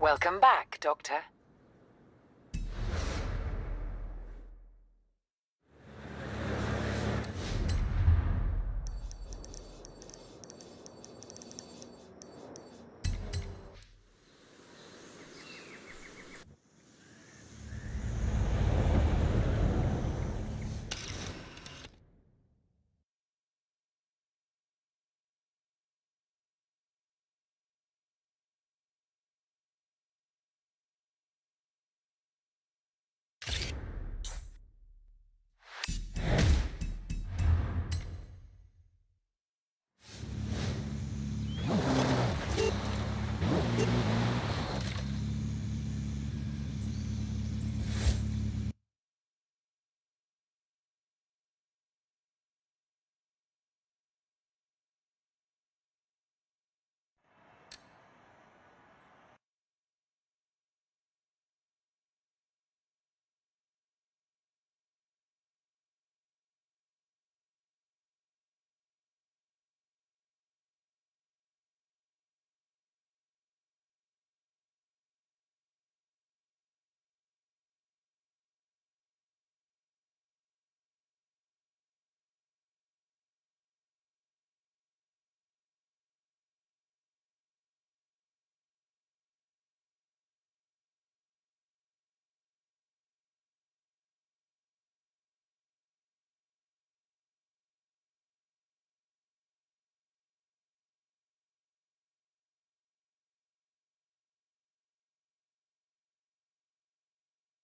Welcome back, Doctor.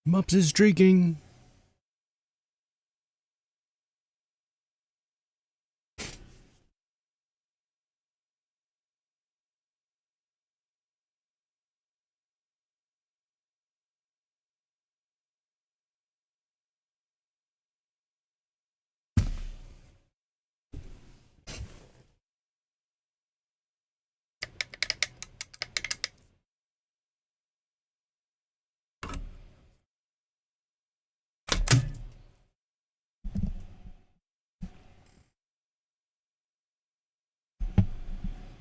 Mops is drinking.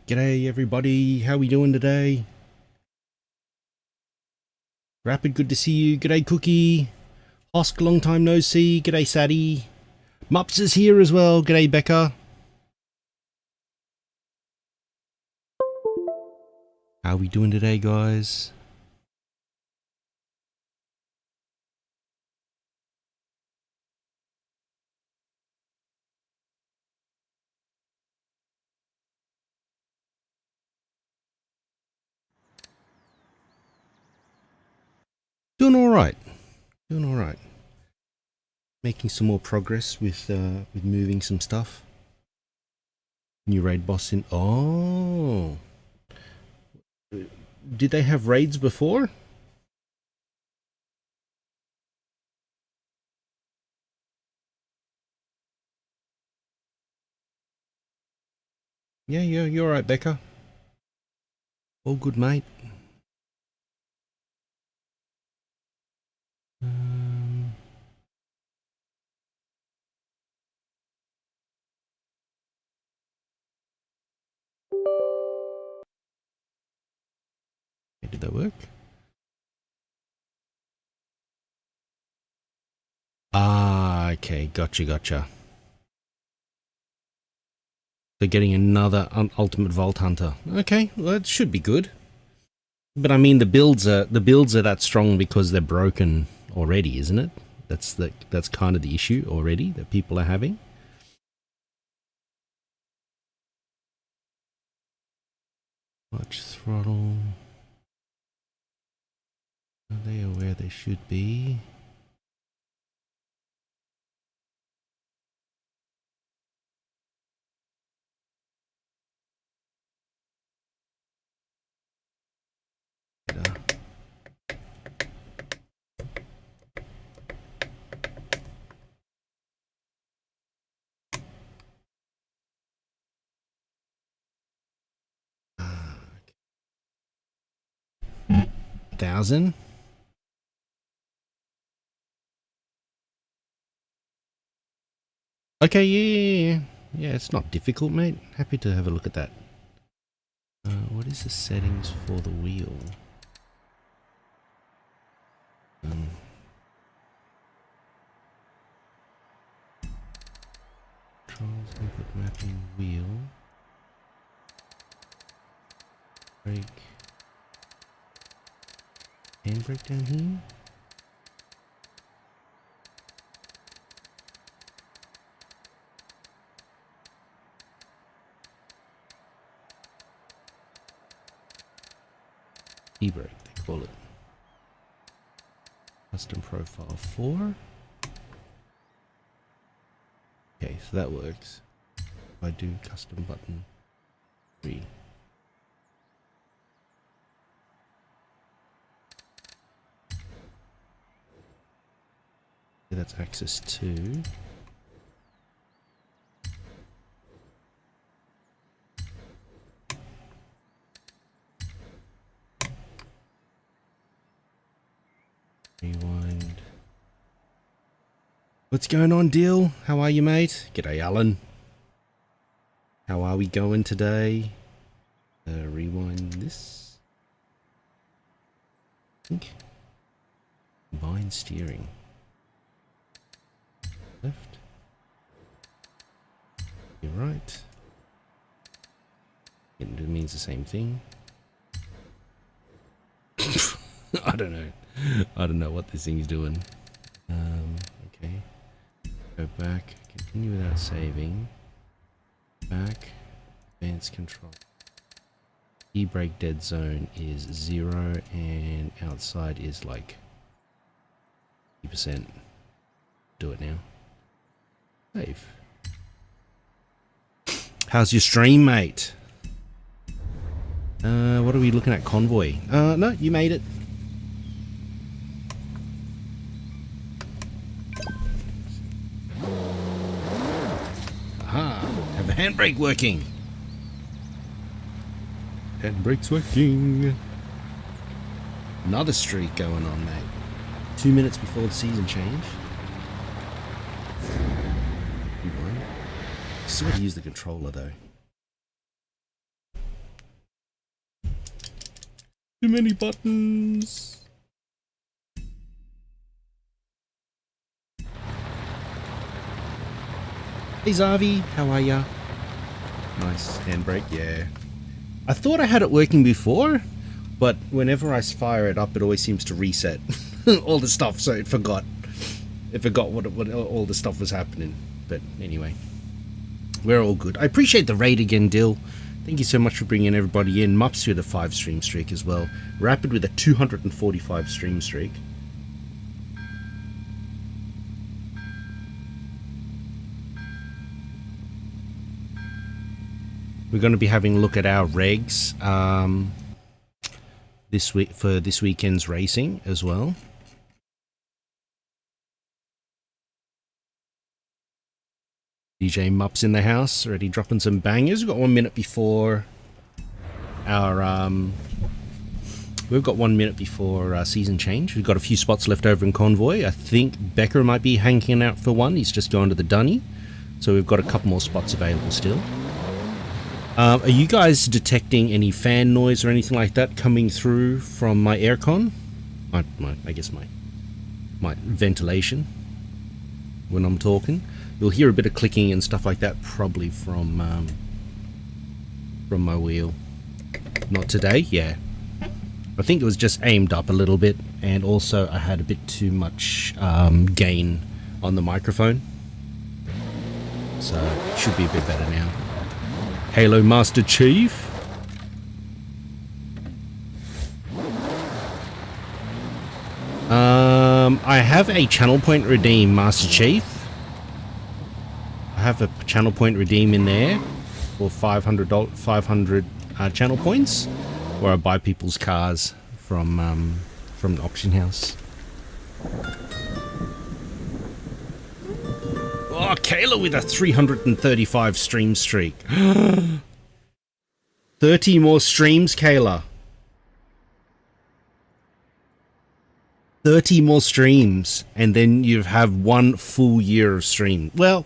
G'day everybody, how we doing today? Rapid, good to see you. G'day Cookie. Hosk, long time no see. G'day Sadie. Mups is here as well. G'day Becca. How we doing today, guys? Doing alright. Doing alright. Making some more progress with moving some stuff. New raid boss in... Oh! Did they have raids before? Yeah, you're alright, Becca. All good, mate. Did that work? Ah, okay, gotcha. They're getting another Ultimate Vault Hunter. Okay, well, that should be good. But I mean, the builds are that strong because they're broken already, isn't it? That's kind of the issue already that people are having. Watch throttle. They are where they should be. $1,000. Okay, yeah. Yeah, it's not difficult, mate. Happy to have a look at that. What is the settings for the wheel? Controls, input mapping, wheel. Brake. Handbrake down here. E-brake, they call it. Custom profile 4. Okay, so that works. If I do custom button 3. Okay, that's axis 2. Rewind. What's going on, Deal? How are you, mate? G'day, Alan. How are we going today? Rewind this. I think. Combine steering. Left. You're right. It means the same thing. I don't know. I don't know what this thing's doing. Okay. Go back. Continue without saving. Back. Advanced control. E-brake dead zone is 0 and outside is like 50%. Do it now. Save. How's your stream, mate? What are we looking at? Convoy. No, you made it. Aha, have the handbrake working. Handbrake's working. Another streak going on, mate. 2 minutes before the season change. Still got to use the controller though. Too many buttons. Hey Zavi, how are ya? Nice handbrake, yeah. I thought I had it working before, but whenever I fire it up, it always seems to reset all the stuff, so it forgot. It forgot what all the stuff was happening. But anyway, we're all good. I appreciate the raid again, Dill. Thank you so much for bringing everybody in. Mups with a 5 stream streak as well. Rapid with a 245 stream streak. We're going to be having a look at our regs this week for this weekend's racing as well. DJ Mups in the house, already dropping some bangers. We've got 1 minute before our we've got 1 minute before season change. We've got a few spots left over in Convoy. I think Becker might be hanging out for one. He's just going to the dunny, so we've got a couple more spots available still. Are you guys detecting any fan noise or anything like that coming through from my aircon? I guess my ventilation when I'm talking. You'll hear a bit of clicking and stuff like that, probably from my wheel. Not today, yeah. I think it was just aimed up a little bit, and also I had a bit too much gain on the microphone. So it should be a bit better now. Halo Master Chief. I have a channel point redeem, Master Chief. I have a channel point redeem in there for 500 channel points, where I buy people's cars from the auction house. Oh, Kayla with a 335 stream streak. 30 more streams, Kayla. 30 more streams, and then you have 1 full year of stream. Well,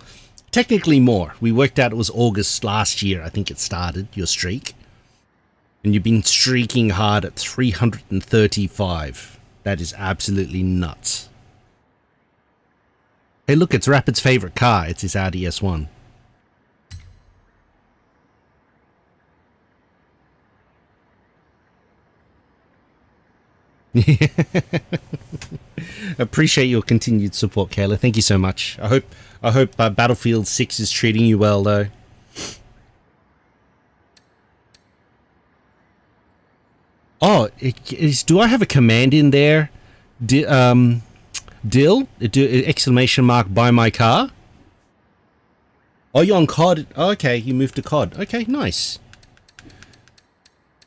technically more. We worked out it was August last year, I think it started, your streak. And you've been streaking hard at 335. That is absolutely nuts. Hey, look, it's Rapid's favorite car. It's his Audi S1. Appreciate your continued support, Kayla. Thank you so much. I hope Battlefield 6 is treating you well, though. Oh, do I have a command in there? Dill? Exclamation mark by my car? Oh, you're on COD. Oh, okay, you moved to COD. Okay, nice.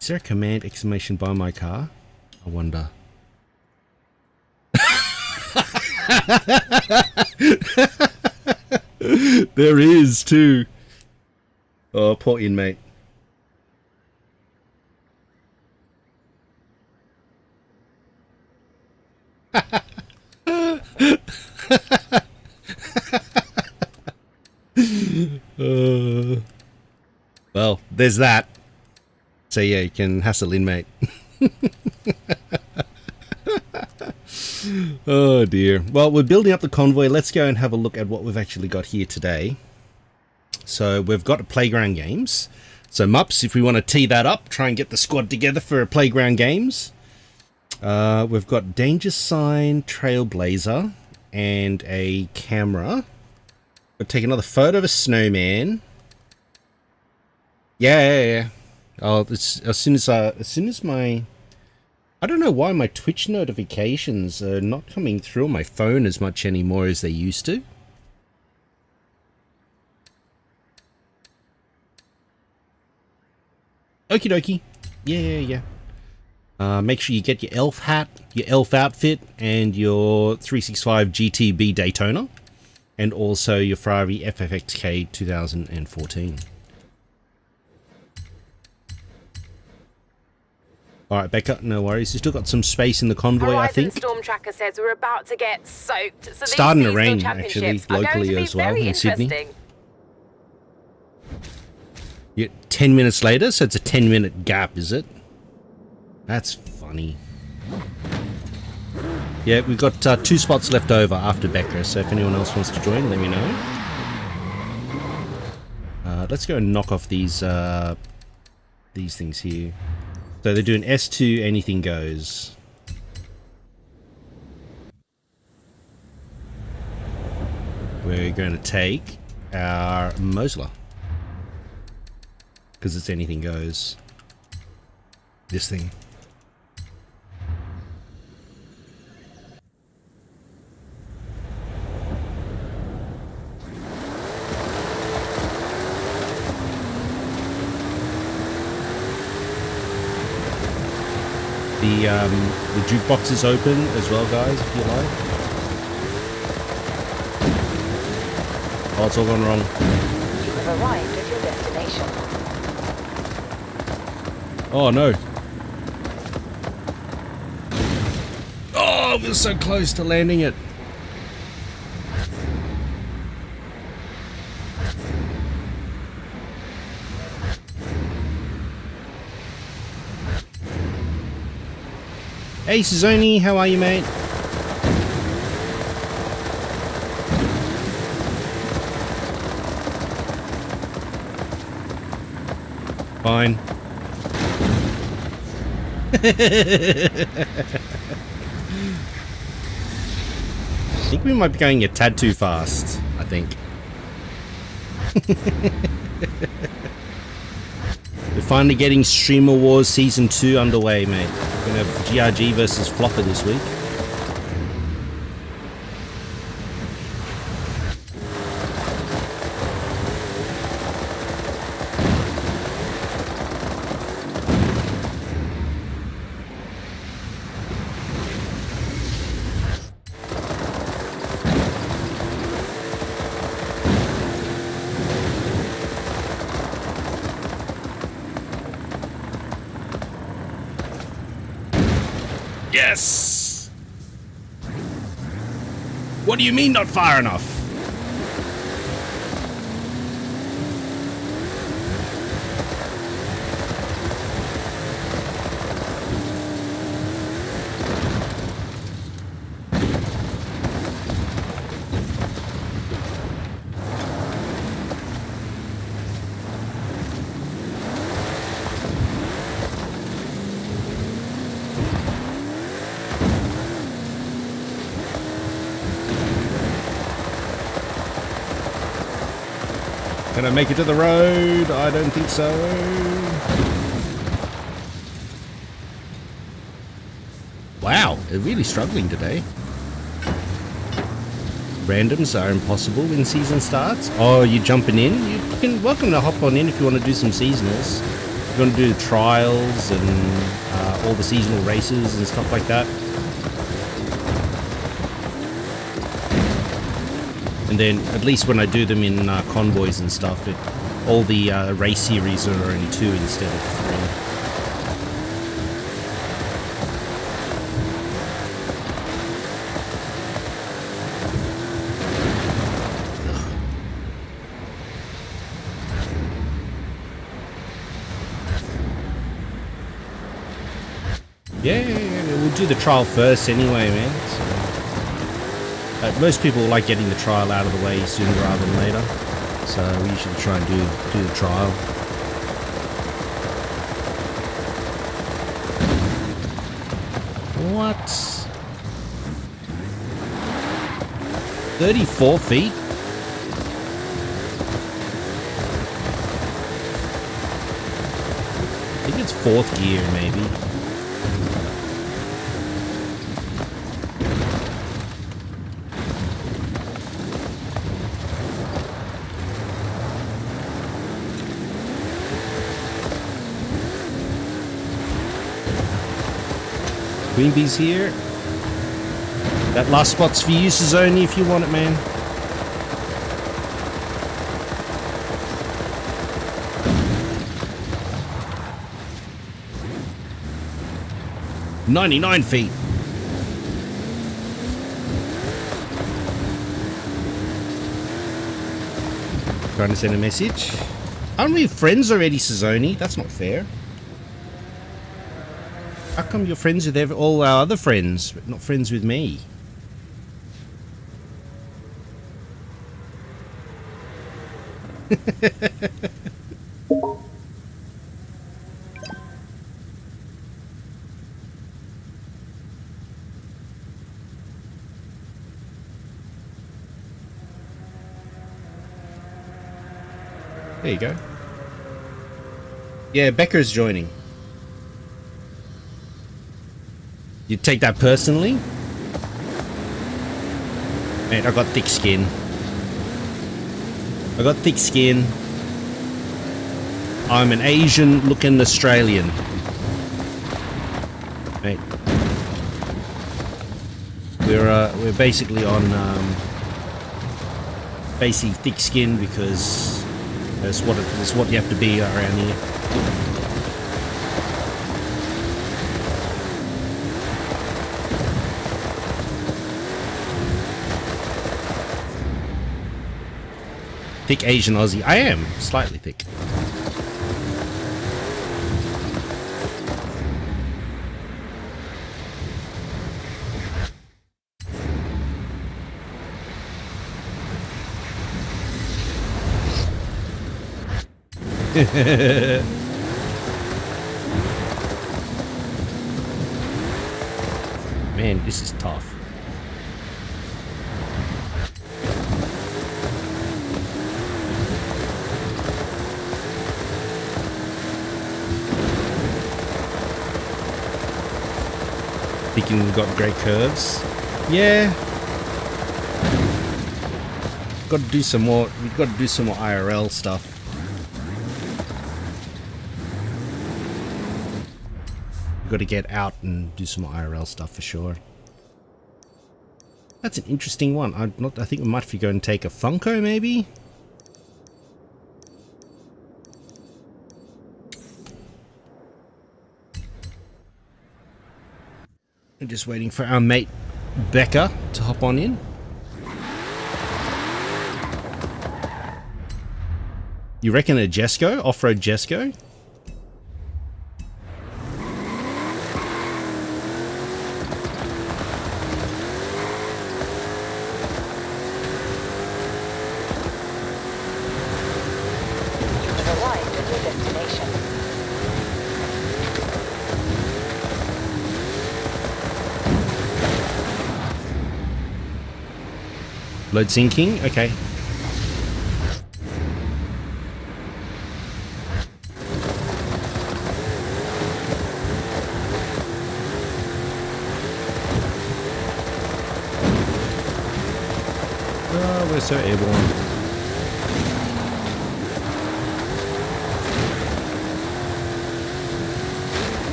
Is there a command exclamation by my car? I wonder. There is too. Oh, poor inmate. Well, there's that. So yeah, you can hassle inmate. Oh dear. Well, we're building up the convoy. Let's go and have a look at what we've actually got here today. So we've got playground games. So Mups, if we want to tee that up, try and get the squad together for playground games. We've got danger sign, trailblazer, and a camera. We'll take another photo of a snowman. Yeah. Oh, it's as soon as my, I don't know why my Twitch notifications are not coming through on my phone as much anymore as they used to. Okie dokie. Yeah. Make sure you get your elf hat, your elf outfit, and your 365 GTB Daytona, and also your Ferrari FFXK 2014. Alright, Becca, no worries. You've still got some space in the convoy, I think. Storm Tracker says we're about to get soaked. So starting to rain, actually, locally as well, in Sydney. Yeah, 10 minutes later, so it's a 10-minute gap, is it? That's funny. Yeah, we've got 2 spots left over after Becca, so if anyone else wants to join, let me know. Let's go and knock off these things here. So they're doing S2, anything goes. We're going to take our Mosler, because it's anything goes. This thing. The jukebox is open as well, guys, if you like. Oh, it's all gone wrong. You have arrived at your destination. Oh, no. Oh, we're so close to landing it. Hey, Suzzoni, how are you, mate? Fine. I think we might be going a tad too fast, I think. We're finally getting Streamer Wars Season 2 underway, mate. We're going to have GRG versus Flopper this week. Yes! What do you mean not far enough? Can I make it to the road? I don't think so. Wow, they're really struggling today. Randoms are impossible when season starts. Oh, you're jumping in? You can welcome to hop on in if you want to do some seasonals. If you want to do the trials and all the seasonal races and stuff like that. And then, at least when I do them in convoys and stuff, all the race series are only 2 instead of 3. Yeah, we'll do the trial first anyway, man. So, most people like getting the trial out of the way sooner rather than later. So we usually try and do the trial. What? 34 feet? I think it's 4th gear, maybe. Green bees here. That last spot's for you, Suzzoni, if you want it, man. "99 feet. Trying to send a message. Aren't we friends already, Suzzoni? That's not fair. How come you're friends with all our other friends, but not friends with me? There you go. Yeah, Becca's joining. You take that personally? Mate, I got thick skin. I got thick skin. I'm an Asian looking Australian. Mate. We're basically on basic thick skin because that's what you have to be around here. Thick Asian Aussie. I am slightly thick. Man, this is tough. Thinking we've got great curves. Yeah. Got to do some more. We've got to do some more IRL stuff. We've got to get out and do some more IRL stuff for sure. That's an interesting one. I think we might have to go and take a Funko maybe. I'm just waiting for our mate Becca to hop on in. You reckon a Jesco? Off-road Jesco? You've arrived at your destination. Load syncing? Okay. so airborne.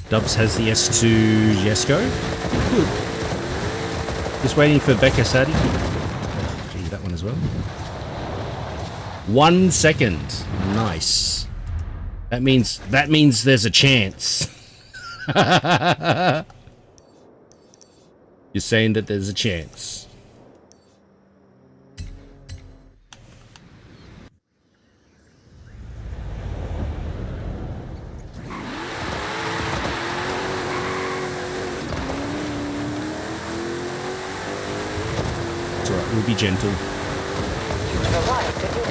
Dubs has the S2 Jesko. Good. Just waiting for Becca Sadie. Oh, gee, that one as well. 1 second. Nice. That means there's a chance. You're saying that there's a chance. We'll be gentle. You have arrived at your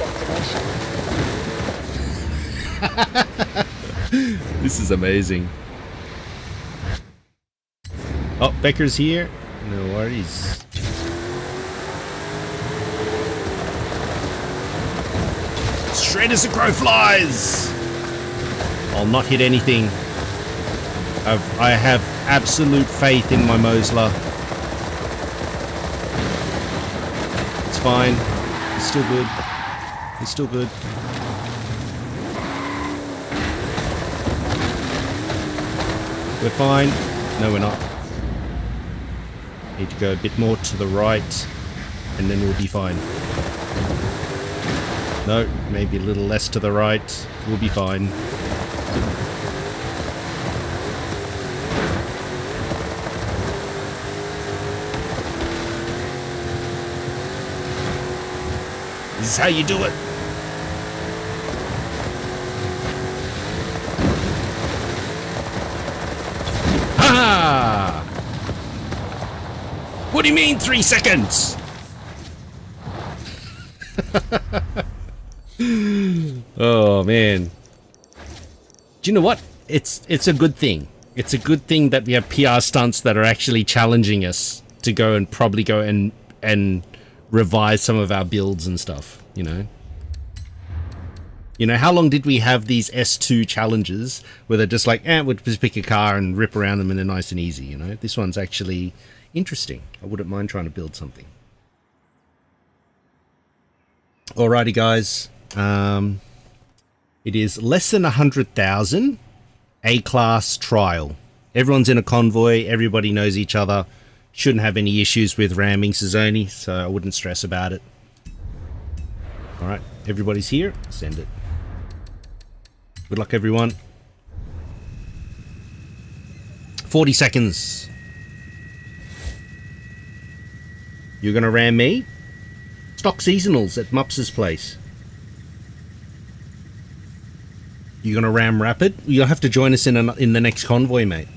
destination. This is amazing. Oh, Becker's here. No worries. Straight as a crow flies! I'll not hit anything. I have absolute faith in my Mosler. Fine. It's still good. It's still good. We're fine. No, we're not. Need to go a bit more to the right, and then we'll be fine. No, maybe a little less to the right. We'll be fine. This is how you do it. Ha! What do you mean 3 seconds? Oh man. Do you know what? It's a good thing. It's a good thing that we have PR stunts that are actually challenging us to go and probably go and revise some of our builds and stuff, you know. You know, how long did we have these S2 challenges where they're just like, we'll just pick a car and rip around them and they're nice and easy, you know? This one's actually interesting. I wouldn't mind trying to build something. Alrighty, guys. It is less than 100,000 A-class trial. Everyone's in a convoy. Everybody knows each other. Shouldn't have any issues with ramming Sazoni, so I wouldn't stress about it. Alright, everybody's here. Send it. Good luck, everyone. 40 seconds. You're gonna ram me? Stock seasonals at Mups's place. You're gonna ram Rapid? You'll have to join us in the next convoy, mate.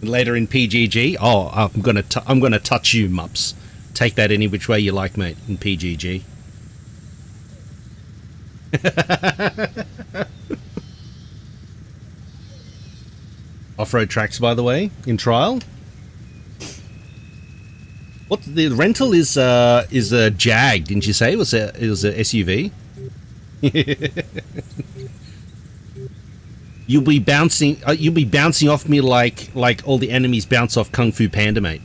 Later in PGG. Oh, I'm gonna touch you, Mups. Take that any which way you like, mate. In PGG. Off-road tracks, by the way, in trial. What the rental is a Jag? Didn't you say it was a SUV? You'll be bouncing off me like all the enemies bounce off Kung Fu Panda, mate.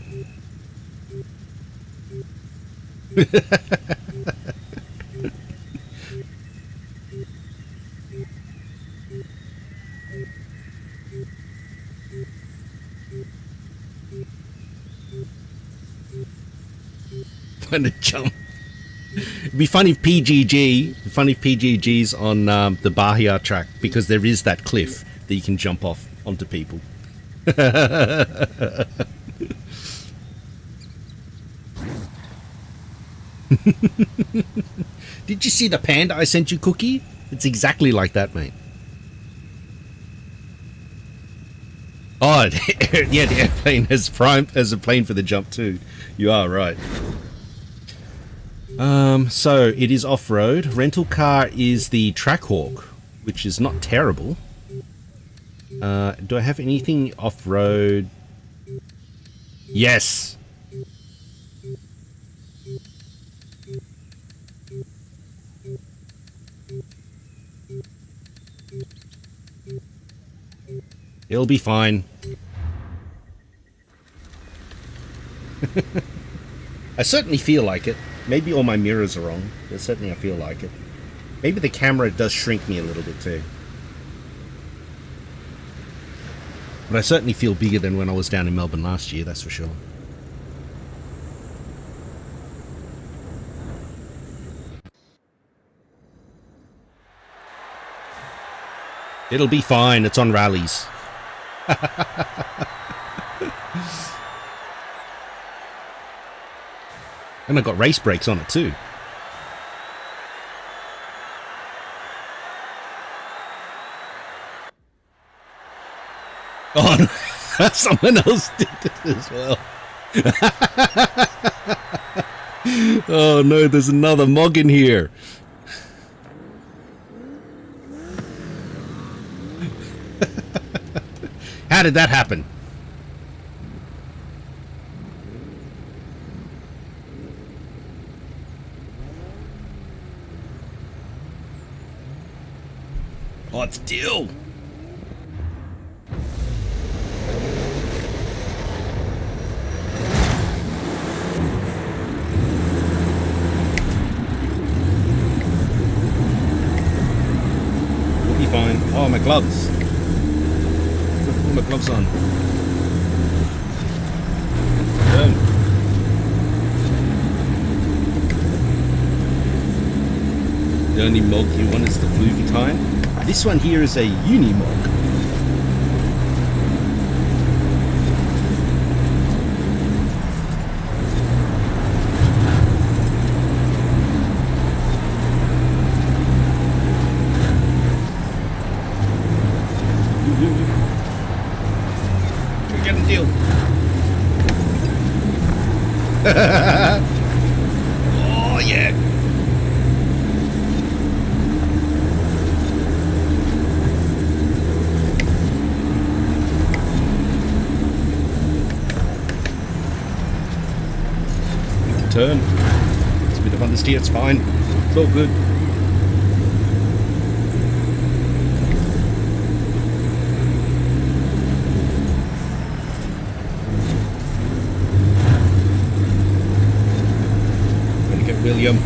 When to jump. It'd be funny if PGG's on the Bahia track, because there is that cliff that you can jump off onto people. Did you see the panda I sent you, Cookie? It's exactly like that, mate. Oh, yeah, the airplane has a plane for the jump too. You are right. So it is off-road. Rental car is the Trackhawk. which is not terrible. Do I have anything off-road? Yes! It'll be fine. I certainly feel like it. Maybe all my mirrors are wrong, but certainly I feel like it. Maybe the camera does shrink me a little bit too. But I certainly feel bigger than when I was down in Melbourne last year, that's for sure. It'll be fine, it's on rallies. And I got race brakes on it too. Oh, someone else did it as well. Oh no, there's another mug in here. How did that happen? Oh, it's Dill. We'll be fine. Oh, my gloves. Put my gloves on. The only mog you want is the floofy kind. This one here is a uni mog. We're getting a deal. Oh yeah. Turn. It's a bit of understeer, it's fine. It's all good. Gonna get William.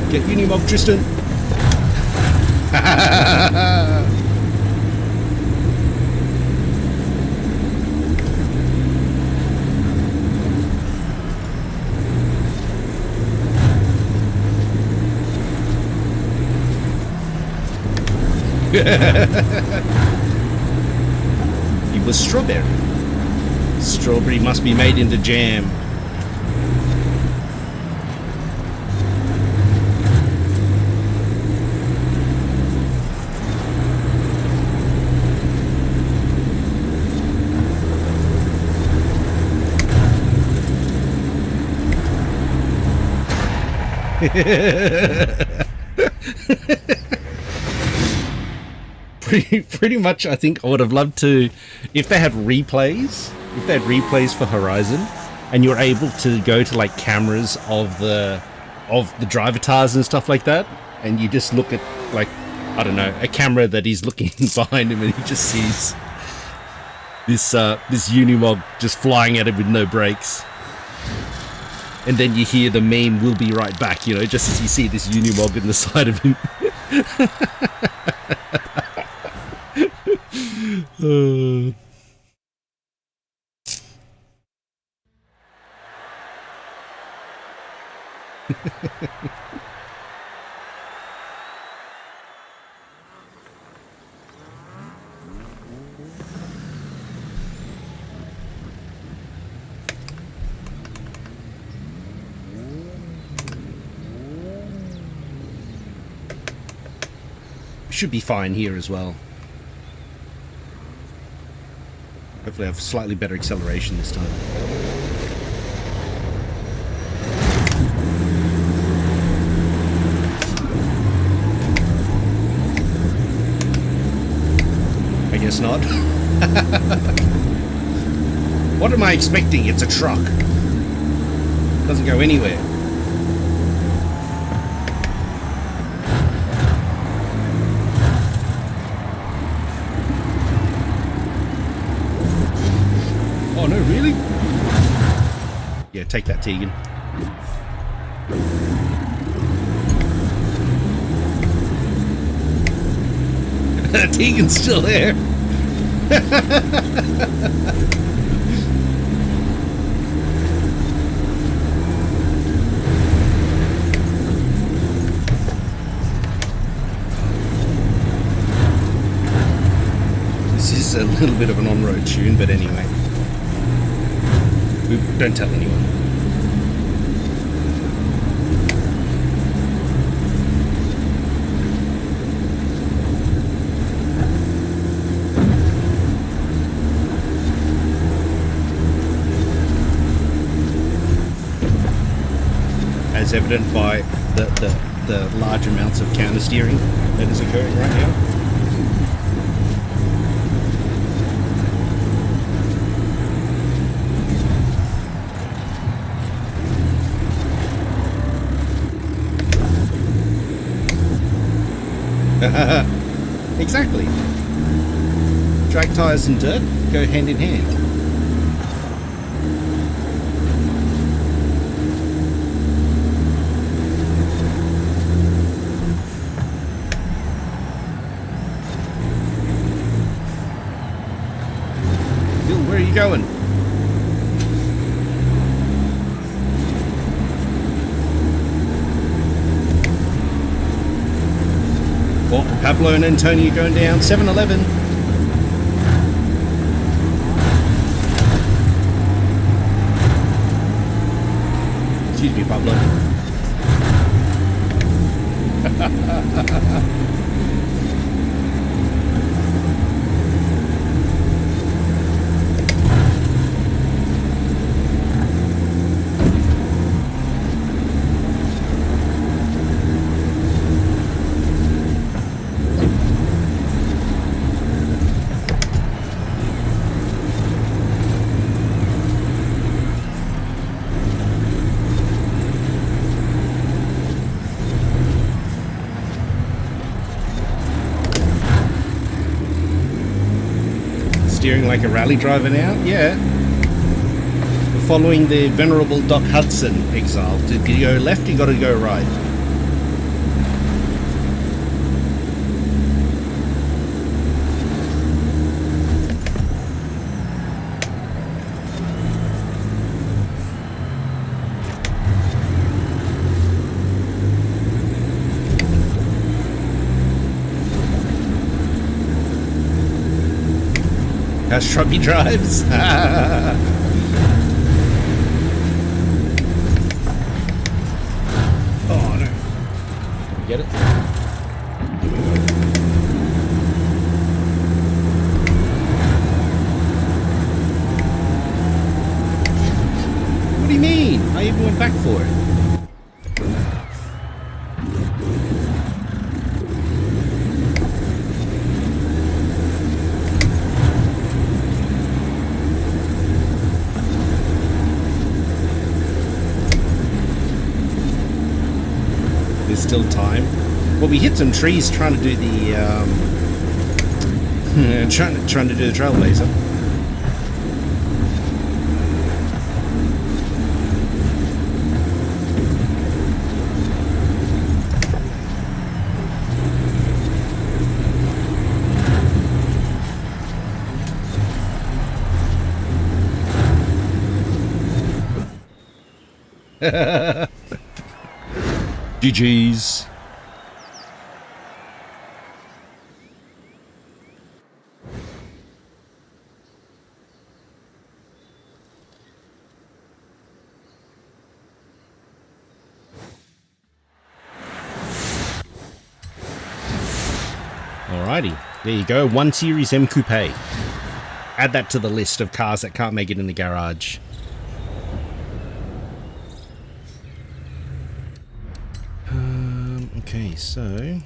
Get Unimog, Tristan. It was strawberry. Strawberry must be made into jam. Pretty much, I think I would have loved to, if they had replays, for Horizon, and you're able to go to like cameras of the driver tires and stuff like that, and you just look at like, I don't know, a camera that he's looking behind him and he just sees this Unimog just flying at him with no brakes. And then you hear the meme, "We'll be right back," you know, just as you see this Unimog in the side of him. Should be fine here as well. Hopefully I have slightly better acceleration this time. I guess not. What am I expecting? It's a truck. Doesn't go anywhere. Oh no, really? Yeah, take that, Tegan. Tegan's still there. This is a little bit of an on-road tune, but anyway. Don't tell anyone. As evident by the large amounts of counter steering that is occurring right now. Exactly. Drag tires and dirt go hand in hand. Bill, where are you going? Well, Pablo and Antonio going down 7-Eleven. Excuse me, Pablo. Steering like a rally driver now? Yeah. We're following the venerable Doc Hudson exile. To go left, you gotta go right. How shrubby drives. Oh no. Can we get it? Here we go. What do you mean? I even went back for it. Still time. Well, we hit some trees trying to do the trying to do the trailblazer. GG's. Alrighty, there you go. 1 Series M Coupe. Add that to the list of cars that can't make it in the garage. Okay, so...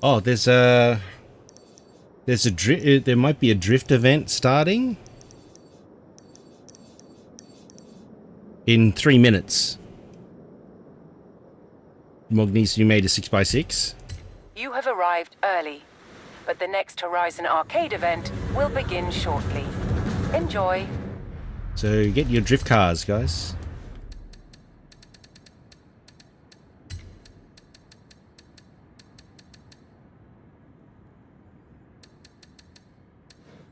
Oh, there might be a drift event starting in 3 minutes. Mog needs to be made a 6x6. You have arrived early, but the next Horizon Arcade event will begin shortly. Enjoy. So get your drift cars, guys.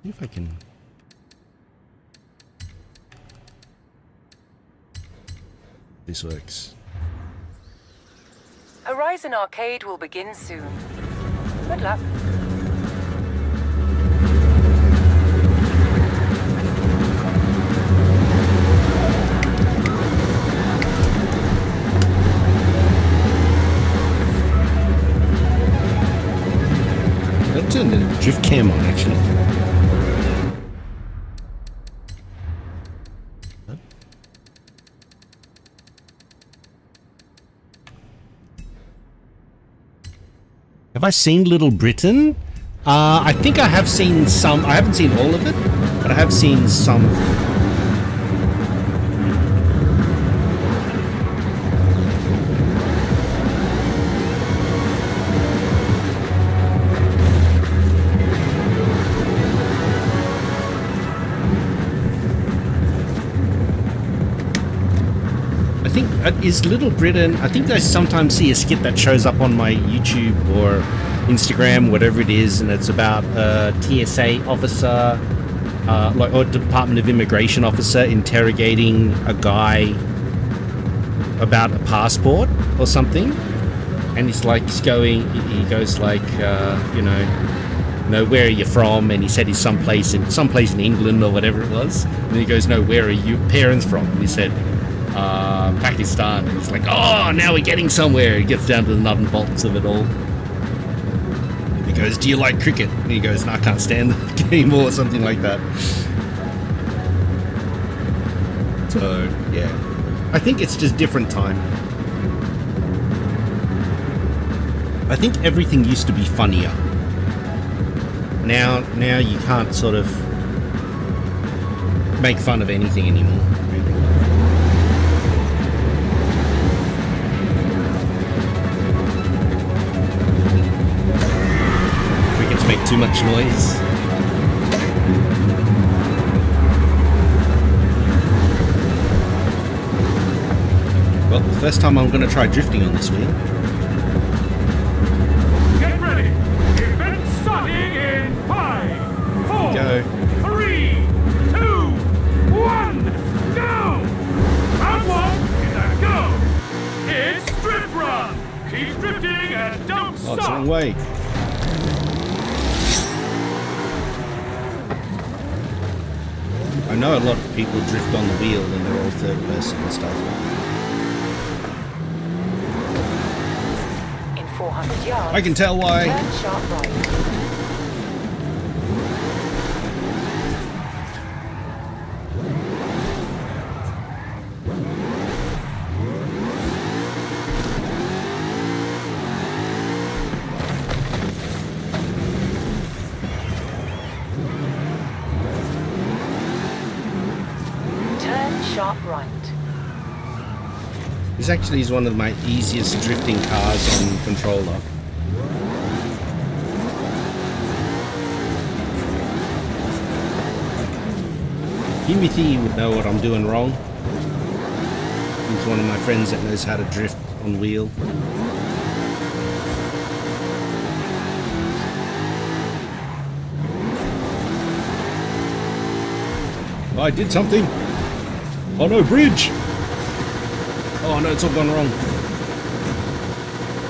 See if I can... This works. Horizon Arcade will begin soon. Good luck. Let's turn the drift cam on, actually. Have I seen Little Britain? I think I have seen some. I haven't seen all of it, but I have seen some of it. I think is Little Britain. I think I sometimes see a skit that shows up on my YouTube or Instagram, whatever it is, and it's about a TSA officer, or Department of Immigration officer interrogating a guy about a passport or something, and he's like, he goes like, you know, where are you from? And he said he's someplace in England or whatever it was, and he goes, no, where are your parents from? And he said, Pakistan. And he's like, oh, now we're getting somewhere. He gets down to the nut and bolts of it all. He goes, do you like cricket? And he goes, no, I can't stand the game, or something like that. So, yeah. I think it's just different time. I think everything used to be funnier. Now you can't sort of make fun of anything anymore, really. Make too much noise. Well, the first time I'm going to try drifting on this wheel. Get ready! Event starting in 5, 4, Go. 3, 2, 1, go! Round 1 is a go! It's drift run! Keep drifting and don't Oh, it's the stop! wrong way. I know a lot of people drift on the wheel and they're all third person and stuff. In 400 yards. I can tell why. Turn sharp right. Sharp right. This actually is one of my easiest drifting cars on controller. Timothy would know what I'm doing wrong. He's one of my friends that knows how to drift on wheel. I did something. Oh no, bridge! Oh no, it's all gone wrong.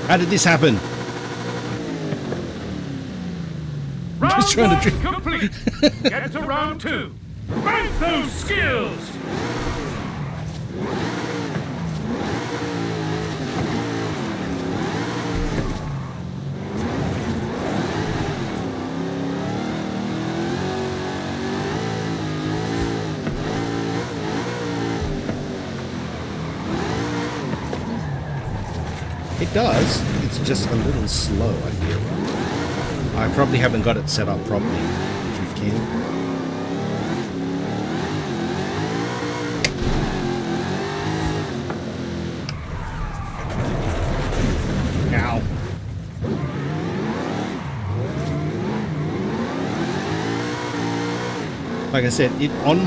How did this happen? Round Just trying to one drink. complete. Get to round two. Bank those skills. It does. It's just a little slow, I feel. I probably haven't got it set up properly. Drift cam. Ow. Like I said, on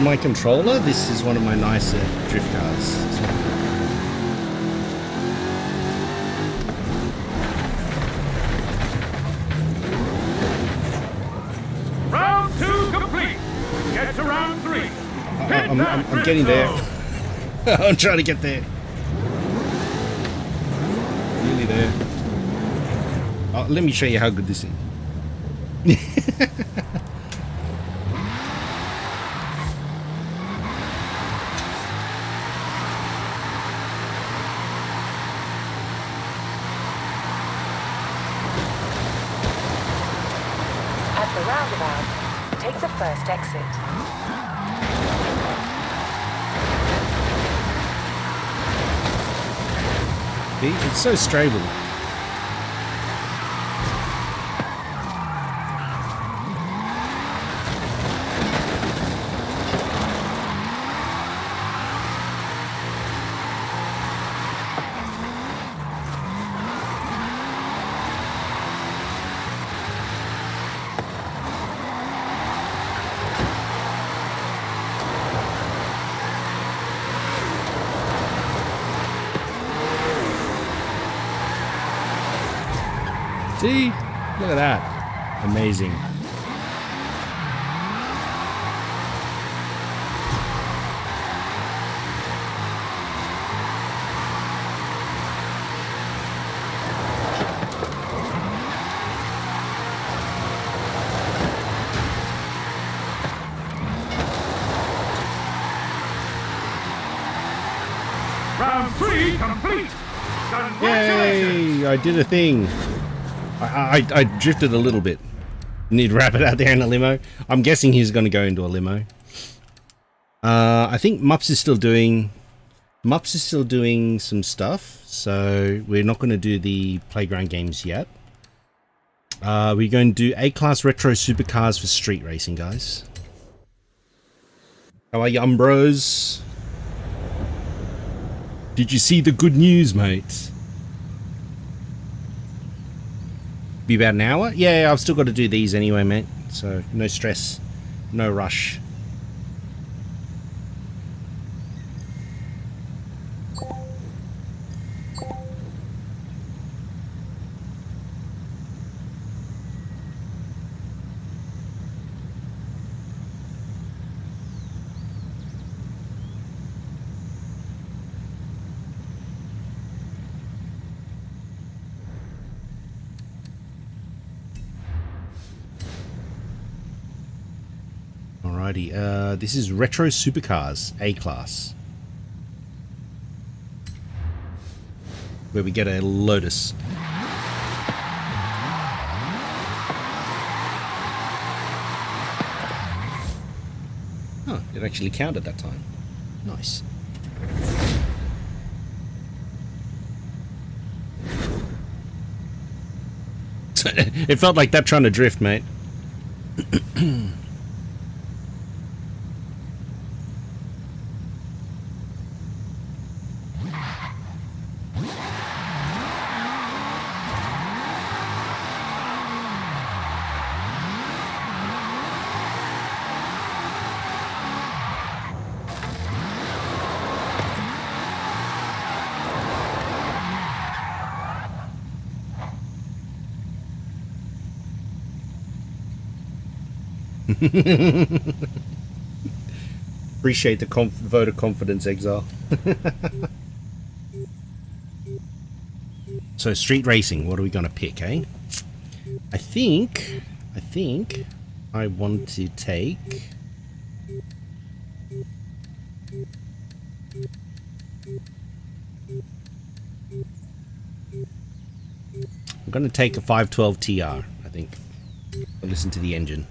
my controller, this is one of my nicer drift cars. Round two complete. Get to round three. I'm getting there. I'm trying to get there. Nearly there. Oh, let me show you how good this is. At the roundabout, take the first exit. See, it's so stable. See? Look at that. Amazing. Round three complete. Congratulations. Yay! I did a thing. I drifted a little bit. Need to wrap it out there in a limo. I'm guessing he's going to go into a limo. I think Mups is still doing some stuff, so we're not going to do the playground games yet. We're going to do A-Class Retro Supercars for street racing, guys. How are you, Umbros? Did you see the good news, mate? Be about an hour? Yeah, I've still got to do these anyway, mate. So no stress, no rush. Alrighty, this is Retro Supercars, A-Class. Where we get a Lotus. Oh, it actually counted that time. Nice. It felt like that trying to drift, mate. Appreciate the vote of confidence, Exile. So street racing, what are we gonna pick, eh? I think I want to take I'm gonna take a 512 TR, I think. I'll listen to the engine.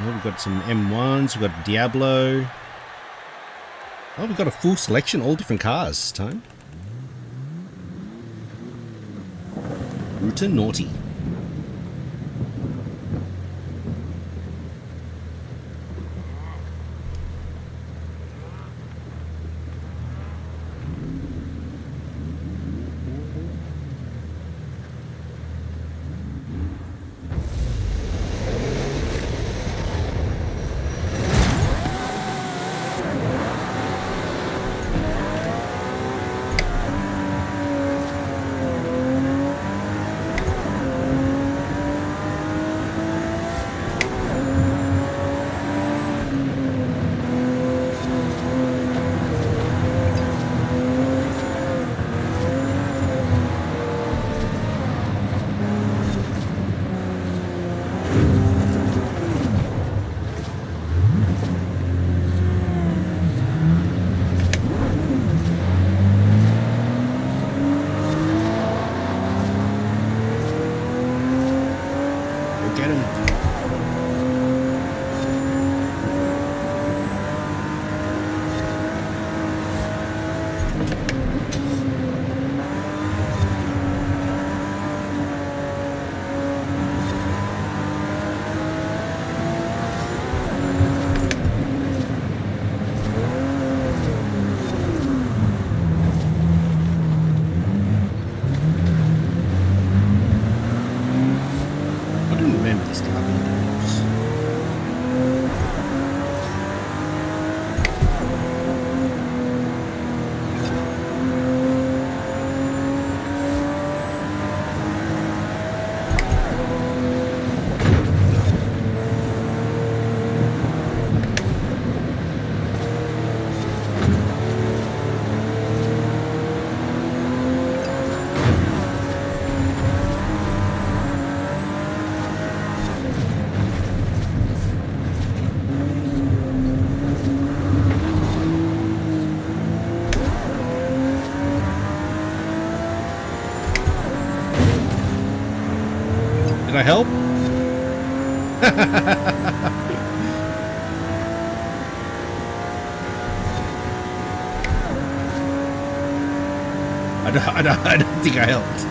Oh, we've got some M1s, we've got Diablo. Oh, we've got a full selection, all different cars this time. Ruta Naughty. Get him. Did I help? I don't think I helped.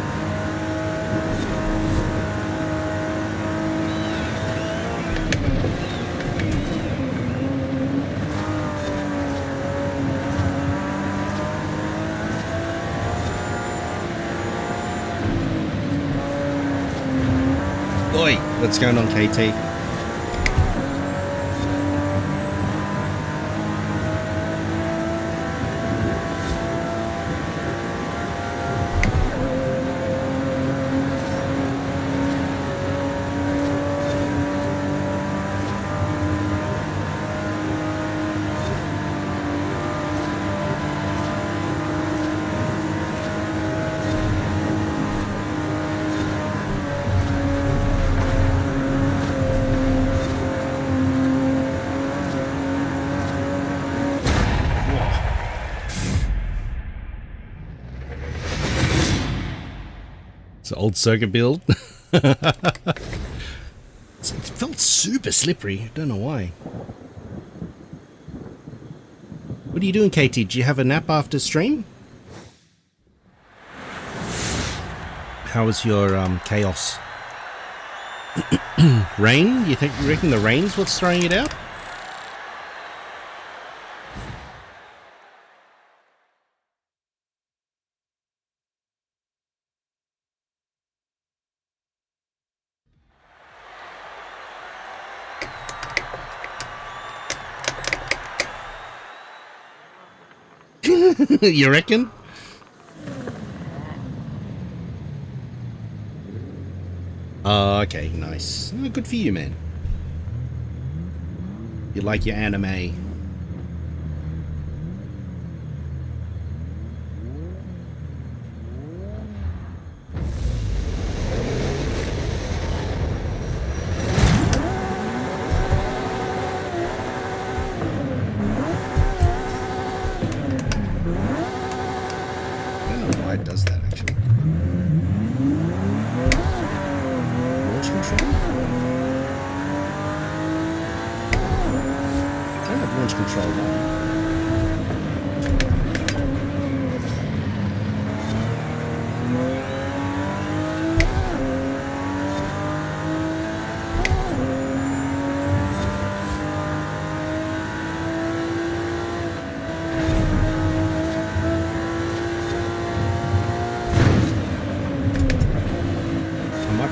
Oi, what's going on, KT? It's an old circuit build. It felt super slippery. I don't know why. What are you doing, KT? Did you have a nap after stream? How was your chaos? Rain? You reckon the rain's what's throwing it out? You reckon? Oh, okay, nice. Oh, good for you, man. You like your anime. It does that actually. Launch control? I don't have launch control on.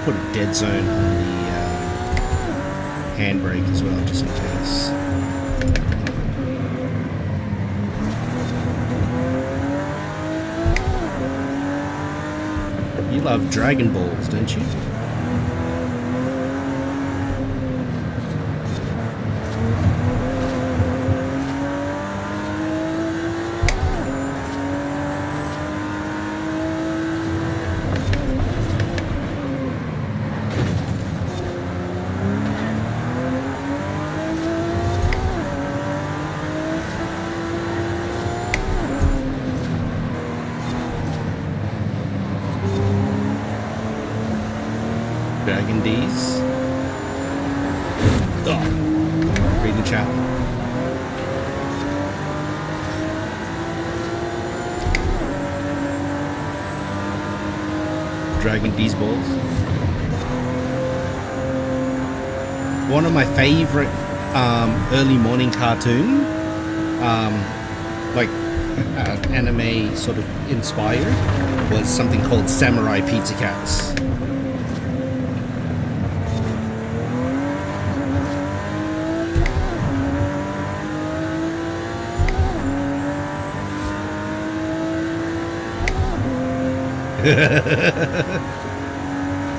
Put a dead zone on the handbrake as well, just in case. You love Dragon Balls, don't you? Dragon D's. Oh, read the chat. Dragon D's balls. One of my favorite early morning cartoon, like anime sort of inspired, was something called Samurai Pizza Cats.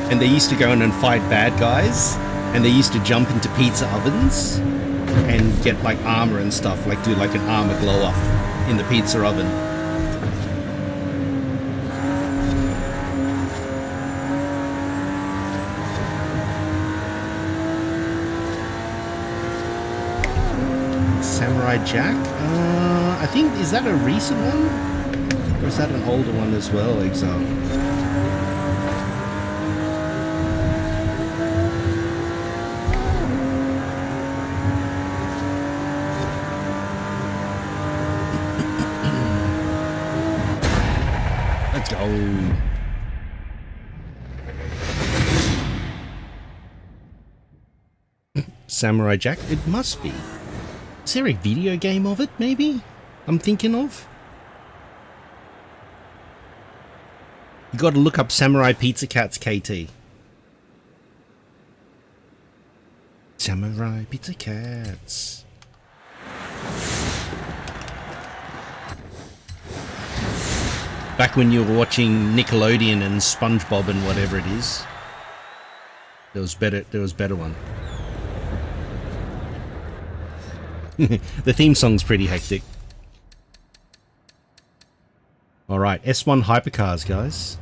And they used to go in and fight bad guys, and they used to jump into pizza ovens and get like armor and stuff, like do like an armor glow up in the pizza oven. Samurai Jack? I think, is that a recent one? Or is that an older one as well, Exile? Let's go. Samurai Jack? It must be. Is there a video game of it, maybe? I'm thinking of? You gotta look up Samurai Pizza Cats, KT. Samurai Pizza Cats. Back when you were watching Nickelodeon and SpongeBob and whatever it is. There was better one. The theme song's pretty hectic. Alright, S1 hypercars, guys.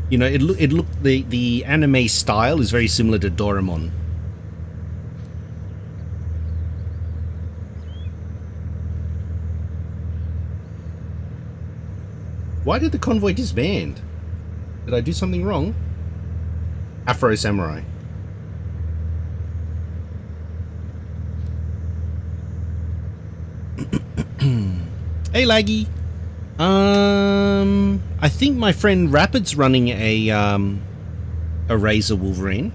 You know, the anime style is very similar to Doraemon. Why did the convoy disband? Did I do something wrong? Afro Samurai. Hey, Laggy. I think my friend Rapid's running a Razor Wolverine.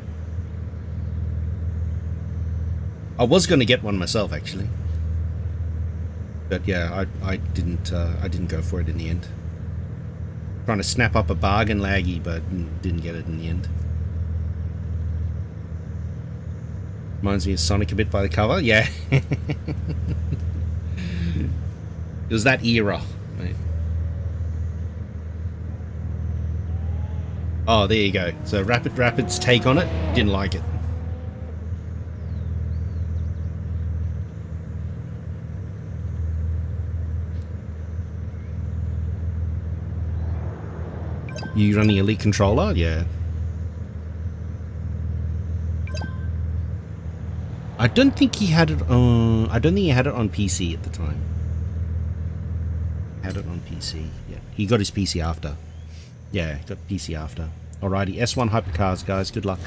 I was going to get one myself, actually, but yeah, I didn't go for it in the end. Trying to snap up a bargain, Laggy, but didn't get it in the end. Reminds me of Sonic a bit by the cover. Yeah. It was that era. Right? Oh, there you go. So Rapid's take on it. Didn't like it. You running Elite controller? Yeah. I don't think he had it on. I don't think he had it on PC at the time. Had it on PC. Yeah, he got his PC after. Yeah, got PC after. Alrighty, S1 hypercars, guys. Good luck.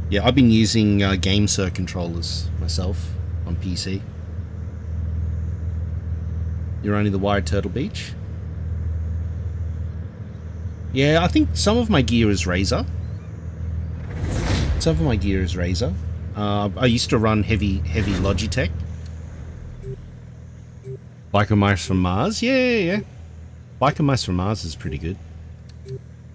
Yeah, I've been using GameSir controllers myself on PC. You're only the Wired Turtle Beach? Yeah, I think some of my gear is Razor. Some of my gear is Razor. I used to run heavy Logitech. Biker Mice from Mars? Yeah. Biker Mice from Mars is pretty good.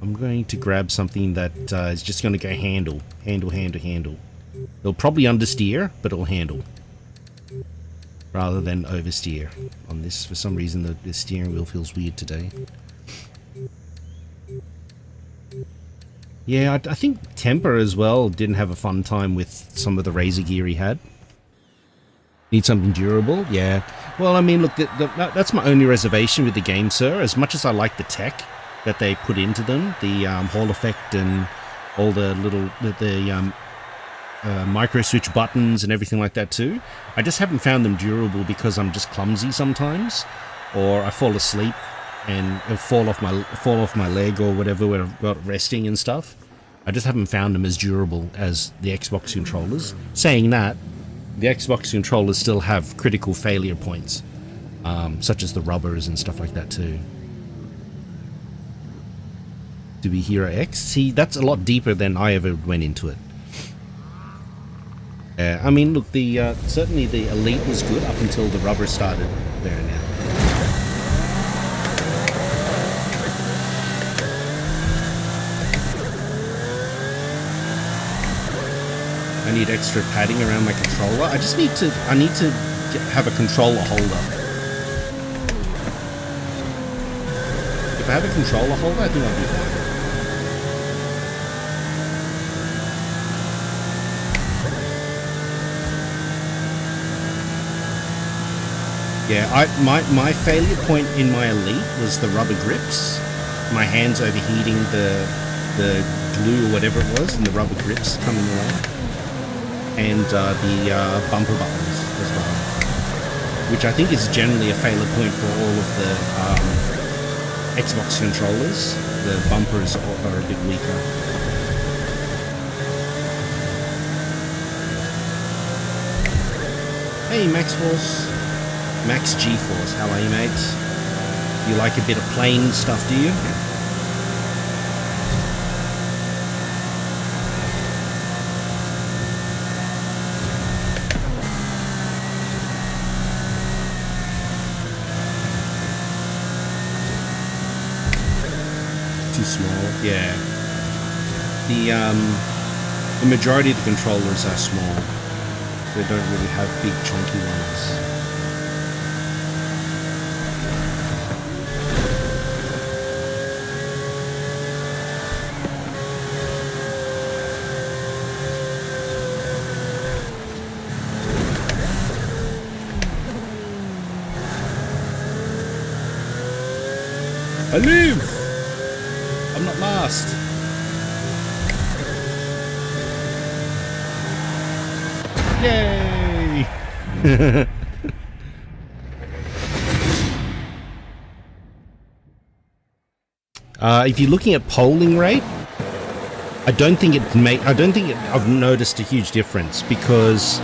I'm going to grab something that is just going to go handle. It'll probably understeer, but it'll handle. Rather than oversteer on this. For some reason, the steering wheel feels weird today. Yeah, I think Temper as well didn't have a fun time with some of the Razor gear he had. Need something durable? Yeah. Well, I mean, look, that's my only reservation with the game, sir. As much as I like the tech that they put into them, the Hall effect and all the little micro switch buttons and everything like that too, I just haven't found them durable because I'm just clumsy sometimes, or I fall asleep and fall off my leg or whatever where I've got resting and stuff. I just haven't found them as durable as the Xbox controllers. Saying that, the Xbox controllers still have critical failure points, such as the rubbers and stuff like that too. To be Hero X? See, that's a lot deeper than I ever went into it. I mean, look, certainly the Elite was good up until the rubber started wearing out. I need extra padding around my controller. I need to have a controller holder. If I have a controller holder, I think I'll be fine. Yeah, my failure point in my Elite was the rubber grips. My hands overheating the glue or whatever it was, and the rubber grips coming away. And the bumper buttons as well, which I think is generally a failure point for all of the Xbox controllers. The bumpers are a bit weaker. Hey, Max G-Force, how are you, mates? You like a bit of plane stuff, do you? Too small. Yeah. The majority of the controllers are small. They don't really have big chunky ones. I live! I'm not last. Yay! If you're looking at polling rate, I've noticed a huge difference because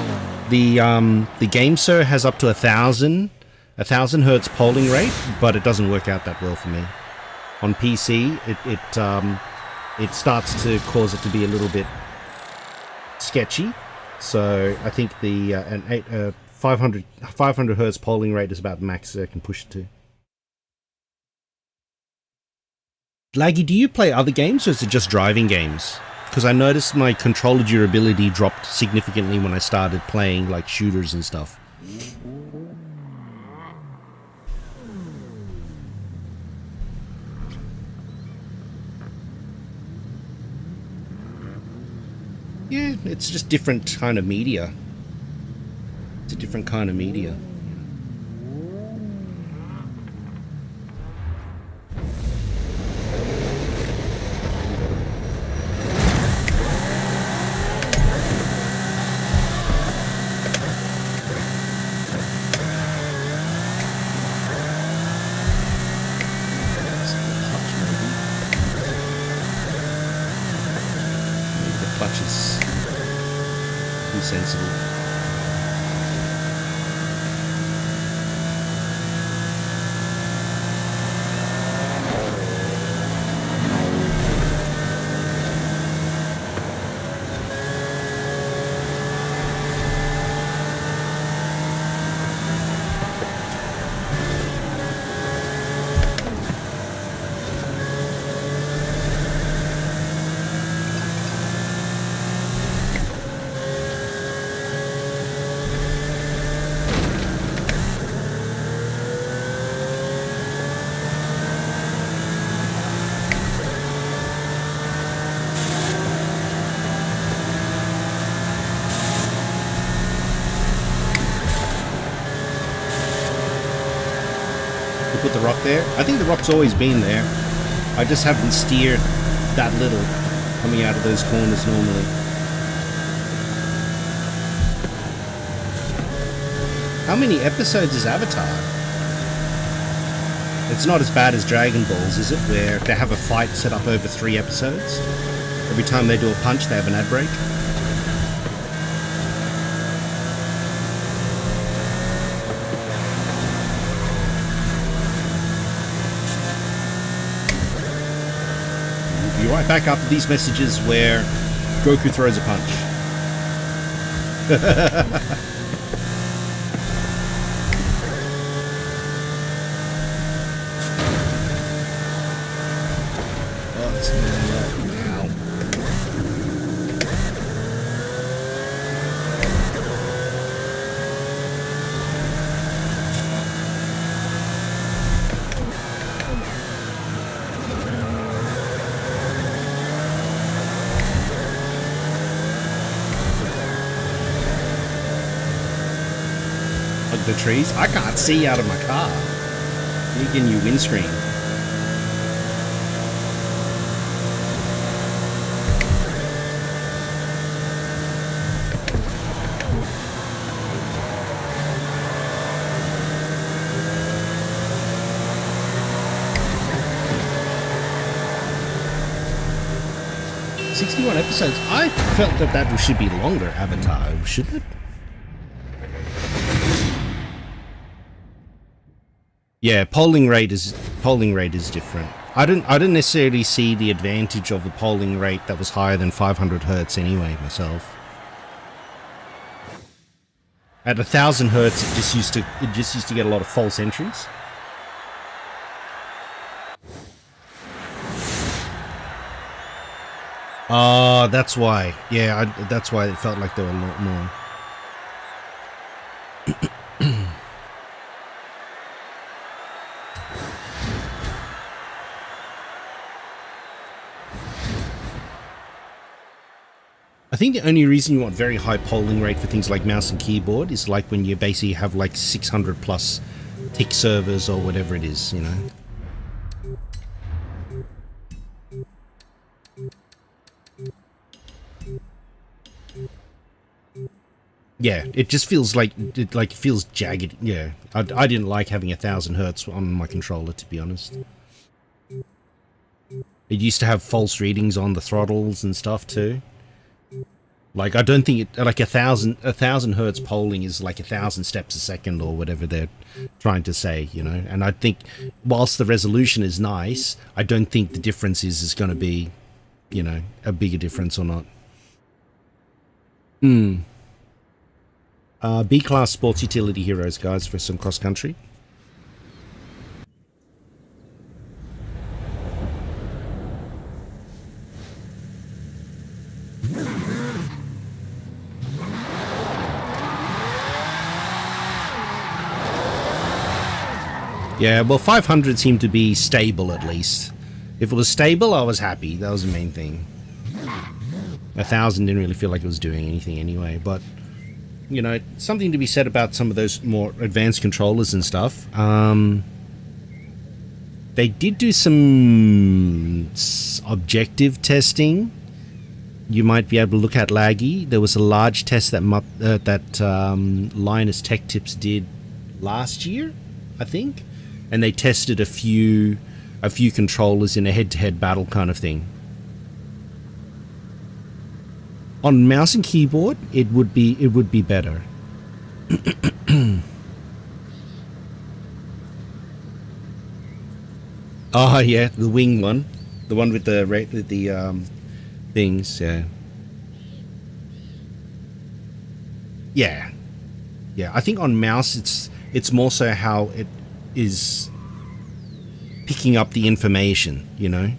The game sir has up to 1,000 hertz polling rate, but it doesn't work out that well for me. On PC, it starts to cause it to be a little bit sketchy. So I think the 500 hertz polling rate is about the max I can push it to. Laggy, do you play other games or is it just driving games? Because I noticed my controller durability dropped significantly when I started playing like shooters and stuff. Yeah, it's just different kind of media. It's a different kind of media. Sensible. Put the rock there. I think the rock's always been there. I just haven't steered that little coming out of those corners normally. How many episodes is Avatar? It's not as bad as Dragon Balls, is it? Where they have a fight set up over 3 episodes. Every time they do a punch, they have an ad break. Be right back after these messages where Goku throws a punch. Oh, it's now. The trees. I can't see out of my car. You get a new windscreen. "61 episodes. I felt that should be longer, Avatar, shouldn't it? Yeah, polling rate is different. I didn't necessarily see the advantage of the polling rate that was higher than 500 hertz anyway myself. At 1,000 hertz, it just used to get a lot of false entries. Oh, that's why. Yeah, that's why it felt like there were a lot more. I think the only reason you want very high polling rate for things like mouse and keyboard is like when you basically have like 600 plus tick servers or whatever it is, you know. Yeah, it just feels like it feels jagged. Yeah, I didn't like having 1,000 hertz on my controller, to be honest. It used to have false readings on the throttles and stuff too. Like, I don't think it, like a thousand hertz polling is like 1,000 steps a second or whatever they're trying to say, you know. And I think whilst the resolution is nice, I don't think the difference is going to be, you know, a bigger difference or not. B-class sports utility heroes, guys, for some cross country. Yeah, well, 500 seemed to be stable at least. If it was stable, I was happy. That was the main thing. 1,000 didn't really feel like it was doing anything anyway, but, you know, something to be said about some of those more advanced controllers and stuff. They did do some objective testing. You might be able to look at laggy. There was a large test that Linus Tech Tips did last year, I think. And they tested a few controllers in a head-to-head battle kind of thing. On mouse and keyboard, it would be better. Oh yeah, the wing one, the one with the things. Yeah. I think on mouse, it's more so how it is picking up the information, you know.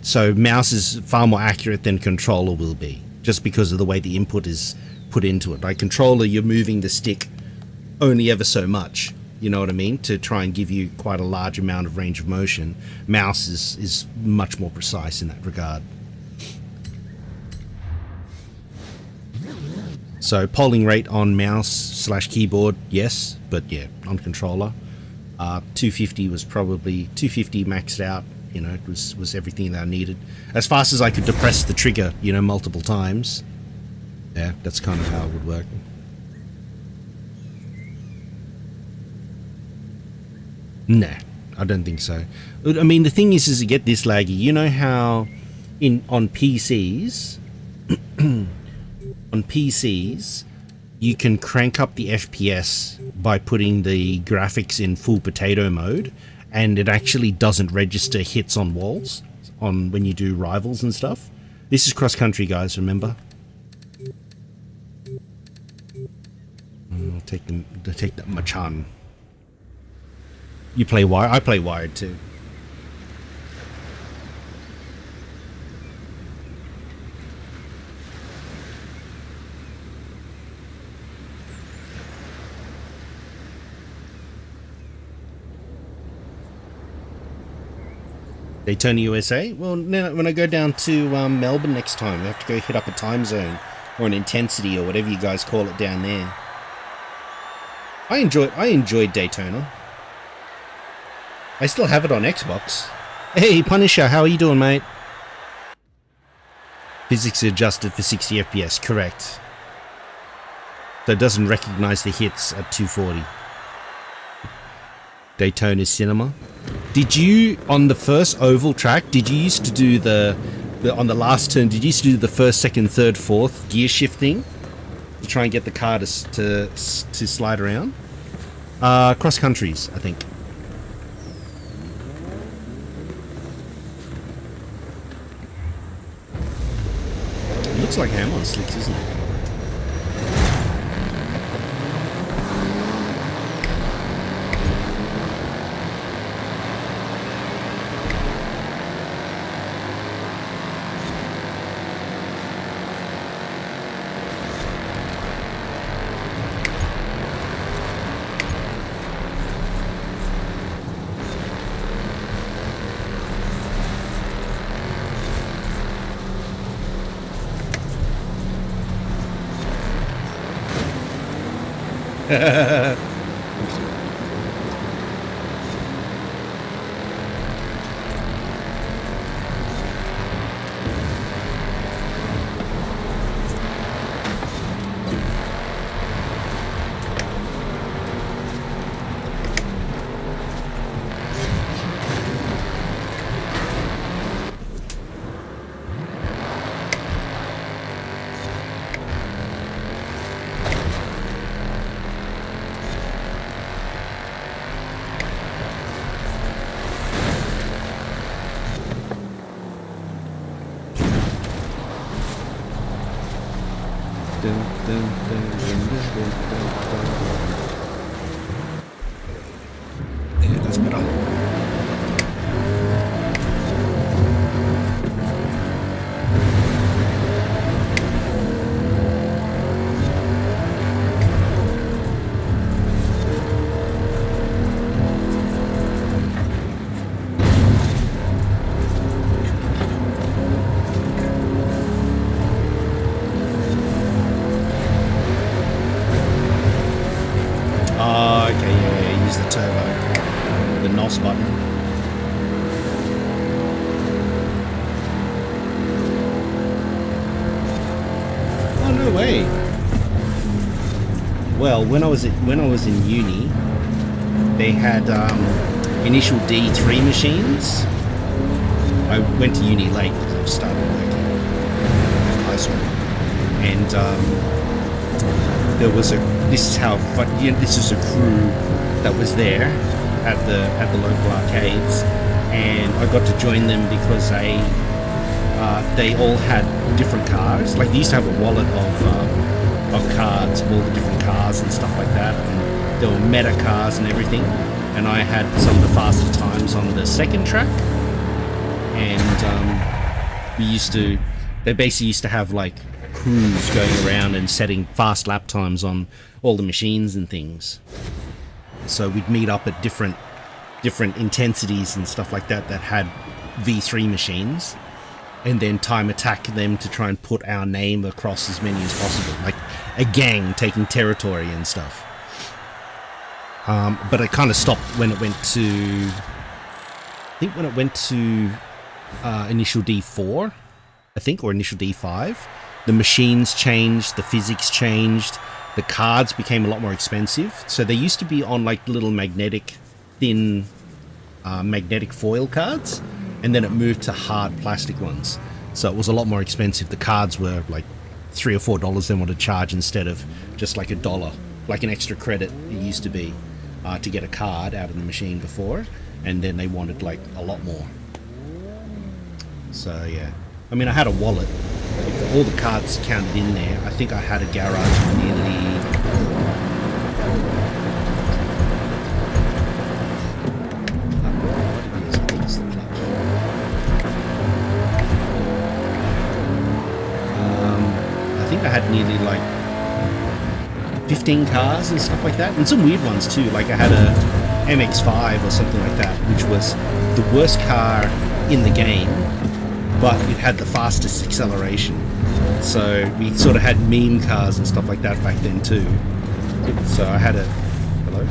So mouse is far more accurate than controller will be, just because of the way the input is put into it. Like controller, you're moving the stick only ever so much, you know what I mean, to try and give you quite a large amount of range of motion. Mouse is much more precise in that regard. So polling rate on mouse / keyboard, yes, but yeah, on controller, 250 was probably 250 maxed out. You know, it was everything that I needed. As fast as I could depress the trigger, you know, multiple times. Yeah, that's kind of how it would work. Nah, I don't think so. I mean, the thing is to get this laggy. You know how on PCs, on PCs, you can crank up the FPS by putting the graphics in full potato mode, and it actually doesn't register hits on walls when you do rivals and stuff. This is cross country, guys, remember? I'll take that Machan. You play wired? I play wired too. Daytona, USA? Well, when I go down to Melbourne next time, we have to go hit up a time zone or an intensity or whatever you guys call it down there. I enjoyed Daytona. I still have it on Xbox. Hey, Punisher, how are you doing, mate? Physics adjusted for 60 FPS, correct. So it doesn't recognize the hits at 240. Daytona Cinema. Did you, on the first oval track, did you used to do on the last turn, did you used to do the first, second, third, fourth gear shifting to try and get the car to slide around? Cross countries, I think. It looks like Hammer Slicks, isn't it? Yeah, that's better. Oh, okay, yeah, use the turbo, the NOS button. Oh, no way. Well, when I was in uni, they had initial D3 machines. I went to uni late because I started working after high school, and there was this is a crew that was there at the local arcades, and I got to join them because they all had different cars. Like they used to have a wallet of cards of all the different cars and stuff like that, and there were meta cars and everything. And I had some of the faster times on the second track, and they basically used to have like crews going around and setting fast lap times on all the machines and things. So we'd meet up at different intensities and stuff like that had V3 machines, and then time attack them to try and put our name across as many as possible, like a gang taking territory and stuff. But it kind of stopped when it went to, initial D4, I think, or initial D5. The machines changed, the physics changed, the cards became a lot more expensive. So they used to be on like little thin magnetic foil cards, and then it moved to hard plastic ones. So it was a lot more expensive. The cards were like $3 or $4 they wanted to charge instead of just like $1, like an extra credit it used to be to get a card out of the machine before, and then they wanted like a lot more. So yeah, I mean, I had a wallet. If all the cards counted in there, I think I had a garage of nearly... I think I had nearly like 15 cars and stuff like that, and some weird ones too. Like I had a MX-5 or something like that, which was the worst car in the game, but it had the fastest acceleration. So we sort of had meme cars and stuff like that back then too. So I had a... Hello?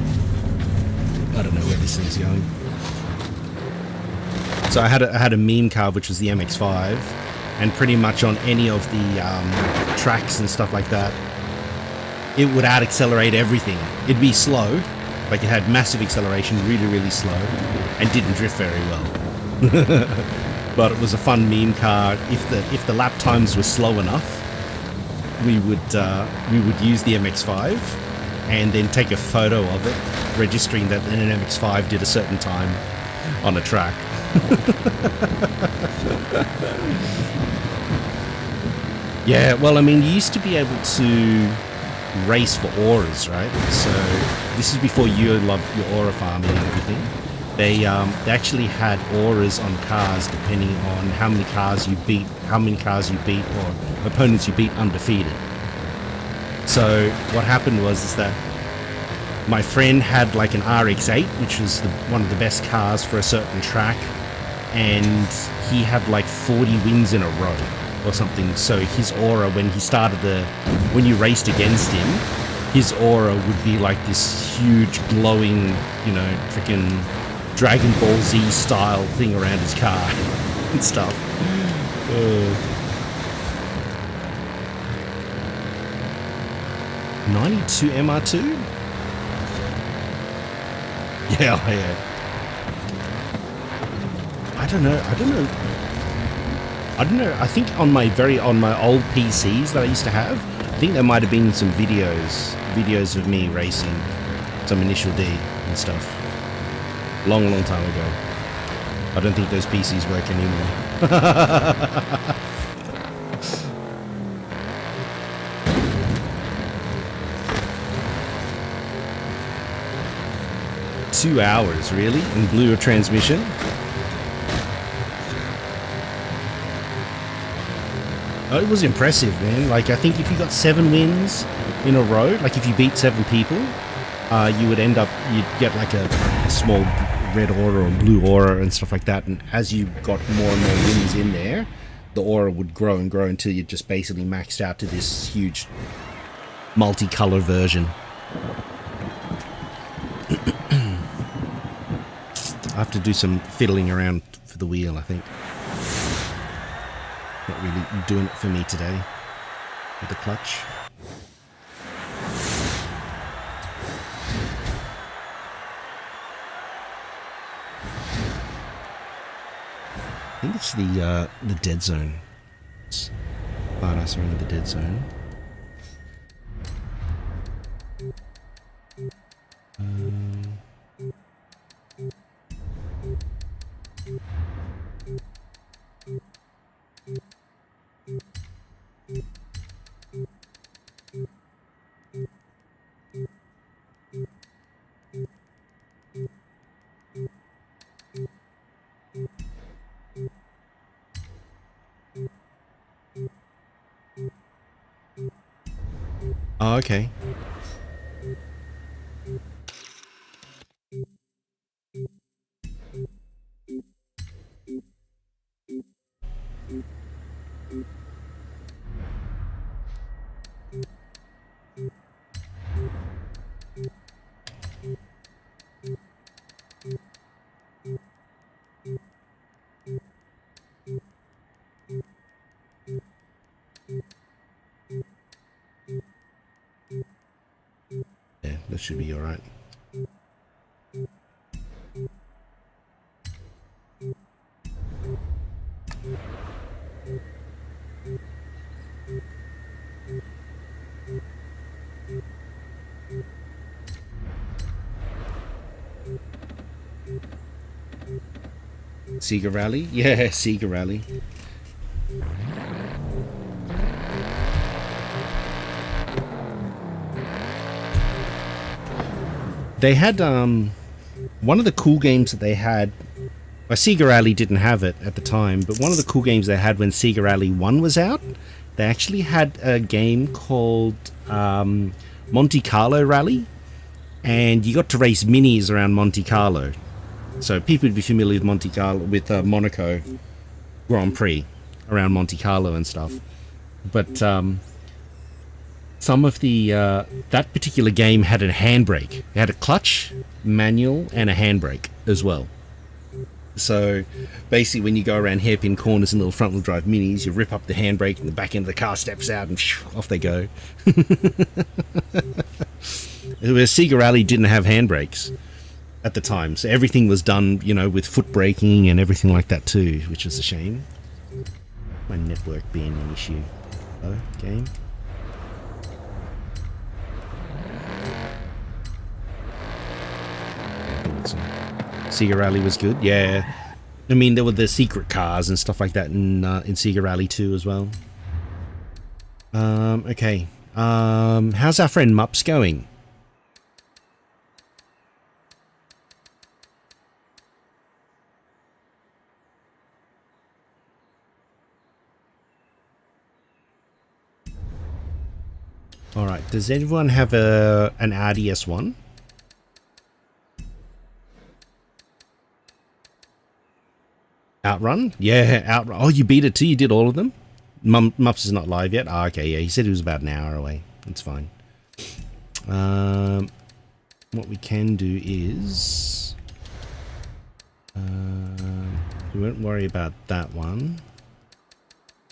I don't know where this thing's going. So I had a meme car, which was the MX-5, and pretty much on any of the tracks and stuff like that, it would out-accelerate everything. It'd be slow, like it had massive acceleration, really, really slow, and didn't drift very well. But it was a fun meme car. If the lap times were slow enough, we would use the MX-5 and then take a photo of it, registering that an MX-5 did a certain time on a track. Yeah, well, I mean, you used to be able to race for auras, right? So this is before you loved your aura farming and everything. They actually had auras on cars depending on how many cars you beat, or opponents you beat undefeated. So what happened was that my friend had like an RX-8, which was one of the best cars for a certain track, and he had like 40 wins in a row or something. So his aura, when you raced against him, his aura would be like this huge glowing, freaking Dragon Ball Z style thing around his car and stuff. 92 MR2? Yeah. I don't know. I think on my old PCs that I used to have, I think there might have been some videos of me racing some Initial D and stuff. Long time ago. I don't think those PCs work anymore. 2 hours, really? And blew a transmission? Oh, it was impressive, man. Like, I think if you got 7 wins in a row, like if you beat 7 people, you would end up, you'd get like a small red aura or blue aura and stuff like that. And as you got more and more wins in there, the aura would grow and grow until you just basically maxed out to this huge multicolor version. I have to do some fiddling around for the wheel, I think. Not really doing it for me today with the clutch. I think it's the dead zone. It's badass around the dead zone. Oh, okay. Yeah, that should be alright. Sega Rally? Yeah, Sega Rally. They had one of the cool games that they had. Well, Sega Rally didn't have it at the time, but one of the cool games they had when Sega Rally 1 was out, they actually had a game called Monte Carlo Rally, and you got to race minis around Monte Carlo. So people would be familiar with Monte Carlo, with Monaco Grand Prix around Monte Carlo and stuff. But some of the that particular game had a handbrake. It had a clutch, manual, and a handbrake as well. So basically, when you go around hairpin corners in little front-wheel drive minis, you rip up the handbrake, and the back end of the car steps out, and off they go. Whereas Sega Rally didn't have handbrakes at the time, so everything was done, you know, with foot braking and everything like that too, which was a shame. My network being an issue. Oh, game. Sega Rally was good, yeah. I mean, there were the secret cars and stuff like that in Sega Rally 2 as well. Okay. How's our friend Mups going? Alright, does anyone have an RDS1? Outrun? Yeah, Outrun. Oh, you beat it too? You did all of them? Mups is not live yet? Oh, okay, yeah, he said he was about an hour away. That's fine. What we can do is... we won't worry about that one.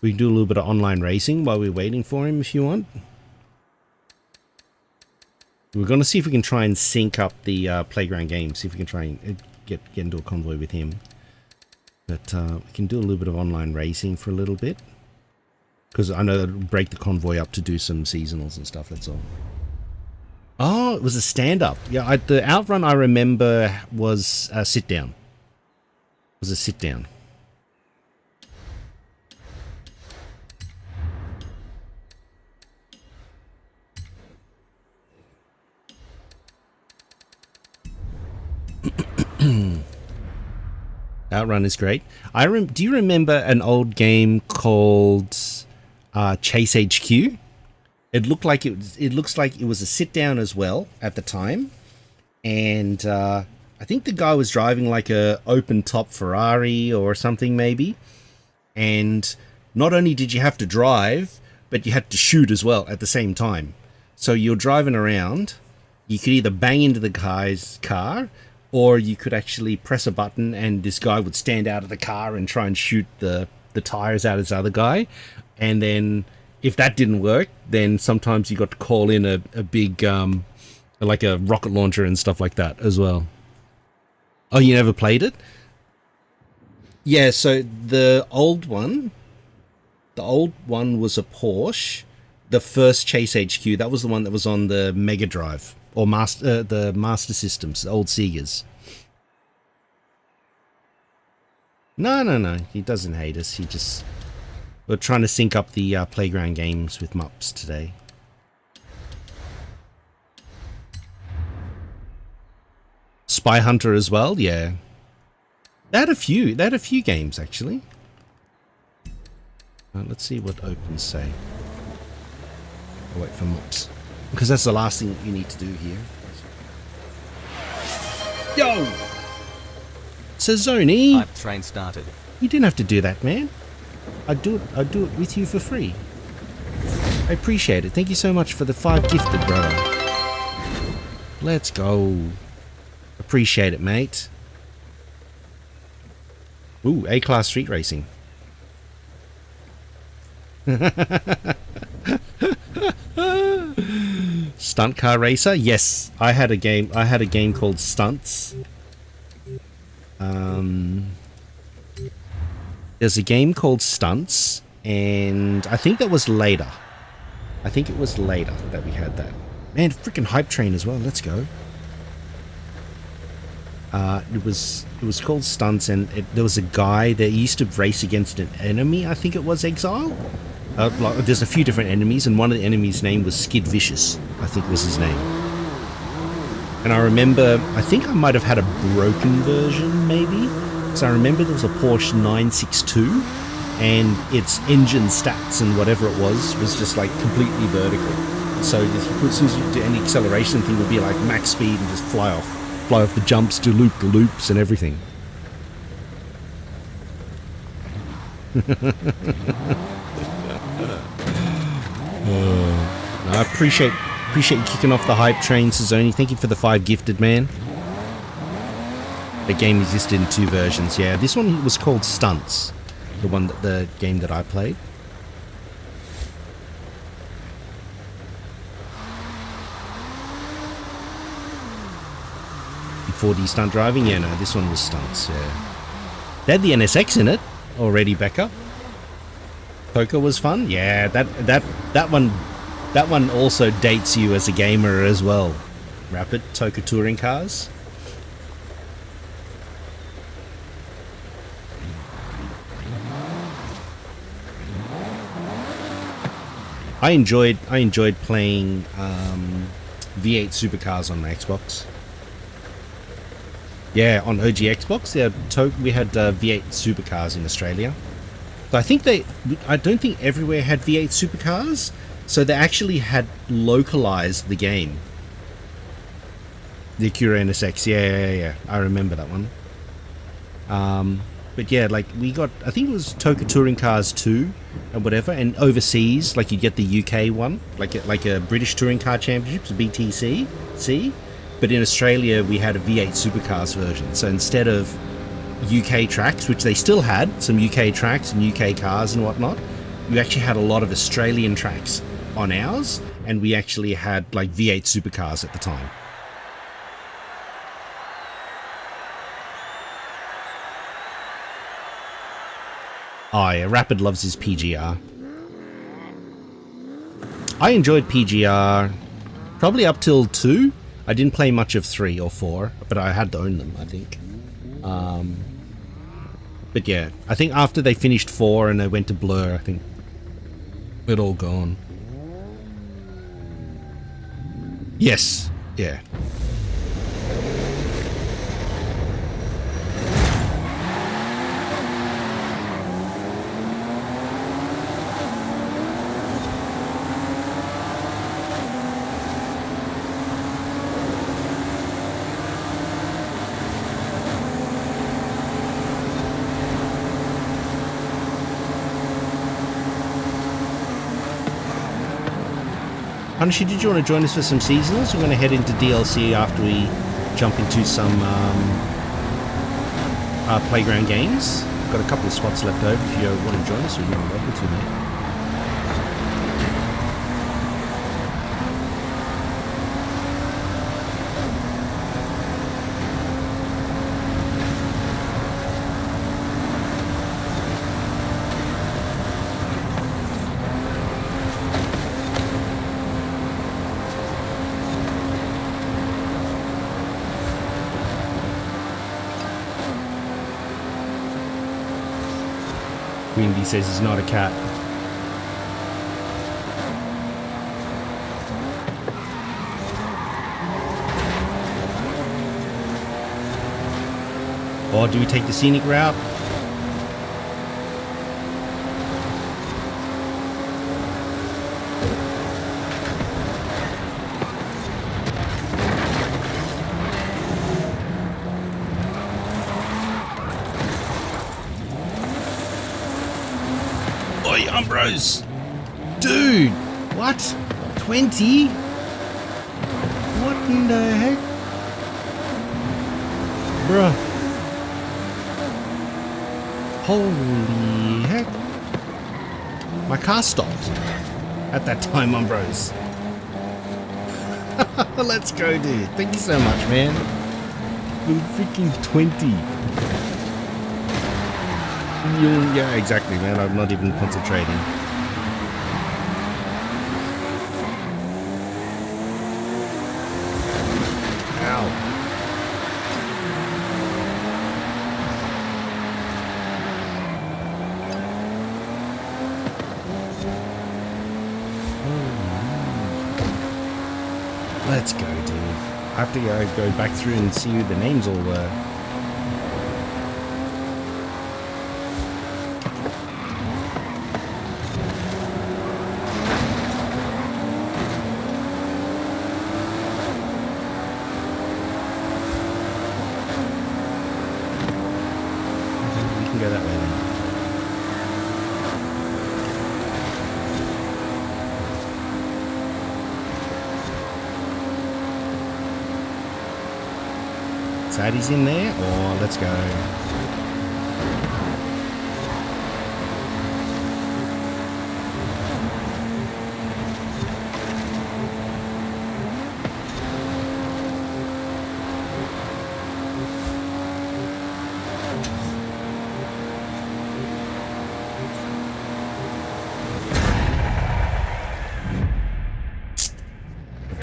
We can do a little bit of online racing while we're waiting for him if you want. We're going to see if we can try and sync up the playground game. See if we can try and get into a convoy with him. But we can do a little bit of online racing for a little bit. Because I know that'll break the convoy up to do some seasonals and stuff, that's all. Oh, it was a stand-up. Yeah, the outrun I remember was a sit-down. It was a sit-down. Outrun is great. Do you remember an old game called Chase HQ? It looked like it looks like it was a sit down as well at the time, and I think the guy was driving like a open top Ferrari or something maybe. And not only did you have to drive, but you had to shoot as well at the same time. So you're driving around. You could either bang into the guy's car, or you could actually press a button and this guy would stand out of the car and try and shoot the tires out of this other guy. And then if that didn't work, then sometimes you got to call in a big, like a rocket launcher and stuff like that as well. Oh, you never played it? Yeah, so the old one was a Porsche. The first Chase HQ, that was the one that was on the Mega Drive or the Master Systems, the old Segas. No, he doesn't hate us. We're trying to sync up the playground games with Mups today. Spy Hunter as well, yeah. They had a few games actually. Let's see what opens say. I'll wait for Mups, because that's the last thing you need to do here. Yo! Sazoni! Hype train started. You didn't have to do that, man. I'd do it with you for free. I appreciate it. Thank you so much for the 5 gifted, brother. Let's go. Appreciate it, mate. Ooh, A-Class Street Racing. Stunt Car Racer? Yes, I had a game called Stunts. There's a game called Stunts, and I think that was later. I think it was later that we had that. Man, freaking Hype Train as well. Let's go. It was called Stunts, and there was a guy that used to race against an enemy. I think it was Exile. There's a few different enemies, and one of the enemies' name was Skid Vicious, I think was his name. And I remember, I think I might have had a broken version, maybe. Because I remember there was a Porsche 962, and its engine stats and whatever it was just like completely vertical. So as soon as you do any acceleration, thing would be like max speed and just fly off the jumps, do the loops and everything. I appreciate you kicking off the Hype Train, Sazoni. Thank you for the 5 gifted, man. The game existed in 2 versions, yeah. This one was called Stunts, the game that I played. Before 4D stunt driving, yeah, no, this one was Stunts, yeah. They had the NSX in it already, Becca. Poker was fun, yeah. That one also dates you as a gamer as well. Rapid Toka touring cars. I enjoyed playing V8 supercars on my Xbox. Yeah, on OG Xbox, we had V8 supercars in Australia. So I don't think everywhere had V8 supercars, so they actually had localized the game. The Acura NSX, yeah, I remember that one. But yeah, like we got, I think it was Toka Touring Cars 2 and whatever, and overseas, like you get the UK one, like a British Touring Car Championships, BTC, but in Australia we had a V8 Supercars version. So instead of UK tracks, which they still had, some UK tracks and UK cars and whatnot, we actually had a lot of Australian tracks on ours, and we actually had like V8 Supercars at the time. Oh yeah, Rapid loves his PGR. I enjoyed PGR probably up till 2. I didn't play much of 3 or 4, but I had to own them, I think. But yeah, I think after they finished 4 and they went to Blur, I think it all gone. Yes, yeah. . Punisher, did you want to join us for some seasonals? We're going to head into DLC after we jump into some playground games. Got a couple of spots left over if you want to join us. You're more than welcome to, mate. Windy says he's not a cat. Or do we take the scenic route? Oi, Umbros! Dude! What? 20? What in the heck? Bruh. Holy heck. My car stopped at that time, Umbros. Let's go, dude. Thank you so much, man. Dude, freaking 20. Yeah, exactly, man. I'm not even concentrating. Ow. Let's go, dude. I have to go back through and see who the names all were. Go that way then. Sadie's in there? Oh, let's go.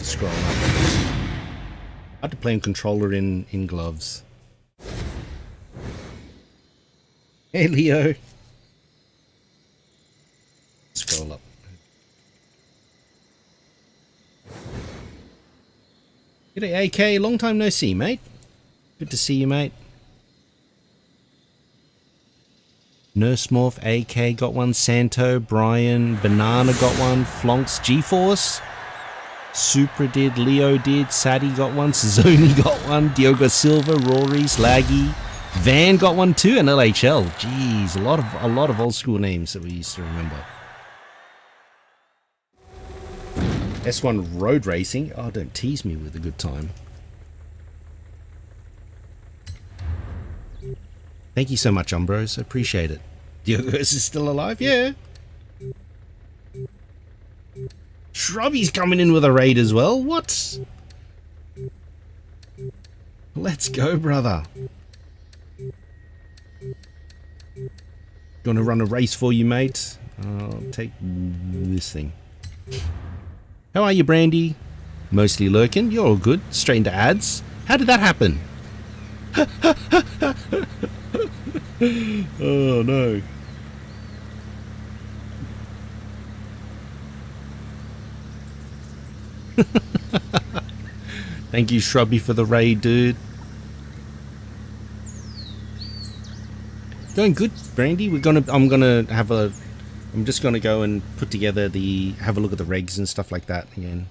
Scroll up. I had to play on controller in gloves. Hey Leo. Scroll up. G'day AK, long time no see, mate. Good to see you, mate. Nurse Morph, AK got one, Santo, Brian, Banana got one, Flonks, GeForce. Supra did, Leo did, Sadie got one, Suzzoni got one, Diogo Silva, Rory, Slaggy, Van got one too, and LHL. Jeez, a lot of old school names that we used to remember. S1 road racing. Oh, don't tease me with a good time. Thank you so much, Umbros. I appreciate it. Diogo's is still alive? Yeah. Shrubby's coming in with a raid as well. What? Let's go, brother. Gonna run a race for you, mate. I'll take this thing. How are you, Brandy? Mostly lurking. You're all good. Straight into ads. How did that happen? Oh, no. Thank you, Shrubby, for the raid, dude. Going good, Brandy. I'm just gonna go and put together have a look at the regs and stuff like that again.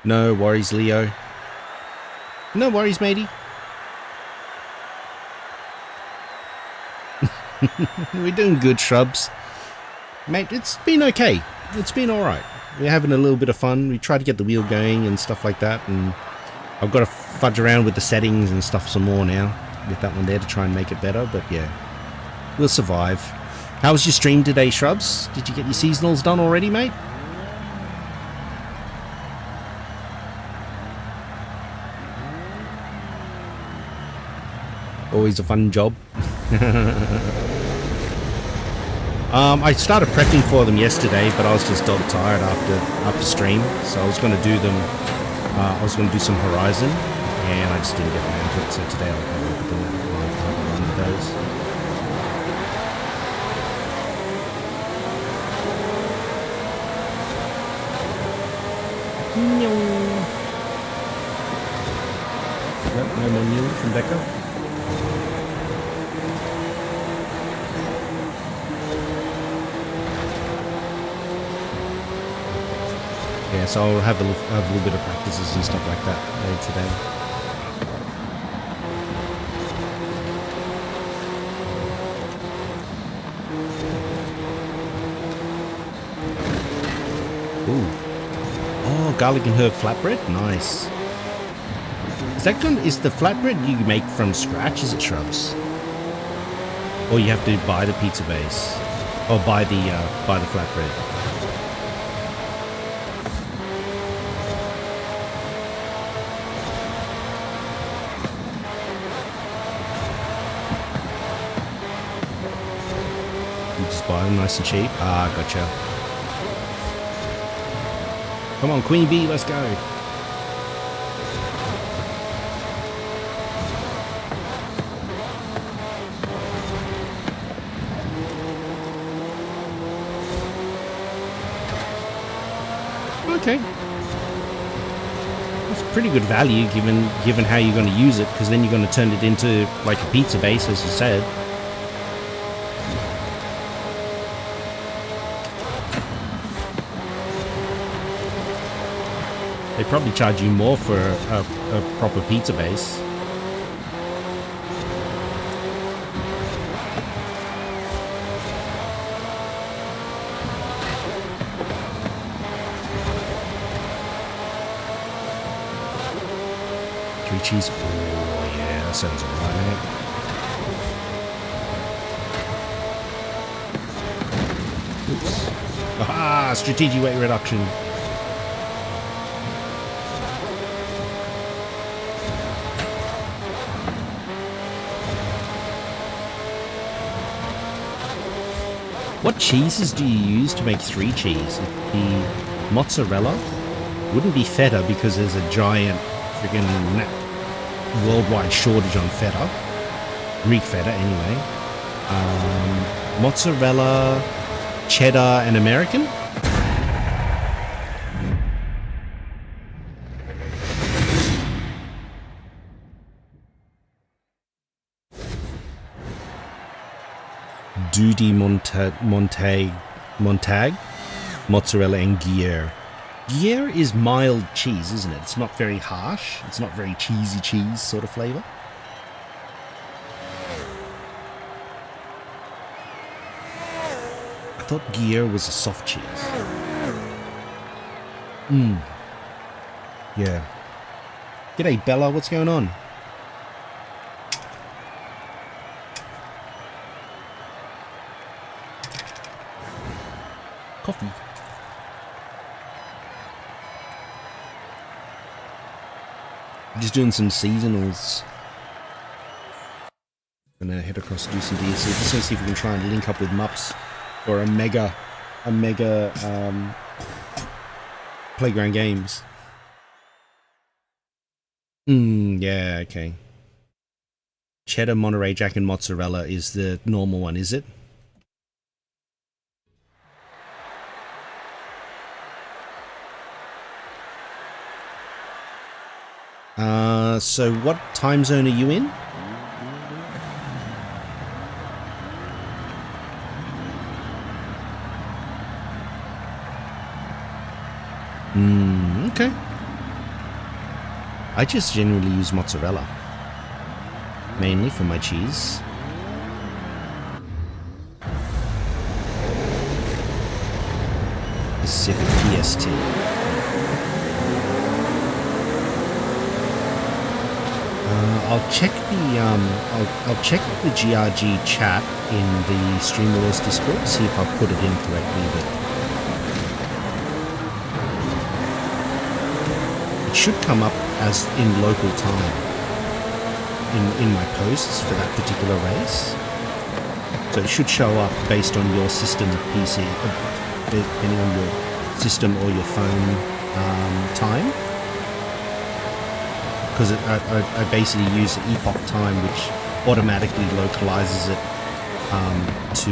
No worries, Leo. No worries, matey. We're doing good, Shrubs. Mate, it's been okay. It's been alright. We're having a little bit of fun. We tried to get the wheel going and stuff like that, and I've got to fudge around with the settings and stuff some more now with that one there to try and make it better, but yeah, we'll survive. How was your stream today, Shrubs? Did you get your seasonals done already, mate? Always a fun job. I started prepping for them yesterday, but I was just dog tired after stream, so I was going to do them. I was going to do some Horizon, and I just didn't get around to it. So today I'll have a look at them and have a run with those. Nope, no more new from Becca. Yeah, so I'll have a little bit of practices and stuff like that later today. Ooh. Oh, garlic and herb flatbread? Nice. Is the flatbread you make from scratch, is it, Shrubs? Or you have to buy the pizza base? Or buy the flatbread? Buy them nice and cheap. Ah, gotcha. Come on, Queen Bee, let's go. Okay. That's pretty good value given how you're going to use it, because then you're going to turn it into like a pizza base, as you said. They probably charge you more for a proper pizza base. Three cheese. Oh yeah, that sounds alright. Oops. Aha! Strategic weight reduction. What cheeses do you use to make three cheese? The mozzarella wouldn't be feta because there's a giant friggin' worldwide shortage on feta. Greek feta, anyway. Mozzarella, cheddar, and American? Duty Montag, mozzarella, and Gruyere. Gruyere is mild cheese, isn't it? It's not very harsh. It's not very cheesy cheese sort of flavor. I thought Gruyere was a soft cheese. Yeah. G'day, Bella. What's going on? Coffee. Just doing some seasonals. Gonna head across to do some DSC. Just gonna see if we can try and link up with Mups for a mega playground games. Yeah, okay. Cheddar, Monterey Jack, and mozzarella is the normal one, is it? So what time zone are you in? Okay. I just generally use mozzarella. Mainly for my cheese. Pacific PST. I'll check the GRG chat in the Stream Wars Discord, see if I put it in correctly, but it should come up as in local time in my posts for that particular race. So it should show up based on your system PC, depending on your system or your phone time. Because I basically use Epoch Time, which automatically localizes it to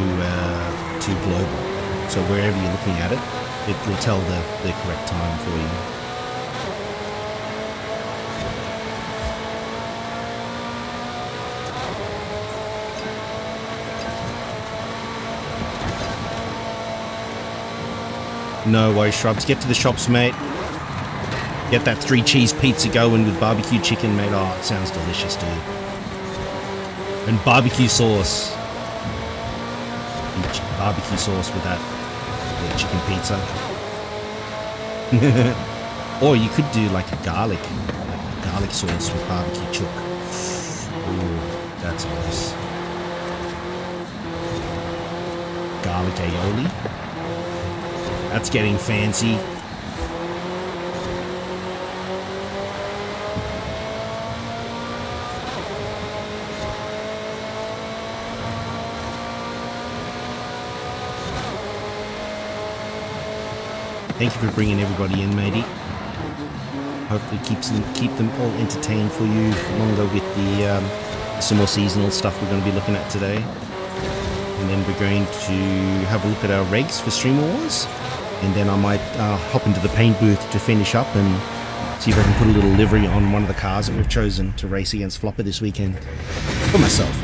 global. So wherever you're looking at it, it will tell the correct time for you. No worries, Shrubs. Get to the shops, mate. Get that 3 cheese pizza going with barbecue chicken, mate. Oh, it sounds delicious, dude. And barbecue sauce. Barbecue sauce with that chicken pizza. Or you could do like a garlic sauce with barbecue chook. Ooh, that's nice. Garlic aioli. That's getting fancy. Thank you for bringing everybody in, matey. Hopefully keep them all entertained for you longer with the some more seasonal stuff we're going to be looking at today. And then we're going to have a look at our regs for Streamer Wars. And then I might hop into the paint booth to finish up and see if I can put a little livery on one of the cars that we've chosen to race against Flopper this weekend. For myself.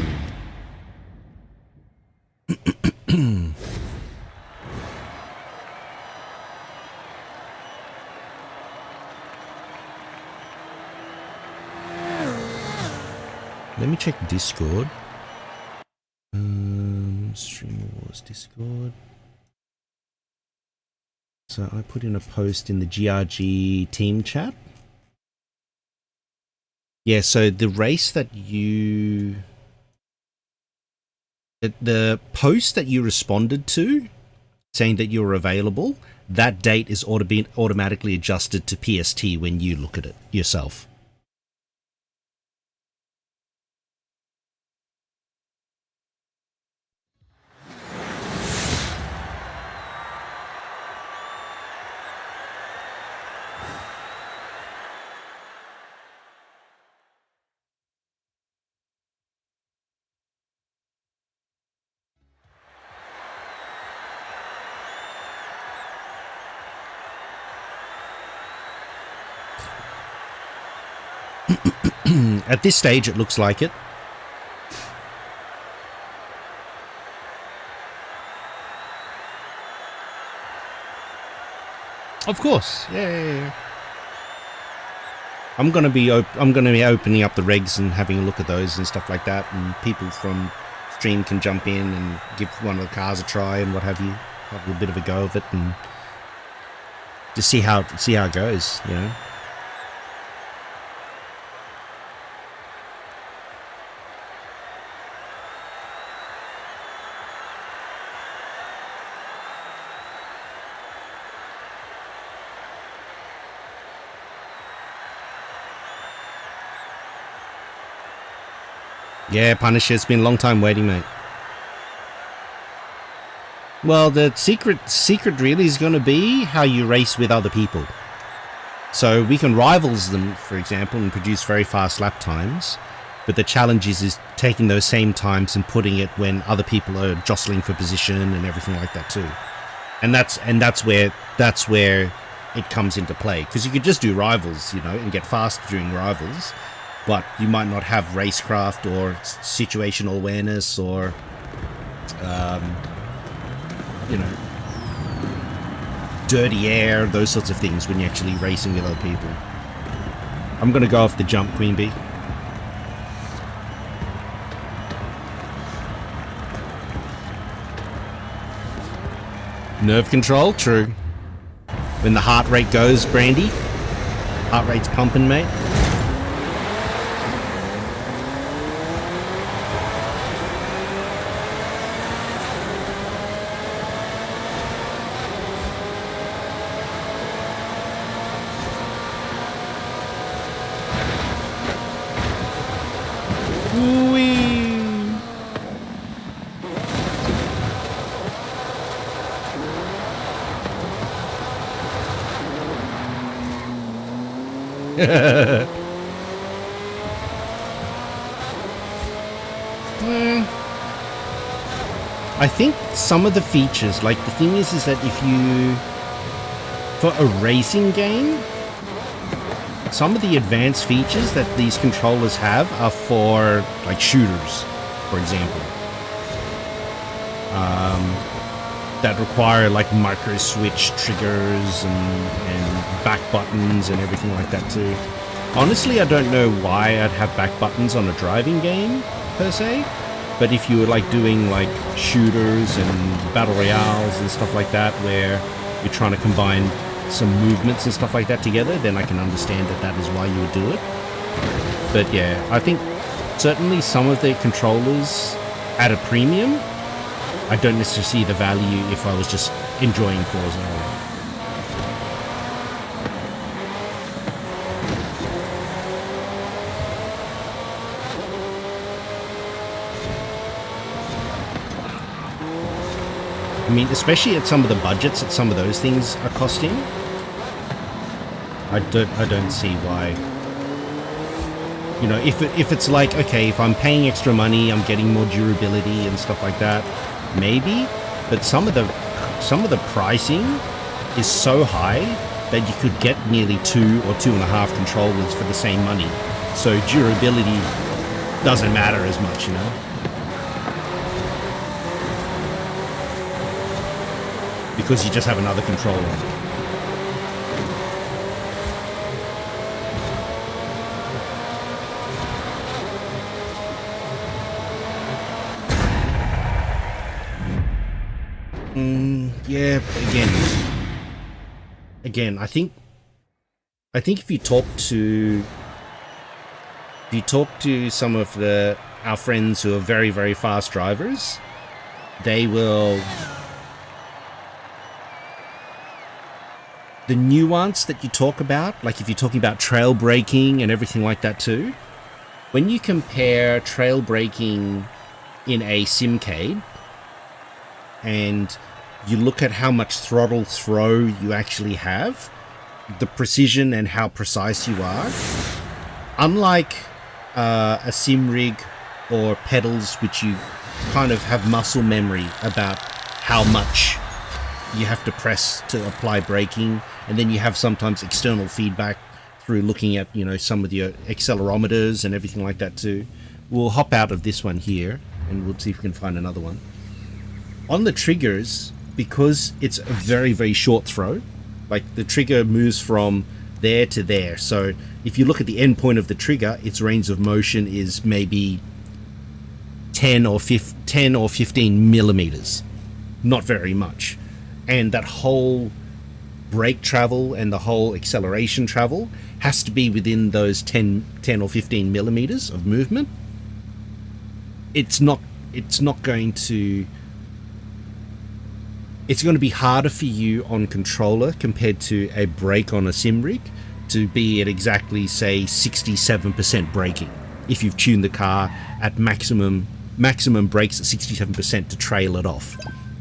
Let me check Discord. Streamer Wars Discord. So I put in a post in the GRG team chat. Yeah, so the race that you... The post that you responded to, saying that you're available, that date is automatically adjusted to PST when you look at it yourself. At this stage, it looks like it. Of course, yeah. I'm gonna be opening up the regs and having a look at those and stuff like that, and people from stream can jump in and give one of the cars a try and what have you, have a bit of a go of it, and just see how it goes, you know. Yeah, Punisher, it's been a long time waiting, mate. Well, the secret really is going to be how you race with other people. So we can rivals them, for example, and produce very fast lap times. But the challenge is taking those same times and putting it when other people are jostling for position and everything like that too. And that's where it comes into play. Because you could just do rivals, you know, and get fast during rivals. But you might not have racecraft or situational awareness or, you know, dirty air, those sorts of things when you're actually racing with other people. I'm going to go off the jump, Queen Bee. Nerve control, true. When the heart rate goes, Brandy. Heart rate's pumping, mate. I think some of the features, like the thing is that if you, for a racing game, some of the advanced features that these controllers have are for like shooters, for example, that require like micro switch triggers and back buttons and everything like that too. Honestly, I don't know why I'd have back buttons on a driving game per se. But if you were like doing like shooters and battle royales and stuff like that, where you're trying to combine some movements and stuff like that together, then I can understand that that is why you would do it. But yeah, I think certainly some of the controllers at a premium, I don't necessarily see the value if I was just enjoying Forza. I mean, especially at some of the budgets that some of those things are costing, I don't see why. You know, if it's like, okay, if I'm paying extra money, I'm getting more durability and stuff like that, maybe. But some of the pricing is so high that you could get nearly 2 or 2.5 controllers for the same money. So durability doesn't matter as much, you know. Because you just have another controller. Yeah, again, I think if you talk to some of our friends who are very, very fast drivers, they will. The nuance that you talk about, like if you're talking about trail braking and everything like that too, when you compare trail braking in a simcade and you look at how much throttle throw you actually have, the precision and how precise you are, unlike a sim rig or pedals, which you kind of have muscle memory about how much you have to press to apply braking, and then you have sometimes external feedback through looking at, you know, some of the accelerometers and everything like that too. We'll hop out of this one here and we'll see if we can find another one. On the triggers, because it's a very, very short throw, like the trigger moves from there to there. So if you look at the end point of the trigger, its range of motion is maybe 10 or 15 millimeters. Not very much. And that whole brake travel and the whole acceleration travel has to be within those 10 or 15 millimeters of movement. It's going to be harder for you on controller compared to a brake on a sim rig to be at exactly, say, 67% braking if you've tuned the car at maximum brakes at 67% to trail it off,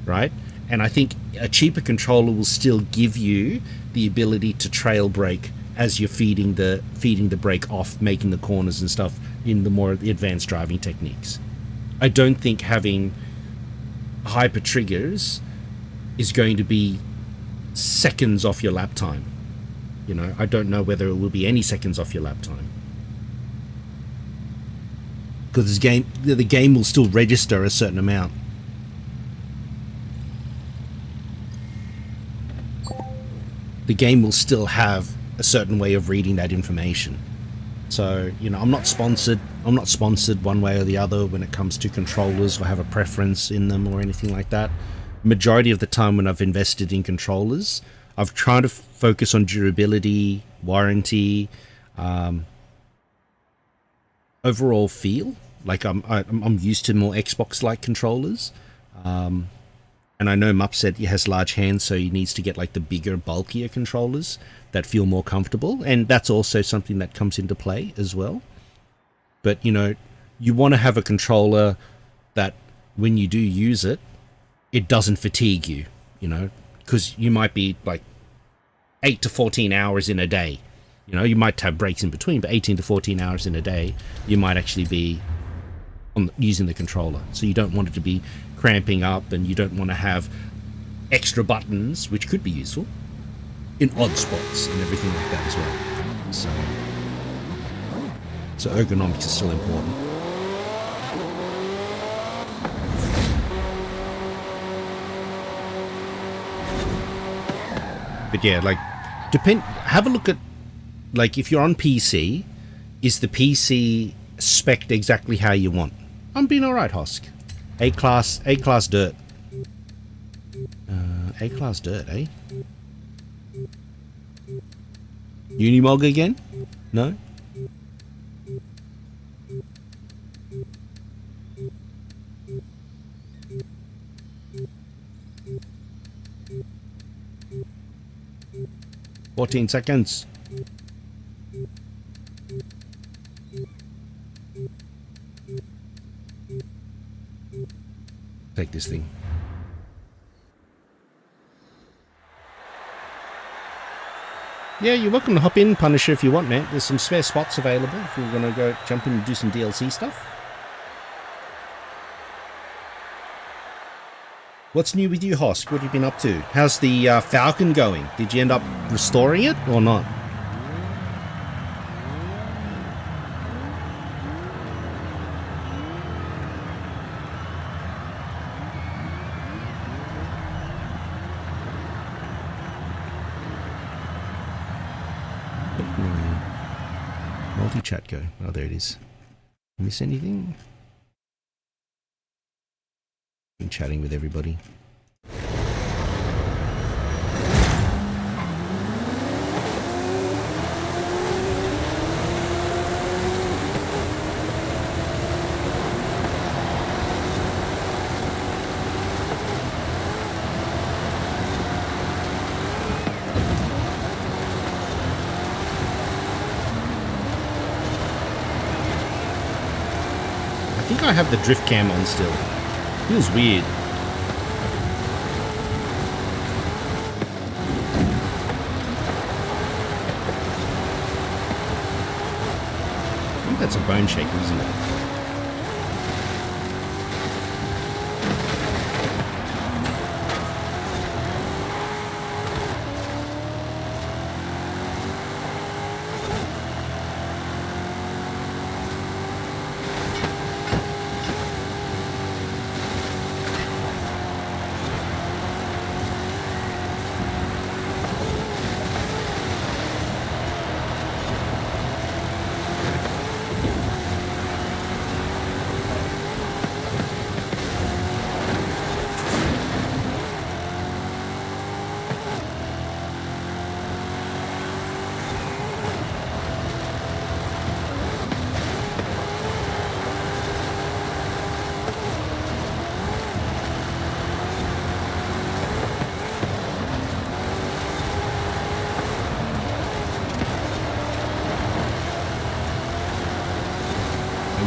right? And I think a cheaper controller will still give you the ability to trail brake as you're feeding the brake off, making the corners and stuff in the more advanced driving techniques. I don't think having hyper triggers is going to be seconds off your lap time. You know, I don't know whether it will be any seconds off your lap time. Because the game will still register a certain amount. The game will still have a certain way of reading that information. So, you know, I'm not sponsored one way or the other when it comes to controllers or have a preference in them or anything like that. Majority of the time when I've invested in controllers, I've tried to focus on durability, warranty, overall feel. Like I'm used to more Xbox-like controllers, and I know Mupp said he has large hands, so he needs to get like the bigger, bulkier controllers that feel more comfortable, and that's also something that comes into play as well. But you know, you want to have a controller that when you do use it, it doesn't fatigue you, you know, because you might be like 8 to 14 hours in a day. You know, you might have breaks in between, but 18 to 14 hours in a day, you might actually be using the controller. So you don't want it to be cramping up, and you don't want to have extra buttons, which could be useful, in odd spots and everything like that as well. So ergonomics is still important. But yeah, like, have a look at, like, if you're on PC, is the PC spec'd exactly how you want? I'm being alright, Hosk. A-class dirt. A-class dirt, eh? Unimog again? No? "14 seconds. Take this thing. Yeah, you're welcome to hop in, Punisher, if you want, man. There's some spare spots available if you're going to go jump in and do some DLC stuff. What's new with you, Hosk? What have you been up to? How's the Falcon going? Did you end up restoring it or not? Multi-chat go. Oh, there it is. Miss anything? Been chatting with everybody. I think I have the drift cam on still. Feels weird. I think that's a bone shaker, isn't it?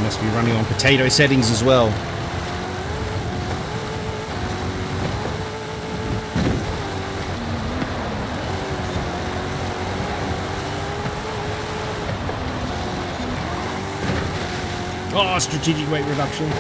Must be running on potato settings as well. Oh, strategic weight reduction.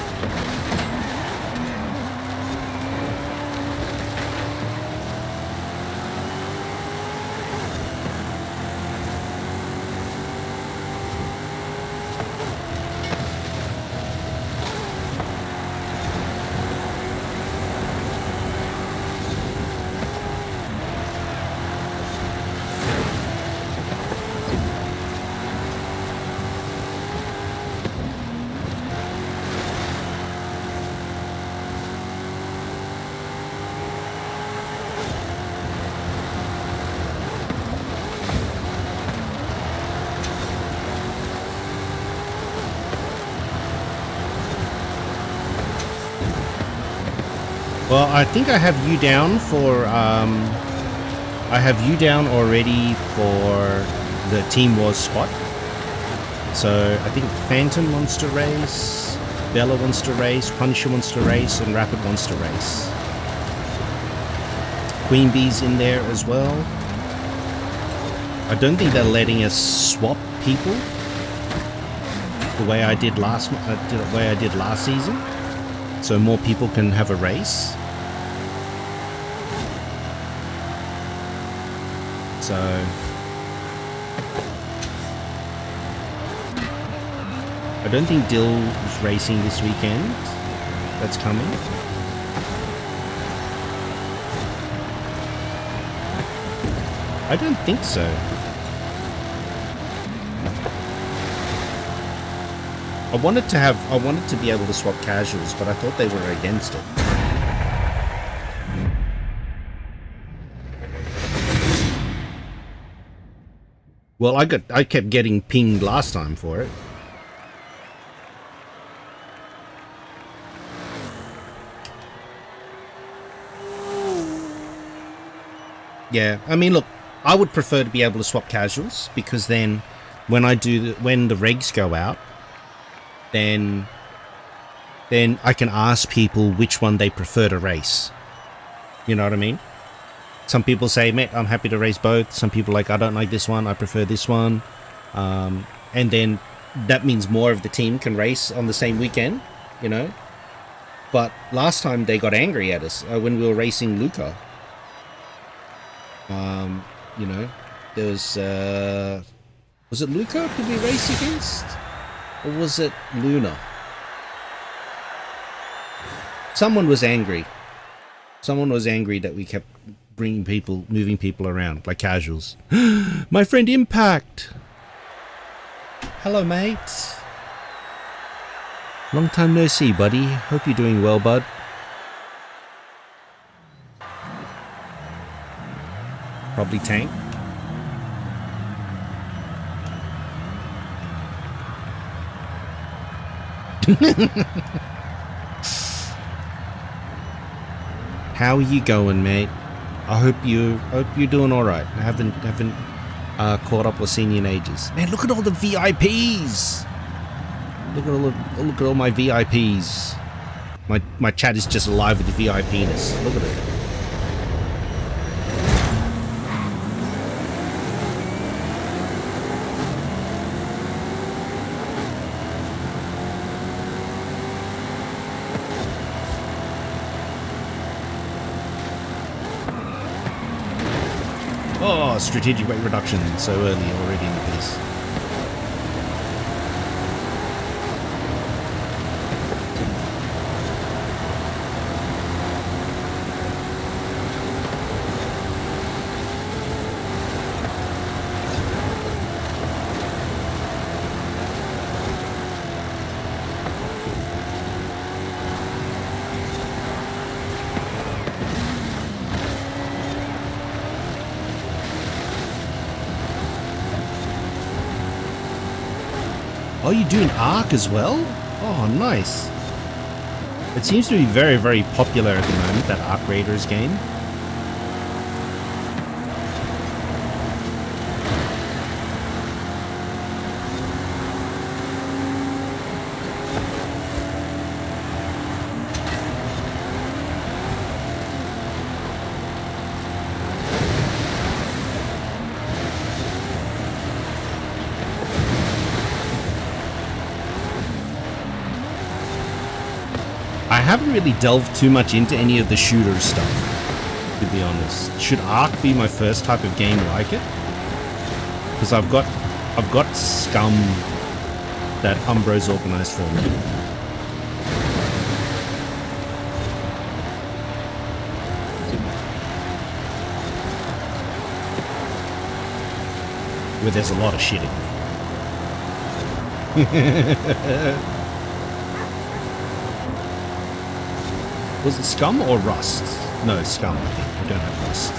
Well, I think I have you down for, I have you down already for the Team Wars spot. So I think Phantom wants to race, Bella wants to race, Punisher wants to race, and Rapid wants to race. Queen Bee's in there as well. I don't think they're letting us swap people the way I did last season, so more people can have a race. So I don't think Dill is racing this weekend. That's coming. I don't think so. I wanted to be able to swap casuals, but I thought they were against it. Well, I kept getting pinged last time for it. Yeah, I mean, look, I would prefer to be able to swap casuals, because then when the regs go out, then I can ask people which one they prefer to race. You know what I mean? Some people say, mate, I'm happy to race both. Some people are like, I don't like this one, I prefer this one. And then that means more of the team can race on the same weekend, you know? But last time they got angry at us when we were racing Luca. You know, there was it Luca did we race against? Or was it Luna? Someone was angry. Someone was angry that we kept moving people around, like casuals. My friend Impact! Hello, mate. Long time no see, buddy. Hope you're doing well, bud. Probably tank. How are you going, mate? I hope you're doing all right. I haven't caught up or seen you in ages. Man, look at all the VIPs. Look at all my VIPs. My chat is just alive with the VIPness. Look at it. Oh, strategic weight reduction so early already in the piece. Oh, you're doing Ark as well? Oh, nice. It seems to be very, very popular at the moment, that Ark Raiders game. I haven't really delved too much into any of the shooter stuff, to be honest. Should Ark be my first type of game like it? Because I've got Scum that Umbro's organized for me. Where there's a lot of shitting. Was it Scum or Rust? No, Scum, I think. I don't have Rust.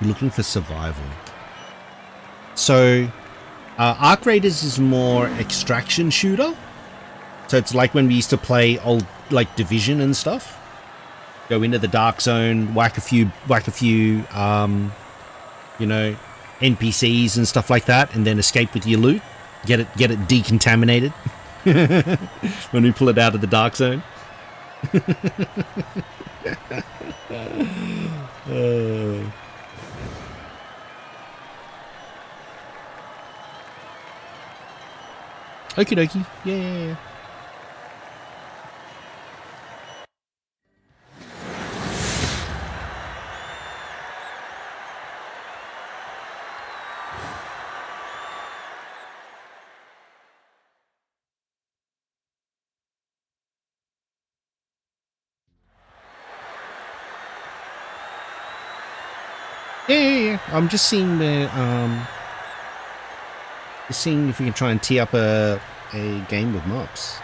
You're looking for survival. So, Arc Raiders is more extraction shooter. So it's like when we used to play old, like, Division and stuff. Go into the dark zone, whack a few, you know, NPCs and stuff like that, and then escape with your loot. Get it decontaminated when we pull it out of the dark zone. Okie dokie. Yeah. Yeah. I'm just seeing the just seeing if we can try and tee up a game with mobs.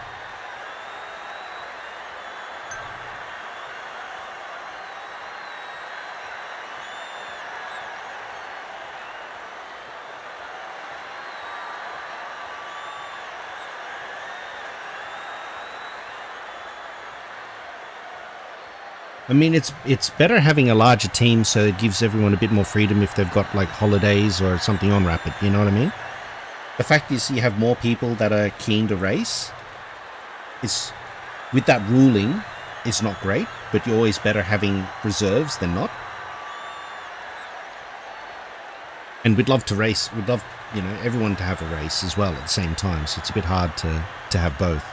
I mean, it's better having a larger team, so it gives everyone a bit more freedom if they've got like holidays or something on Rapid, you know what I mean? The fact is you have more people that are keen to race. Is with that ruling, it's not great, but you're always better having reserves than not. And we'd love to race, we'd love, you know, everyone to have a race as well at the same time, so it's a bit hard to have both.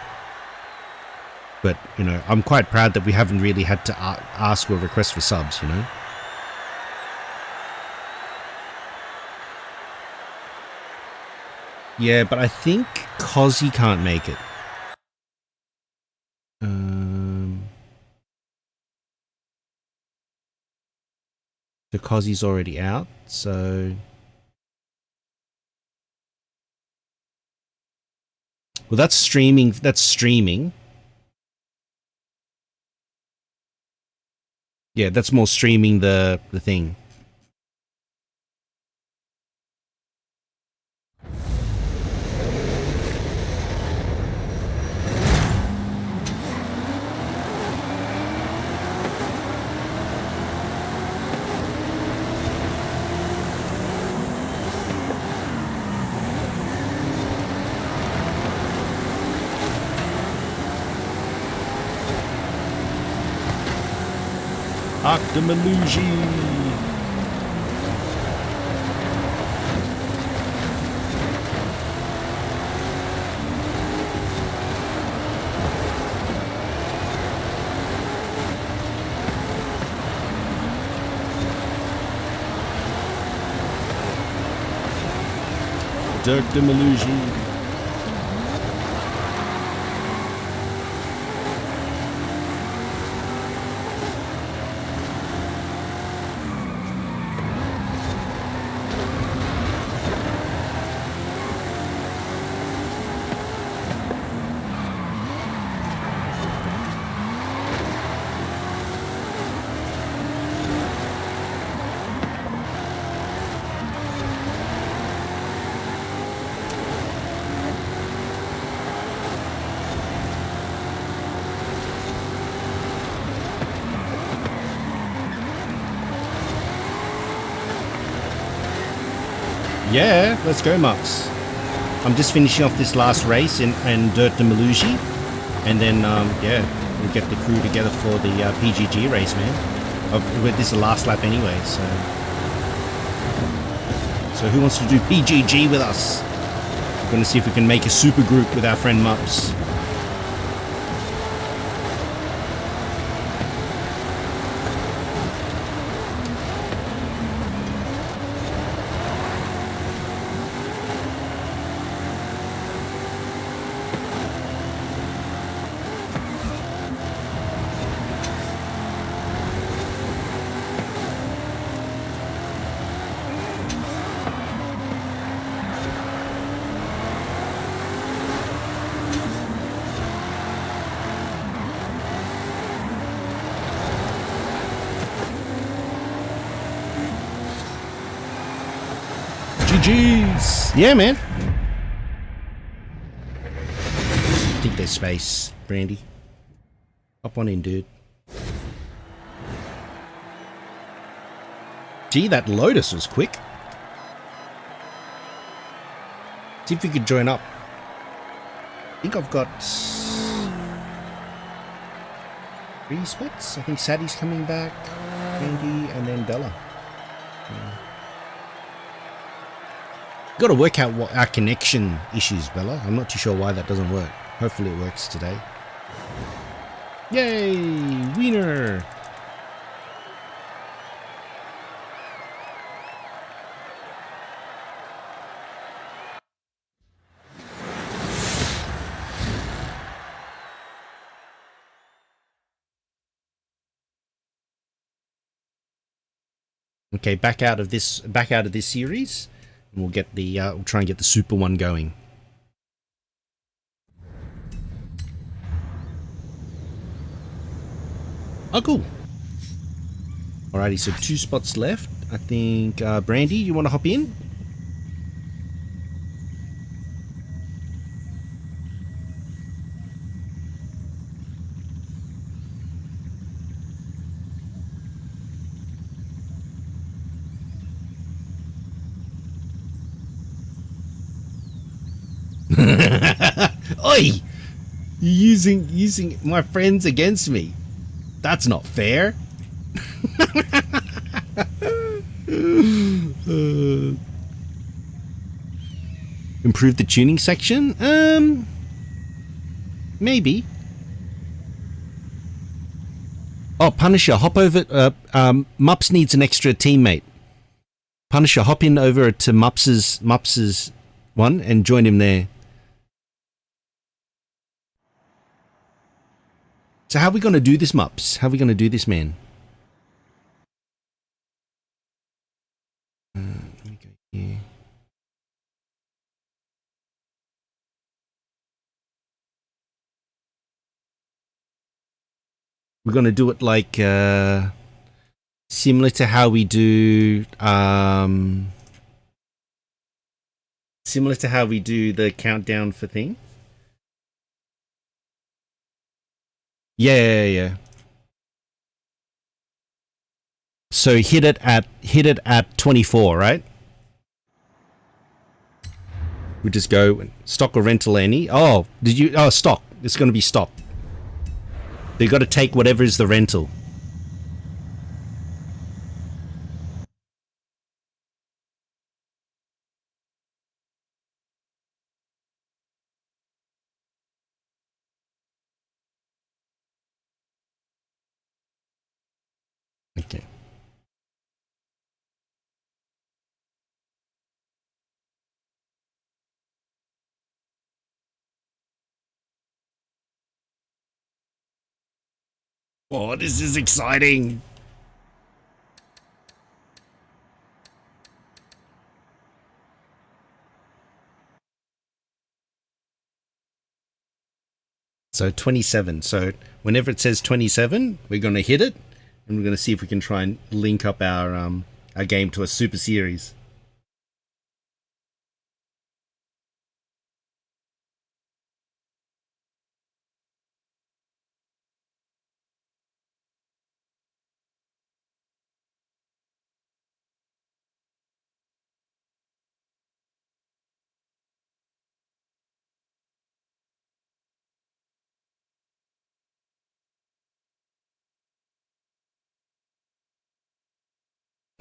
But, you know, I'm quite proud that we haven't really had to ask or request for subs, you know. Yeah, but I think Cozzy can't make it. The Cozzy's already out, so... Well, that's streaming. Yeah, that's more streaming the thing. Octomelugi. Octomelugi. Yeah, let's go, Mups. I'm just finishing off this last race in Dirt de Malugi, and then, yeah, we'll get the crew together for the PGG race, man. This is the last lap anyway, so... So who wants to do PGG with us? We're going to see if we can make a super group with our friend Mups. GG's. Yeah, man. I think there's space, Brandy. Hop on in, dude. Gee, that Lotus was quick. See if you could join up. I think I've got 3 spots. I think Sadie's coming back, Andy, and then Bella. Got to work out what our connection issues, Bella. I'm not too sure why that doesn't work. Hopefully it works today. Yay! Wiener! Okay, back out of this series, and we'll get the we'll try and get the super one going. Oh, cool. Alrighty, so 2 spots left. I think Brandy, you want to hop in? Oi! Using my friends against me. That's not fair. Improve the tuning section? Maybe. Oh, Punisher, hop over. Mups needs an extra teammate. Punisher, hop in over to Mups's one and join him there. So how are we going to do this, Mups? How are we going to do this, man? Let me go here. We're going to do it like similar to how we do the countdown for thing. Yeah. So hit it at 24, right? We just go stock or rental any. Oh, did you? Oh, stock. It's going to be stock. You got to take whatever is the rental. Okay. Oh, this is exciting. So 27. So whenever it says 27, we're going to hit it. And we're going to see if we can try and link up our game to a super series.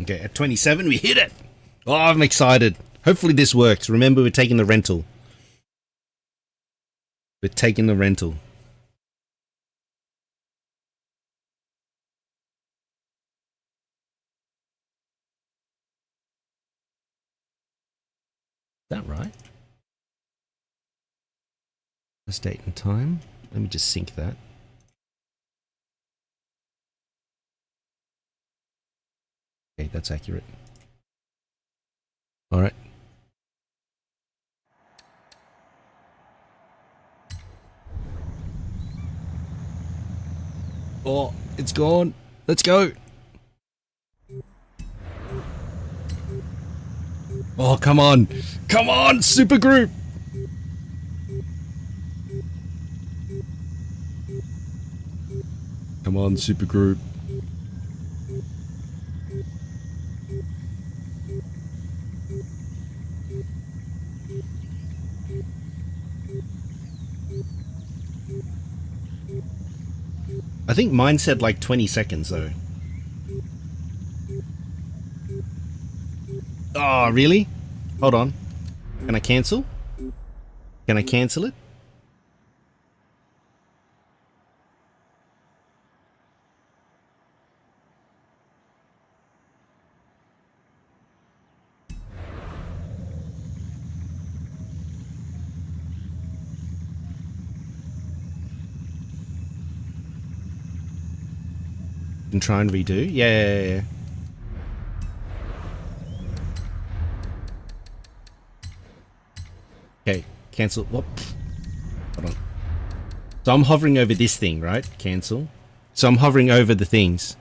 Okay, at 27, we hit it. Oh, I'm excited. Hopefully this works. Remember, we're taking the rental. We're taking the rental. Is that right? That's date and time. Let me just sync that. Okay, that's accurate. All right. Oh, it's gone. Let's go. Oh, come on. Come on, super group. Come on, super group. I think mine said like 20 seconds though. Oh, really? Hold on. Can I cancel? Can I cancel it? And try and redo? Yeah. Okay, cancel. Whoop. Hold on. So I'm hovering over this thing, right? Cancel. So I'm hovering over the things.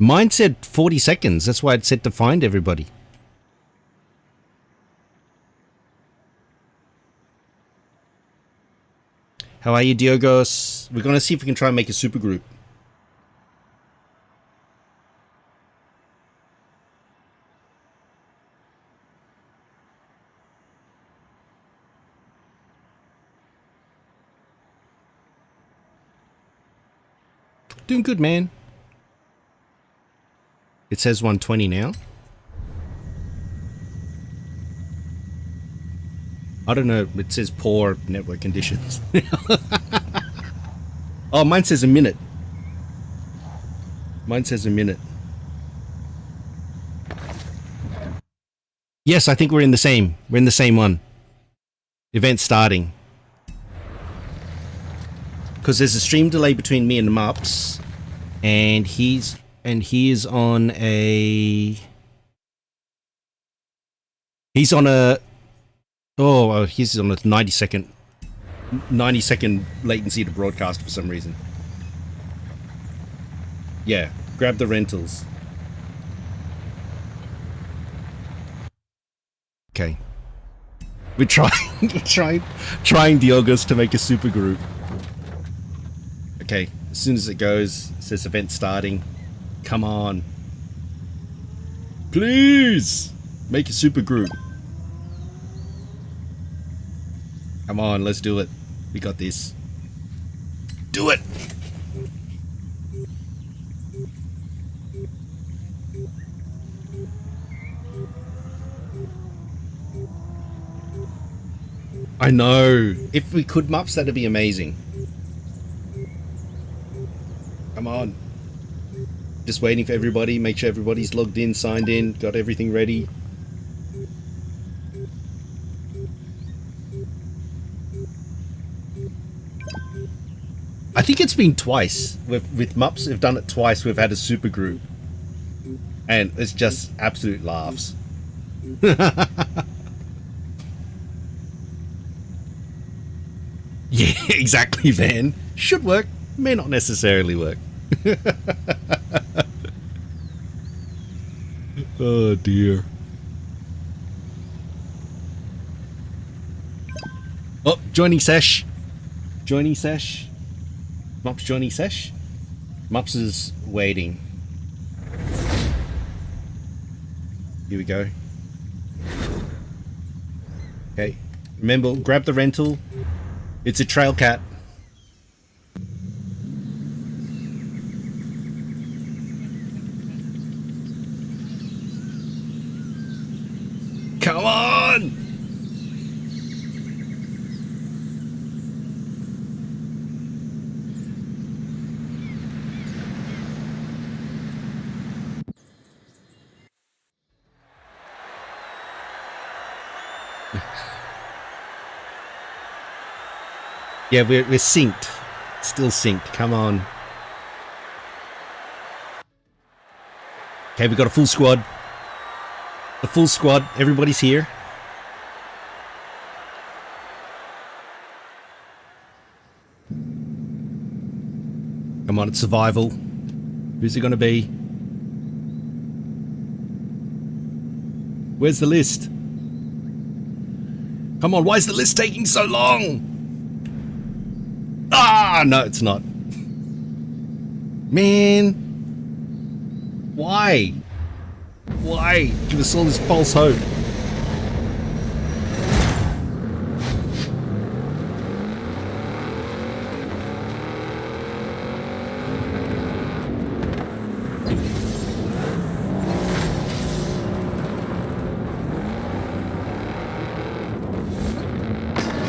Mine said 40 seconds. That's why it said to find everybody. How are you, Diogos? We're going to see if we can try and make a super group. Doing good, man. It says 120 now. I don't know. It says poor network conditions. Oh, mine says a minute. Mine says a minute. Yes, I think we're in the same. We're in the same one. Event starting. Because there's a stream delay between me and Mups, and he is on a. He's on a 90 second latency to broadcast for some reason. Yeah, grab the rentals. Okay. We're trying Diogos to make a super group. Okay, as soon as it goes, it says event starting. Come on. Please! Make a super group. Come on, let's do it. We got this. Do it! I know. If we could Mups, that'd be amazing. Come on. Just waiting for everybody. Make sure everybody's logged in, signed in, got everything ready. I think it's been twice. With Mups, we've done it twice. We've had a super group. And it's just absolute laughs. Yeah, exactly, Van. Should work. May not necessarily work. Oh dear. Oh, joining sesh. Joining sesh. Mups joining sesh. Mups is waiting. Here we go. Okay. Remember, grab the rental. It's a trail cat. Come on! Yeah, we're synced. Still synced. Come on. Okay, we got a full squad. The full squad. Everybody's here. Come on, it's survival. Who's it going to be? Where's the list? Come on, why is the list taking so long? Ah, no, it's not. Man. Why? Why give us all this false hope?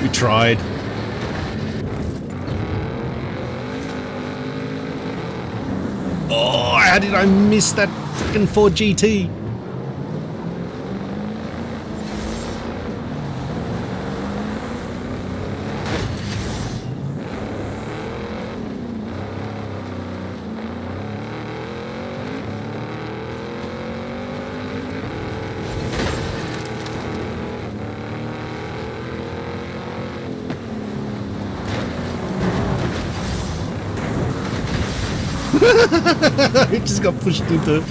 We tried. Oh, how did I miss that freaking Ford GT? I just got pushed into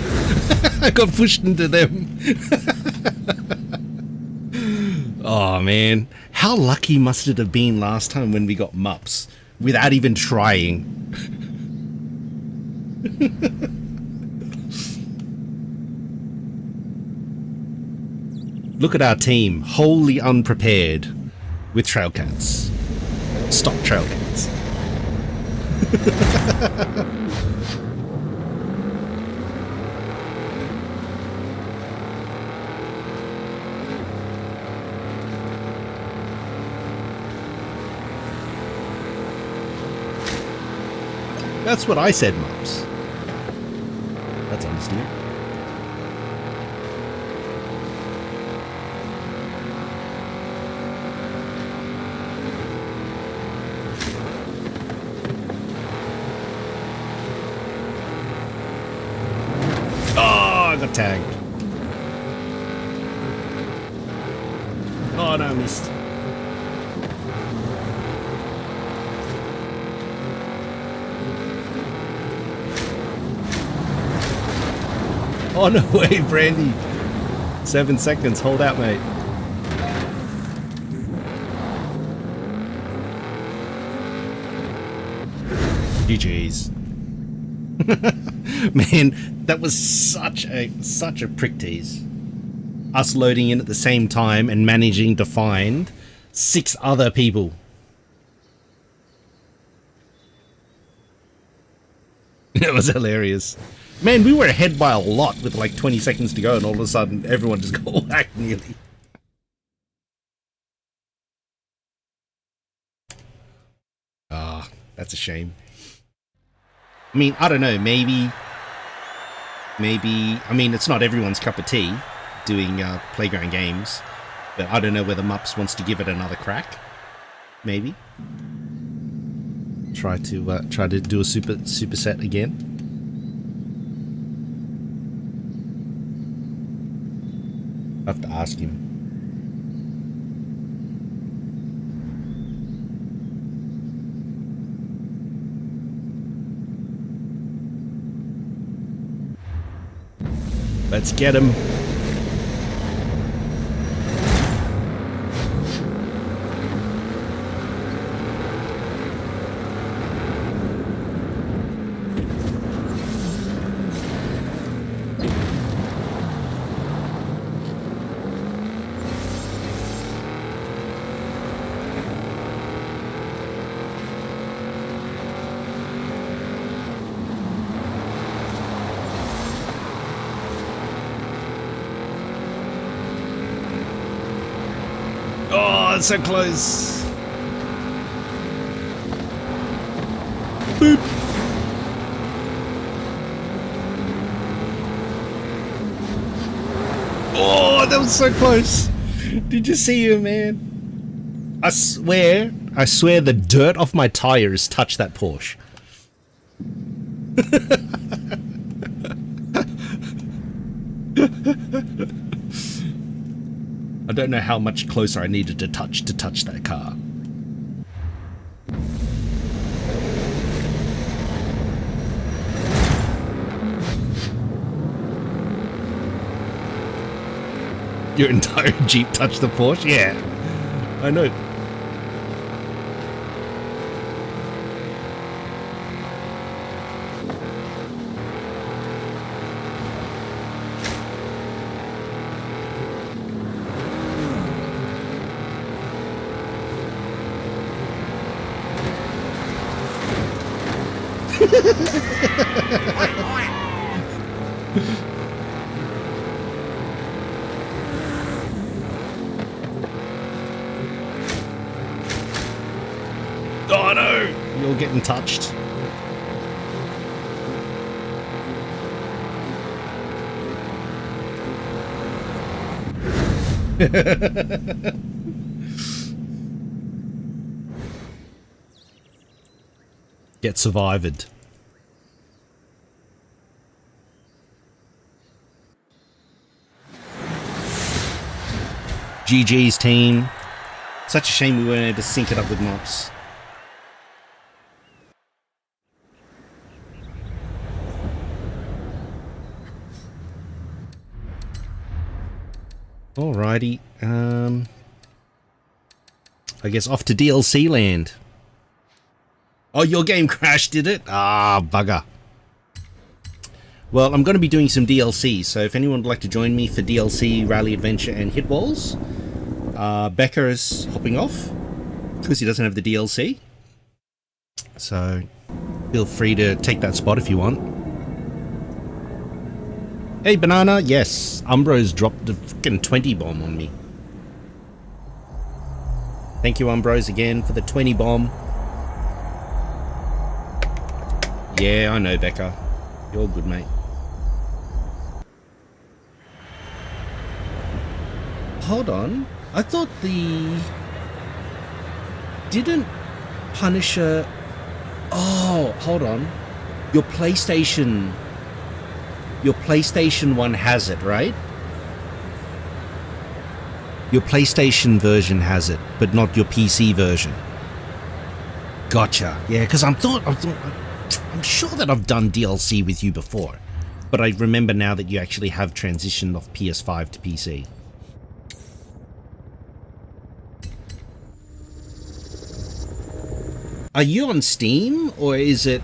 I got pushed into them. Oh man, how lucky must it have been last time when we got mups without even trying. Look at our team, wholly unprepared with trail cats. Stock trail cats. That's what I said, Mops. That's honesty. Oh, I got tagged. Oh, no, I missed. Oh, no way, Brandy. 7 seconds. Hold out, mate. GG's. Man, that was such a prick tease. Us loading in at the same time and managing to find 6 other people. It was hilarious. Man, we were ahead by a lot with like 20 seconds to go, and all of a sudden everyone just got whacked nearly. Ah, that's a shame. I mean, I don't know, maybe, I mean, it's not everyone's cup of tea doing playground games, but I don't know whether Mups wants to give it another crack. Maybe. Try to do a superset again. I have to ask him. Let's get him. Oh, it's so close. Boop. Oh, that was so close. Did you see him, man? I swear the dirt off my tires touched that Porsche. I don't know how much closer I needed to touch that car. Your entire Jeep touched the Porsche? Yeah. I know. Oh no! You're getting touched. Get survived. GG's team. Such a shame we weren't able to sync it up with mops. Alrighty. I guess off to DLC land. Oh, your game crashed, did it? Ah, bugger. Well, I'm going to be doing some DLC, so if anyone would like to join me for DLC, Rally Adventure, and Hit Walls, Becca is hopping off because he doesn't have the DLC. So feel free to take that spot if you want. Hey, Banana, yes, Umbro's dropped the fucking 20 bomb on me. Thank you, Umbros, again for the 20 bomb. Yeah, I know, Becca. You're good, mate. Hold on. I thought didn't Punisher... Oh, hold on. Your PlayStation one has it, right? Your PlayStation version has it, but not your PC version. Gotcha. Yeah, because I'm sure that I've done DLC with you before, but I remember now that you actually have transitioned off PS5 to PC. Are you on Steam, or is it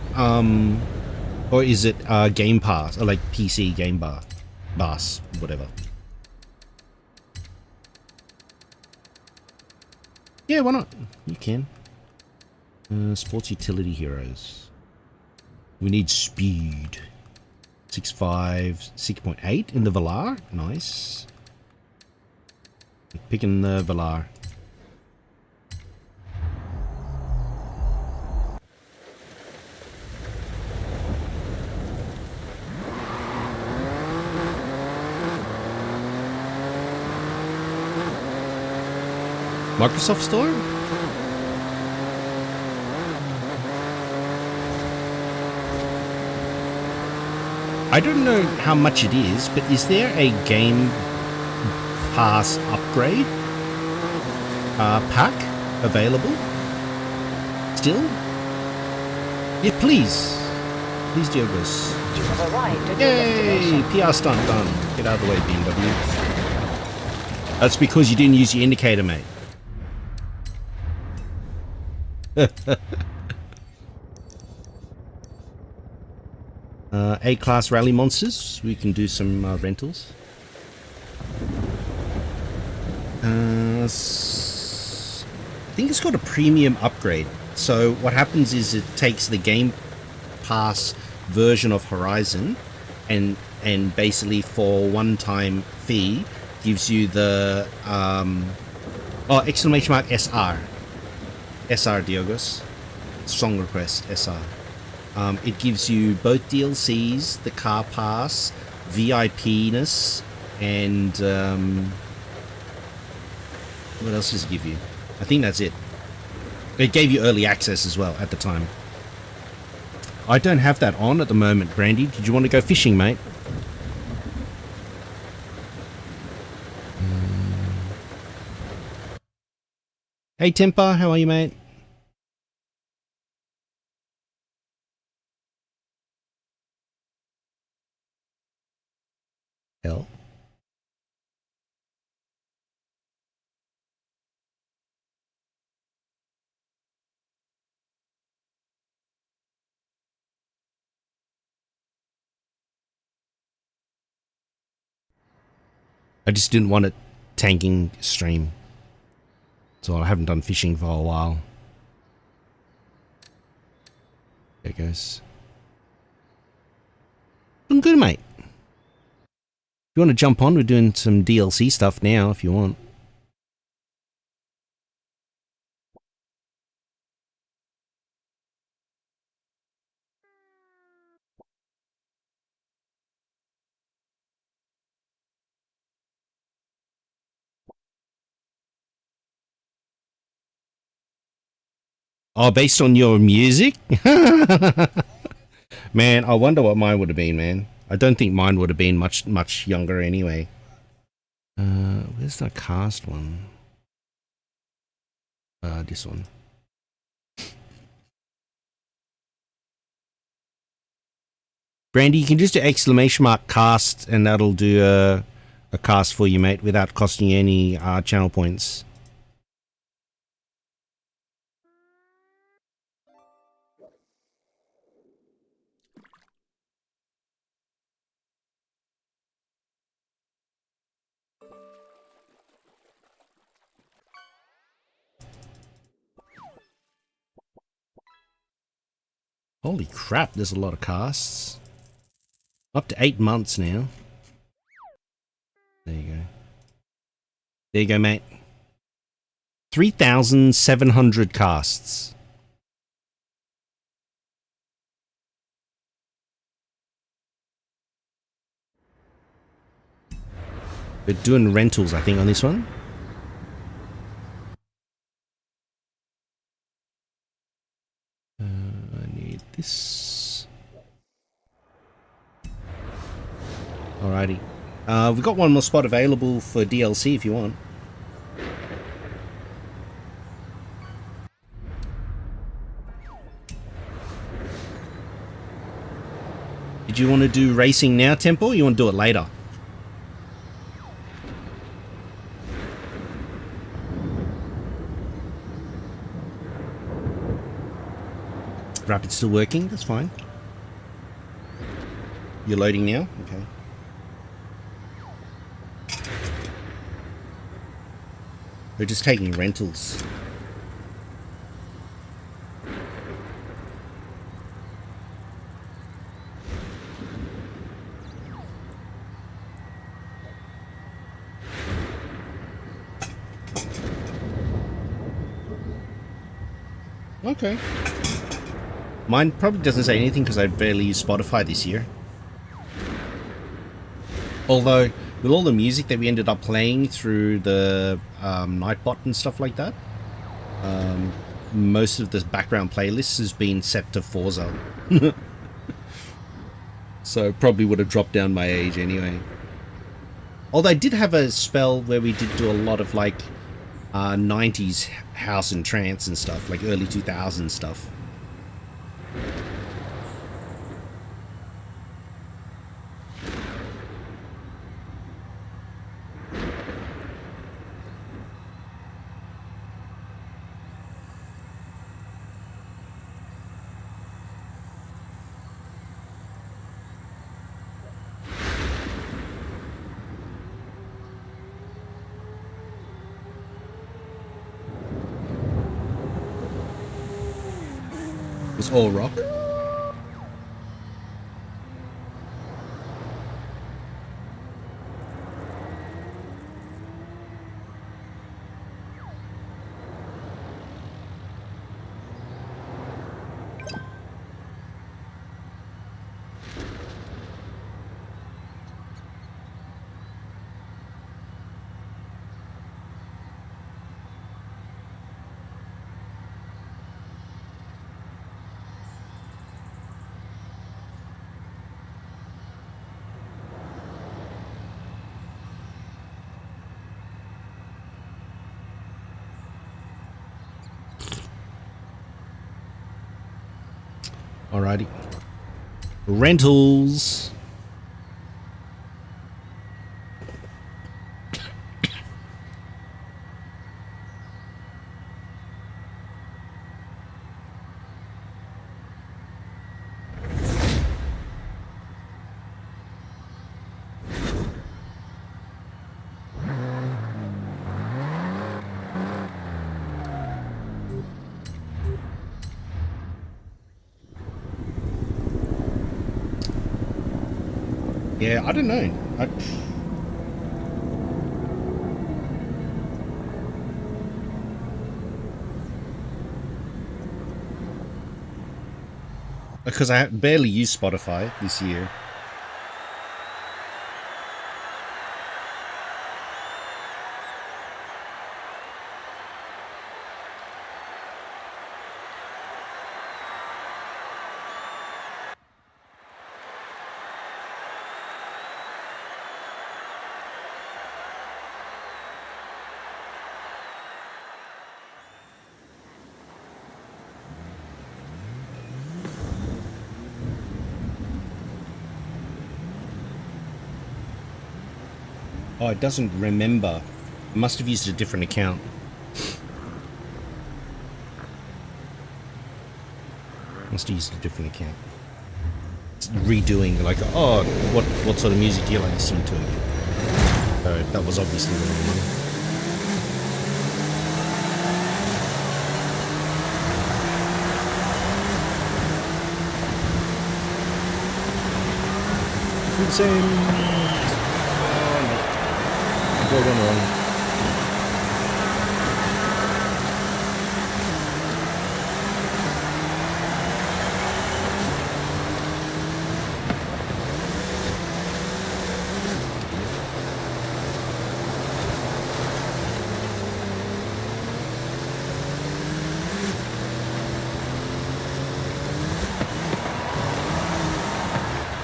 Game Pass, or like PC Game Pass, whatever? Yeah, why not? You can. Sports Utility Heroes. We need speed. 6.5, 6.8 in the Velar. Nice. Picking the Velar. Microsoft Store? I don't know how much it is, but is there a Game Pass upgrade pack available? Still? Yeah, please. Please, Diogos. You have arrived at Yay! your destination. PR stunt done. Get out of the way, BMW. That's because you didn't use your indicator, mate. A-class rally monsters. We can do some rentals. I think it's got a premium upgrade. So what happens is it takes the Game Pass version of Horizon and basically for one-time fee gives you the exclamation mark SR. SR Diogos. Song request SR. It gives you both DLCs, the car pass, VIP-ness, and what else does it give you? I think that's it. It gave you early access as well at the time. I don't have that on at the moment, Brandy. Did you want to go fishing, mate? Hey, Temper, how are you, mate? Hell. I just didn't want it tanking stream. So I haven't done fishing for a while. There it goes. Doing good, mate. If you want to jump on, we're doing some DLC stuff now if you want. Oh, based on your music? Man, I wonder what mine would have been, man. I don't think mine would have been much younger anyway. Where's the cast one? This one. Brandy, you can just do exclamation mark cast and that'll do a cast for you, mate, without costing you any channel points. Holy crap, there's a lot of casts. Up to 8 months now. There you go. There you go, mate. 3,700 casts. We're doing rentals, I think, on this one. I need this. Alrighty. We've got one more spot available for DLC if you want. Did you want to do racing now, Temple, or you want to do it later? Rapid's still working, that's fine. You're loading now? Okay. We're just taking rentals. Okay. Mine probably doesn't say anything because I barely use Spotify this year. Although, with all the music that we ended up playing through the Nightbot and stuff like that, most of the background playlists has been set to Forza. So probably would have dropped down my age anyway. Although I did have a spell where we did do a lot of like 90s house and trance and stuff, like early 2000s stuff. It was all rock. Alrighty. Rentals. Yeah, I don't know. Because I barely used Spotify this year. Oh, it doesn't remember. I must have used a different account. Must have used a different account. It's redoing, like, oh, what sort of music do you like listening to? So that was obviously the wrong one. Same. Oh, no. Going wrong.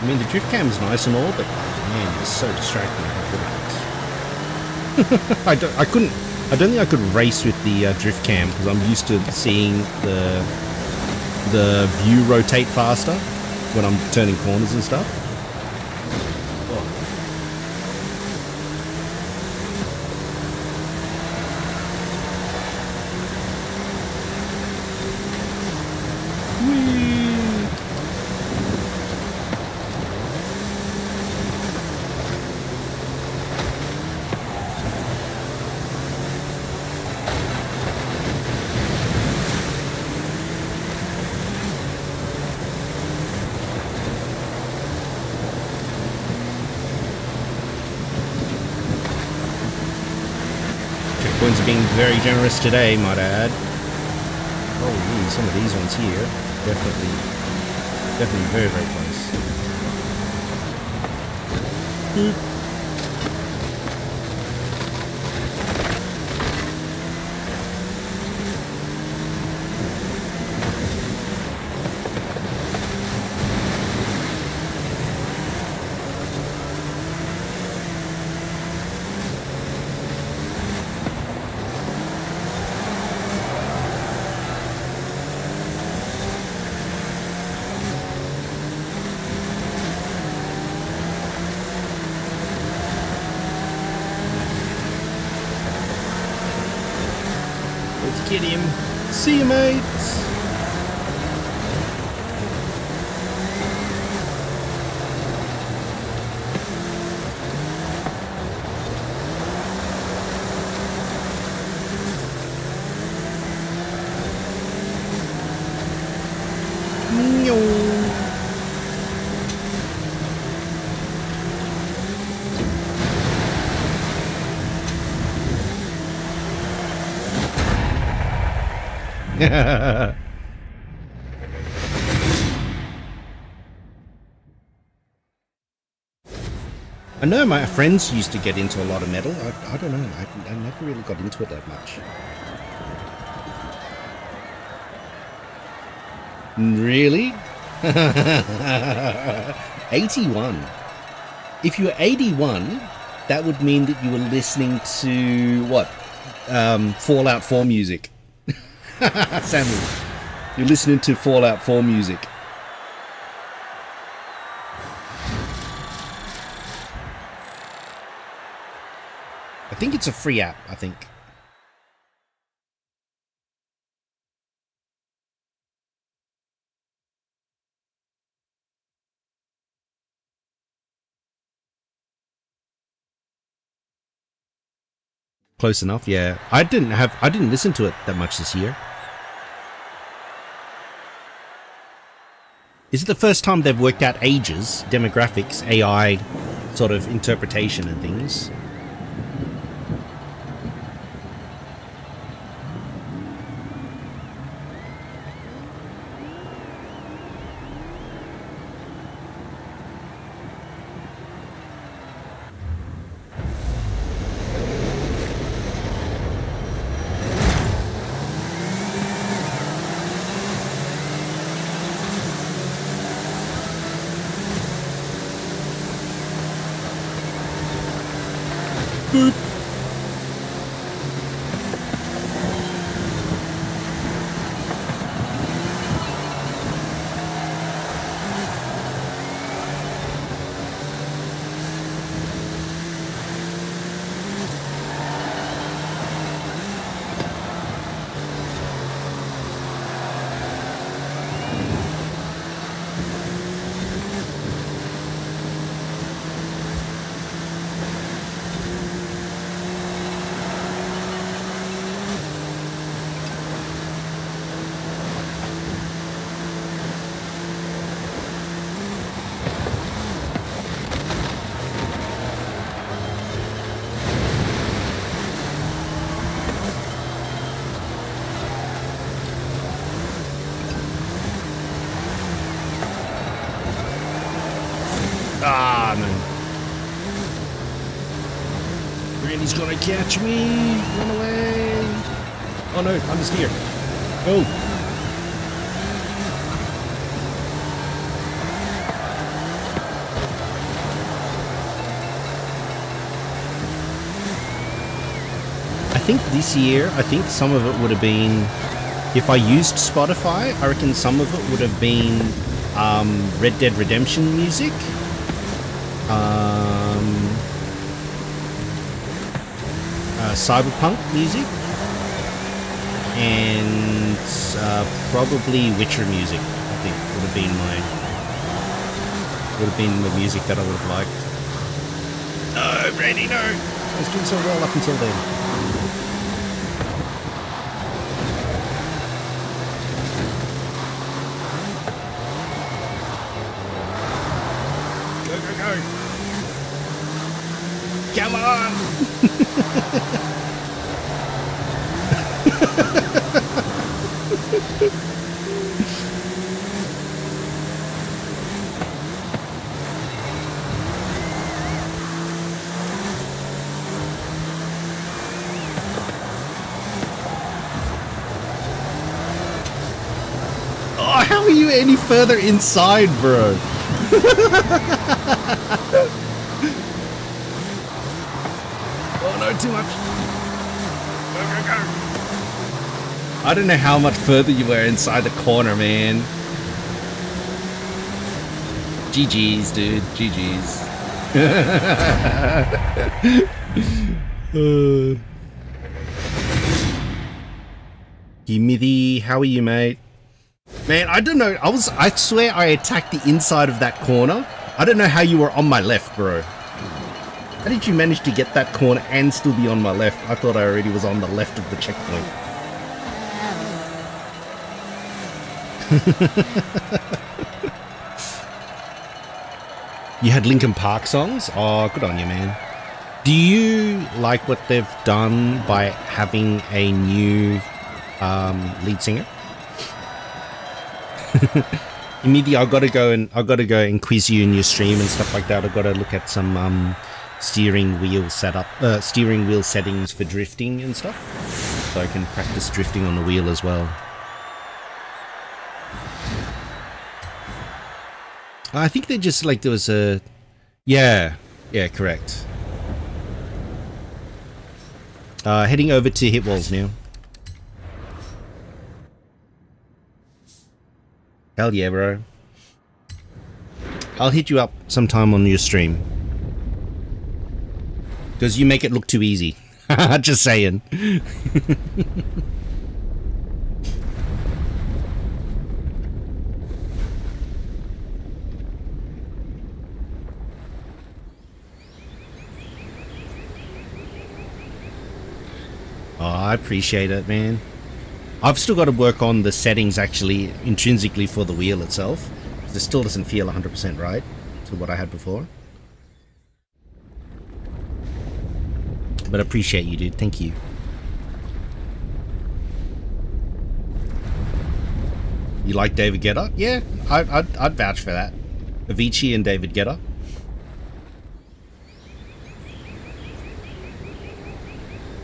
I mean, the drift cam's nice and all, but man, it's so distracting. I don't think I could race with the drift cam because I'm used to seeing the view rotate faster when I'm turning corners and stuff. Checkpoints are being very generous today, might I add. Oh, some of these ones here, definitely very, very close. Let's get him. See you, mates. I know my friends used to get into a lot of metal. I don't know. I never really got into it that much. Really? 81. If you were 81, that would mean that you were listening to what? Fallout 4 music. Samuel, you're listening to Fallout 4 music. I think it's a free app, I think. Close enough, yeah. I didn't listen to it that much this year. Is it the first time they've worked out ages, demographics, AI sort of interpretation and things. Boop. Ah, no. Randy's gonna catch me. Run away. Oh no, I'm just here. Go. I think this year, some of it would have been, if I used Spotify, I reckon some of it would have been Red Dead Redemption music. Cyberpunk music, and probably Witcher music. I think would have been the music that I would have liked. No, Randy, no! I was doing so well up until then. Go, go, go! Come on! Oh, how are you any further inside, bro? Oh no, too much. Go, go, go. I don't know how much further you were inside the corner, man. GG's, dude. GG's. Gimme, how are you, mate? Man, I don't know. I swear I attacked the inside of that corner. I don't know how you were on my left, bro. How did you manage to get that corner and still be on my left? I thought I already was on the left of the checkpoint. You had Linkin Park songs? Oh, good on you, man. Do you like what they've done by having a new lead singer? Immediately, I've got to go and quiz you in your stream and stuff like that. I've got to look at some steering wheel settings for drifting and stuff, so I can practice drifting on the wheel as well. I think they just like there was a, yeah, correct. Heading over to hit walls now. Hell yeah, bro. I'll hit you up sometime on your stream. Because you make it look too easy. Just saying. Oh, I appreciate it, man. I've still got to work on the settings actually intrinsically for the wheel itself, because it still doesn't feel 100% right to what I had before. But I appreciate you, dude. Thank you. You like David Guetta? Yeah, I'd vouch for that. Avicii and David Guetta.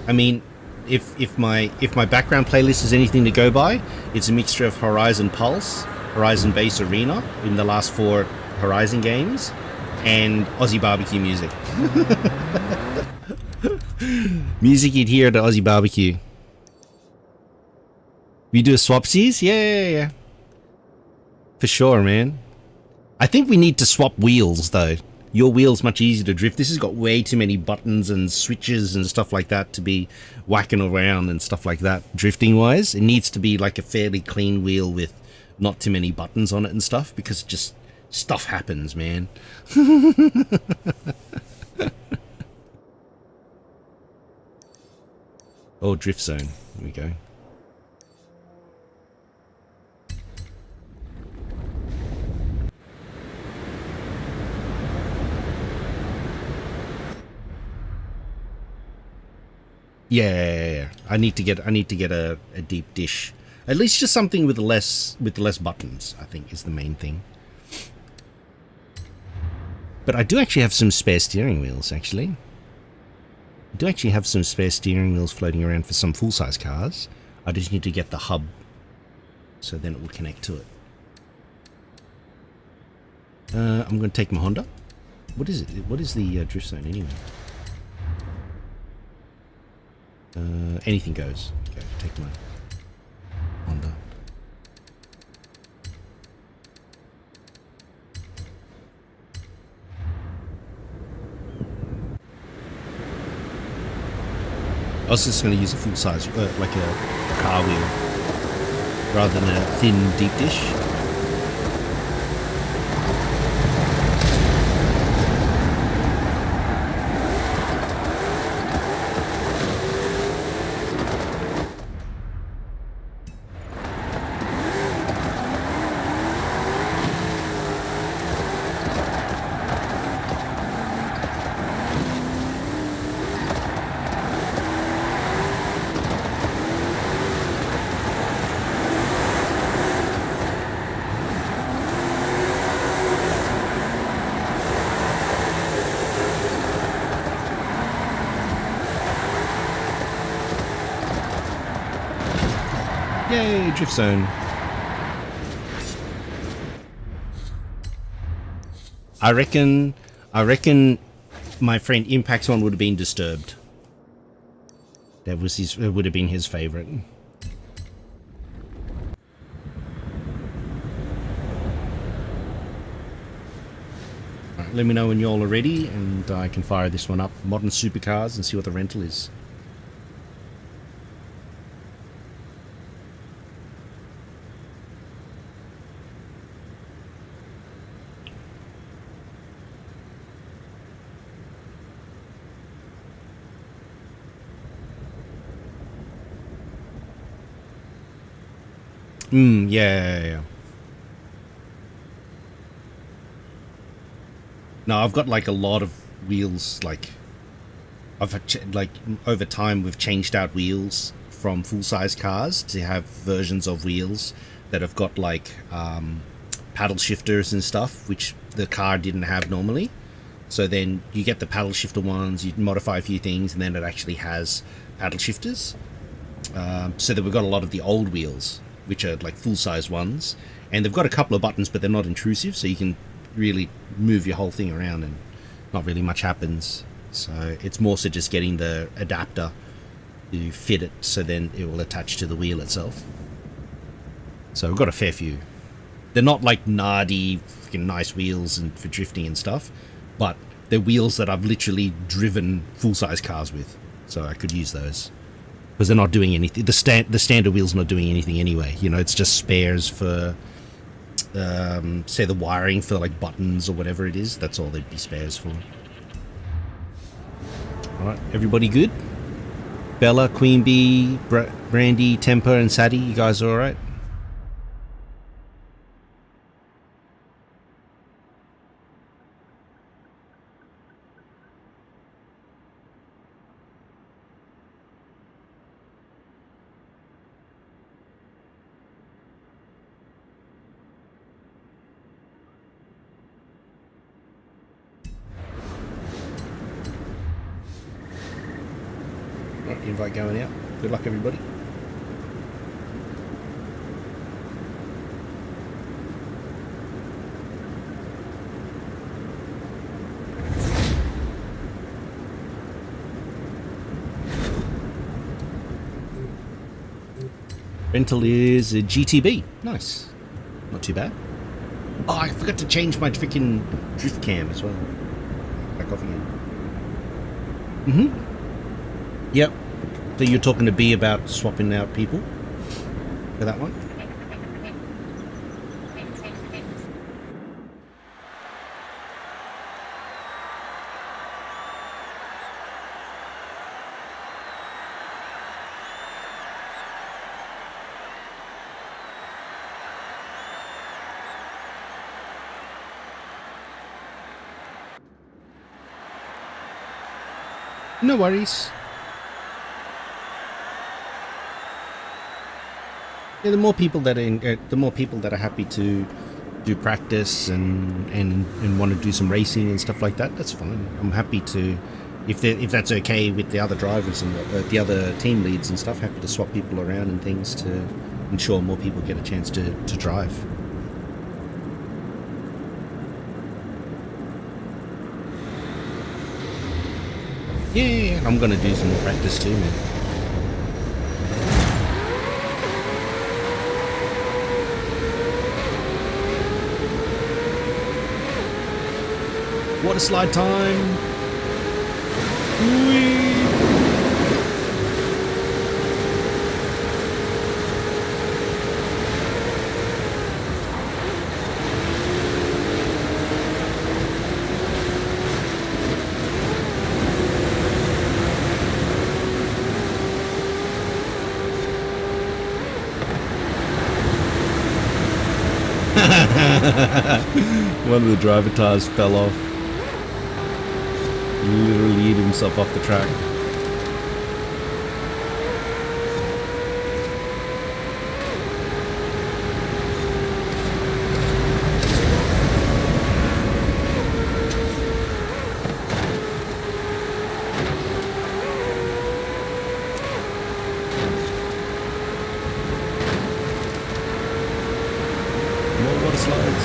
I mean, if my background playlist is anything to go by, it's a mixture of Horizon Pulse, Horizon Bass Arena in the last 4 Horizon games, and Aussie barbecue music. Music you'd hear at Aussie barbecue. We do a swapsies? Yeah. For sure, man. I think we need to swap wheels, though. Your wheel's much easier to drift. This has got way too many buttons and switches and stuff like that to be whacking around and stuff like that, drifting-wise. It needs to be like a fairly clean wheel with not too many buttons on it and stuff, because just stuff happens, man. Oh, drift zone. Here we go. Yeah. I need to get a deep dish. At least just something with less buttons, I think, is the main thing. But I do actually have some spare steering wheels, actually. I do actually have some spare steering wheels floating around for some full-size cars. I just need to get the hub, so then it will connect to it. I'm going to take my Honda. What is it? What is the drift zone anyway? Anything goes. Okay, take my Honda. I was just going to use a full size, like a car wheel, rather than a thin deep dish. Yay, drift zone. I reckon my friend Impact's one would have been disturbed. That was his, it would have been his favorite. Right, let me know when y'all are ready and I can fire this one up. Modern supercars and see what the rental is. Yeah. No, I've got like a lot of wheels. Like, like over time we've changed out wheels from full-size cars to have versions of wheels that have got like paddle shifters and stuff, which the car didn't have normally. So then you get the paddle shifter ones, you modify a few things, and then it actually has paddle shifters. So that we've got a lot of the old wheels, which are like full-size ones, and they've got a couple of buttons, but they're not intrusive, so you can really move your whole thing around and not really much happens. So it's more so just getting the adapter to fit it, so then it will attach to the wheel itself. So we've got a fair few. They're not like nardy, freaking nice wheels and for drifting and stuff, but they're wheels that I've literally driven full-size cars with, so I could use those. Because they're not doing anything. The standard wheel's not doing anything anyway. You know, it's just spares for, say, the wiring for like buttons or whatever it is. That's all they'd be spares for. All right, everybody good? Bella, Queen Bee, Brandy, Temper, and Sadie, you guys are all right? invite going out. Good luck, everybody. Rental is a GTB. Nice. Not too bad. Oh, I forgot to change my freaking drift cam as well. Back off again. Yep. So you're talking to B about swapping out people for that one? No worries. Yeah, the more people that are happy to do practice and want to do some racing and stuff like that, that's fine. I'm happy to, if that's okay with the other drivers and the other team leads and stuff, happy to swap people around and things to ensure more people get a chance to drive. Yeah, I'm gonna do some more practice too, man. Water slide time! Whee! One of the driver tires fell off. Literally hit himself off the track. More water slides.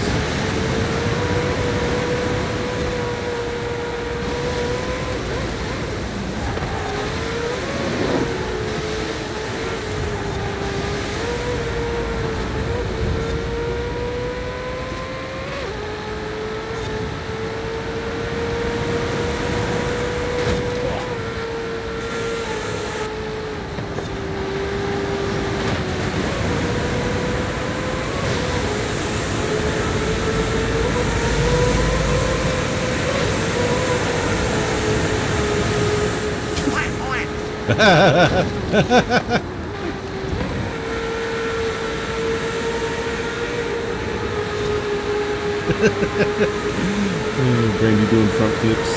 Oh, Brandy doing front flips.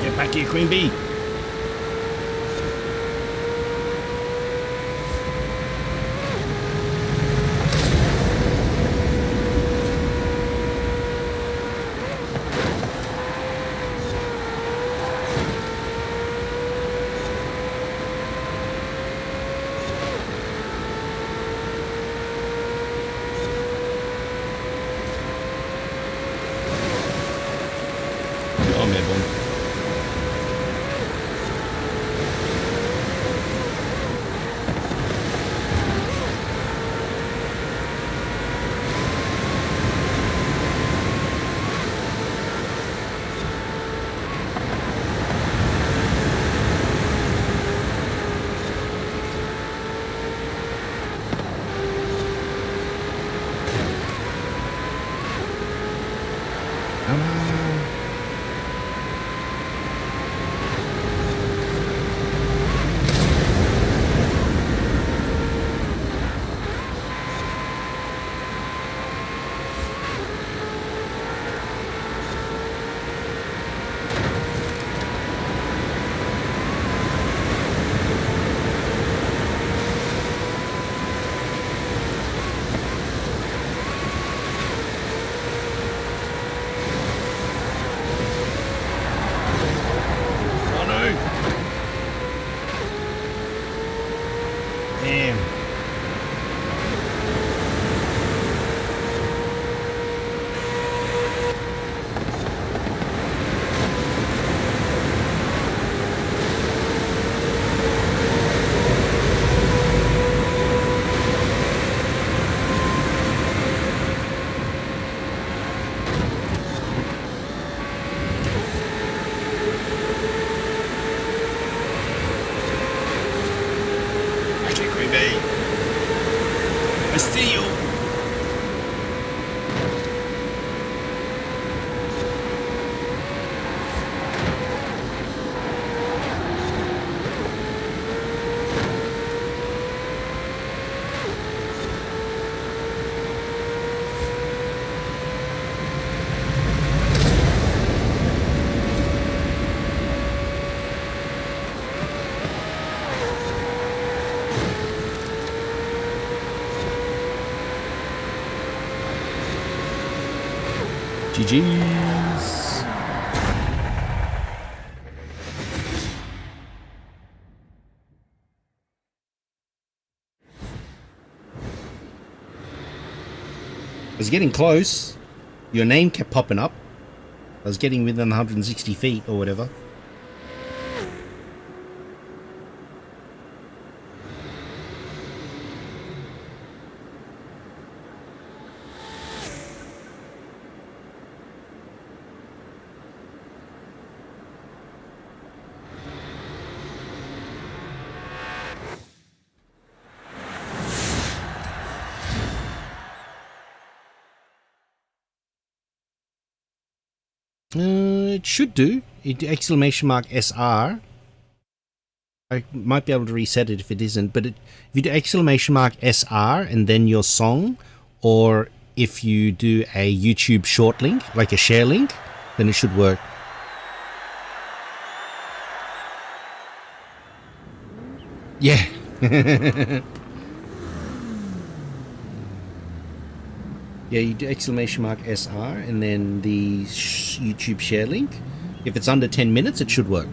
Get back here, Queen Bee. Oh, man, boy. I see you. GG's. I was getting close. Your name kept popping up. I was getting within 160 feet or whatever. It should do. Exclamation mark SR. I might be able to reset it if it isn't, but if you do exclamation mark SR and then your song, or if you do a YouTube short link, like a share link, then it should work. Yeah. Yeah, you do exclamation mark SR and then the YouTube share link. If it's under 10 minutes, it should work.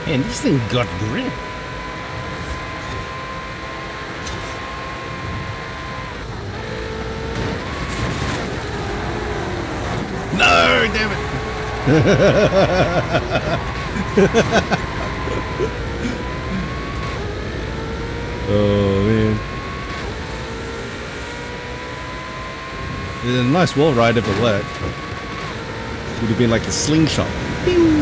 Man, this thing got grip. No, damn it. Oh, man. It's a nice wall ride if it worked. Would have been like a slingshot. Pew!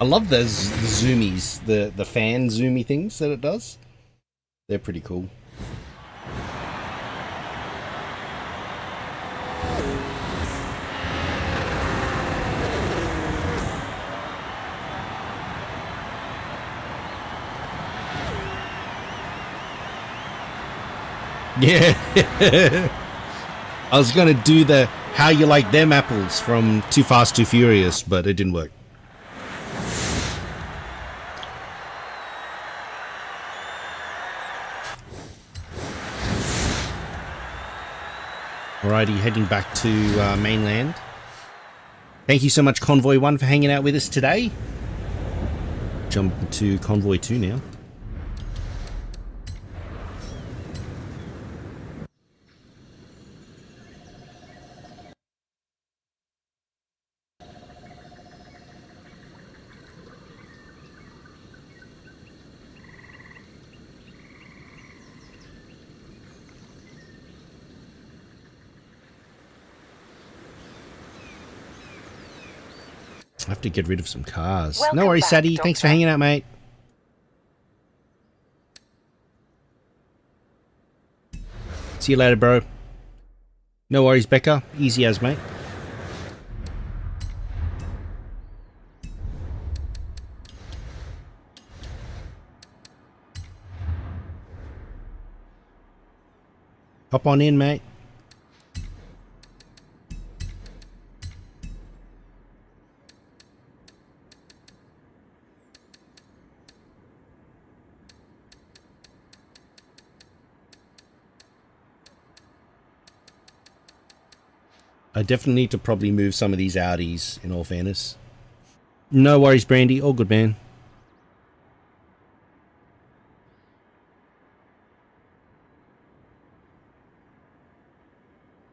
I love those the zoomies, the fan zoomy things that it does. They're pretty cool. Yeah. I was going to do the how you like them apples from Too Fast, Too Furious, but it didn't work. Alrighty, heading back to mainland. Thank you so much, Convoy 1, for hanging out with us today. Jump to Convoy 2 now. I have to get rid of some cars. Welcome no worries, back, Sadie. Doctor. Thanks for hanging out, mate. See you later, bro. No worries, Becca. Easy as, mate. Hop on in, mate. I definitely need to probably move some of these Audis, in all fairness. No worries, Brandy. All good, man.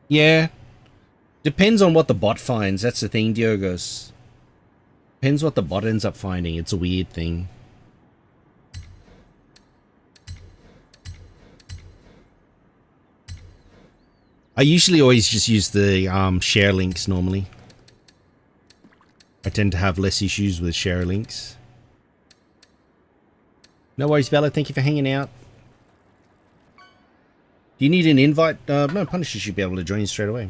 Yeah. Depends on what the bot finds. That's the thing, Diogos. Depends what the bot ends up finding. It's a weird thing. I usually always just use the share links normally. I tend to have less issues with share links. No worries, Bella. Thank you for hanging out. Do you need an invite? No, Punisher should be able to join you straight away.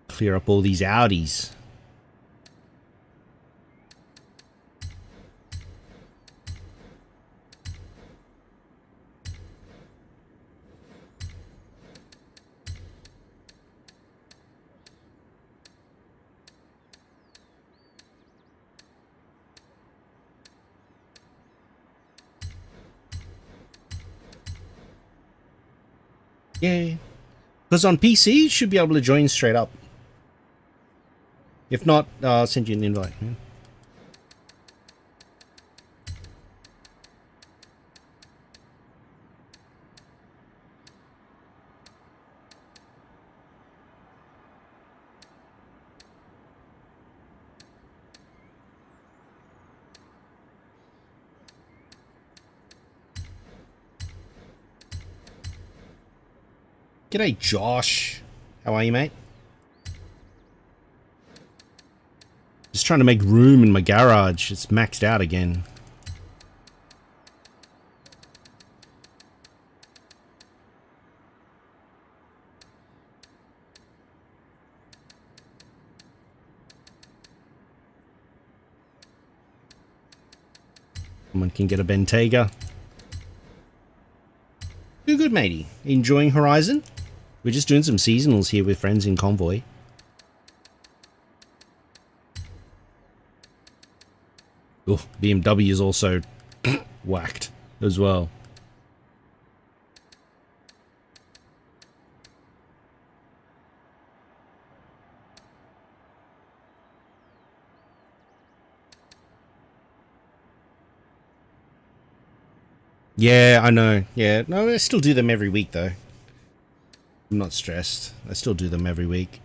Clear up all these Audis. Yeah, because on PC you should be able to join straight up. If not, I'll send you an invite. Man. G'day, Josh. How are you, mate? Just trying to make room in my garage. It's maxed out again. Someone can get a Bentayga. Do good, matey. Enjoying Horizon? We're just doing some seasonals here with friends in Convoy. Oh, BMW is also whacked as well. Yeah, I know. Yeah, no, I still do them every week though. I'm not stressed. I still do them every week.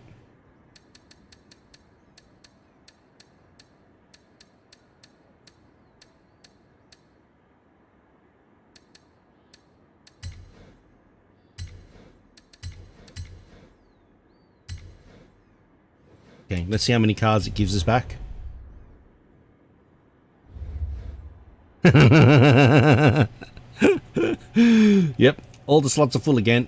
Okay, let's see how many cards it gives us back. Yep, all the slots are full again.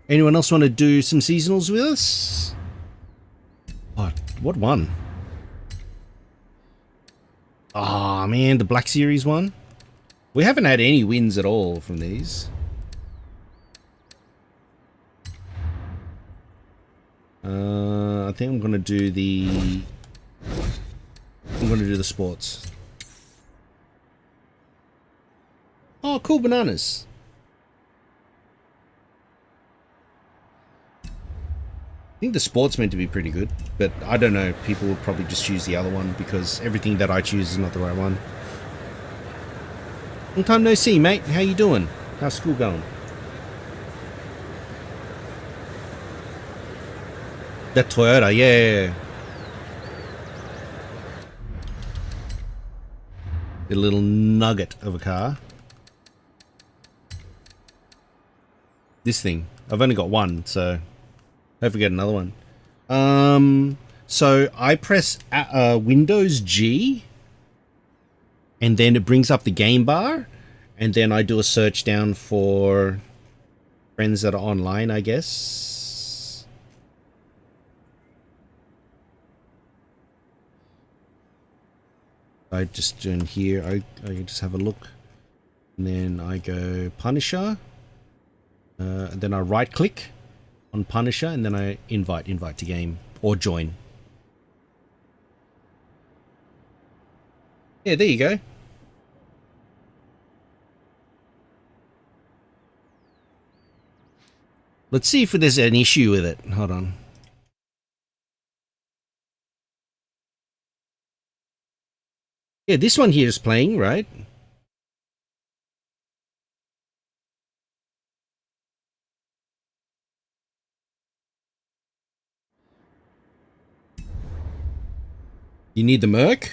Anyone else want to do some seasonals with us? What one? Oh man, the Black Series one. We haven't had any wins at all from these. I think I'm gonna do the sports. Oh, cool bananas. I think the sport's meant to be pretty good, but I don't know. People will probably just choose the other one because everything that I choose is not the right one. Long time no see, mate. How you doing? How's school going? That Toyota, yeah. A little nugget of a car. This thing. I've only got one, so hopefully get another one. So I press Windows G, and then it brings up the game bar, and then I do a search down for friends that are online, I guess. I just in here, I just have a look, and then I go Punisher, and then I right click on Punisher, and then I invite to game or join. Yeah, there you go. Let's see if there's an issue with it. Hold on. Yeah, this one here is playing, right? You need the Merc.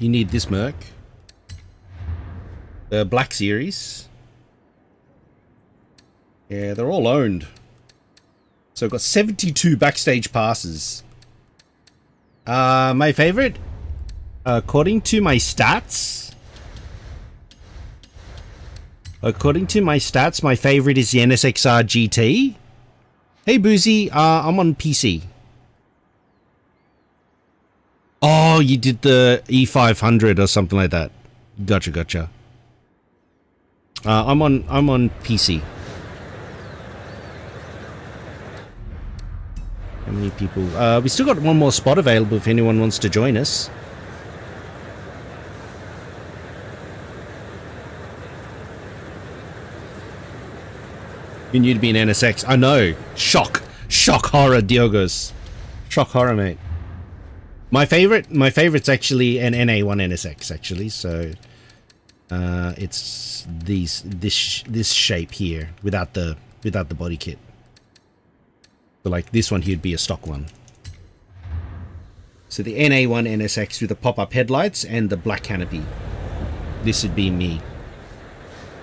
You need this Merc. The Black Series. Yeah, they're all owned. So I've got 72 backstage passes. My favorite, according to my stats, my favorite is the NSXR GT. Hey Boozy, I'm on PC. Oh, you did the E500 or something like that. Gotcha. I'm on PC. How many people? We still got one more spot available if anyone wants to join us. You need to be an NSX. I know. Shock horror, Diogos. Shock horror, mate. My favorite's actually an NA1 NSX, actually. So, it's this shape here without the body kit. So like this one here would be a stock one. So the NA1 NSX with the pop-up headlights and the black canopy. This would be me.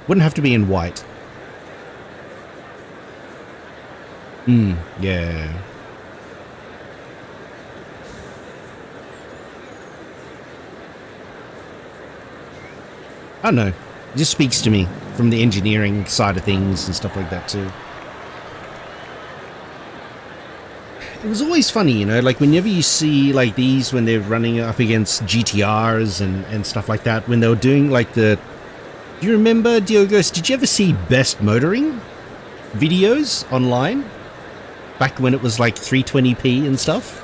Wouldn't have to be in white. Yeah. I don't know. It just speaks to me from the engineering side of things and stuff like that too. It was always funny, you know, like whenever you see like these when they're running up against GTRs and stuff like that, when they were doing like the... Do you remember, Diogos, did you ever see best motoring videos online? Back when it was like 320p and stuff?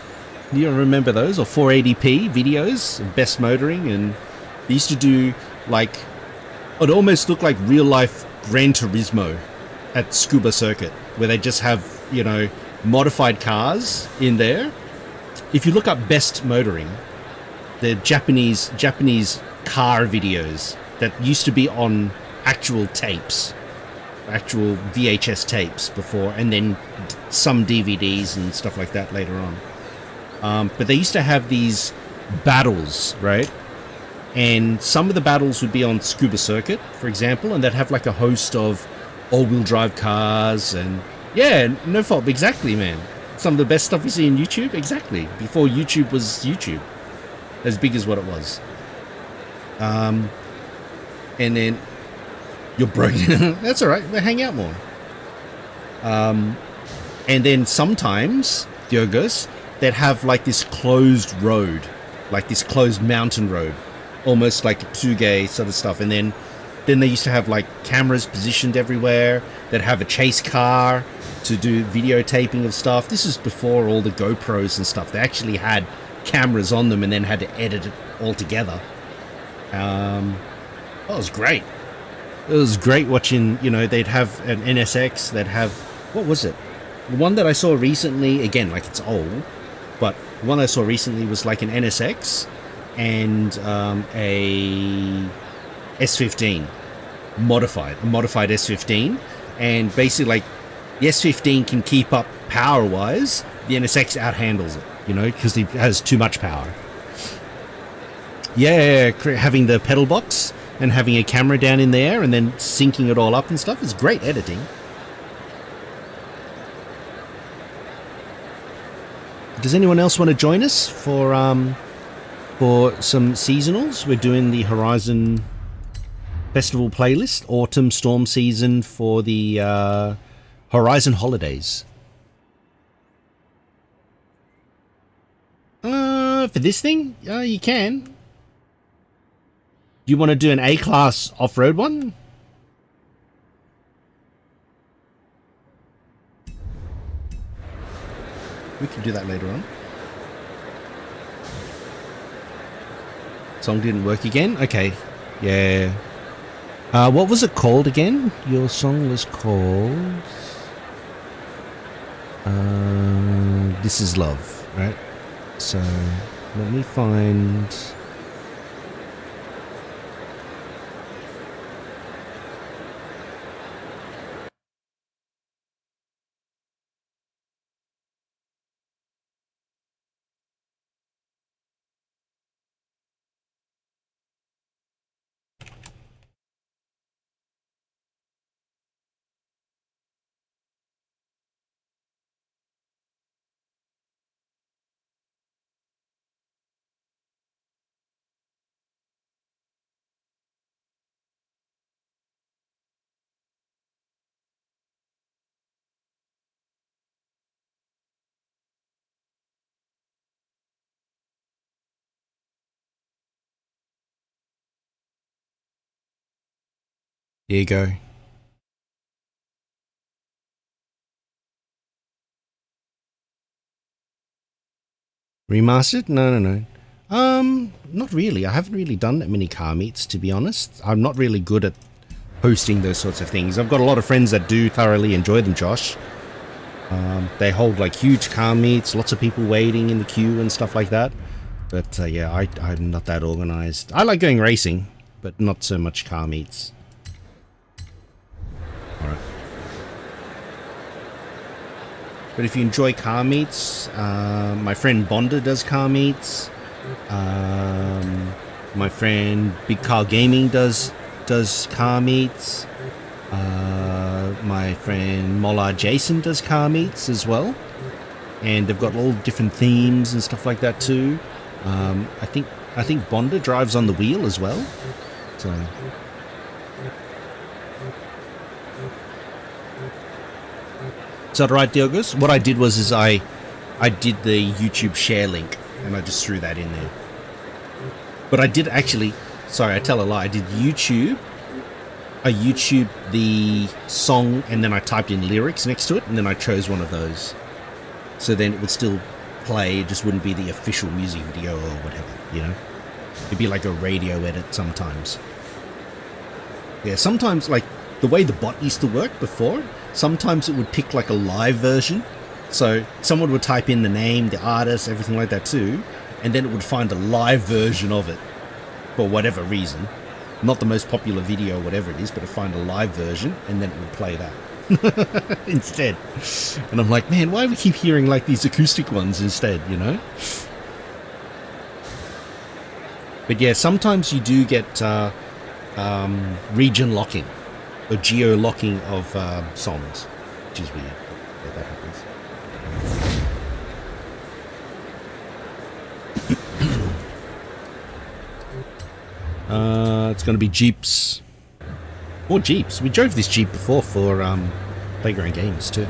Do you remember those? Or 480p videos of best motoring? And they used to do like... It almost looked like real life Gran Turismo at Scuba Circuit, where they just have, you know, modified cars in there. If you look up best motoring, the Japanese car videos that used to be on actual tapes, actual VHS tapes before, and then some DVDs and stuff like that later on. But they used to have these battles, right? And some of the battles would be on Scuba Circuit, for example, and they'd have like a host of all-wheel drive cars and... Yeah, no fault. Exactly, man. Some of the best stuff you see on YouTube. Exactly. Before YouTube was YouTube. As big as what it was. And then You're broken. That's all right. We'll hang out more. And then sometimes, Diogos, they'd have like this closed road, like this closed mountain road, almost like a Tsuge sort of stuff. And then they used to have like cameras positioned everywhere. They'd have a chase car to do videotaping of stuff. This is before all the GoPros and stuff. They actually had cameras on them and then had to edit it all together. That was great. It was great watching, you know, they'd have an NSX, they'd have, what was it? The one that I saw recently, again, like it's old, but the one I saw recently was like an NSX and a S15 a modified S15, and basically like the S15 can keep up power-wise, the NSX outhandles it, you know, because it has too much power. Yeah, having the pedal box and having a camera down in there and then syncing it all up and stuff is great editing. Does anyone else want to join us for some seasonals? We're doing the Horizon Festival playlist, Autumn Storm Season for the Horizon Holidays. For this thing? You can. Do you want to do an A-class off-road one? We can do that later on. Song didn't work again? Okay. Yeah. What was it called again? Your song was called... This Is Love, right? So, let me find... There you go. Remastered? No. Not really. I haven't really done that many car meets, to be honest. I'm not really good at hosting those sorts of things. I've got a lot of friends that do thoroughly enjoy them, Josh. They hold like huge car meets, lots of people waiting in the queue and stuff like that. But yeah, I'm not that organized. I like going racing, but not so much car meets. Alright. But if you enjoy car meets, my friend Bonda does car meets. My friend Big Car Gaming does car meets. My friend Molar Jason does car meets as well. And they've got all different themes and stuff like that too. I think Bonda drives on the wheel as well. So... Is that right, Diogos? What I did was I did the YouTube share link and I just threw that in there. But I did actually, sorry, I tell a lie. I did YouTube. I YouTube the song and then I typed in lyrics next to it and then I chose one of those. So then it would still play, it just wouldn't be the official music video or whatever, you know? It'd be like a radio edit sometimes. Yeah, sometimes like the way the bot used to work before, sometimes it would pick like a live version. So someone would type in the name, the artist, everything like that too, and then it would find a live version of it for whatever reason. Not the most popular video, whatever it is, but it'd find a live version and then it would play that instead. And I'm like, man, why do we keep hearing like these acoustic ones instead, you know? But yeah, sometimes you do get region locking. Or geo-locking of songs, which is weird. Yeah, that happens. It's going to be Jeeps. Or Jeeps. We drove this Jeep before for Playground Games too.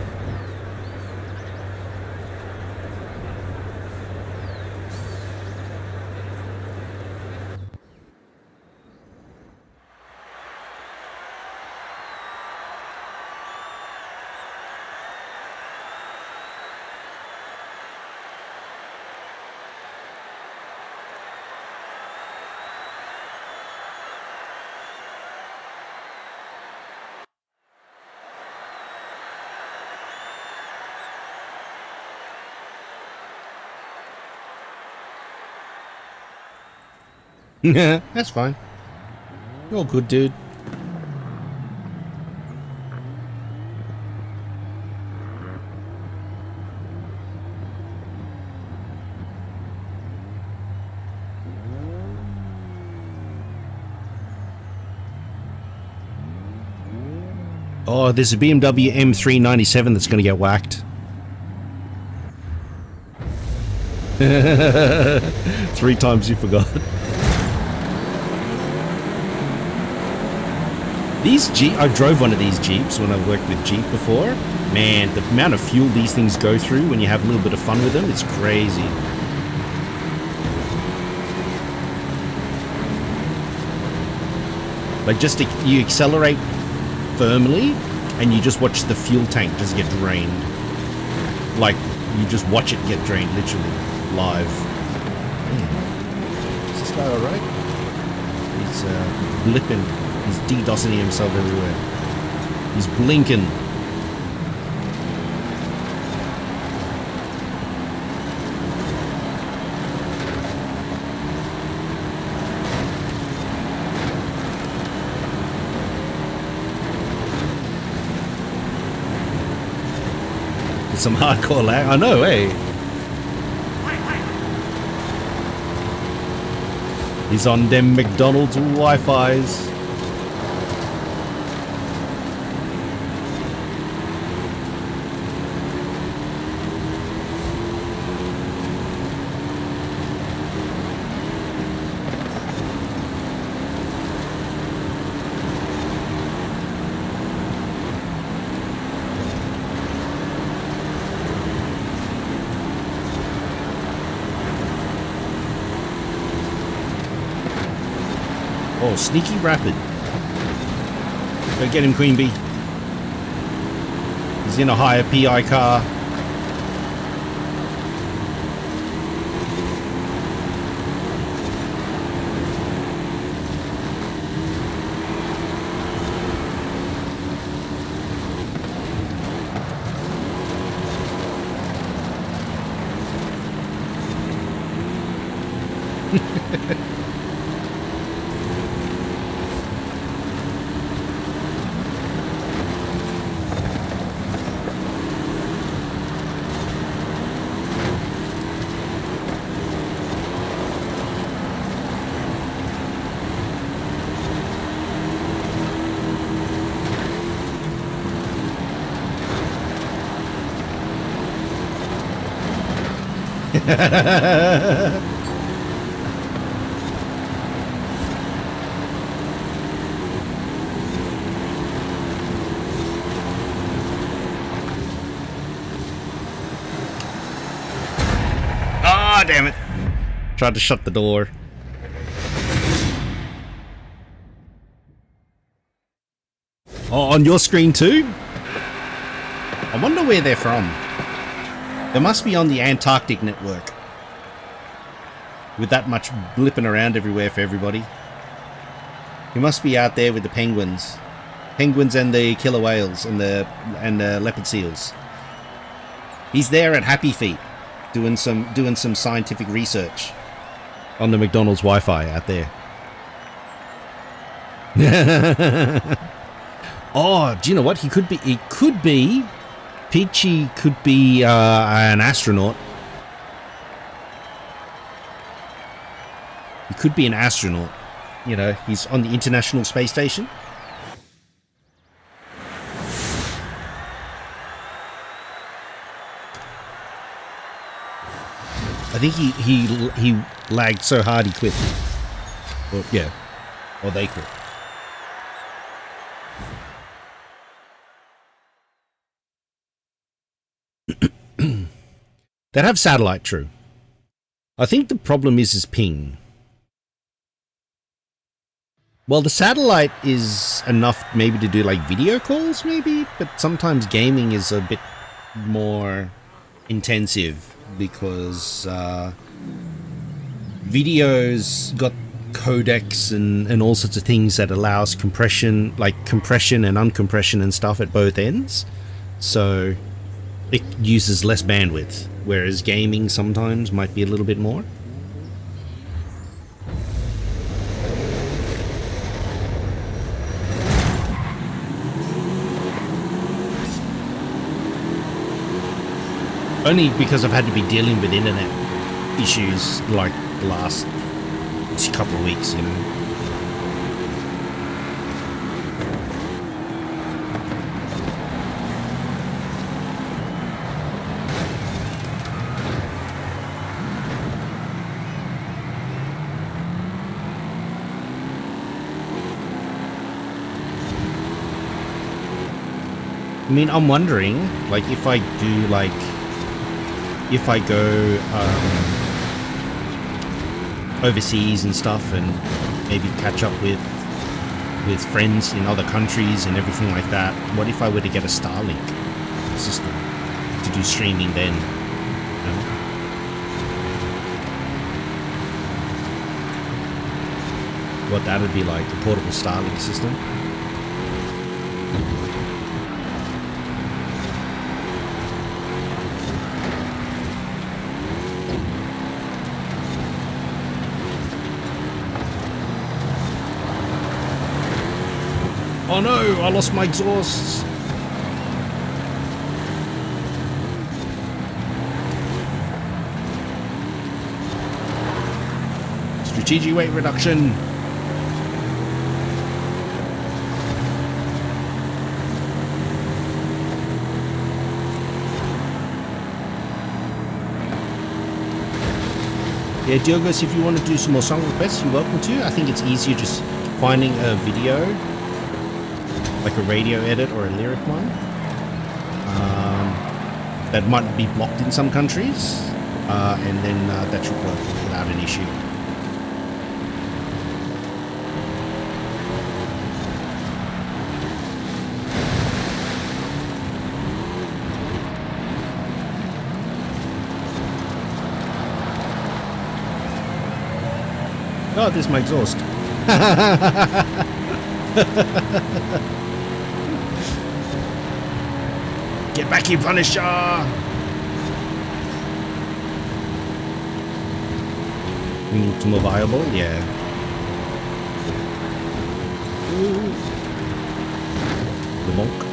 Yeah, that's fine. You're all good, dude. Oh, there's a BMW M397 that's going to get whacked. 3 times you forgot. These I drove one of these Jeeps when I worked with Jeep before. Man, the amount of fuel these things go through when you have a little bit of fun with them, it's crazy. Like you accelerate firmly and you just watch the fuel tank just get drained. Like, you just watch it get drained, literally, live. Is this guy alright? He's blipping. He's DDoSing himself everywhere. He's blinking. It's some hardcore lag. I know, eh? He's on them McDonald's Wi-Fi's. Oh, sneaky rapid. Go get him, Queen Bee. He's in a higher PI car. Ah, damn it. Tried to shut the door. Oh, on your screen too? I wonder where they're from. They must be on the Antarctic network. With that much blipping around everywhere for everybody. He must be out there with the penguins. Penguins and the killer whales and the leopard seals. He's there at Happy Feet doing some scientific research on the McDonald's Wi-Fi out there. Oh, do you know what? He could be Peachy could be an astronaut. He could be an astronaut. You know, he's on the International Space Station. I think he lagged so hard he quit. Or, yeah. Or they quit. That have satellite, true. I think the problem is ping. Well, the satellite is enough maybe to do like video calls maybe, but sometimes gaming is a bit more intensive because videos got codecs and all sorts of things that allows compression, like compression and uncompression and stuff at both ends. So it uses less bandwidth, whereas gaming sometimes might be a little bit more. Only because I've had to be dealing with internet issues like the last couple of weeks, you know. I mean, I'm wondering, like, if I do, like, if I go overseas and stuff and maybe catch up with friends in other countries and everything like that, what if I were to get a Starlink system to do streaming then? You know? What that would be like, a portable Starlink system. Oh no, I lost my exhausts. Strategic weight reduction. Yeah, Diogos, if you want to do some more song requests, you're welcome to. I think it's easier just finding a video, like a radio edit or a lyric one, that might be blocked in some countries, and then that should work without an issue. Oh, there's my exhaust. Get back here, Punisher! It's more viable, yeah. Ooh. The monk.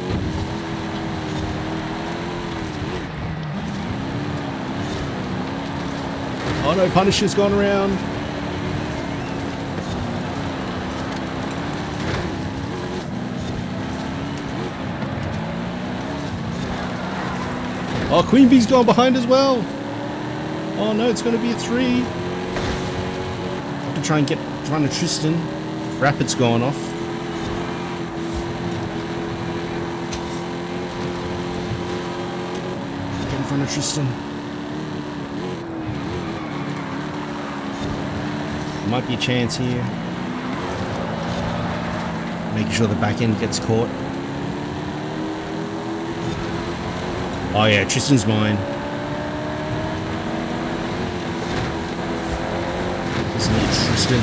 Oh no, Punisher's gone around. Oh, Queen Bee's gone behind as well. Oh no, it's going to be a 3. I have to try and get in front of Tristan. Rapid's gone off. Get in front of Tristan. Might be a chance here. Making sure the back end gets caught. Oh yeah, Tristan's mine. Isn't it Tristan?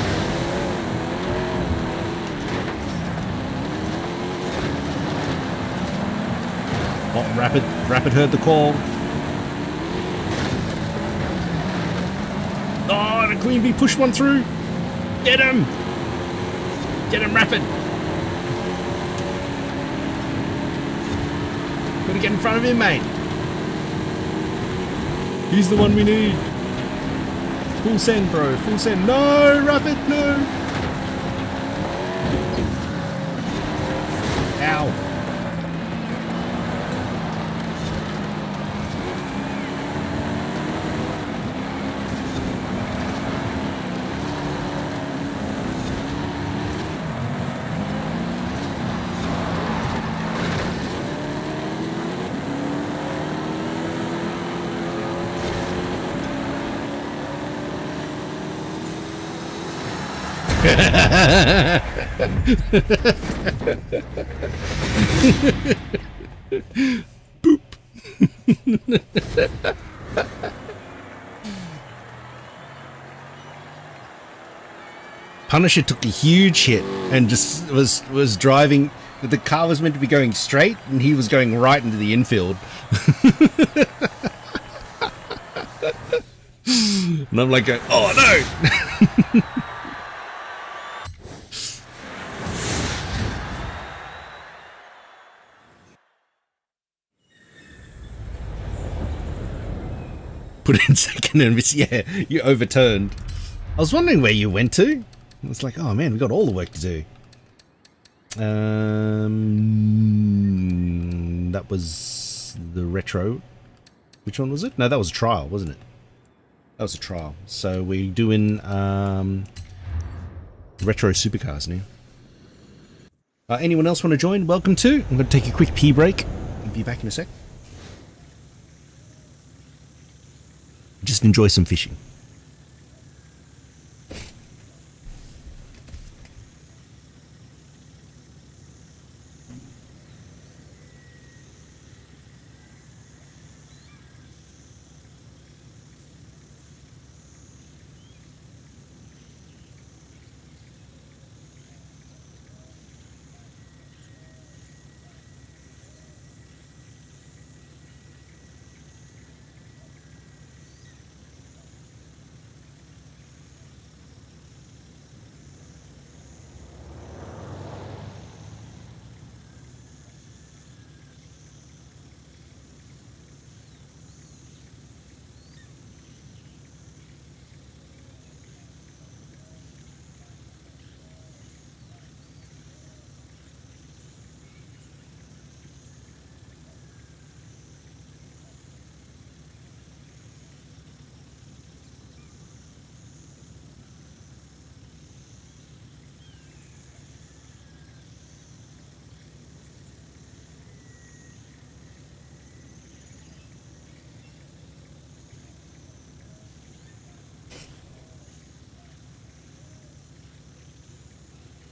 Oh, Rapid heard the call. Oh, the Queen Bee pushed one through. Get him! Get him, Rapid! Gotta get in front of him, mate. He's the one we need. Full send, bro. Full send. No, Rapid, no. Ow. Punisher took a huge hit and just was driving. The car was meant to be going straight, and he was going right into the infield. And I'm like, oh no! Put it in second and miss. Yeah, you overturned. I was wondering where you went to. I was like, oh man, we got all the work to do. That was the retro. Which one was it? No, that was a trial, wasn't it? That was a trial. So we're doing retro supercars now. Anyone else want to join? Welcome to. I'm going to take a quick pee break. I'll be back in a sec. Just enjoy some fishing.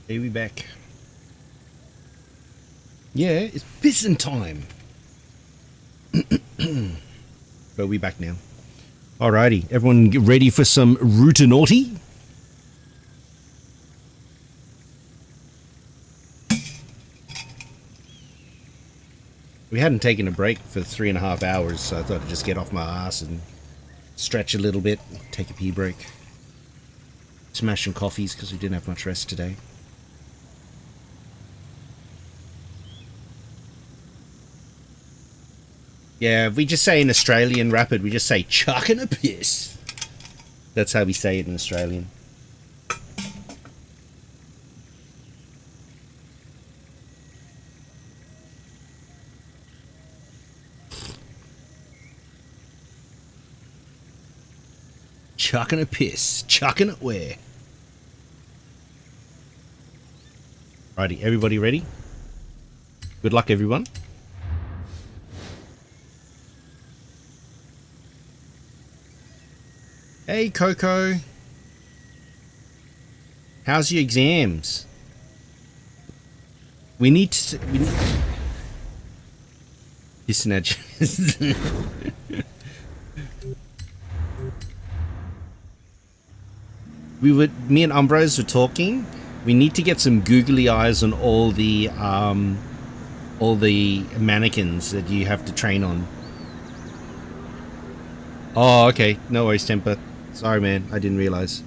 Hey, we back. Yeah, it's pissing time. But we back now. Alrighty, everyone get ready for some Rootinaughty? We hadn't taken a break for 3.5 hours, so I thought I'd just get off my ass and stretch a little bit, take a pee break. Smashing coffees because we didn't have much rest today. Yeah, we just say in Australian Rapid, we just say chucking a piss. That's how we say it in Australian. Chucking a piss. Chucking it where? Righty, everybody ready? Good luck, everyone. Hey, Coco. How's your exams? We need to... Me and Umbros were talking. We need to get some googly eyes on all the mannequins that you have to train on. Oh, okay. No worries, Temper. Sorry, man. I didn't realize.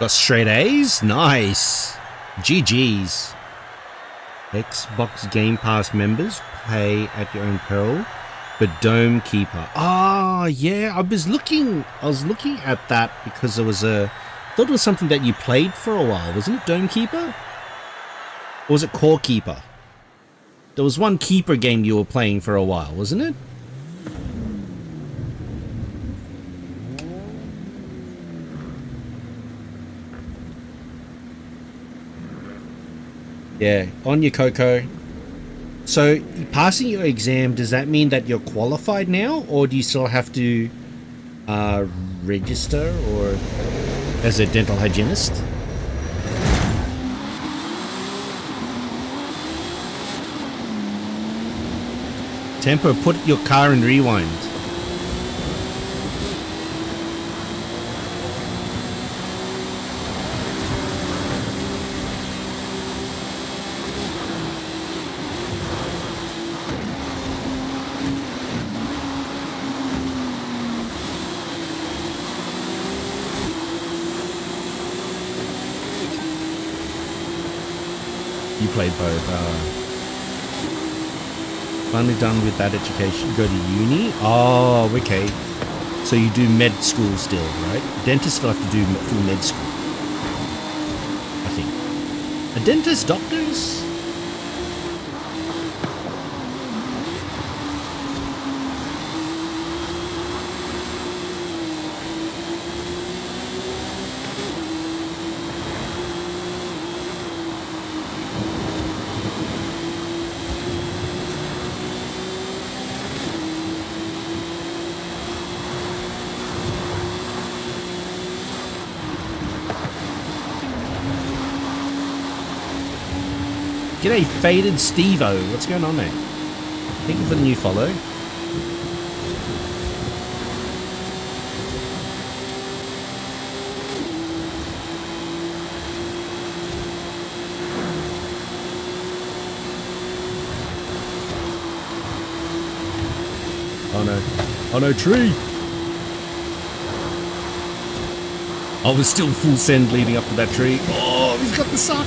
Got straight A's? Nice. GG's. Xbox Game Pass members pay at your own peril. But Dome Keeper. Ah, yeah. I was looking at that because there was I thought it was something that you played for a while. Wasn't it Dome Keeper? Or was it Core Keeper? There was one Keeper game you were playing for a while, wasn't it? Yeah, on your Coco. So, passing your exam, does that mean that you're qualified now? Or do you still have to register or as a dental hygienist? Tempo, put your car in rewind. You played both. Finally done with that education. Go to uni. Oh, okay. So you do med school still, right? Dentists still have to do full med school, I think. Are dentists doctors? G'day, Faded Stevo. What's going on, mate? Thank you for the new follow. Oh no. Oh no, tree! I was still full send leading up to that tree. Oh, he's got the suck!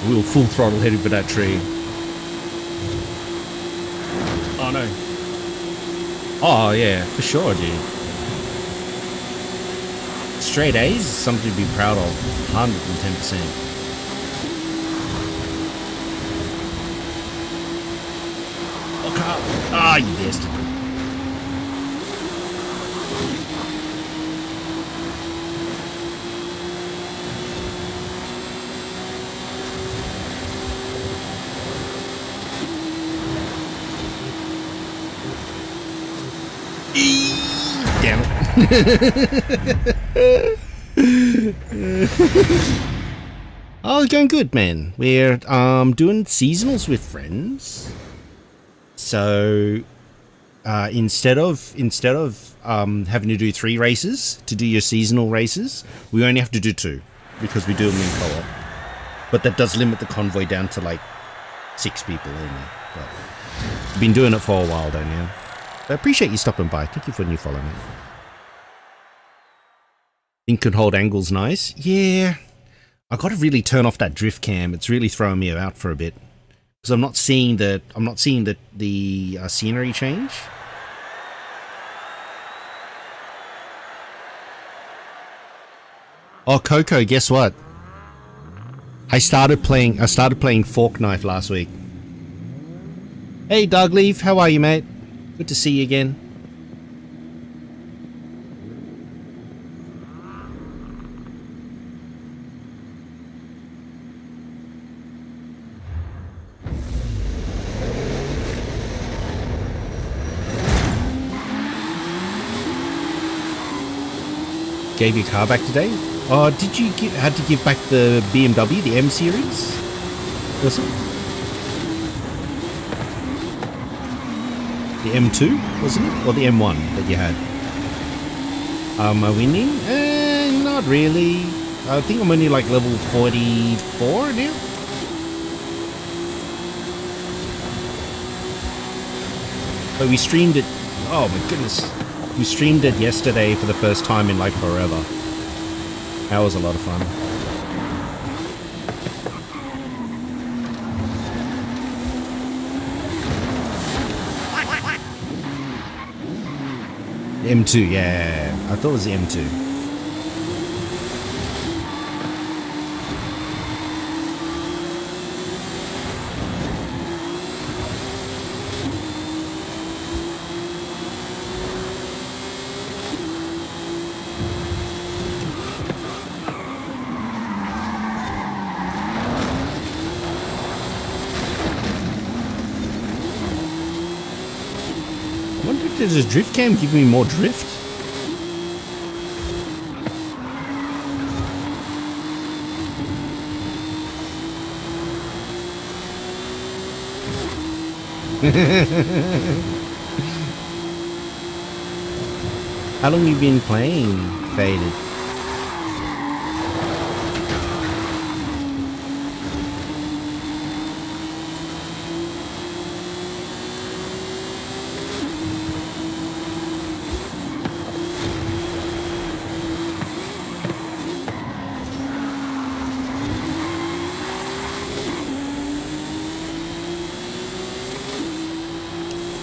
We were full throttle heading for that tree. Oh no. Oh yeah, for sure, dude. Straight A's is something to be proud of. 110%. Oh, car. Ah, you bastard. Damn it. Oh, it's going good, man. We're doing seasonals with friends. So instead of having to do 3 races to do your seasonal races, we only have to do 2 because we do them in co-op. But that does limit the convoy down to like 6 people only. But we've been doing it for a while though now. I appreciate you stopping by. Thank you for a new follow, mate. Think can hold angles nice. Yeah. I got to really turn off that drift cam. It's really throwing me out for a bit because I'm not seeing the scenery change. Oh, Coco, guess what? I started playing Fork Knife last week. Hey, Dogleaf, how are you, mate? Good to see you again. Gave your car back today? Oh, did you had to give back the BMW, the M series? Was it? The M2, wasn't it? Or the M1 that you had? Am I winning? Not really. I think I'm only like level 44 now. But we streamed it. Oh my goodness. We streamed it yesterday for the first time in like forever. That was a lot of fun. M2, yeah. I thought it was the M2. I wonder if there's a drift cam giving me more drift? How long have you been playing Faded?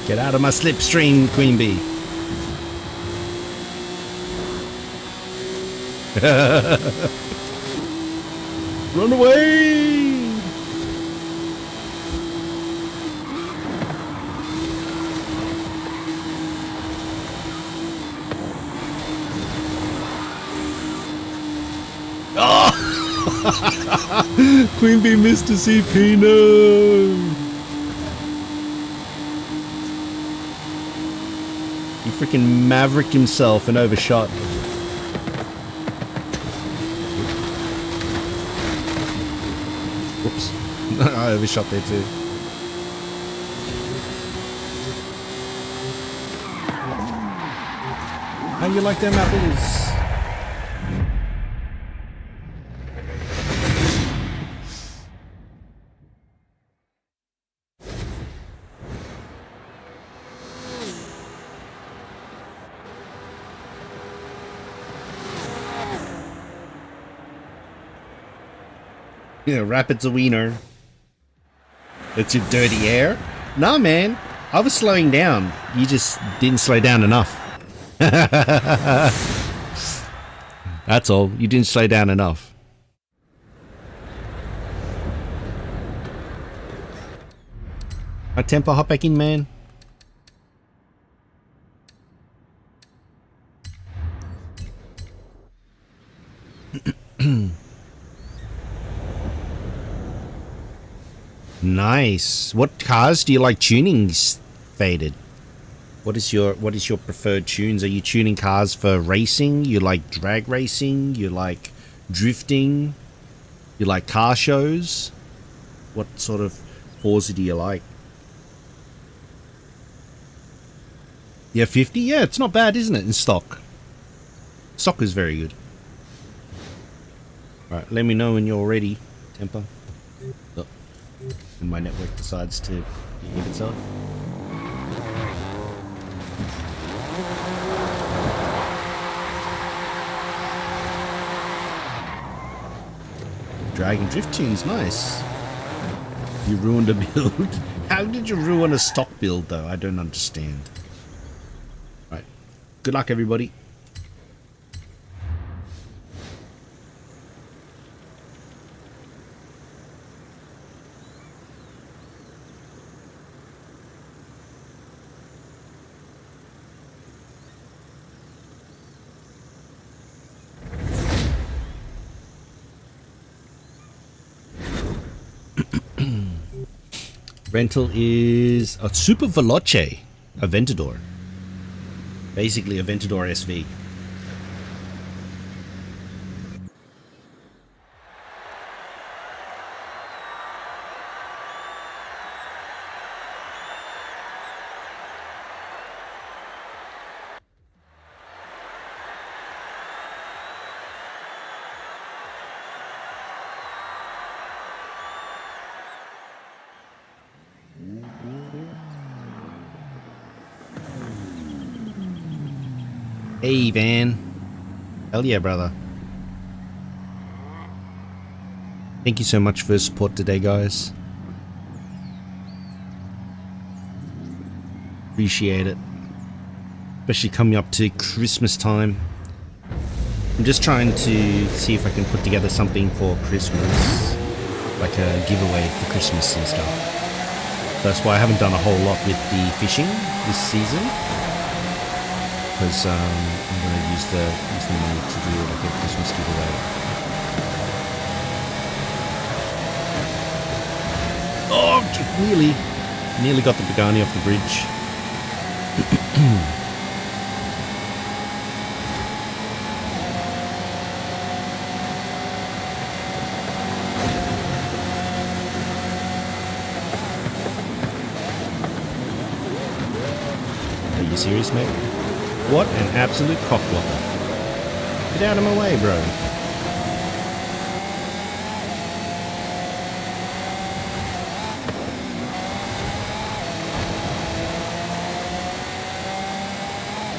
Get out of my slipstream, Queen Bee. Run away! Oh! Queen Bee missed a CP, no! He freaking mavericked himself and overshot. Whoops. I overshot there too. How you like them apples? Yeah, Rapid's a wiener. That's your dirty air? Nah, man. I was slowing down. You just didn't slow down enough. That's all. You didn't slow down enough. My temper, hop back in, man. Nice. What cars do you like tuning, Faded? What is your preferred tunes? Are you tuning cars for racing? You like drag racing? You like drifting? You like car shows? What sort of Forza do you like? Yeah, 50? Yeah, it's not bad, isn't it, in stock? Stock is very good. Alright, let me know when you're ready, Temper. Oh. And my network decides to behave itself. Drag and drift tunes, nice. You ruined a build. How did you ruin a stock build though? I don't understand. Right. Good luck everybody. Rental is a Super Veloce, Aventador. Basically Aventador SV. Hey, Van. Hell yeah, brother. Thank you so much for your support today, guys. Appreciate it. Especially coming up to Christmas time. I'm just trying to see if I can put together something for Christmas. Like a giveaway for Christmas and stuff. That's why I haven't done a whole lot with the fishing this season. Because I'm going to use the money to do like a Christmas giveaway. Oh, nearly got the Pagani off the bridge. Are you serious, mate? What an absolute cockblocker. Get out of my way, bro.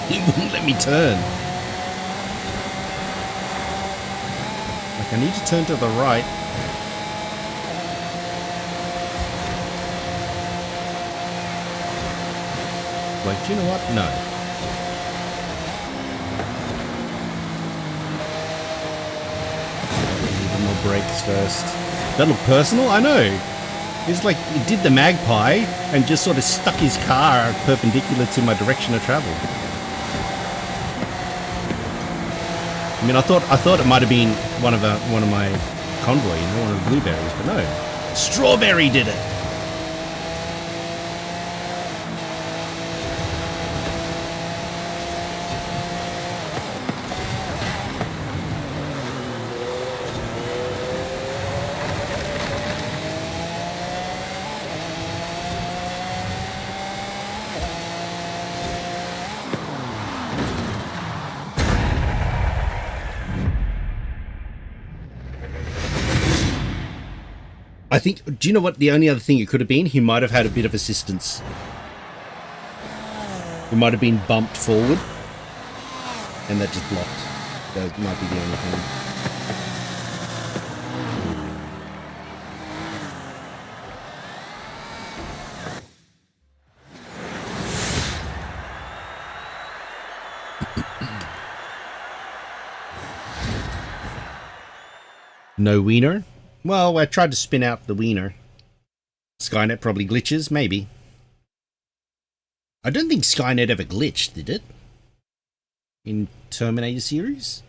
He wouldn't let me turn. Like, I need to turn to the right. Like, do you know what? No. Need more brakes first. That looked personal? I know. It's like he did the magpie and just sort of stuck his car perpendicular to my direction of travel. I mean, I thought it might have been one of my convoy, you know, one of the blueberries, but no. Strawberry did it. I think, do you know what the only other thing it could have been? He might have had a bit of assistance. He might have been bumped forward. And that just blocked. That might be the only thing. No wiener? Well, I tried to spin out the wiener. Skynet probably glitches, maybe. I don't think Skynet ever glitched, did it? In Terminator series?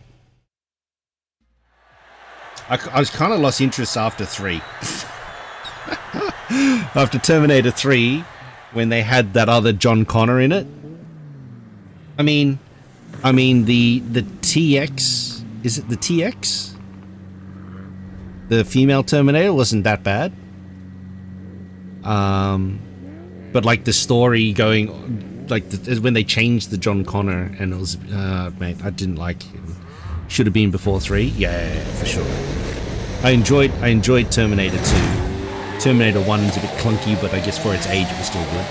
I was kind of lost interest after 3. After Terminator 3, when they had that other John Connor in it. I mean the TX, is it the TX? The female Terminator wasn't that bad. But like the story going, like when they changed the John Connor, and it was, mate, I didn't like it. Should have been before 3. Yeah, for sure. I enjoyed Terminator 2. Terminator 1 is a bit clunky, but I guess for its age it was still good.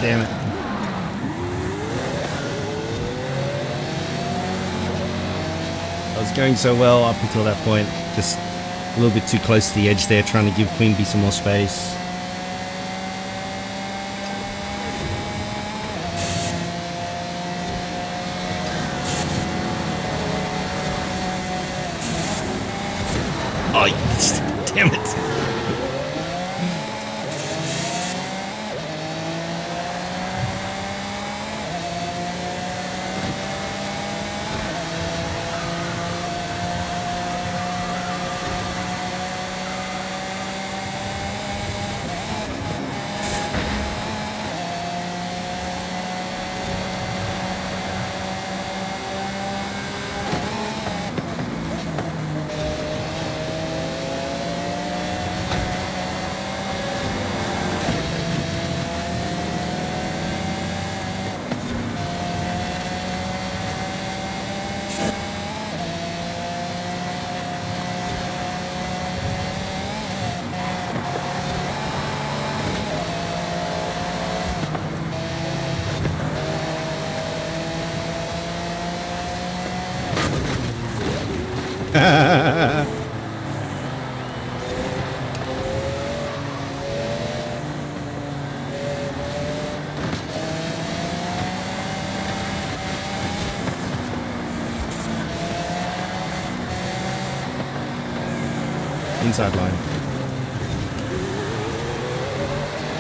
Damn it. I was going so well up until that point. Just a little bit too close to the edge there, trying to give Queen Bee some more space. Oh, damn it. Inside line.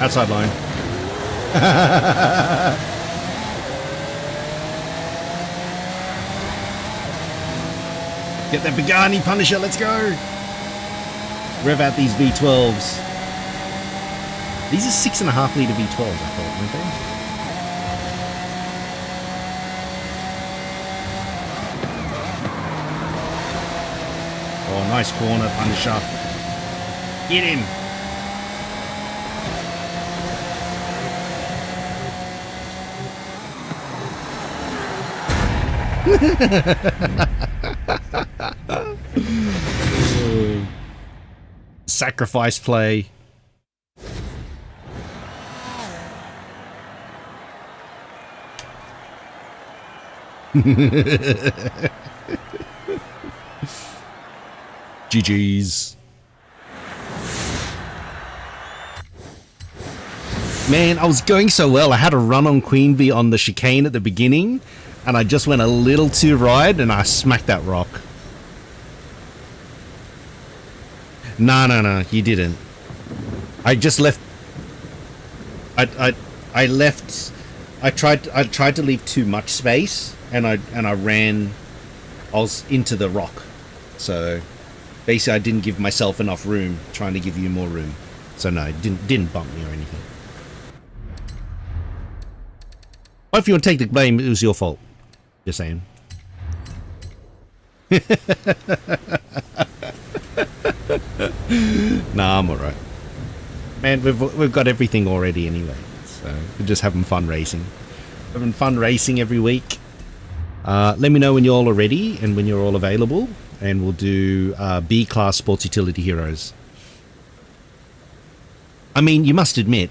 Outside line. Get that Pagani Punisher, let's go! Rev out these V12s. These are 6.5 litre V12s, I thought, weren't they? Oh, nice corner, Punisher. Get him! Sacrifice play. GG's. Man, I was going so well. I had a run on Queen Bee on the chicane at the beginning, and I just went a little too right, and I smacked that rock. No, you didn't. I just left. I left. I tried to leave too much space, and I ran. I was into the rock, so basically I didn't give myself enough room, trying to give you more room. So no, it didn't bump me or anything. If you want to take the blame, it was your fault. Just saying. Nah, I'm alright. Man, we've got everything already anyway, so we're just having fun racing. Having fun racing every week. Let me know when you all are ready and when you're all available, and we'll do B-class sports utility heroes. I mean, you must admit,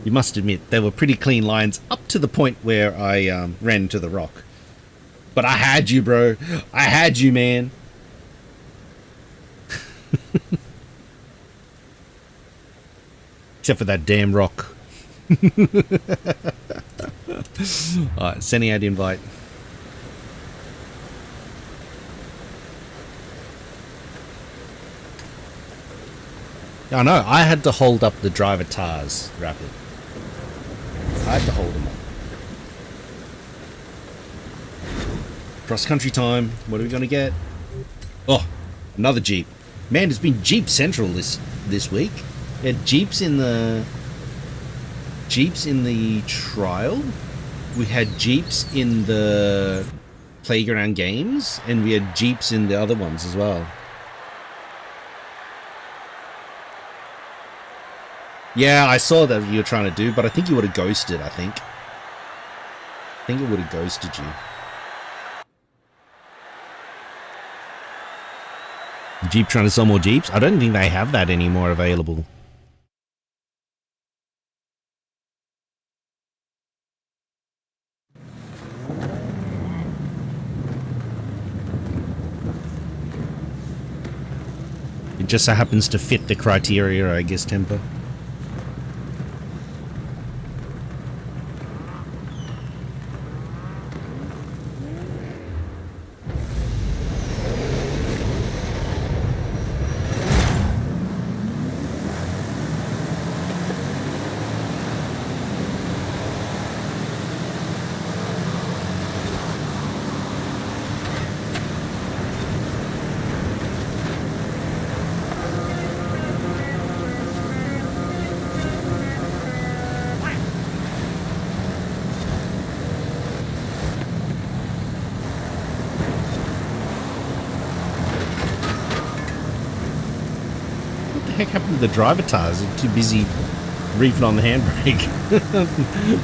they were pretty clean lines up to the point where I ran into the rock. But I had you, bro. I had you, man. Except for that damn rock. Alright, sending out the invite. I know, I had to hold up the driver tars rapid. I had to hold them up. Cross-country time. What are we going to get? Oh, another Jeep. Man, it's been Jeep Central this week. We had Jeeps in the trial. We had Jeeps in the playground games, and we had Jeeps in the other ones as well. Yeah, I saw that you were trying to do, but I think you would have ghosted, I think it would have ghosted you. Jeep trying to sell more Jeeps? I don't think they have that anymore available. It just so happens to fit the criteria, I guess, Temper. What the heck happened to the driver tires? They're too busy reefing on the handbrake.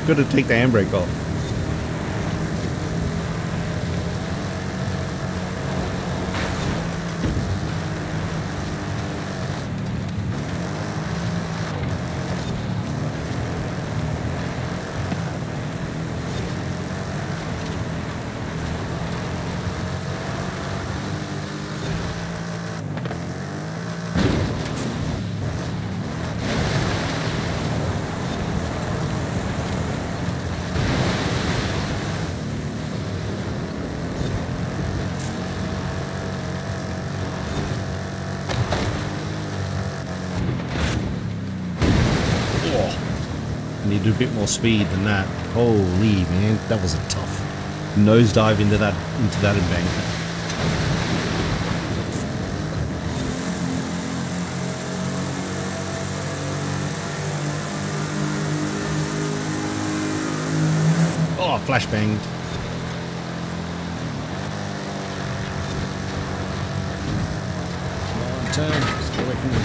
Got to take the handbrake off. needed a bit more speed than that. Holy man, that was a tough nosedive into that embankment. Oh, flashbanged. Come on, turn. Stay away from me.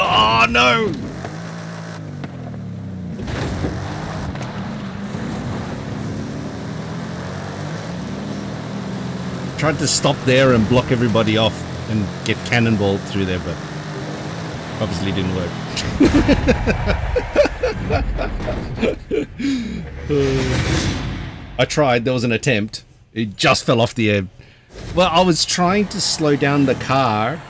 Oh no! Tried to stop there and block everybody off and get cannonballed through there, but obviously didn't work. I tried, there was an attempt. It just fell off the air. Well, I was trying to slow down the car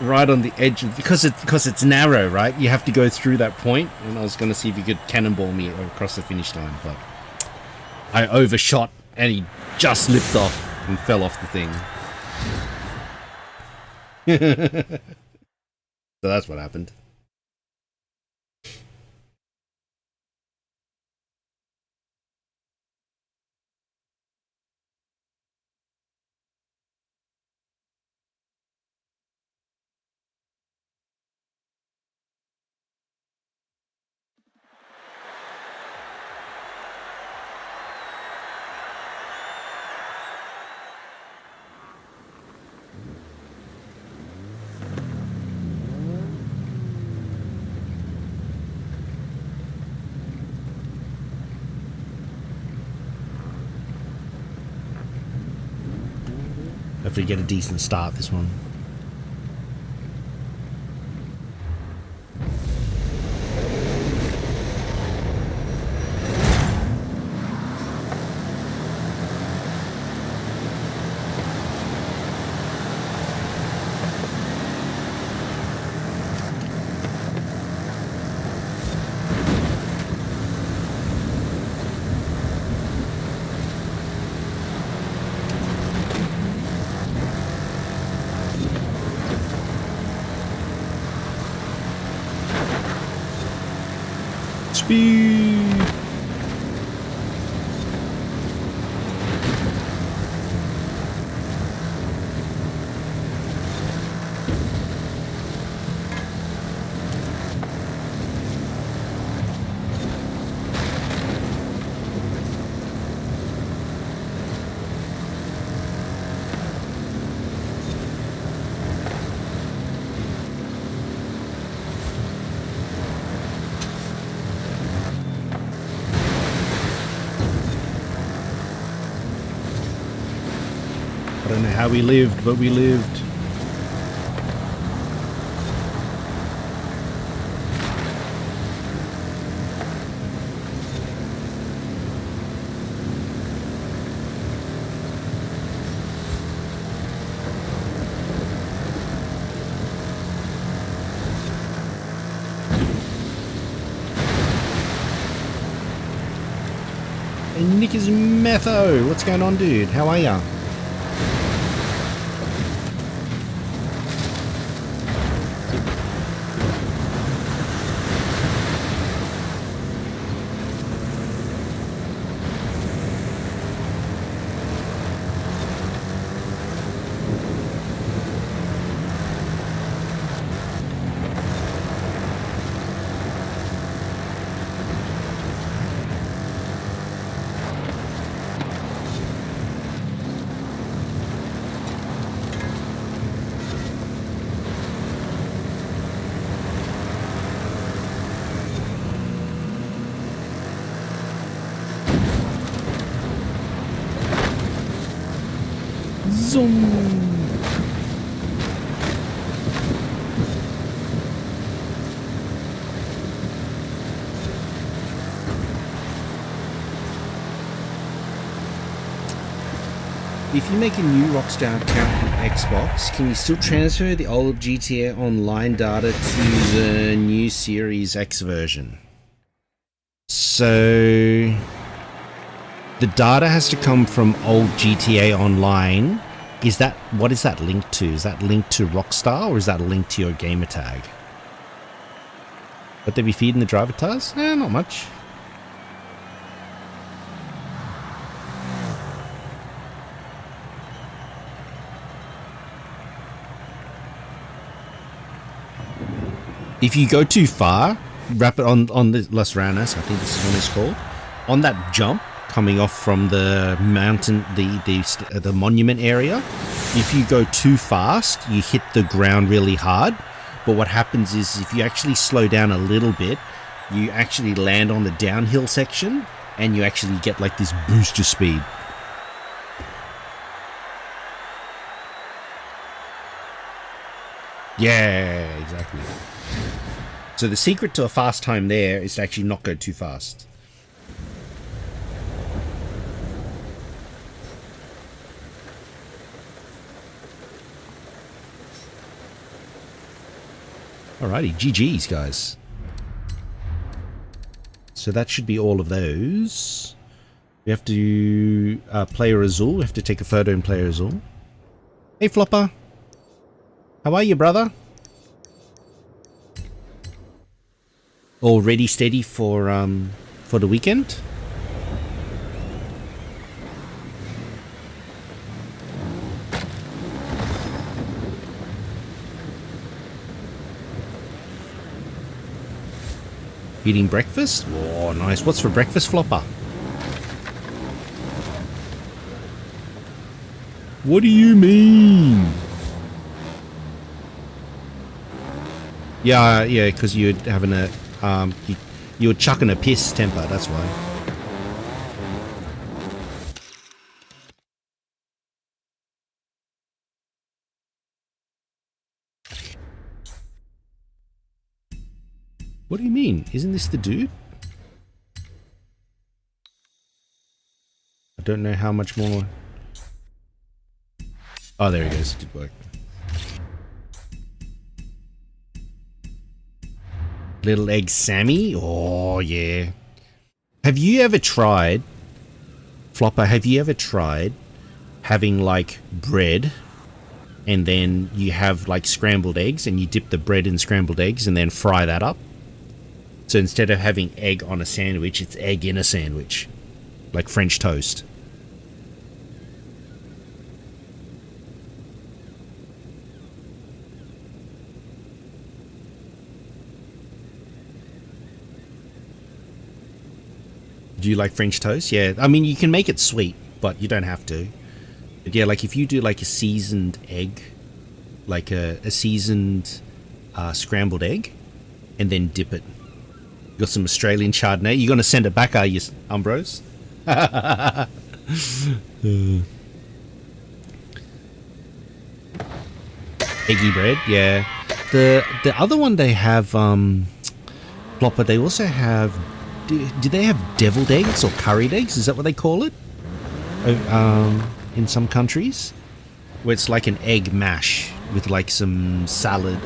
right on the edge of, because it's narrow, right? You have to go through that point, and I was going to see if you could cannonball me across the finish line, but I overshot and he just slipped off and fell off the thing. So that's what happened. Hopefully get a decent start this one. Speed! I don't know how we lived, but we lived. Hey, Nick is Metho. What's going on, dude? How are ya? Zoom. If you make a new Rockstar account on Xbox, can you still transfer the old GTA Online data to the new Series X version? So the data has to come from old GTA Online. What is that linked to? Is that linked to Rockstar or is that linked to your gamer tag? Would they be feeding the driver tars? Not much. If you go too far, wrap it on the Las Ranas, I think this is what it's called, on that jump coming off from the mountain, the monument area, if you go too fast, you hit the ground really hard. But what happens is if you actually slow down a little bit, you actually land on the downhill section and you actually get like this boost of speed. Yeah, exactly. So the secret to a fast time there is to actually not go too fast. Alrighty, GG's, guys. So that should be all of those. We have to Player Azul. We have to take a photo in Player Azul. Hey, Flopper. How are you, brother? All ready, steady for the weekend? Eating breakfast? Oh, nice. What's for breakfast, Flopper? What do you mean? Yeah, because you're having a you were chucking a piss temper. That's why. What do you mean? Isn't this the dude? I don't know how much more. Oh, there he goes. It did work. Little Egg Sammy? Oh, yeah. Have you ever tried, Flopper, have you ever tried having, like, bread and then you have, like, scrambled eggs and you dip the bread in scrambled eggs and then fry that up? So instead of having egg on a sandwich, it's egg in a sandwich. Like French toast. Do you like French toast? Yeah, I mean, you can make it sweet, but you don't have to. But yeah, like if you do like a seasoned egg, like a seasoned scrambled egg, and then dip it. You got some Australian Chardonnay. You gonna send it back, are you, Ambrose? Eggy bread, yeah. The other one they have, Flopper, they also have. Do they have deviled eggs or curried eggs? Is that what they call it? In some countries, where it's like an egg mash with like some salad,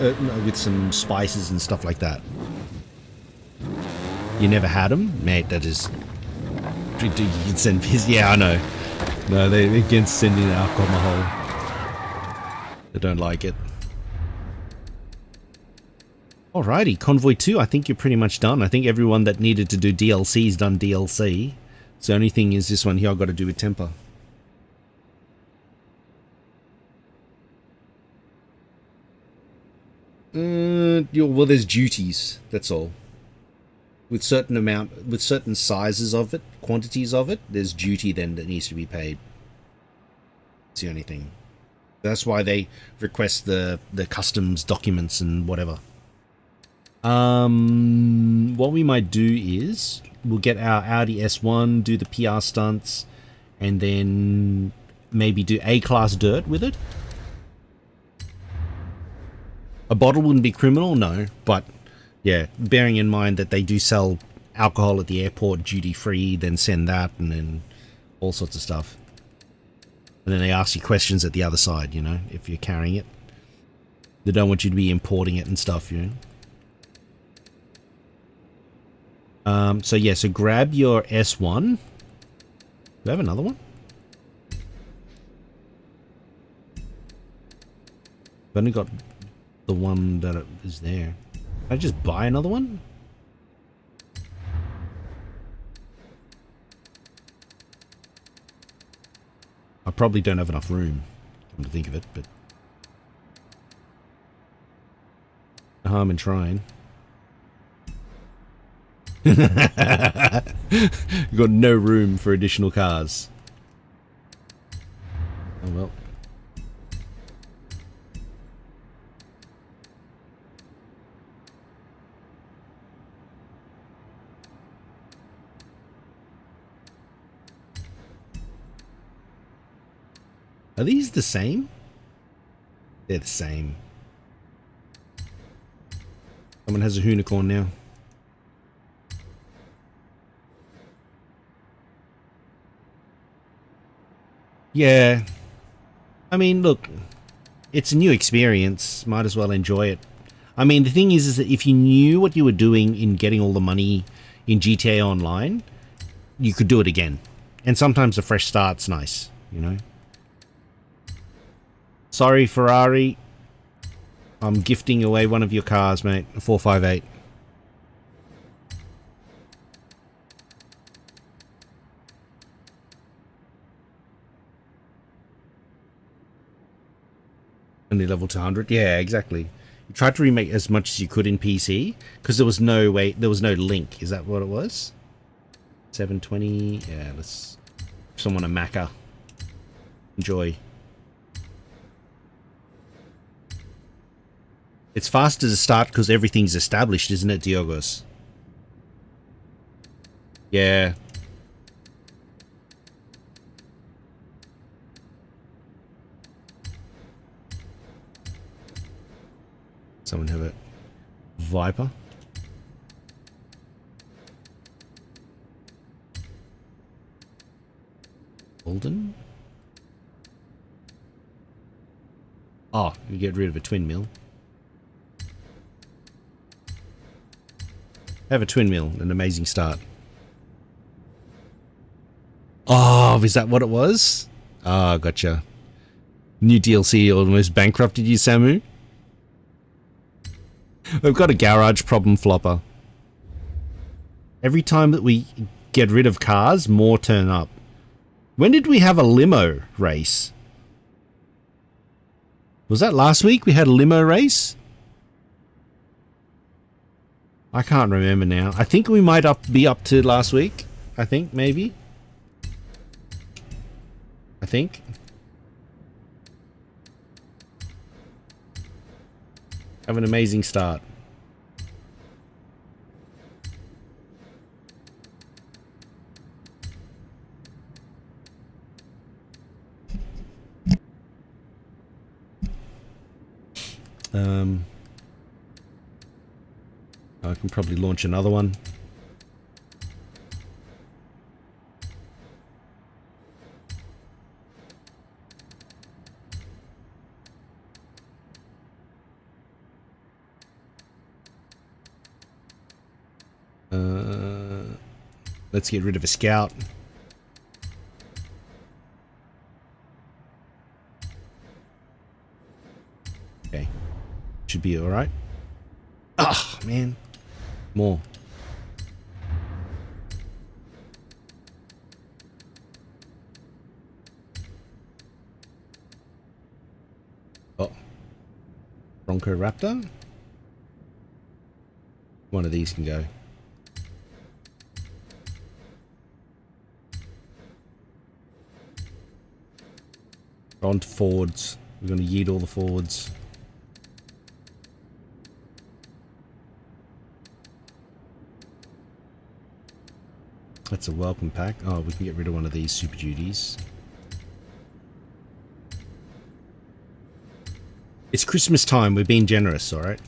with some spices and stuff like that. You never had them, mate? That is. You can send piss. Yeah, I know. No, they're against sending alcohol. They don't like it. Alrighty, Convoy 2, I think you're pretty much done. I think everyone that needed to do DLC is done DLC. So the only thing is this one here I've got to do with temper. Well, there's duties, that's all. With certain sizes of it, quantities of it, there's duty then that needs to be paid. It's the only thing. That's why they request the customs documents and whatever. What we might do is we'll get our Audi S1, do the PR stunts, and then maybe do A-class dirt with it. A bottle wouldn't be criminal, no, but yeah, bearing in mind that they do sell alcohol at the airport duty free, then send that, and then all sorts of stuff. And then they ask you questions at the other side, you know, if you're carrying it. They don't want you to be importing it and stuff, you know. So yeah, so grab your S1. Do we have another one? I've only got the one that is there. Can I just buy another one? I probably don't have enough room, come to think of it, but no harm in trying. You've got no room for additional cars. Oh well. Are these the same? They're the same. Someone has a unicorn now. Yeah. I mean, look, it's a new experience. Might as well enjoy it. I mean, the thing is that if you knew what you were doing in getting all the money in GTA Online, you could do it again. And sometimes a fresh start's nice, you know? Sorry, Ferrari. I'm gifting away one of your cars, mate. A 458. Only level 200. Yeah, exactly. You tried to remake as much as you could in PC because there was no way, there was no link. Is that what it was? 720. Yeah, let's someone a Macca. Enjoy. It's faster to start because everything's established, isn't it, Diogos? Yeah. Someone have it. Viper. Golden. Oh, you get rid of a twin mill. Have a twin mill, an amazing start. Oh, is that what it was? Ah, gotcha. New DLC almost bankrupted you, Samu. We've got a garage problem flopper. Every time that we get rid of cars, more turn up. When did we have a limo race? Was that last week we had a limo race? I can't remember now. I think we might be up to last week. I think, maybe. I think. Have an amazing start. I can probably launch another one. Let's get rid of a scout. Okay. Should be alright. Ah, man. More. Oh. Bronco Raptor. One of these can go. On to Fords. We're going to yeet all the Fords. That's a welcome pack. Oh, we can get rid of one of these Super Duties. It's Christmas time. We're being generous, alright?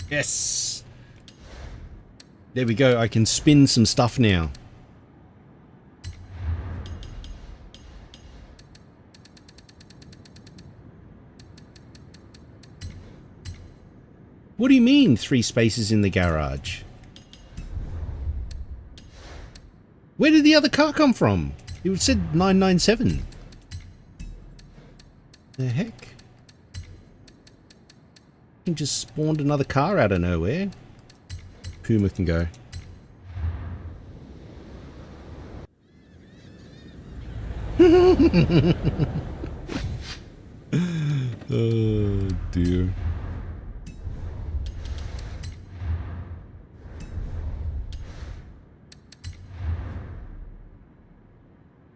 Yes. There we go. I can spin some stuff now. What do you mean 3 spaces in the garage? Where did the other car come from? It said 997. The heck? He just spawned another car out of nowhere. Puma can go. Oh dear.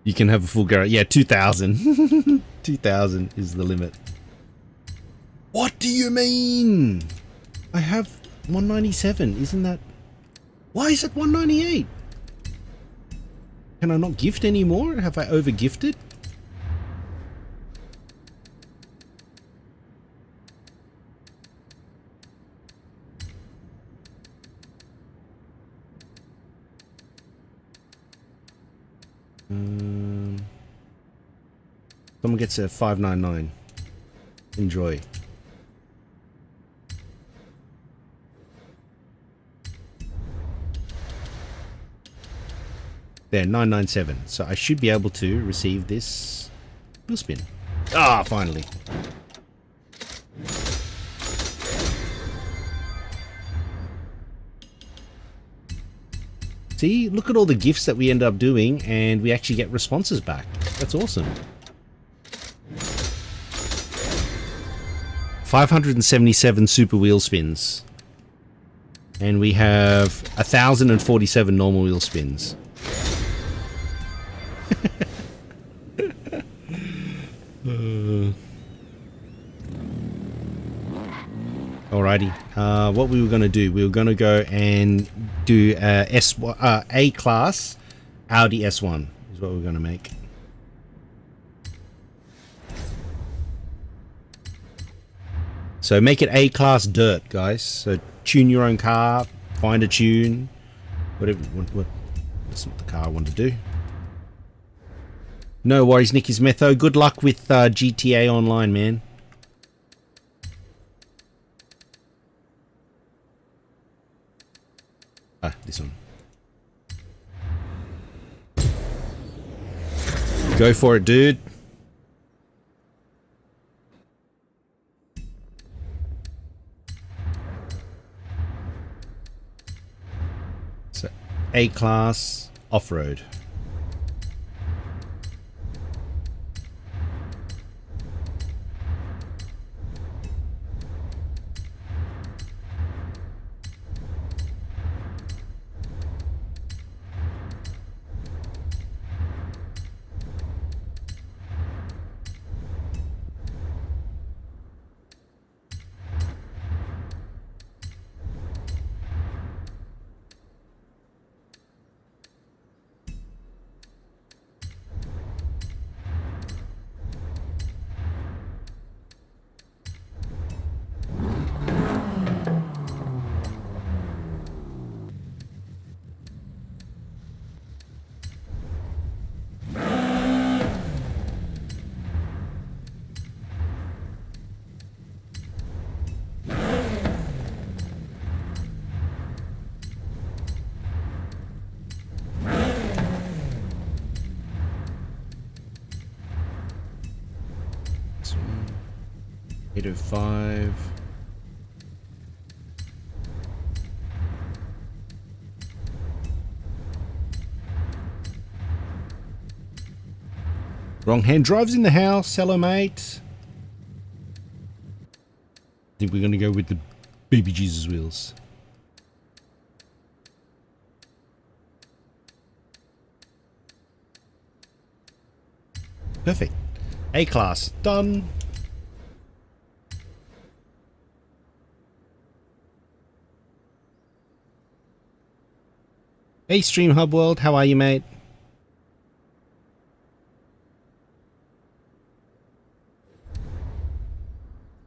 You can have a full garage. Yeah, 2,000. 2,000 is the limit. What do you mean? I have 197. Isn't that... Why is it 198? Can I not gift anymore? Have I over gifted? Someone gets a 599. Enjoy. There, 997. So I should be able to receive this wheel spin. Ah, finally. See, look at all the gifts that we end up doing and we actually get responses back. That's awesome. 577 super wheel spins. And we have 1,047 normal wheel spins. Alrighty. What we were going to do, we were going to go and do A class Audi S1 is what we're going to make. So make it A class dirt, guys. So tune your own car, find a tune, whatever. That's not the car I want to do. No worries, Nicky's Metho. Good luck with GTA Online, man. Ah, this one. Go for it, dude. So, A-Class Off-Road. This one. 805. Wrong hand drives in the house. Hello, mate. I think we're going to go with the baby Jesus wheels. Perfect. A-Class. Done. Hey, Stream Hub World. How are you, mate?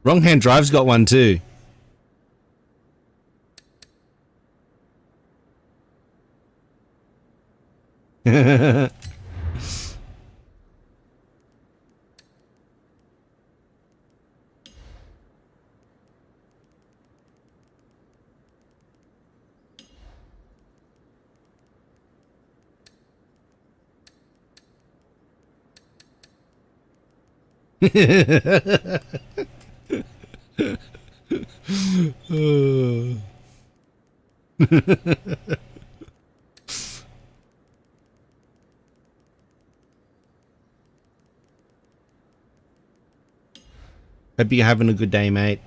Wrong Hand Drive's got one too. Hope you're having a good day, mate.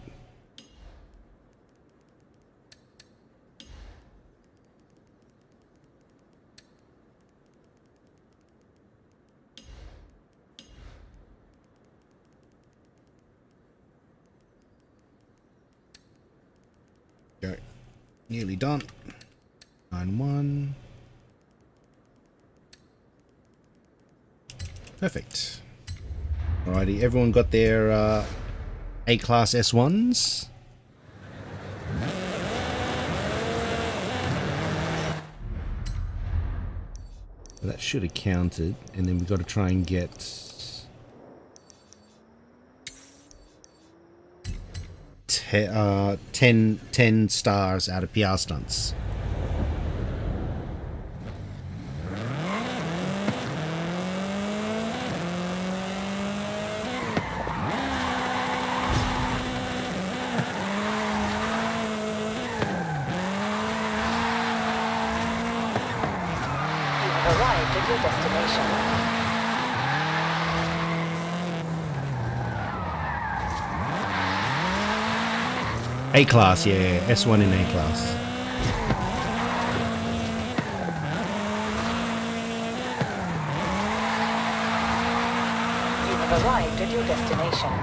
Go. Nearly done. 9-1. Perfect. Alrighty, everyone got their A-class S1s? That should have counted, and then we've got to try and get 10 stars out of PR stunts. Arrived at your destination. A-class, yeah. S1 in A-class. You have arrived at your destination.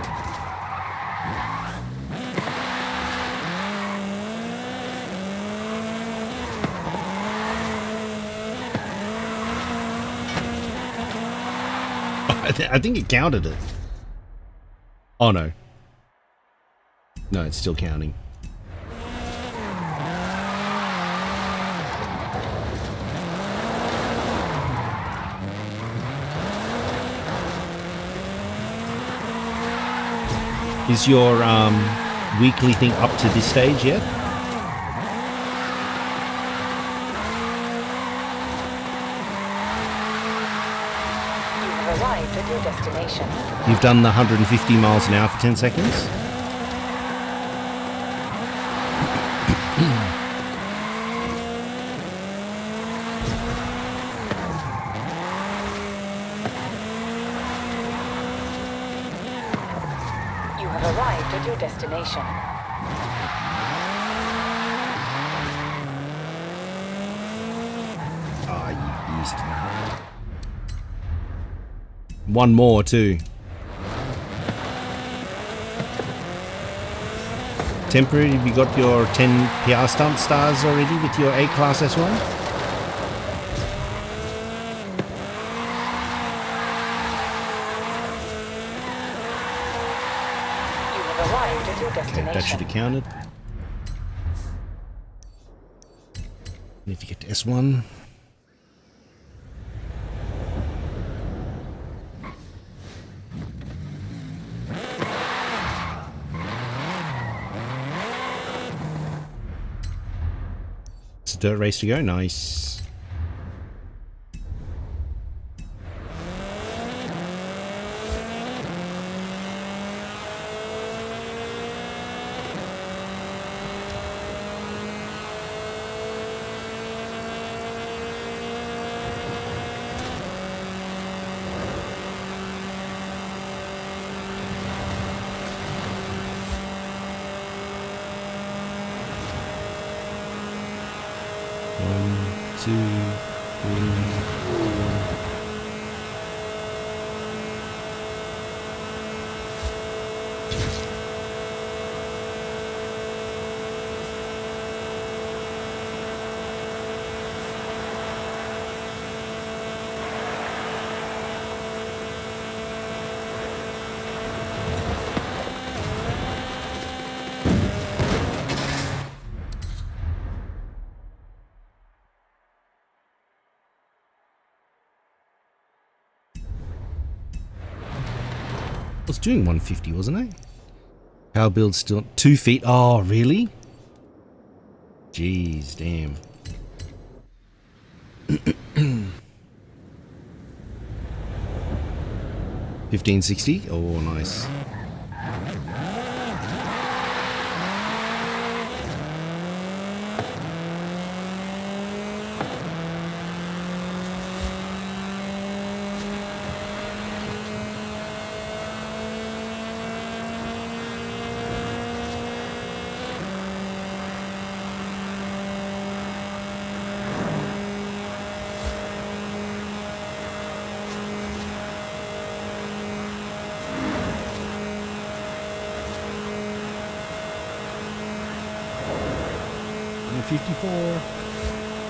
I think it counted it. Oh, no. No, it's still counting. Is your weekly thing up to this stage yet? Arrived at your destination. You've done the 150 miles an hour for 10 seconds? You have arrived at your destination. Ah, you beast. One more, too. Temporary, have you got your 10 PR stunt stars already with your A-class S1? You have arrived at your destination. Okay, that should have counted. Need to get to S1. It's a dirt race to go. Nice. One, two, three, four. was doing 150, wasn't I? Power build still 2 feet. Oh, really? Jeez, damn. 1560. Oh, nice.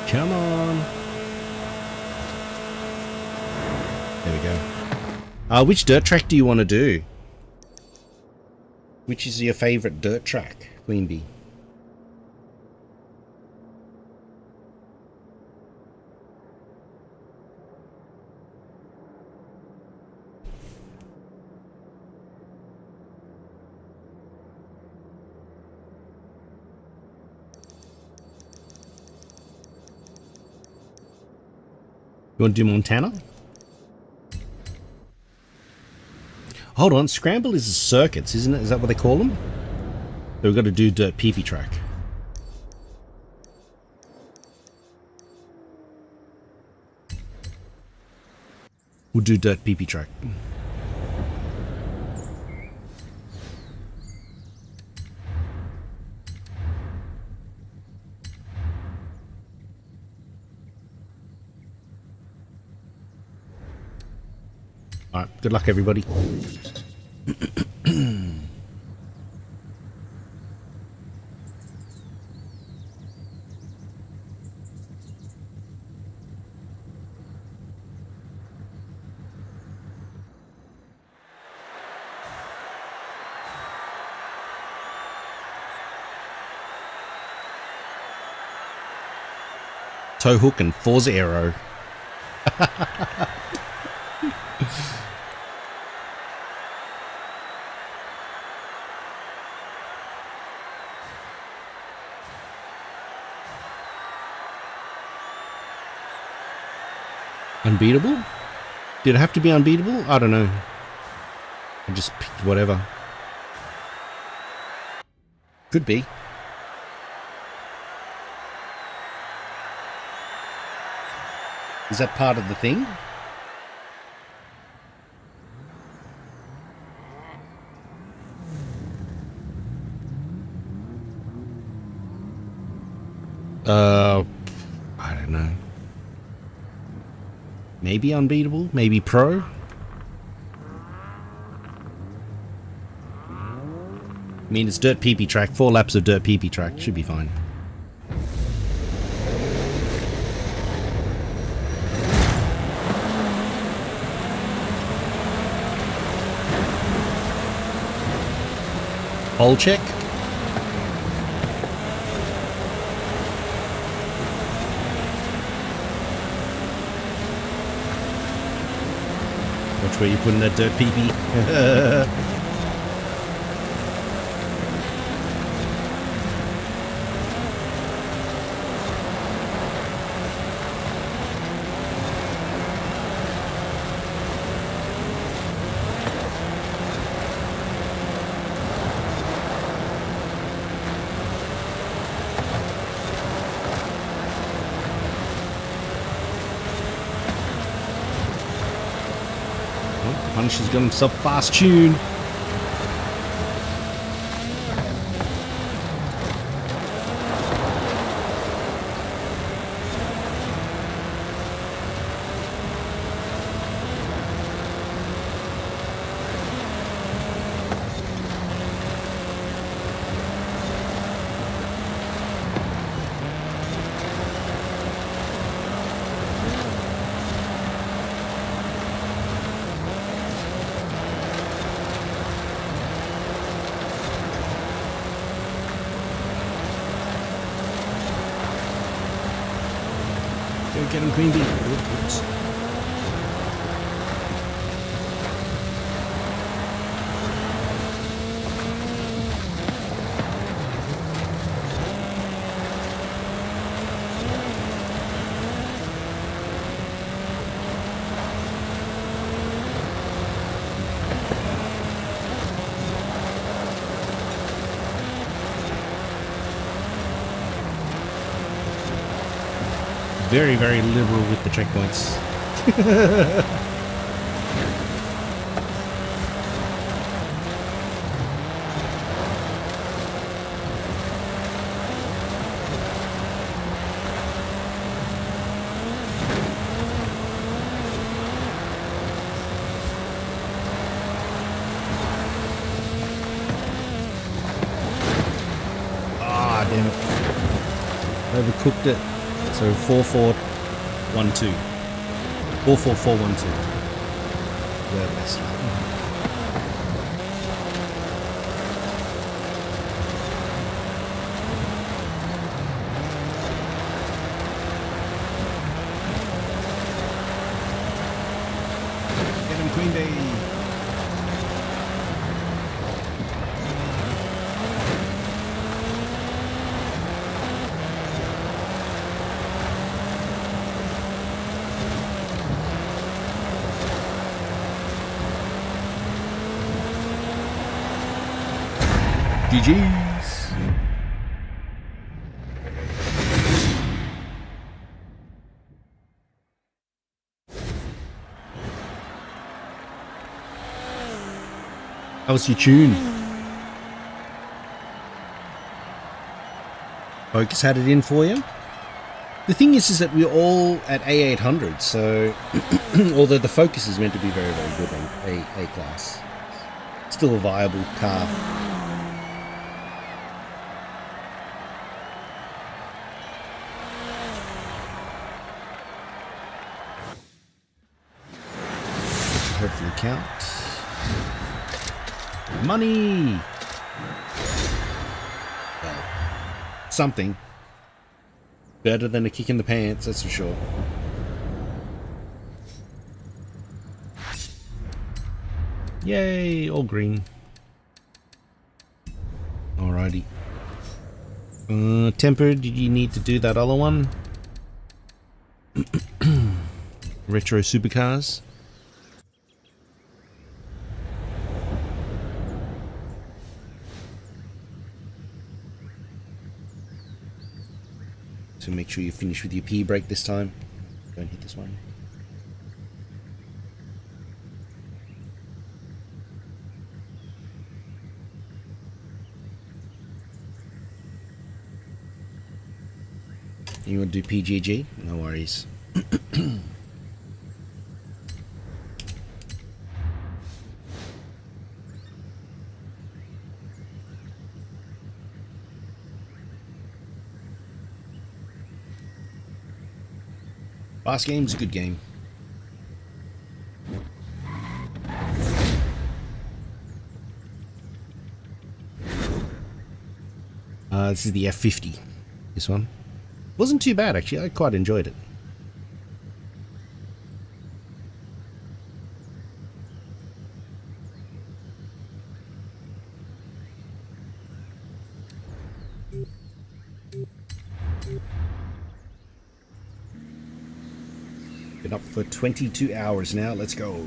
Come on. There we go. Which dirt track do you want to do? Which is your favorite dirt track, Queen Bee? You want to do Montana? Hold on, Scramble is circuits, isn't it? Is that what they call them? So we've got to do dirt PP track. We'll do dirt PP track. Alright, good luck everybody. Toe hook and Forza Aero. Unbeatable? Did it have to be unbeatable? I don't know. I just picked whatever. Could be. Is that part of the thing? I don't know. Maybe unbeatable, maybe pro. I mean, it's dirt PP track, 4 laps of dirt PP track, should be fine. Hole check. Watch where you're putting that dirt PP. Punisher's got himself fast tune. Get him, Queen Bee. Oops. very, very liberal with the checkpoints. Ah, damn it. Overcooked it. So 4412. 44412. Where was that? Get him, Queen Bee. GG's. How was your tune? Focus had it in for you? The thing is that we're all at A800, so although the Focus is meant to be very, very good on A class, still a viable car. Hopefully count. Money! Well, something. Better than a kick in the pants, that's for sure. Yay, all green. Alrighty. Temper, did you need to do that other one? Retro supercars? So make sure you finish with your P brake this time. Don't hit this one. You want to do PGG? No worries. Last game's a good game. This is the F50. This one wasn't too bad actually. I quite enjoyed it. Been up for 22 hours now. Let's go.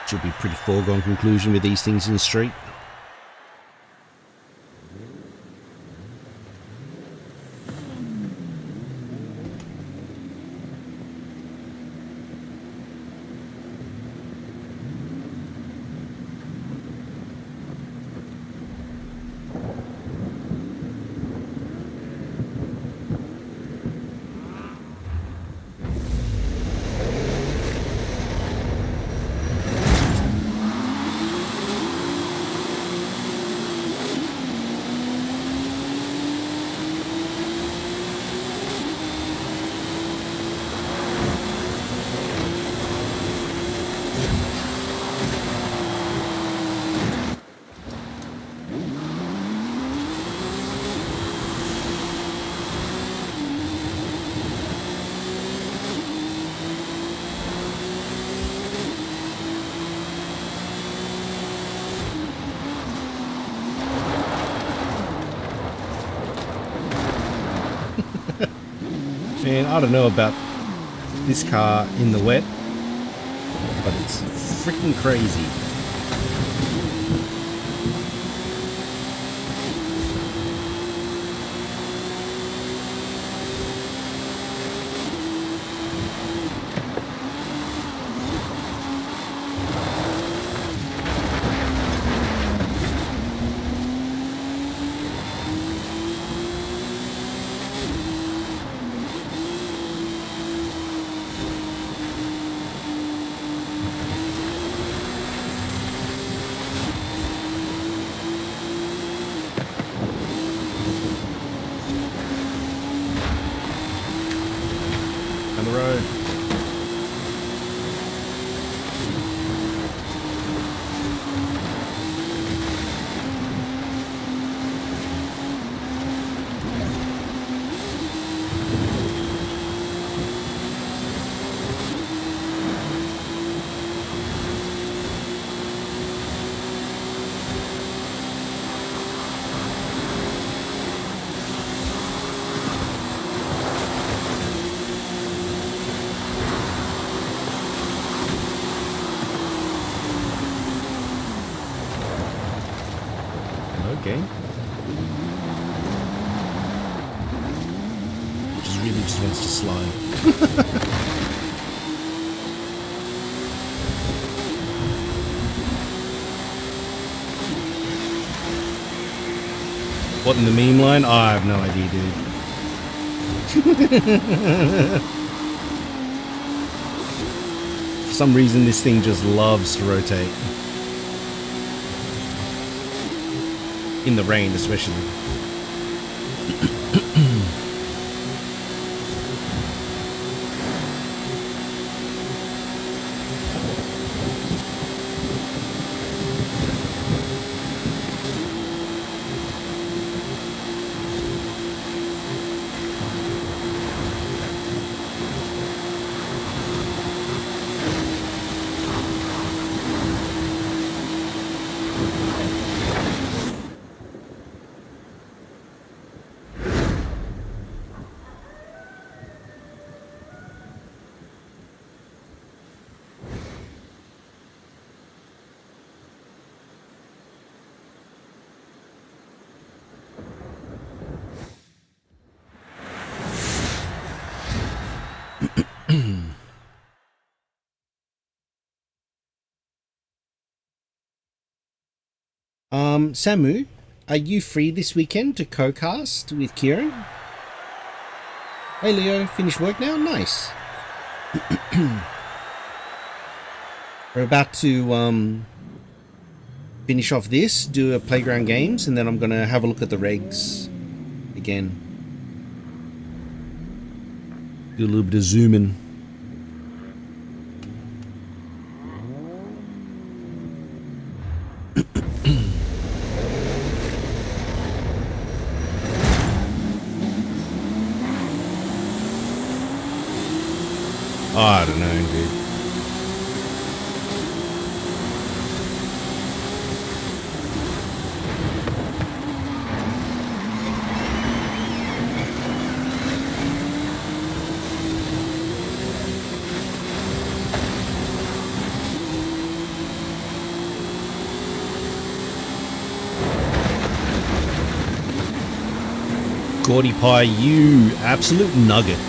Should be a pretty foregone conclusion with these things in the street. Man, I don't know about this car in the wet, but it's freaking crazy. On the road. Okay. Just really just wants to slide. What in the meme line? Oh, I have no idea, dude. For some reason, this thing just loves to rotate. In the rain, especially. Samu, are you free this weekend to co-cast with Kieran? Hey Leo, finished work now? Nice. We're about to finish off this, do a playground games, and then I'm gonna have a look at the regs again. Do a little bit of zooming. Oh, I don't know, dude. Gaudy Pie, you absolute nugget.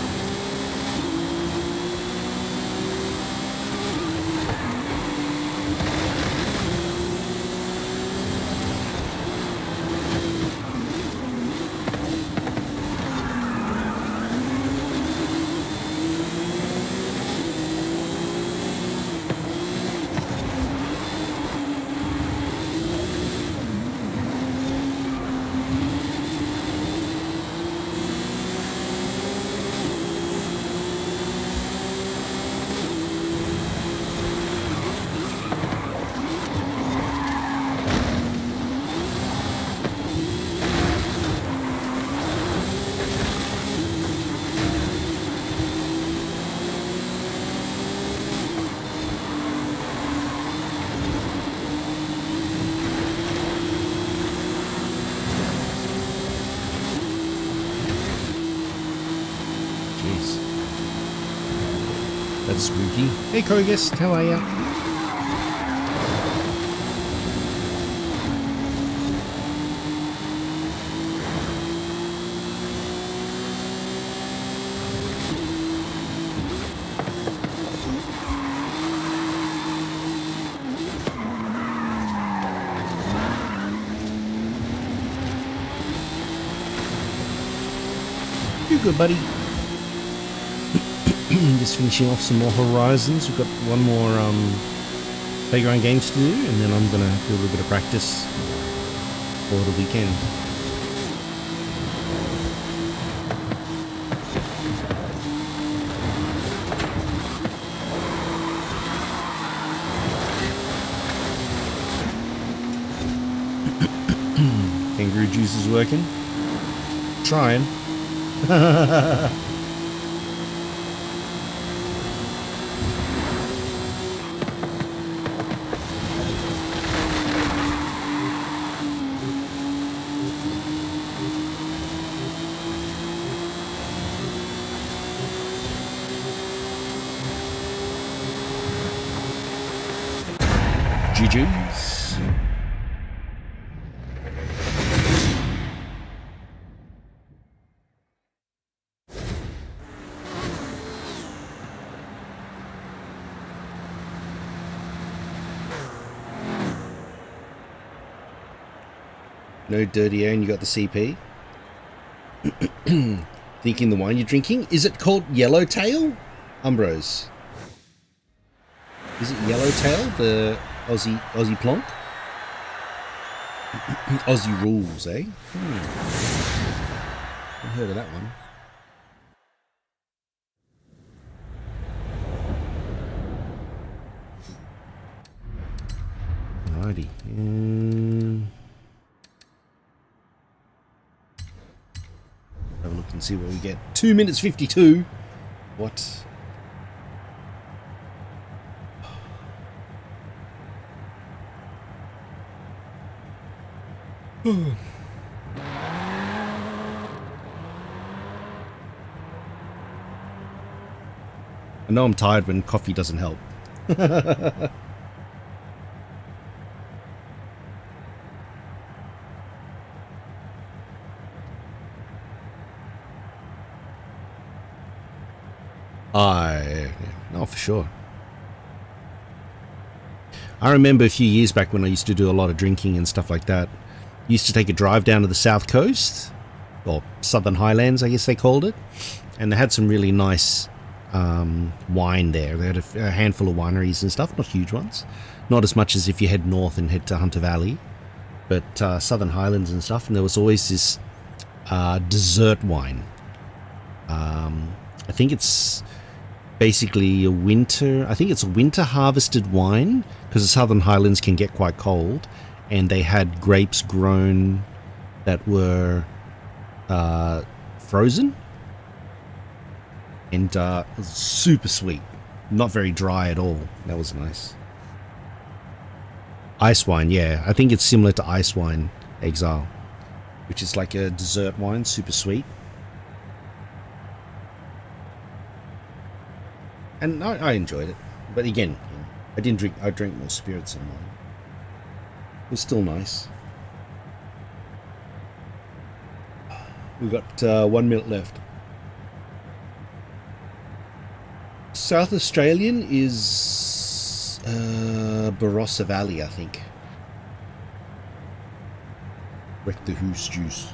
That's spooky. Hey, Kogus, how are ya? You good, buddy? Just finishing off some more Horizons. We've got one more playground games to do, and then I'm gonna do a little bit of practice for the weekend. Kangaroo juice is working. Trying. GG's. No dirty air and you got the CP. Thinking the wine you're drinking, is it called Yellowtail? Umbros. Is it Yellowtail, the Aussie plonk? Aussie rules, eh? I've heard of that one. Alrighty. Have a look and see what we get. 2 minutes 52. What? I know I'm tired when coffee doesn't help. No, for sure. I remember a few years back when I used to do a lot of drinking and stuff like that. Used to take a drive down to the south coast, or Southern Highlands, I guess they called it, and they had some really nice wine there. They had a handful of wineries and stuff, not huge ones, not as much as if you head north and head to Hunter Valley, but Southern Highlands and stuff. And there was always this dessert wine. I think it's basically a winter. I think it's a winter harvested wine because the Southern Highlands can get quite cold. And they had grapes grown that were frozen, and it was super sweet, not very dry at all. That was nice. Ice wine, yeah, I think it's similar to ice wine, Exile, which is like a dessert wine, super sweet. And I enjoyed it, but again, I didn't drink. I drank more spirits than wine. It was still nice. We've got 1 minute left. South Australian is Barossa Valley, I think. Wreck the Hoose Juice.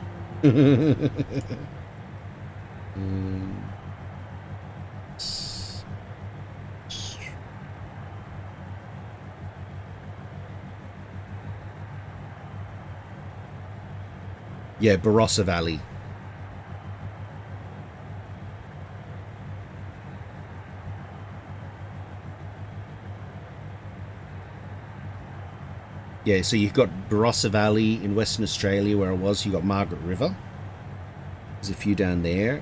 Yeah, Barossa Valley. Yeah, so you've got Barossa Valley in Western Australia where I was. You've got Margaret River. There's a few down there.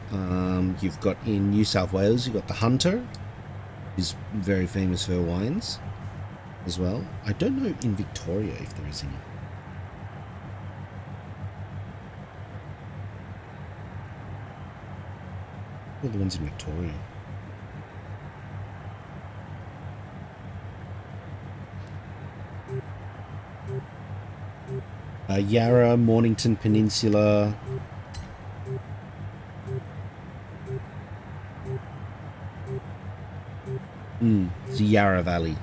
You've got in New South Wales, you've got the Hunter, who's very famous for her wines as well. I don't know in Victoria if there is any. All the ones in Victoria. Yarra, Mornington Peninsula. It's Yarra Valley.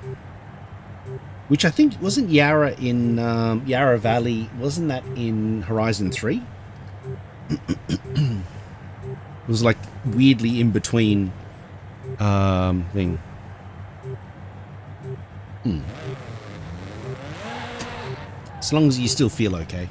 Which I think, wasn't Yarra in, Yarra Valley, wasn't that in Horizon 3? It was like weirdly in between, thing. As long as you still feel okay.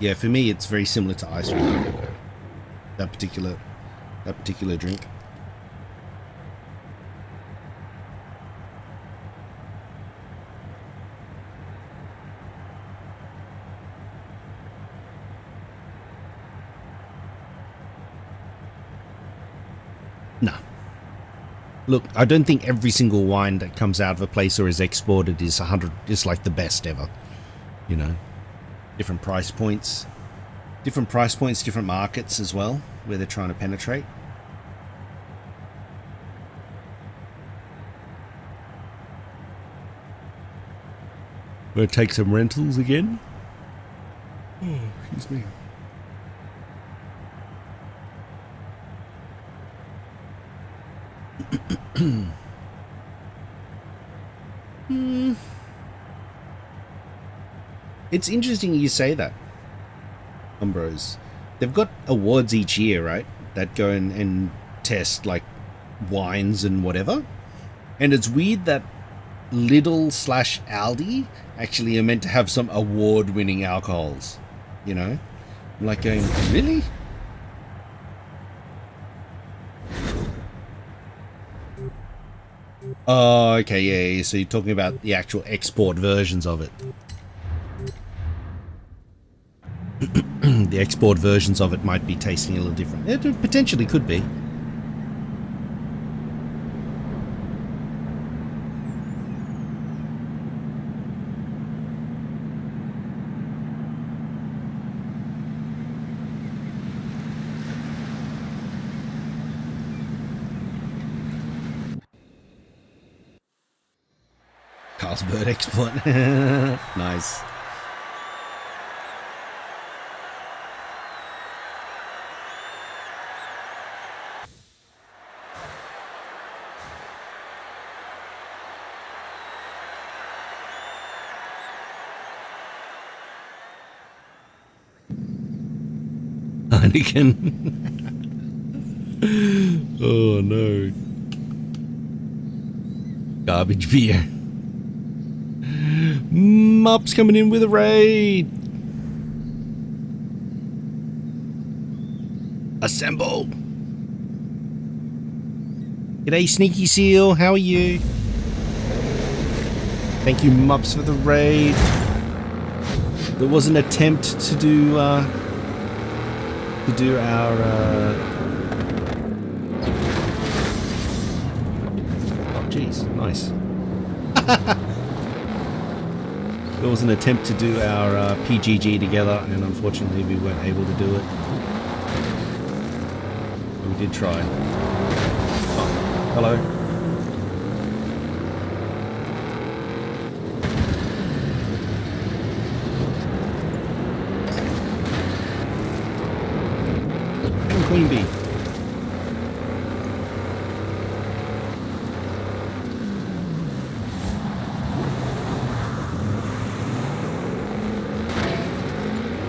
Yeah, for me, it's very similar to ice cream. That particular drink. Nah. Look, I don't think every single wine that comes out of a place or is exported is like the best ever. You know, different price points, different markets as well, where they're trying to penetrate. We'll take some rentals again. Oh, excuse me. It's interesting you say that, Umbros. They've got awards each year, right? That go and test like wines and whatever. And it's weird that Lidl/Aldi actually are meant to have some award-winning alcohols. You know? I'm like going, really? Oh, okay, yeah. So you're talking about the actual export versions of it. The export versions of it might be tasting a little different. It potentially could be. Carlsberg export. Nice. Heineken. Oh no. Garbage beer. Mup's coming in with a raid. Assemble. G'day, Sneaky Seal. How are you? Thank you, Mups, for the raid. There was an attempt to do our oh jeez, nice. There was an attempt to do our PGG together, and unfortunately we weren't able to do it. But we did try. Oh, hello. Queen bee.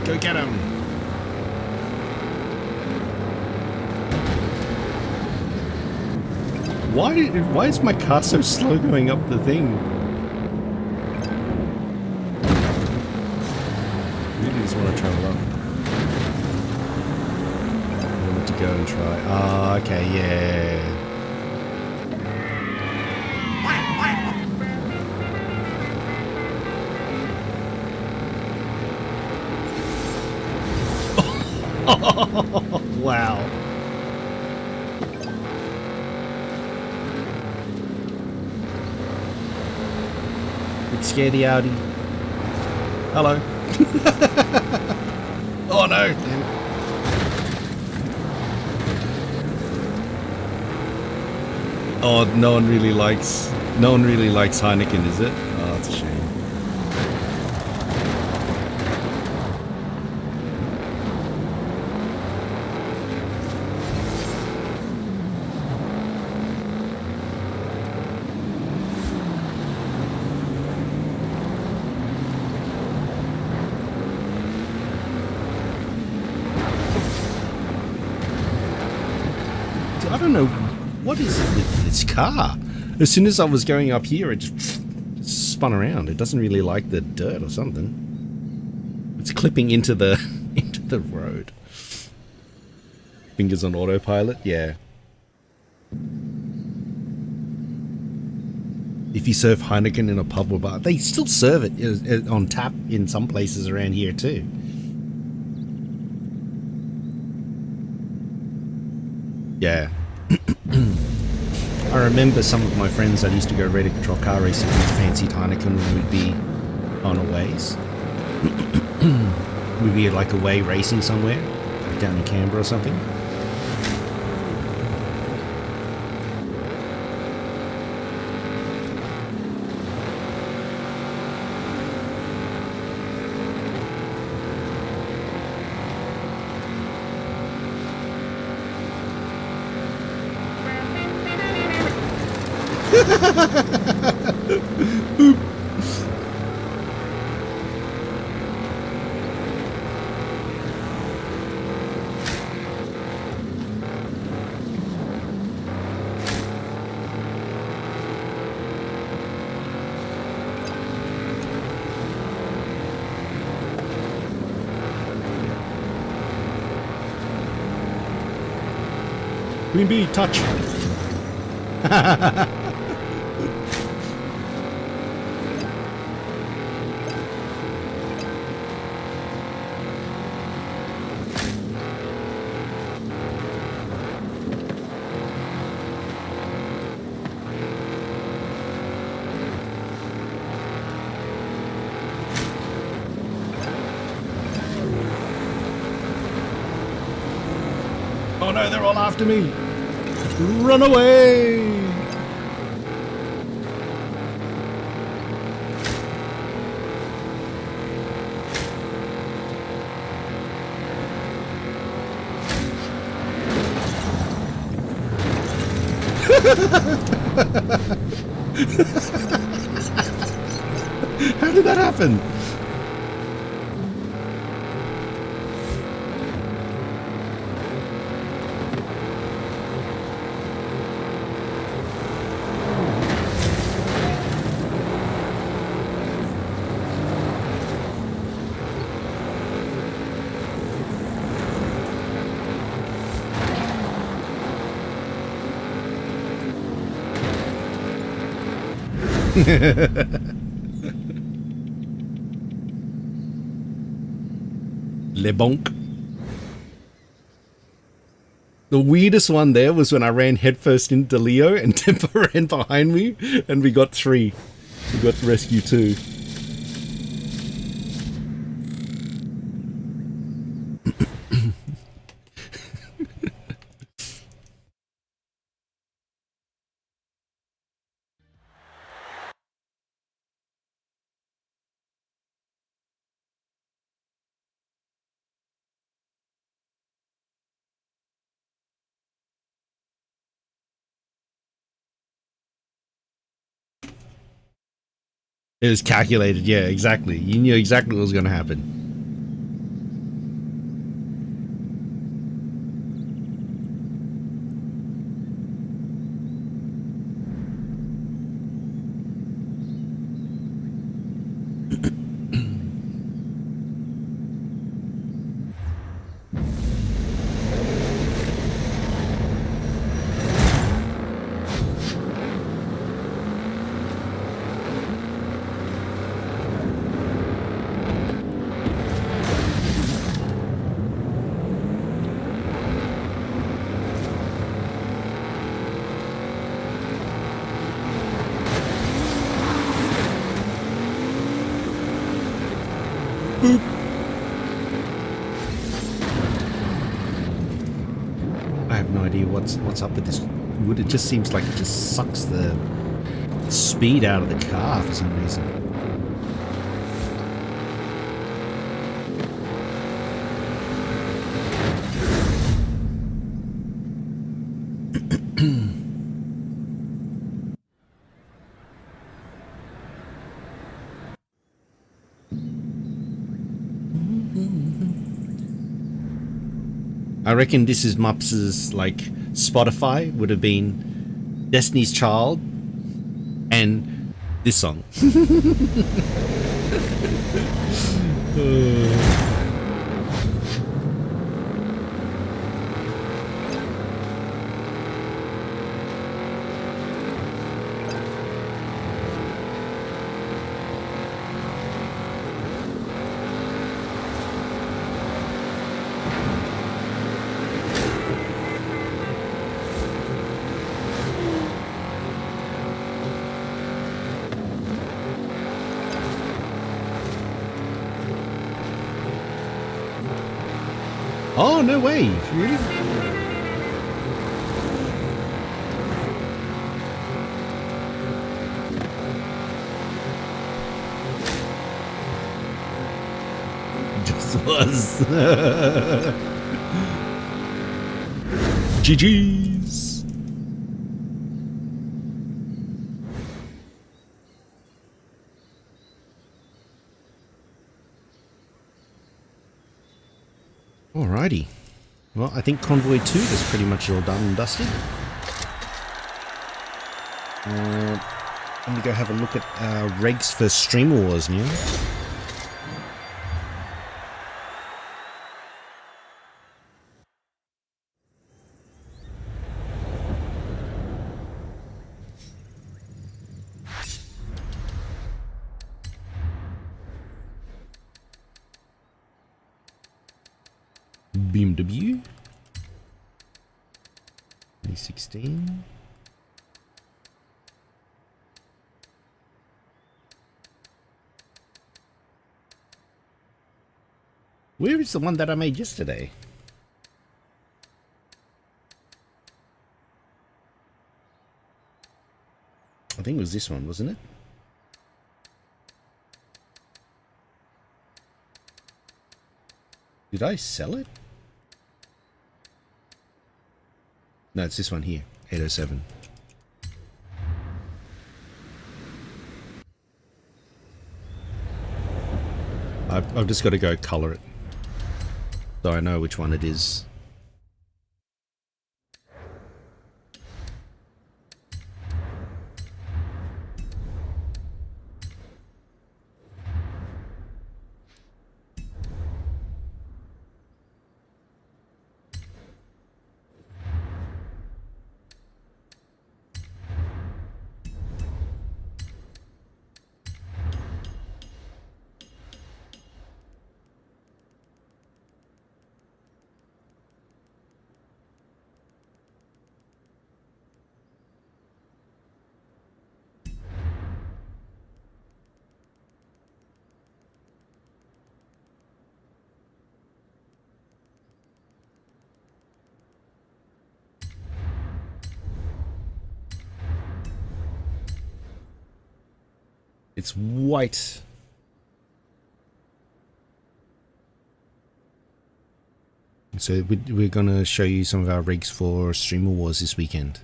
Go get him. Why is my car so slow going up the thing? Really just want to travel up. Go and try. Ah, okay, yeah. Wow. It's scaredy Audi. Hello. Oh no! Damn it. Oh, no one really likes Heineken, is it? Oh, that's a shame. I don't know what is it with this car. As soon as I was going up here, it just spun around. It doesn't really like the dirt or something. It's clipping into the into the road. Fingers on autopilot, yeah. If you serve Heineken in a pub or bar, they still serve it on tap in some places around here too. Yeah. I remember some of my friends that used to go radio control car racing with fancied Heineken when we'd be on aways. We'd be like away racing somewhere, like down in Canberra or something. Queen Bee, touch. Oh no, they're all after me. Run away! How did that happen? Le bonk. The weirdest one there was when I ran headfirst into Leo and Temper ran behind me and we got 3. We got to rescue 2. It was calculated, yeah, exactly. You knew exactly what was going to happen. no idea what's up with this wood. It just seems like it just sucks the speed out of the car for some reason. I reckon this is Mups's, like, Spotify would have been Destiny's Child and this song. Oh, no way. Really? Just was. GG's. Alrighty. Well, I think Convoy 2 is pretty much all done and dusted. Let me go have a look at regs for Streamer Wars now. BMW 2016. Where is the one that I made yesterday? I think it was this one, wasn't it? Did I sell it? No, it's this one here, 807. I've just got to go color it so I know which one it is. It's white. So we're going to show you some of our rigs for Streamer Wars this weekend.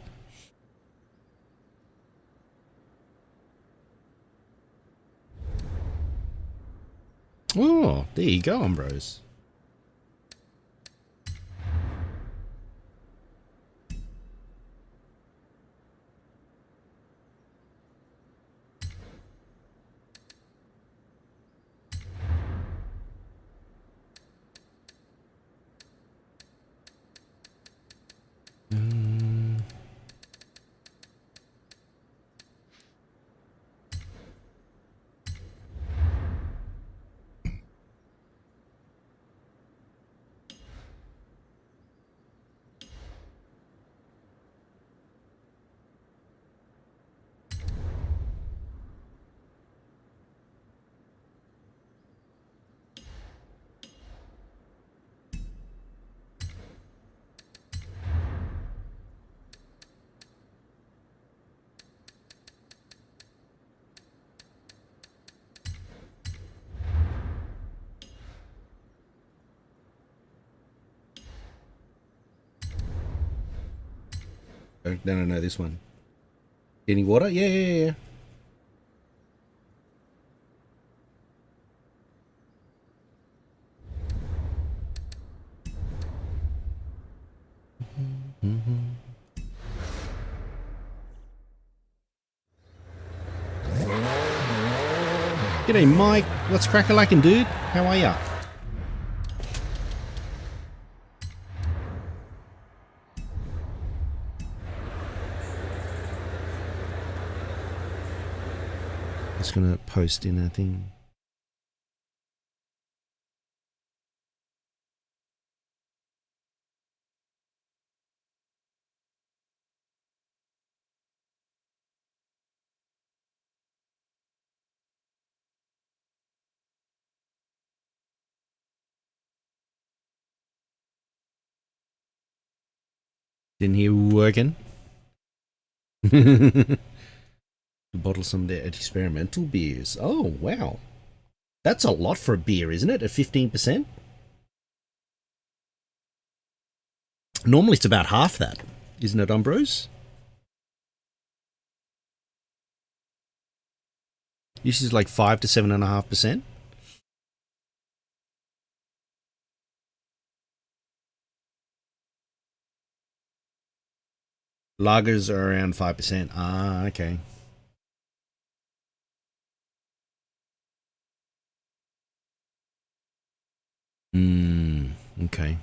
Oh, there you go, Umbros. Oh, no, this one. Any water? Yeah. G'day, Mike. What's crack-a-lackin', dude? How are ya? Just gonna post in a thing. Didn't hear working. To bottle some of their experimental beers. Oh, wow. That's a lot for a beer, isn't it? At 15%? Normally it's about half that, isn't it, Umbros? This is like 5 to 7.5%. Lagers are around 5%. Ah, okay. Okay.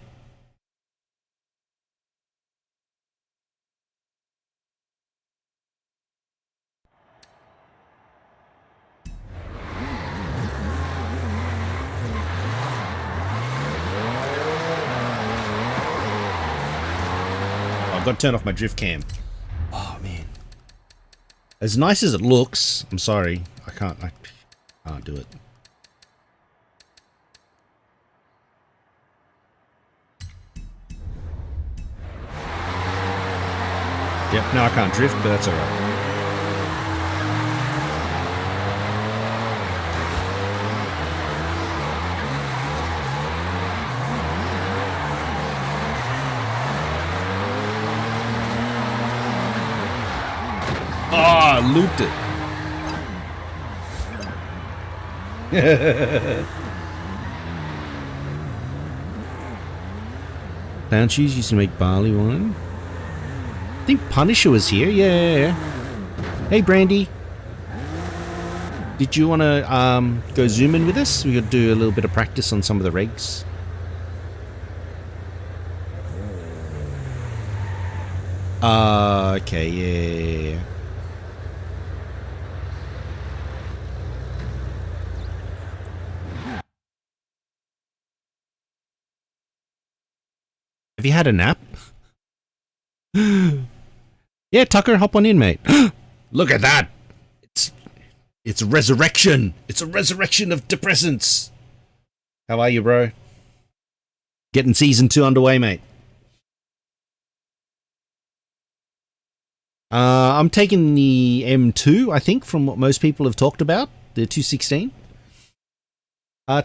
I've got to turn off my drift cam. Oh, man. As nice as it looks, I'm sorry. I can't do it. Yep, no, I can't drift, but that's alright. Ah, oh, looped it. Banshees used to make barley wine. I think Punisher was here. Yeah. Hey, Brandy. Did you want to go zoom in with us? We could do a little bit of practice on some of the regs. Okay, yeah. Have you had a nap? Yeah, Tucker, hop on in, mate. Look at that! It's a resurrection! It's a resurrection of depressants! How are you, bro? Getting season 2 underway, mate. I'm taking the M2, I think, from what most people have talked about. The 216.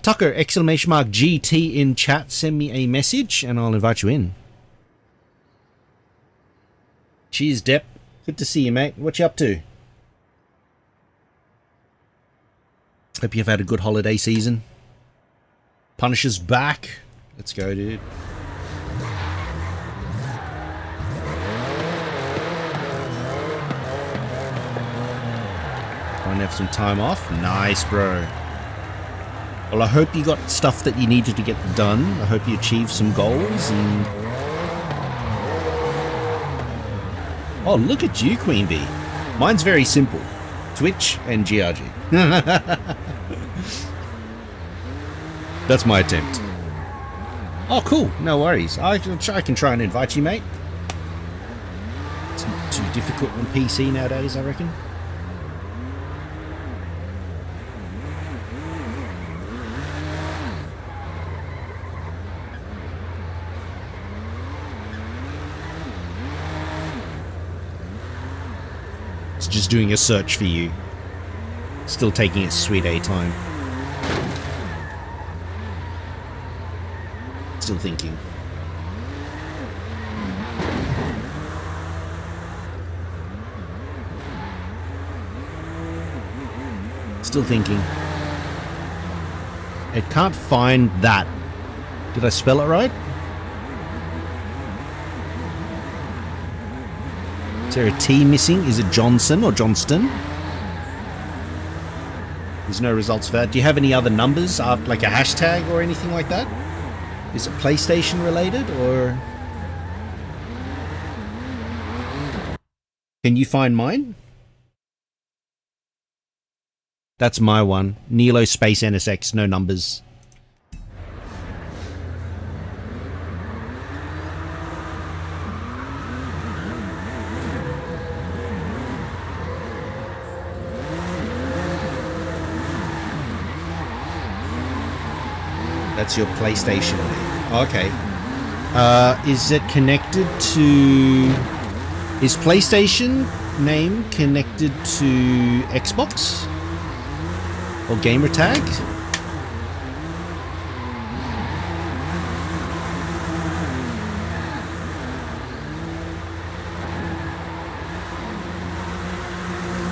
Tucker, exclamation mark GT in chat. Send me a message and I'll invite you in. Cheers, Depp. Good to see you, mate. What you up to? Hope you've had a good holiday season. Punisher's back. Let's go, dude. Trying to have some time off. Nice, bro. Well, I hope you got stuff that you needed to get done. I hope you achieved some goals and... Oh, look at you, Queen Bee. Mine's very simple. Twitch and GRG. That's my attempt. Oh, cool. No worries. I can try and invite you, mate. It's not too difficult on PC nowadays, I reckon. Just doing a search for you. Still taking its sweet A time. Still thinking. Still thinking. It can't find that. Did I spell it right? Is there a T missing? Is it Johnson or Johnston? There's no results for that. Do you have any other numbers, like a hashtag or anything like that? Is it PlayStation related or... Can you find mine? That's my one. Nilo Space NSX, no numbers. That's your PlayStation name. Okay. Is it connected to... Is PlayStation name connected to Xbox? Or gamertag?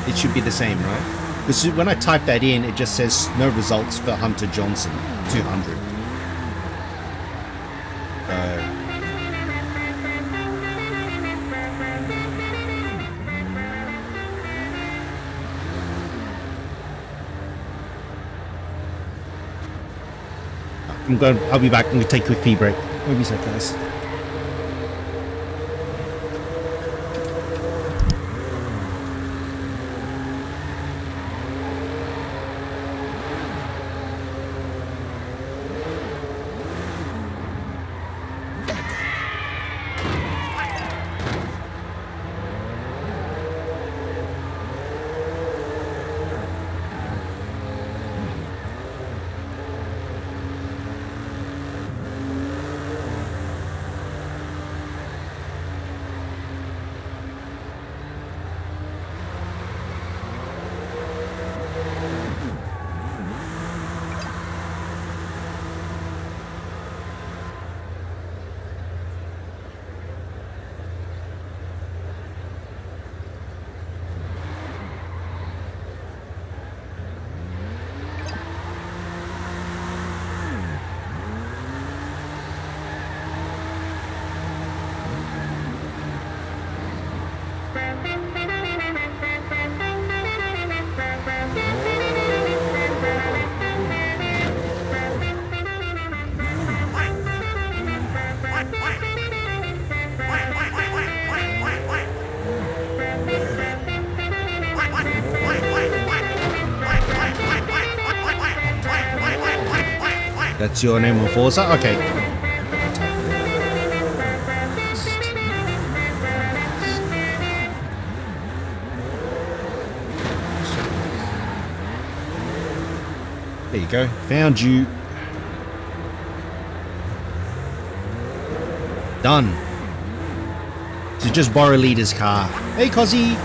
It should be the same, right? Because when I type that in, it just says no results for Hunter Johnson, 200. I'll be back. I'm going to take a quick pee break. Wait a sec, guys. That's your name on Forza? Okay. There you go. Found you. Done. So just borrow Leader's car. Hey, Cozzy.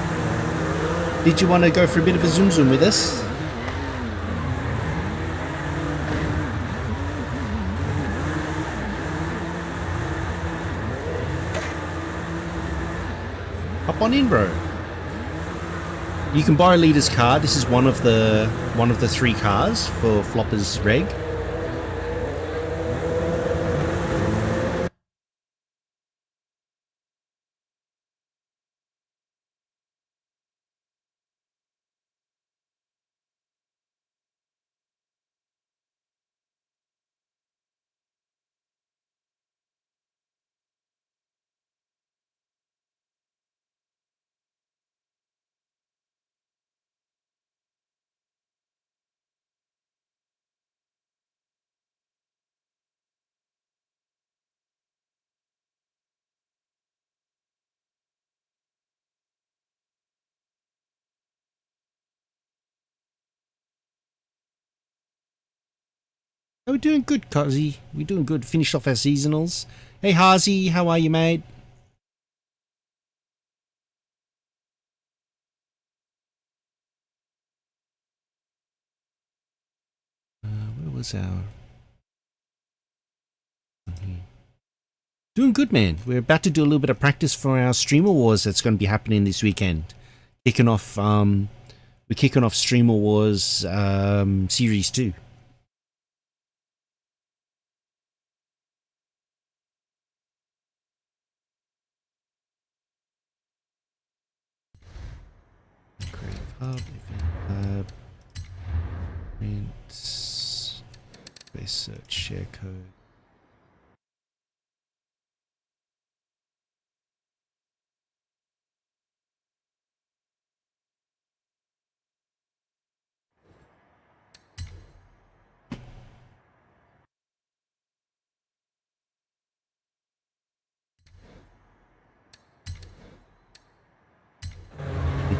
Did you want to go for a bit of a zoom zoom with us? Hop on in, bro. You can borrow Leader's car. This is one of the 3 cars for Flopper's reg. Oh, we're doing good, Cozzy. We're doing good. Finished off our seasonals. Hey, Harzy, how are you, mate? Where was our... Doing good, man. We're about to do a little bit of practice for our Streamer Wars that's going to be happening this weekend. Kicking off We're kicking off Streamer Wars Series 2. Creative Hub, Event Hub, Print, Space Search, Share Code.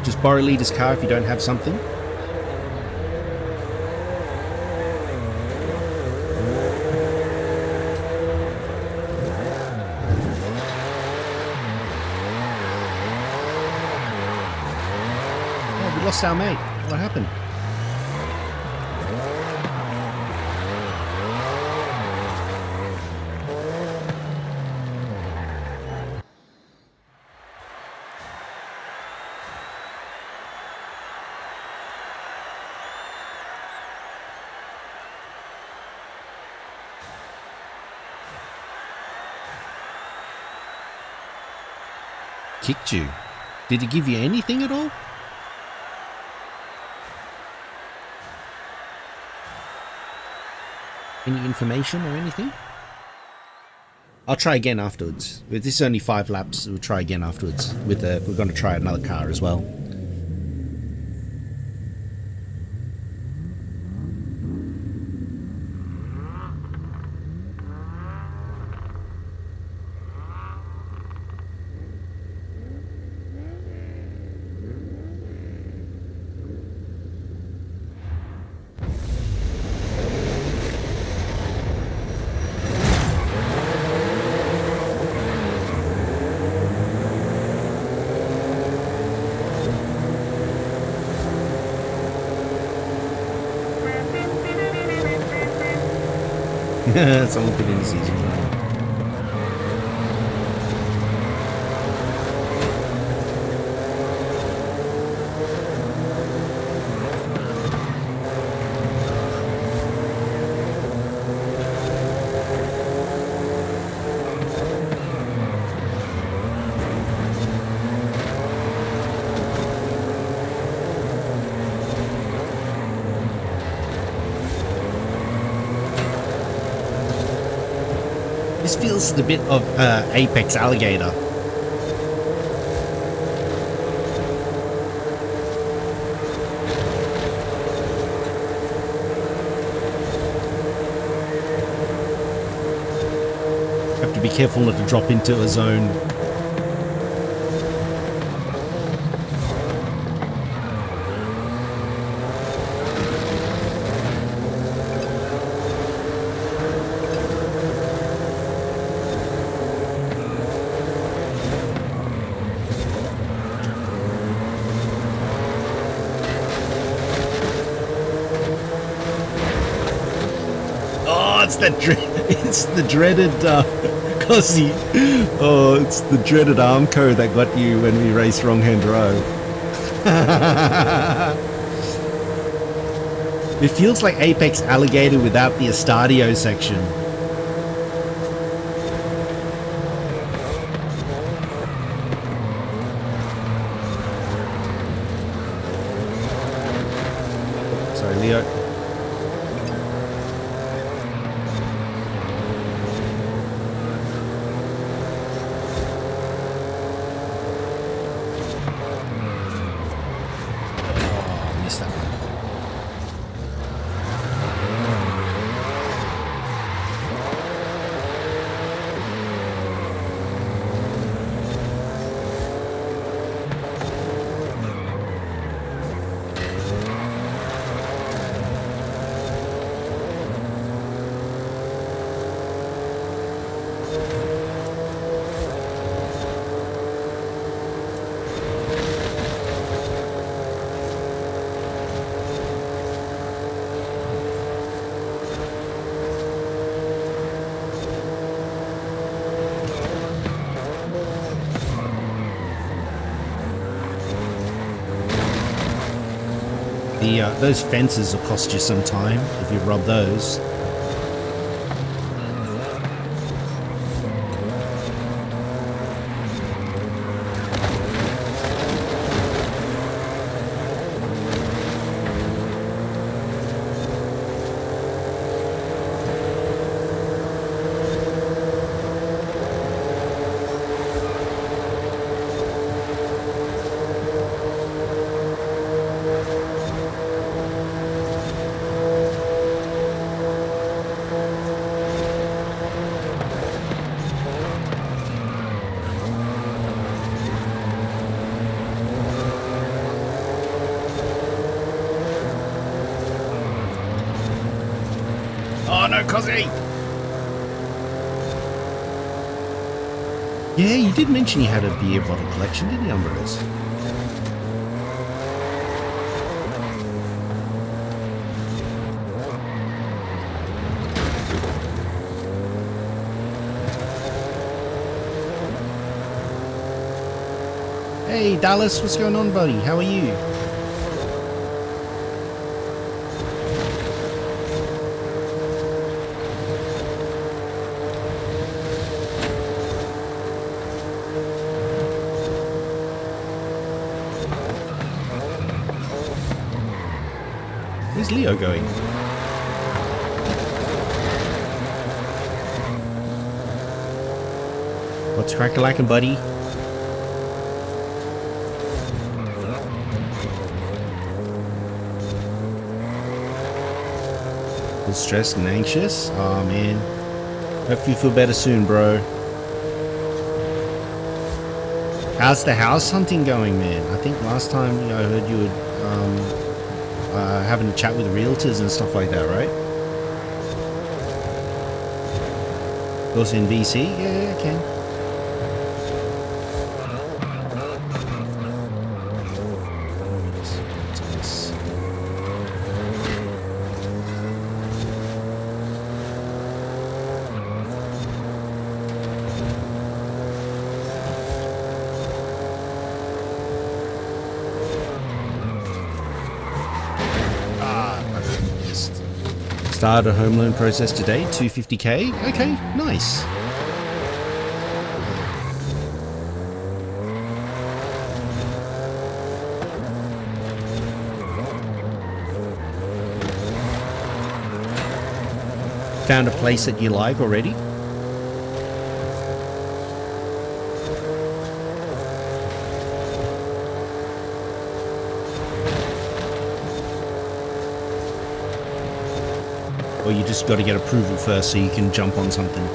Just borrow leader's car if you don't have something. Oh, we lost our mate. What happened? Kicked you? Did he give you anything at all? Any information or anything? I'll try again afterwards. This is only 5 laps. We'll try again afterwards. We're going to try another car as well. Someone put in the season. This feels a bit of Apex Alligator. Have to be careful not to drop into a zone. It's the dreaded Cossie. Oh, it's the dreaded Armco that got you when we raced Wrong Hand Row. It feels like Apex Alligator without the Estadio section. Sorry, Leo. those fences will cost you some time if you rub those. Oh no, Cozzy! Yeah, you did mention you had a beer bottle collection, didn't you, Umbrellas? Hey Dallas, what's going on, buddy? How are you? Where's Leo going? What's crack-a-lackin', buddy? Feel stressed and anxious? Oh man. Hope you feel better soon, bro. How's the house hunting going, man? I think last time I heard you were having a chat with realtors and stuff like that, right? Also in VC? Yeah, I can. Started a home loan process today, 250k. Okay, nice. Found a place that you like already? Or you just got to get approval first so you can jump on something?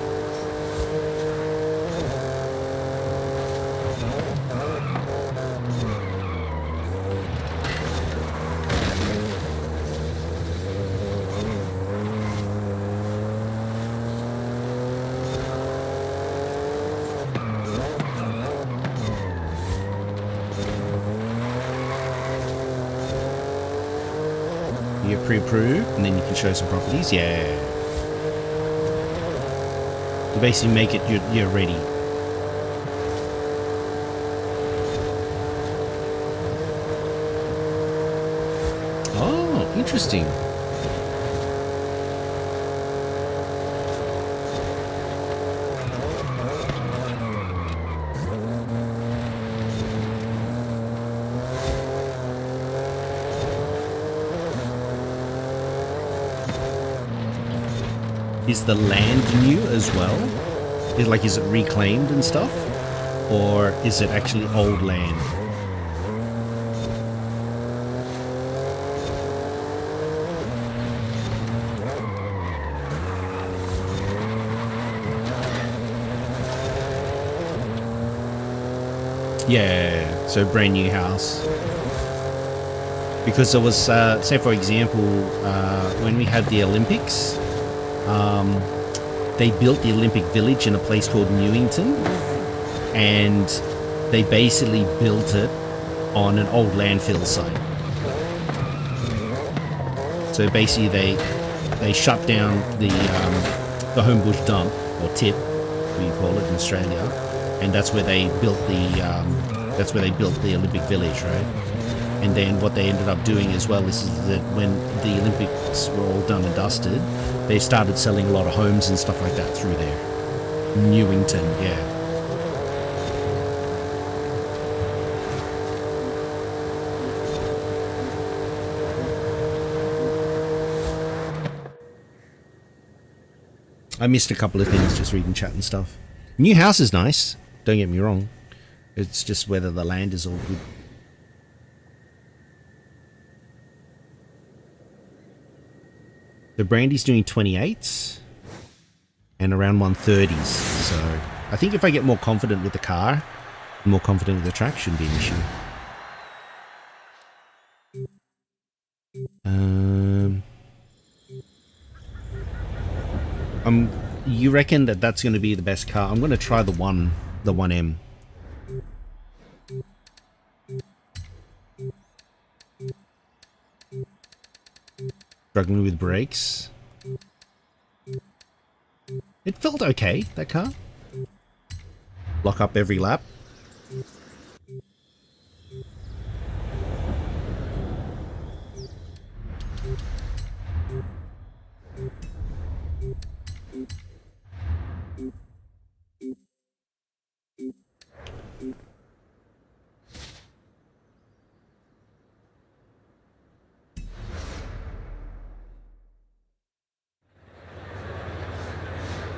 You get pre-approved and then you can show some properties. Yeah. You basically make it you're ready. Oh, interesting. Is the land new as well? Is it reclaimed and stuff? Or is it actually old land? Yeah, so brand new house. Because there was, say for example, when we had the Olympics, they built the Olympic Village in a place called Newington, and they basically built it on an old landfill site. So basically they shut down the Homebush dump, or tip, we call it in Australia, and that's where they built the Olympic Village, right? And then what they ended up doing as well is that when the Olympics were all done and dusted, they started selling a lot of homes and stuff like that through there. Newington, yeah. I missed a couple of things just reading chat and stuff. New house is nice, don't get me wrong. It's just whether the land is all good. The Brandy's doing 28s and around 130s. So I think if I get more confident with the car, more confident with the track, shouldn't be an issue. You reckon that that's going to be the best car? I'm going to try the 1M. Struggling with brakes. It felt okay, that car. Lock up every lap.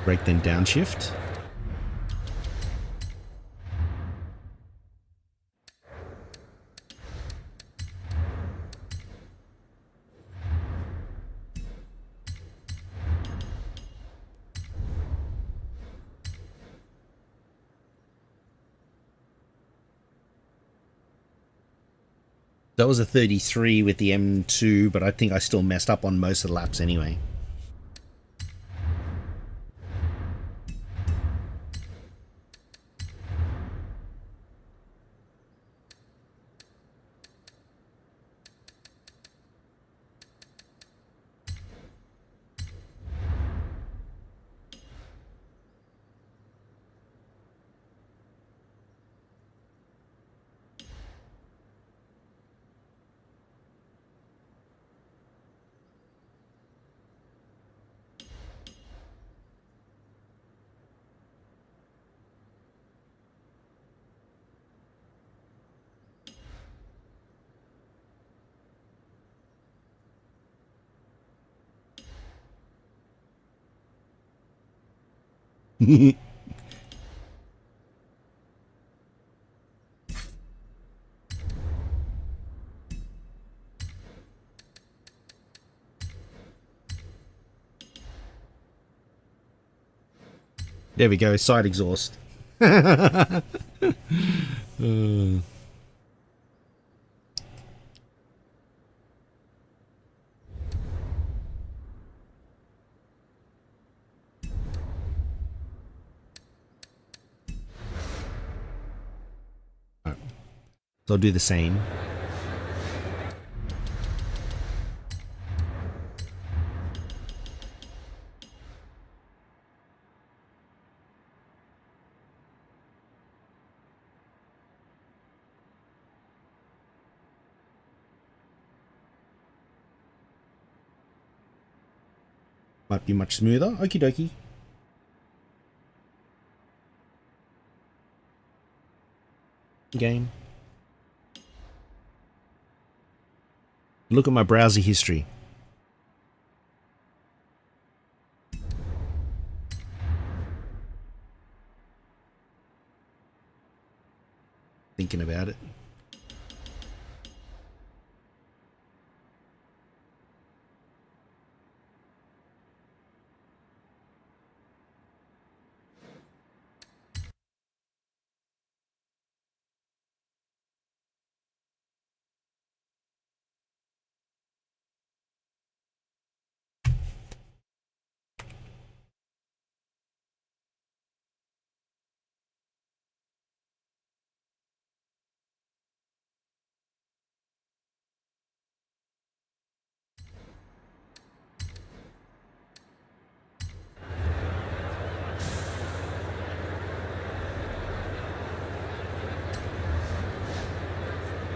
Brake then downshift. That was a 33 with the M2, but I think I still messed up on most of the laps anyway. There we go, side exhaust. So I'll do the same. Might be much smoother. Okie dokie. Game. Look at my browser history. Thinking about it.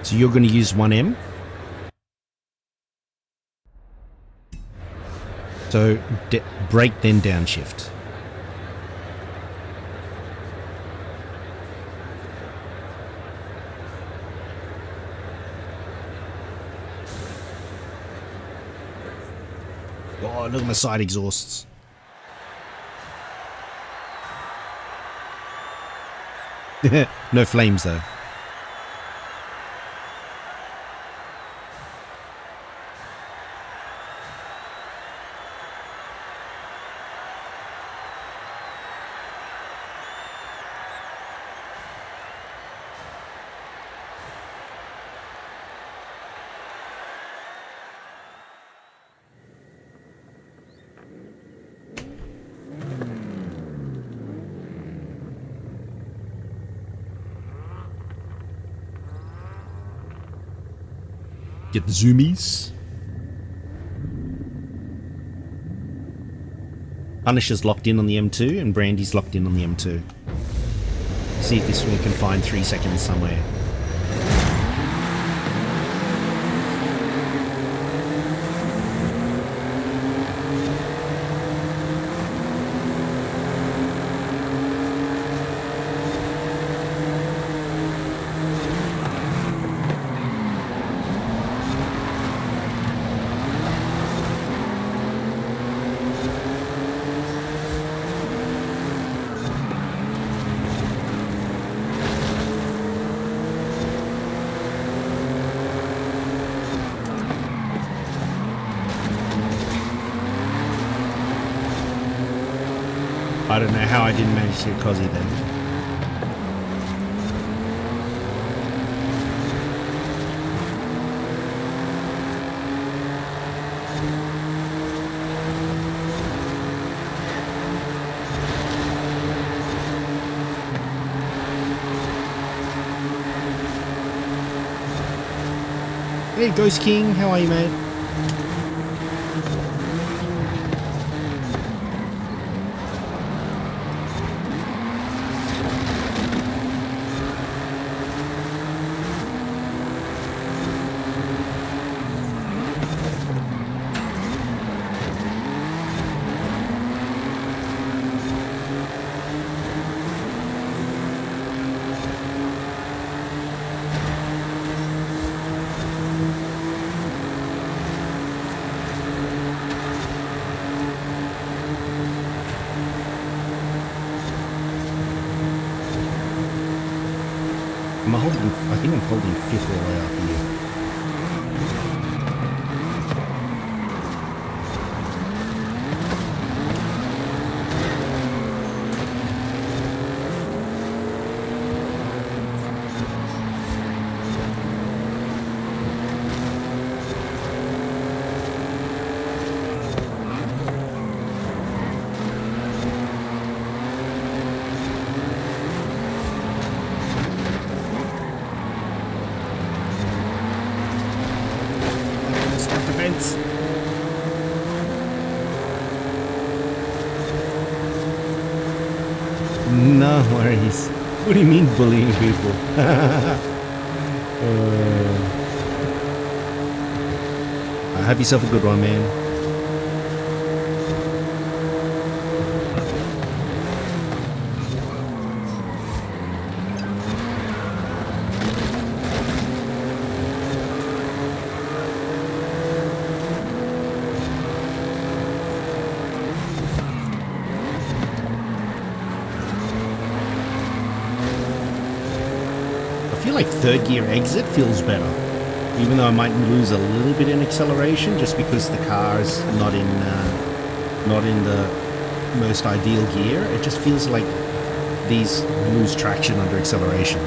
So you're going to use 1M. So brake, then downshift. Oh, look at my side exhausts. No flames though. Get the zoomies. Punisher's locked in on the M2 and Brandy's locked in on the M2. See if this one can find 3 seconds somewhere. I don't know how I didn't manage to get Cozzy there. Hey Ghost King, how are you, mate? I think I'm holding 5th all the way up here. No worries. What do you mean bullying people? Have yourself a good one, man. I feel like third gear exit feels better, even though I might lose a little bit in acceleration just because the car's not in the most ideal gear. It just feels like these lose traction under acceleration.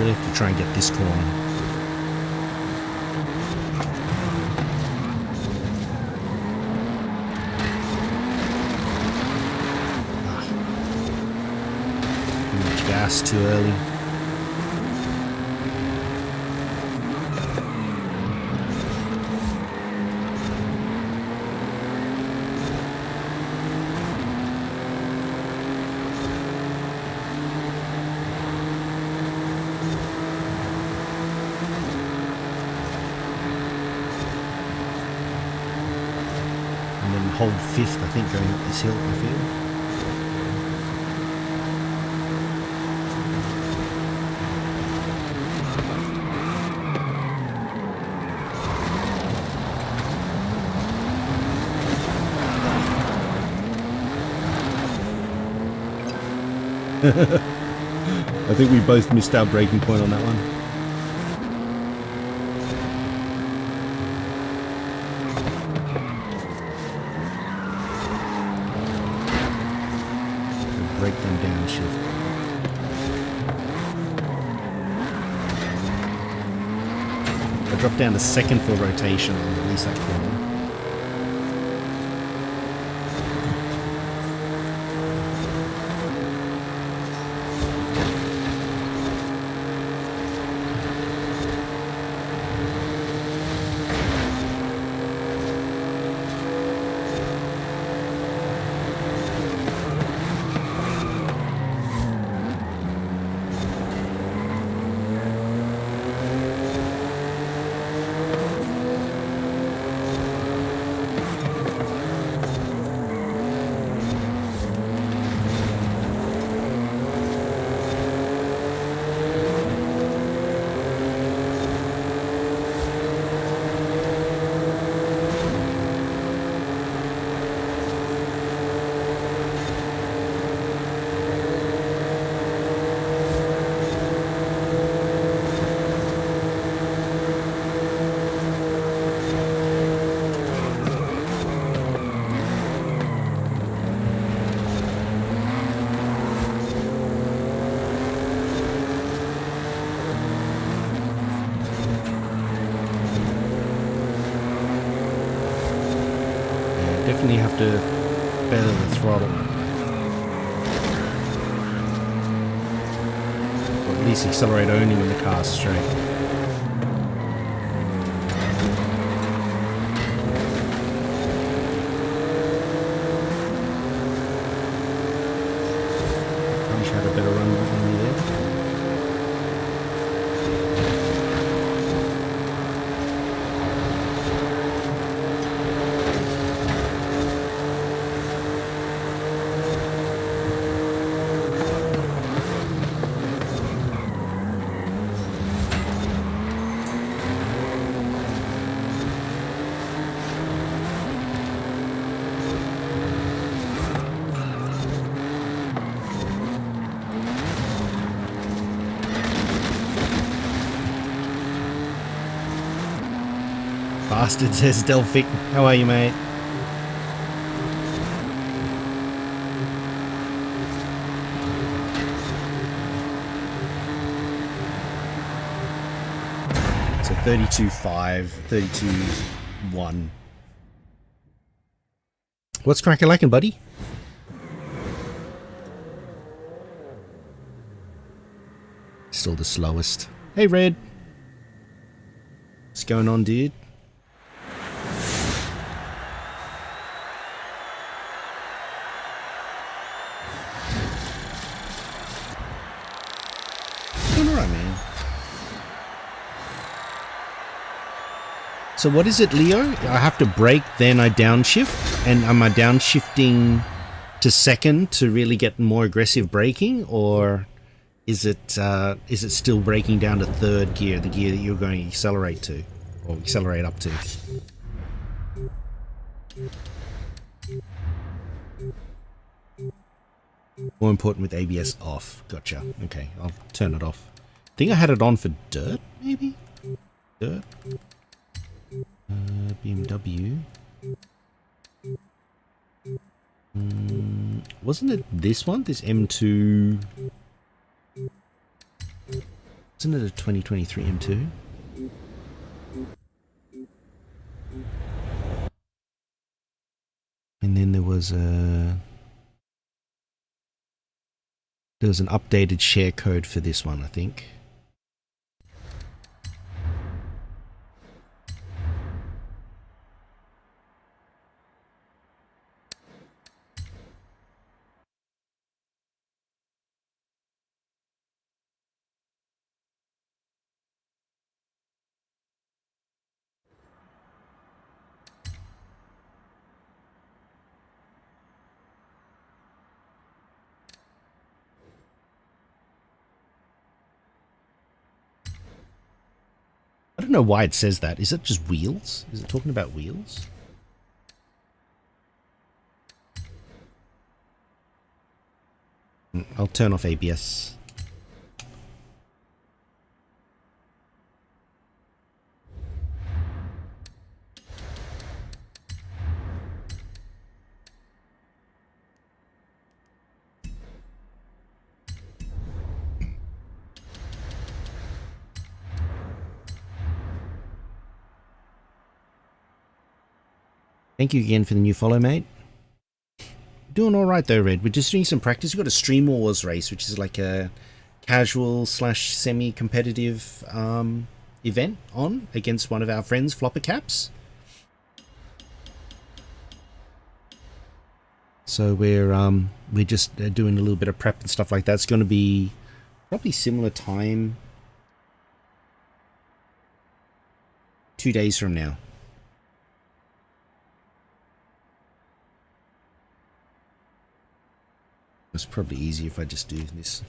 Really have to try and get this corner. Too much gas too early. Hold fifth, I think, going up this hill, I feel. I think we both missed our braking point on that one. Break them down, shift. I dropped down to second for rotation on at least that corner. Definitely have to feather the throttle. Or at least accelerate only when the car's straight. Probably should have a better run than me there. Bastard, says Delphic. How are you, mate? So 32.5, 32.1. What's crack-a-lackin', buddy? Still the slowest. Hey, Red. What's going on, dude? So what is it, Leo? I have to brake, then I downshift? And am I downshifting to second to really get more aggressive braking? Or is it still braking down to third gear, the gear that you're going to accelerate to? Or accelerate up to? More important with ABS off. Gotcha. Okay, I'll turn it off. I think I had it on for dirt, maybe? Dirt? BMW. Wasn't it this one? This M2 Isn't it a 2023 M2? And then there was an updated share code for this one, I think. I don't know why it says that. Is it just wheels? Is it talking about wheels? I'll turn off ABS. Thank you again for the new follow, mate. Doing all right though, Red. We're just doing some practice. We've got a Stream Wars race, which is like a casual / semi-competitive event on against one of our friends, Flopper Caps. So we're just doing a little bit of prep and stuff like that. It's going to be probably similar time 2 days from now. It's probably easier if I just do this.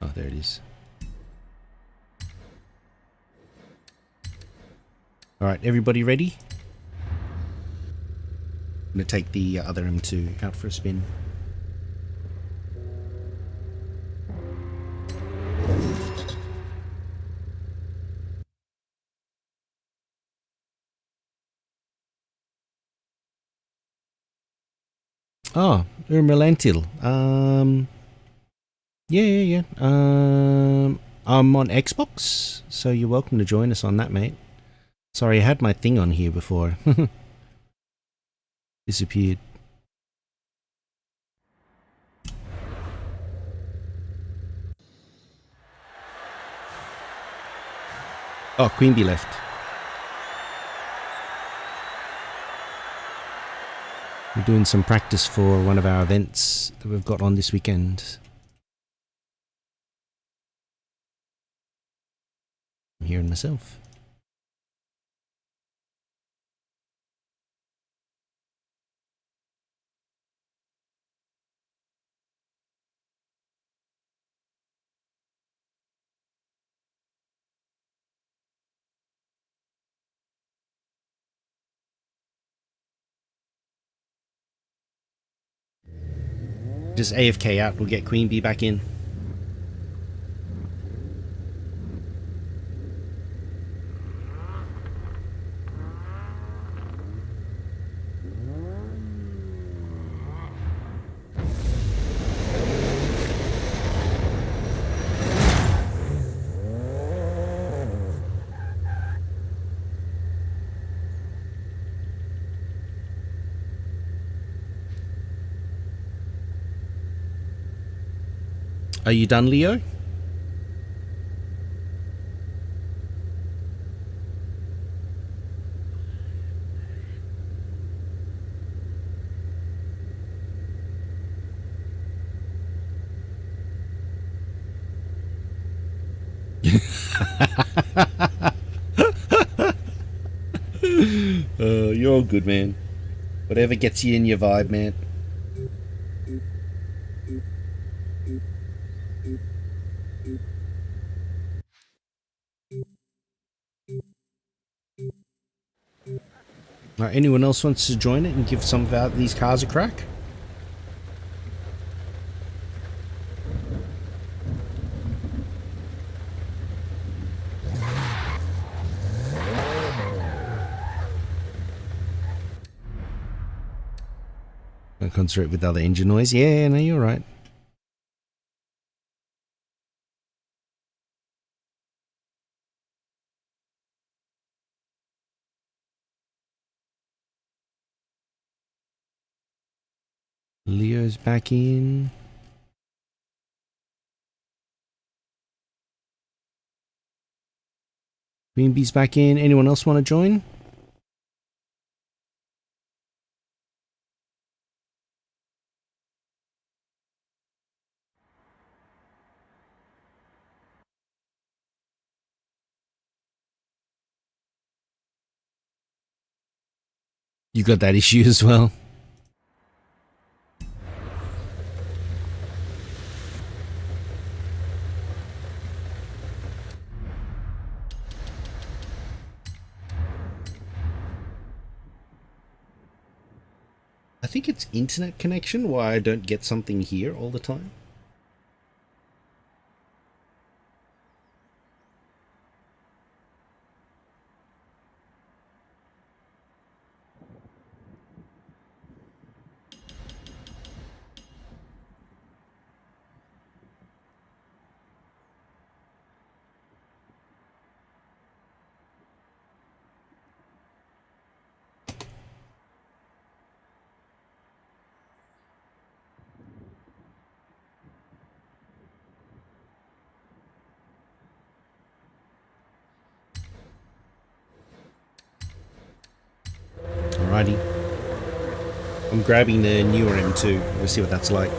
Oh, there it is. Alright, everybody ready? I'm going to take the other M2 out for a spin. Oh, Urmalantil. Yeah. I'm on Xbox, so you're welcome to join us on that, mate. Sorry, I had my thing on here before. Disappeared. Oh, Queen Bee left. We're doing some practice for one of our events that we've got on this weekend. I'm hearing myself. Just AFK out, we'll get Queen Bee back in. Are you done, Leo? You're all good, man. Whatever gets you in your vibe, man. Alright, anyone else wants to join it and give some of these cars a crack? Don't concentrate with other engine noise. Yeah, no, you're right. Leo's back in. Greenbee's back in. Anyone else want to join? You got that issue as well. I think it's internet connection why I don't get something here all the time. Alrighty. I'm grabbing the newer M2. We'll see what that's like.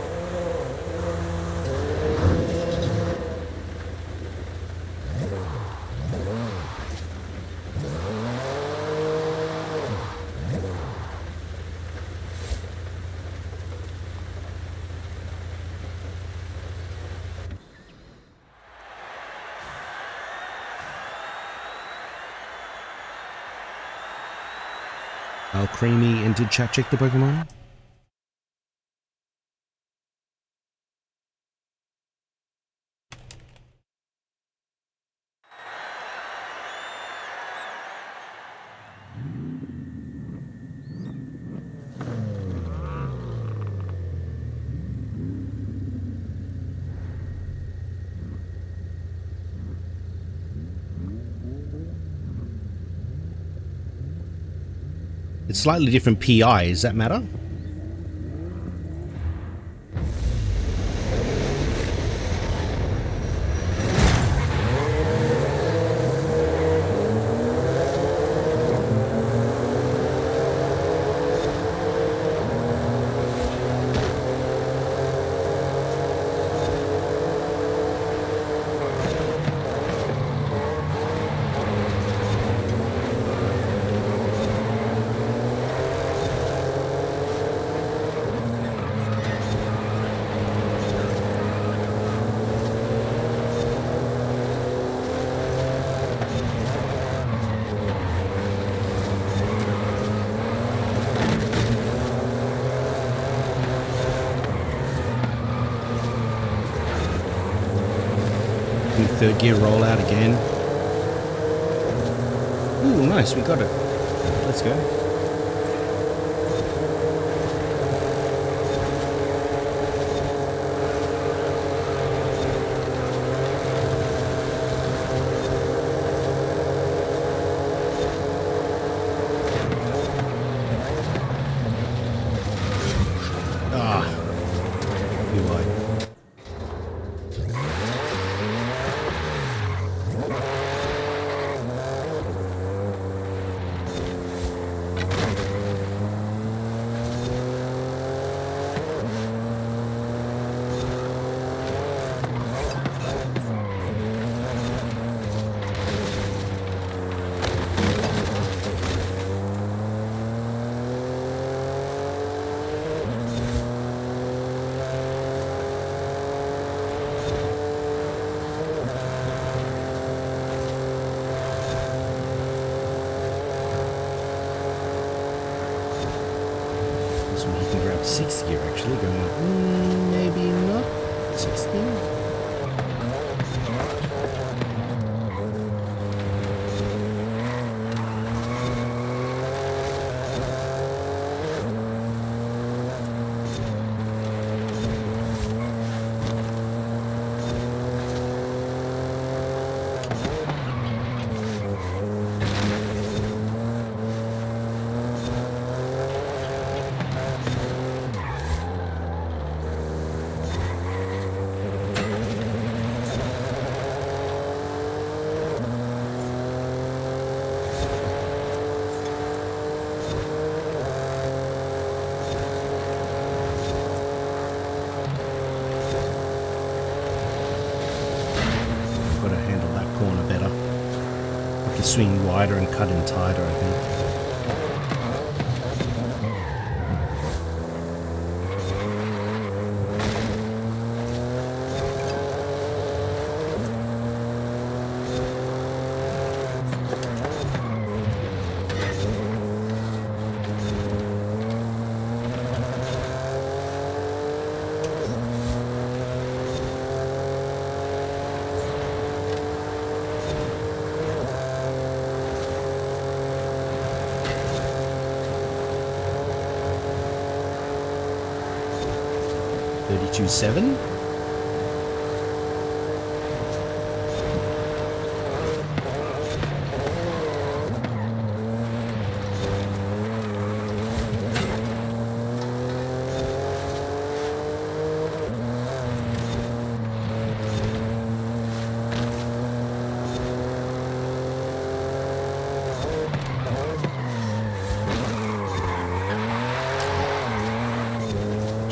Al Creamy, and did chat check the Pokemon? It's slightly different PI, does that matter? Third gear rollout again. Ooh, nice, we got it. Let's go. You're right. Sixth gear actually going up. Maybe not. Sixth gear. to swing wider and cut in tighter, I think. $32.7.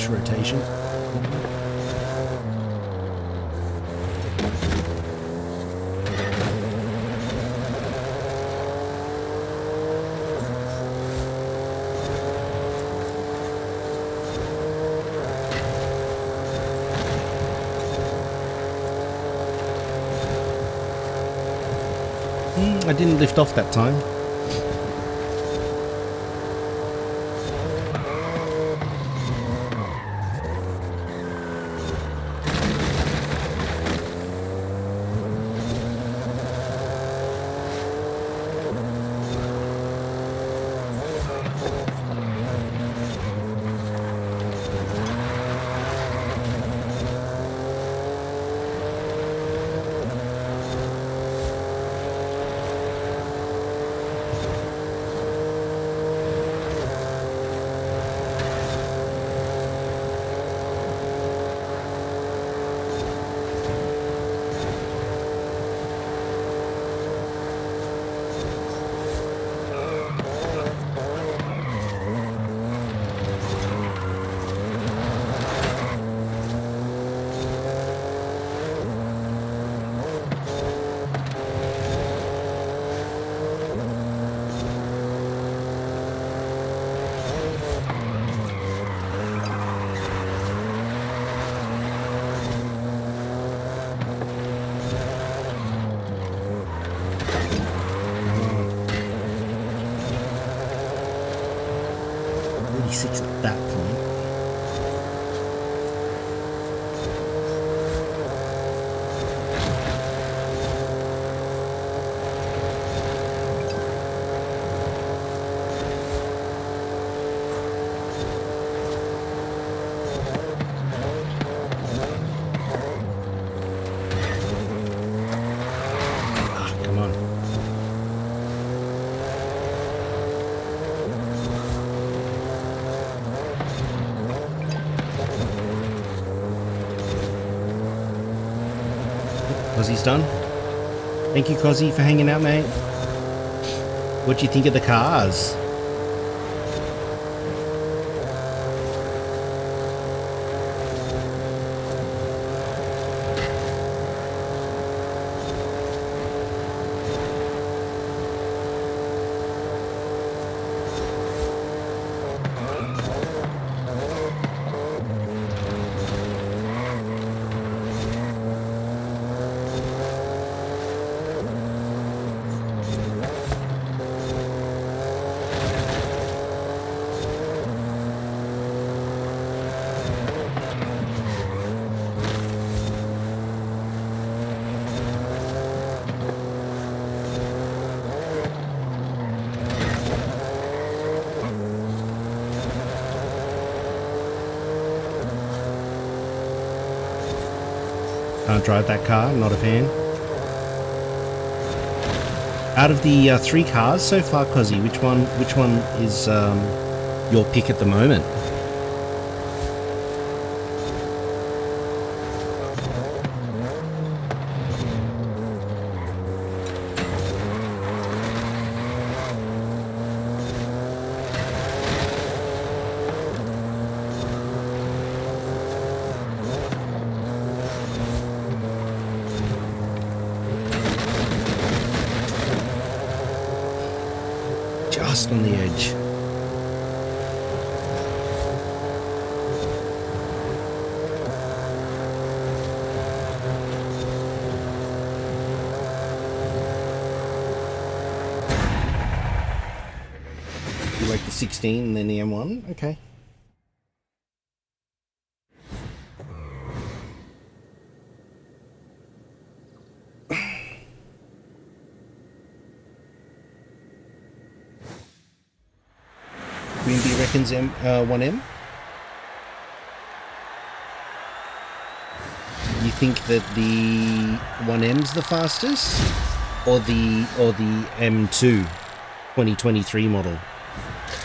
Rotation. I didn't lift off that time. At that point. Come on. Cozzy's done. Thank you, Cozzy, for hanging out, mate. What do you think of the cars? Can't drive that car, not a fan. Out of the 3 cars so far, Cozzy, which one is your pick at the moment? just on the edge. You like the 16 and then the M1? Okay. Green Bee reckons 1M. You think that the 1M's the fastest, or the M2 2023 model?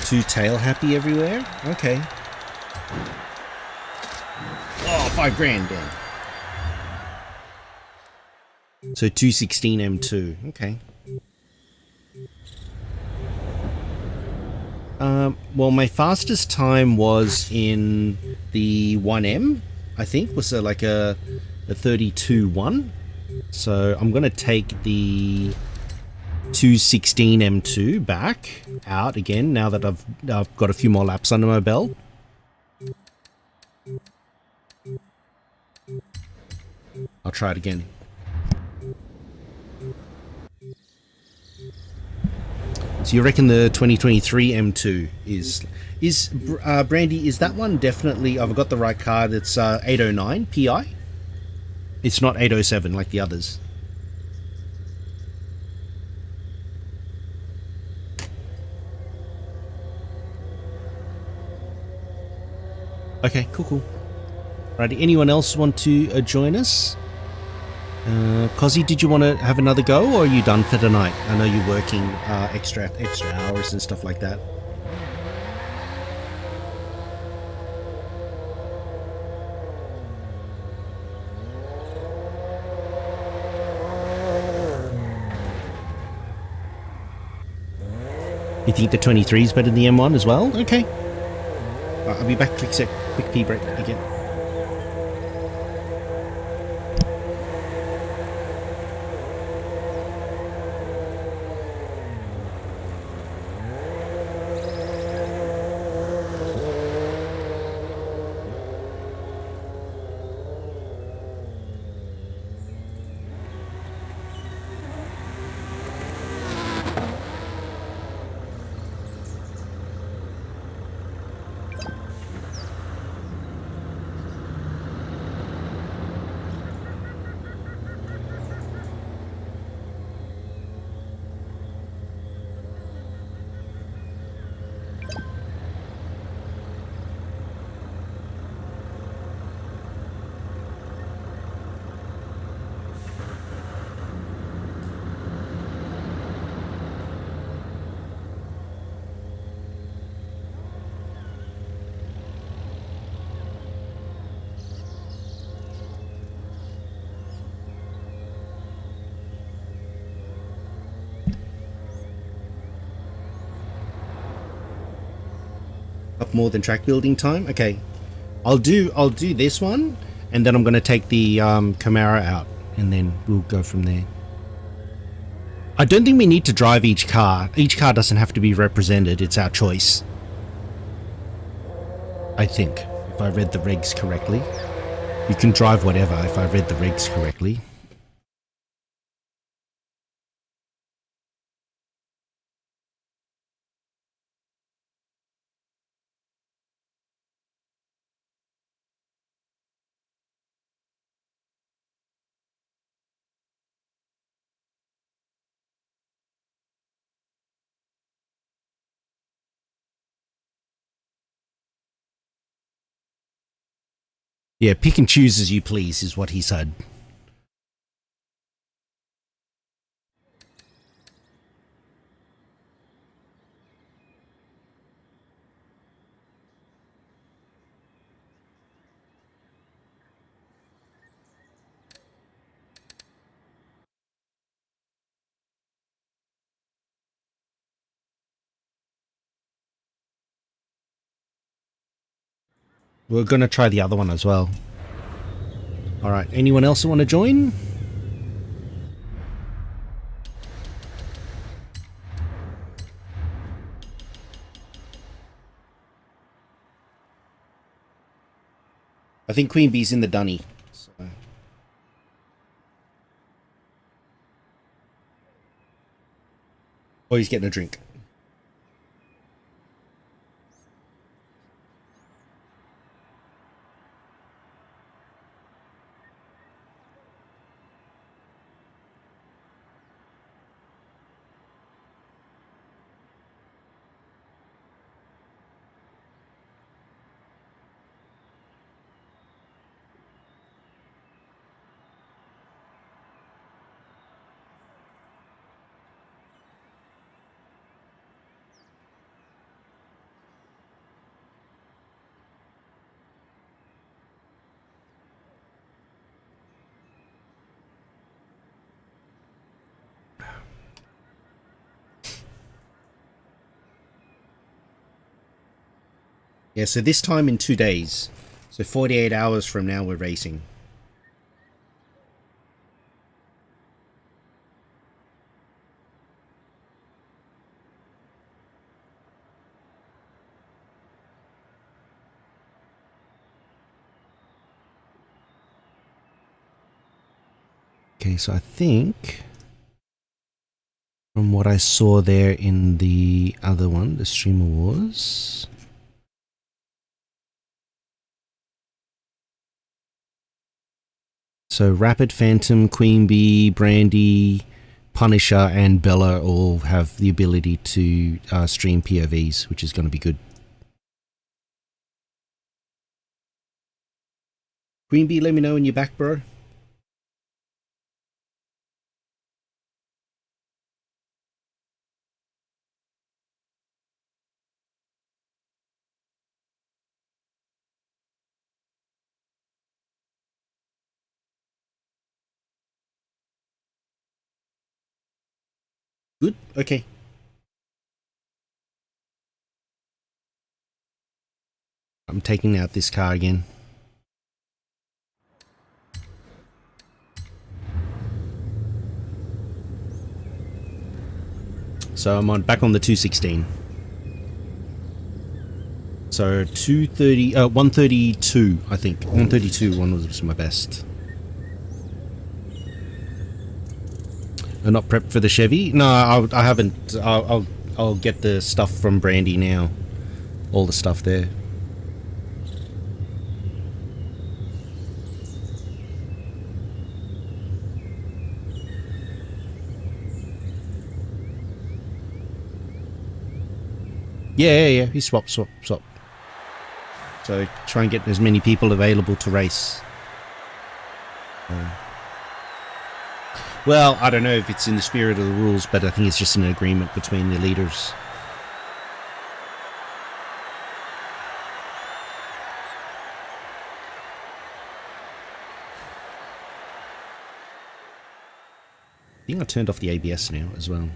Two tail happy everywhere. Okay. Oh, $5,000 then. So 216 M2. Okay. Well, my fastest time was in the 1M, I think, was like a 32.1. So I'm going to take the 216 M2 back out again now that I've got a few more laps under my belt. I'll try it again. So you reckon the 2023 M2 is Brandy, is that one definitely, I've got the right card, it's 809 PI? It's not 807 like the others. Okay, cool. Righty, anyone else want to join us? Cozzy, did you want to have another go, or are you done for tonight? I know you're working extra hours and stuff like that. You think the 23 is better than the M1 as well? Okay. I'll be back. Quick pee break again. Up more than track building time. Okay, I'll do this one, and then I'm going to take the Camaro out, and then we'll go from there. I don't think we need to drive each car. Each car doesn't have to be represented. It's our choice. I think, if I read the regs correctly. You can drive whatever if I read the regs correctly. Yeah, pick and choose as you please, is what he said. We're going to try the other one as well. Alright, anyone else want to join? I think Queen Bee's in the dunny. So. Oh, he's getting a drink. Yeah, so this time in 2 days. So 48 hours from now we're racing. Okay, so I think from what I saw there in the other one, the Streamer Wars. So Rapid Phantom, Queen Bee, Brandy, Punisher, and Bella all have the ability to stream POVs, which is going to be good. Queen Bee, let me know when you're back, bro. Good? Okay. I'm taking out this car again. So I'm back on the 216. So 132, I think. 132 one was my best. I'm not prepped for the Chevy? No, I haven't. I'll get the stuff from Brandy now. All the stuff there. Yeah. He swap. So try and get as many people available to race. Well, I don't know if it's in the spirit of the rules, but I think it's just an agreement between the leaders. I think I turned off the ABS now as well.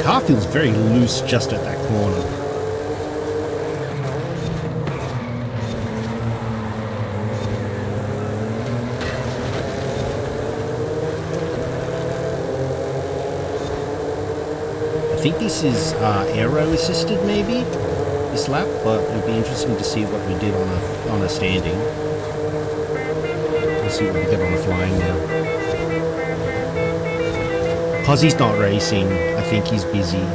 car feels very loose just at that corner. I think this is aero assisted maybe this lap, but it'd be interesting to see what we did on a standing. We'll see what we get on a flying now. Because he's not racing, I think he's busy.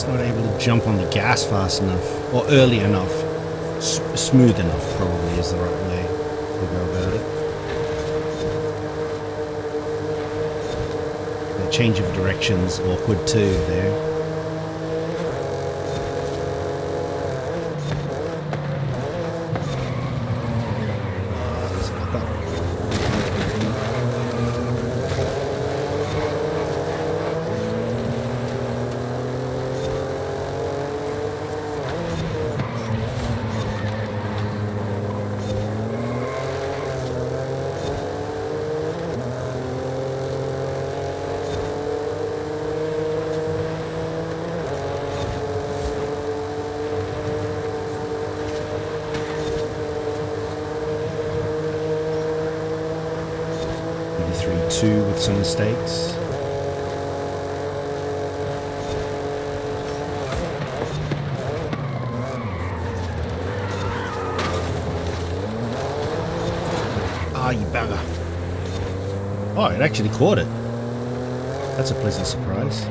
Not able to jump on the gas fast enough or early enough. Smooth enough probably is the right way to go about it. The change of direction's awkward too there. With some mistakes. Ah, you bugger. Oh, it actually caught it. That's a pleasant surprise.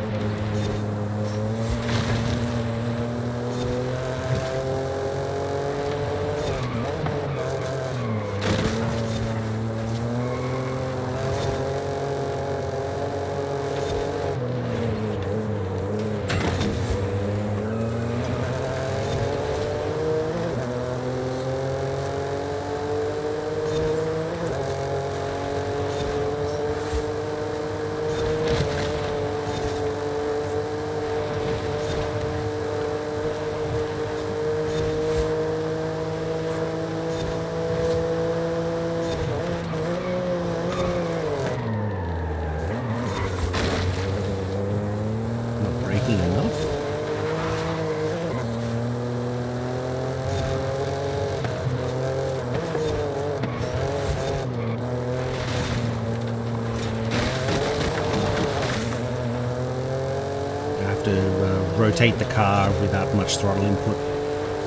Rotate the car without much throttle input.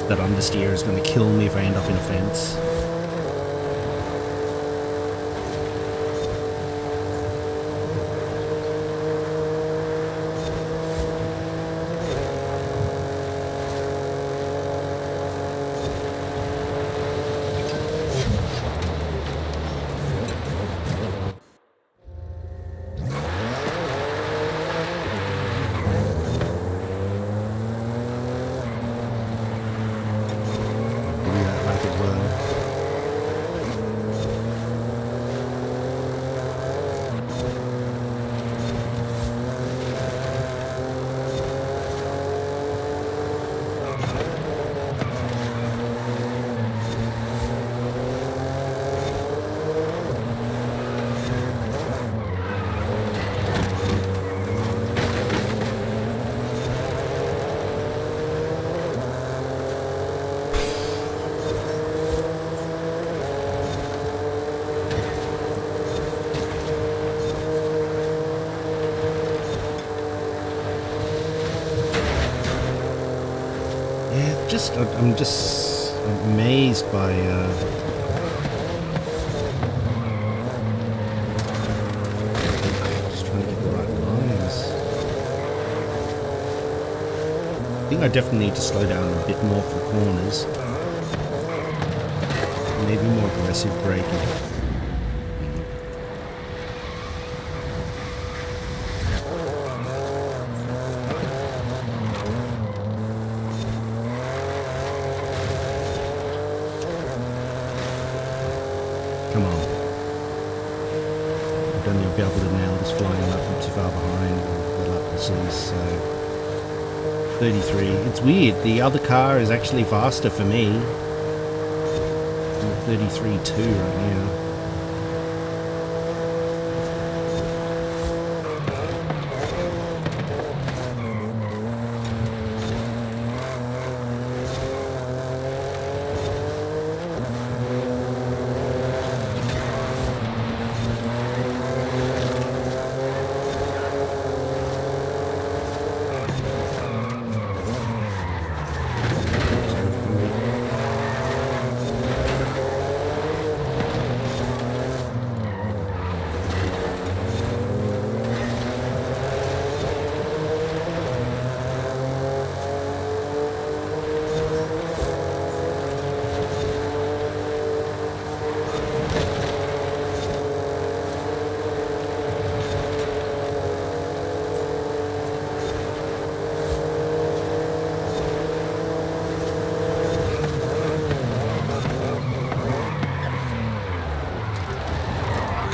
That understeer is going to kill me if I end up in a fence. I'm just amazed by just trying to get the right lines. I think I definitely need to slow down a bit more for corners. Maybe more aggressive braking. be able to nail this flying up. I'm too far behind. The lapses, so 33. It's weird. The other car is actually faster for me. I'm 33.2 right now.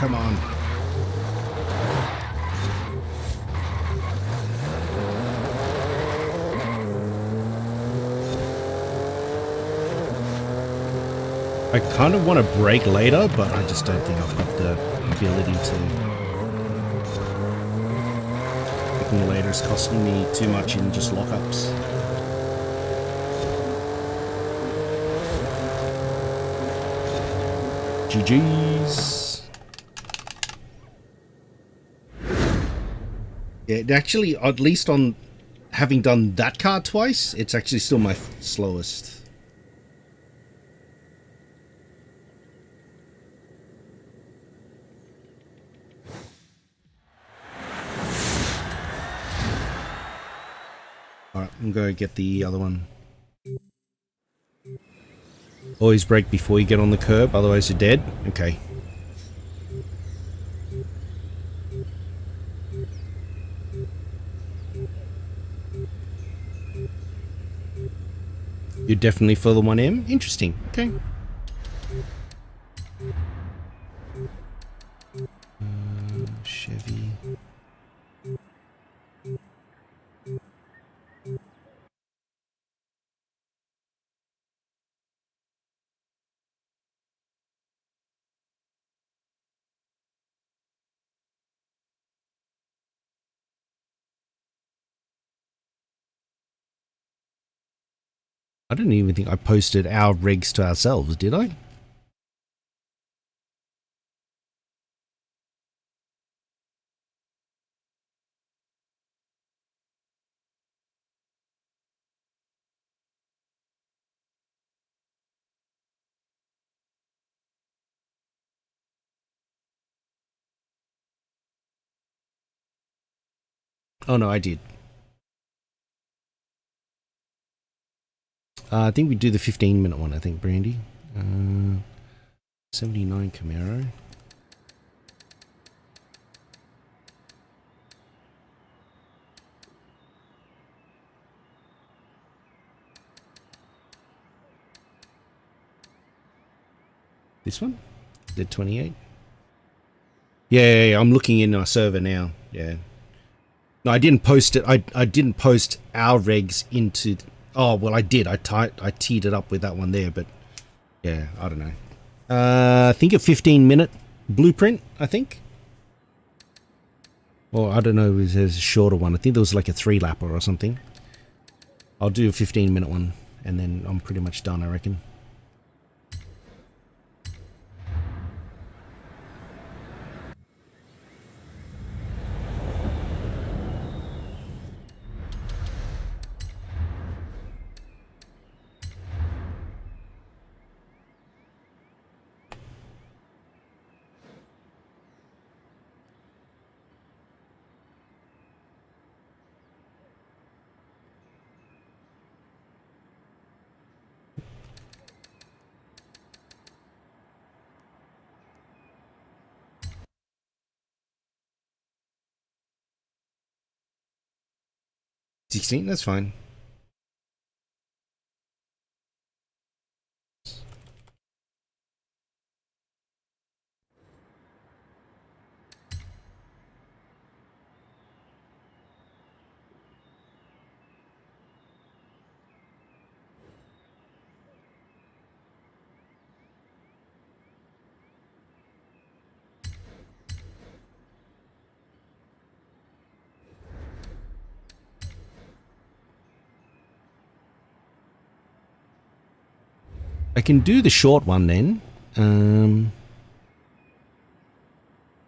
Come on. I kind of want to brake later, but I just don't think I've got the ability to. Braking later is costing me too much in just lockups. GG's. Yeah, it actually, at least on having done that car twice, it's actually still my slowest. Alright, I'm going to get the other one. Always brake before you get on the curb, otherwise you're dead. Okay. You're definitely for the 1M? Interesting. Okay. Chevy. I didn't even think I posted our regs to ourselves, did I? Oh no, I did. I think we do the 15-minute one, I think, Brandy. 79 Camaro. This one? The 28? Yeah, I'm looking in our server now. Yeah. No, I didn't post it. I didn't post our regs into... Oh, well, I did. I teed it up with that one there, but... Yeah, I don't know. I think a 15-minute blueprint, I think. Or I don't know if there's a shorter one. I think there was like a 3-lapper or something. I'll do a 15-minute one, and then I'm pretty much done, I reckon. $16, that's fine. I can do the short one then.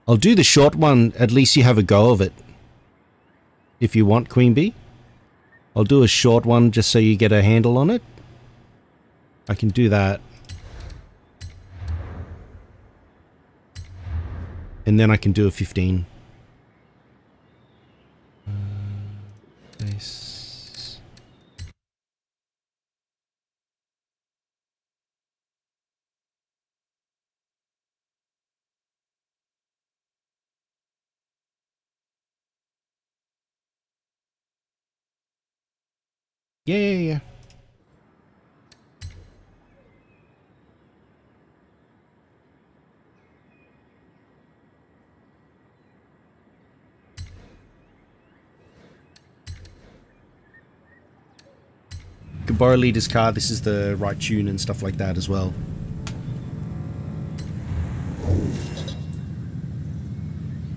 I'll do the short one. At least you have a go of it. If you want, Queen Bee. I'll do a short one just so you get a handle on it. I can do that. And then I can do a 15. Nice. Yeah. Could borrow Leader's car. This is the right tune and stuff like that as well.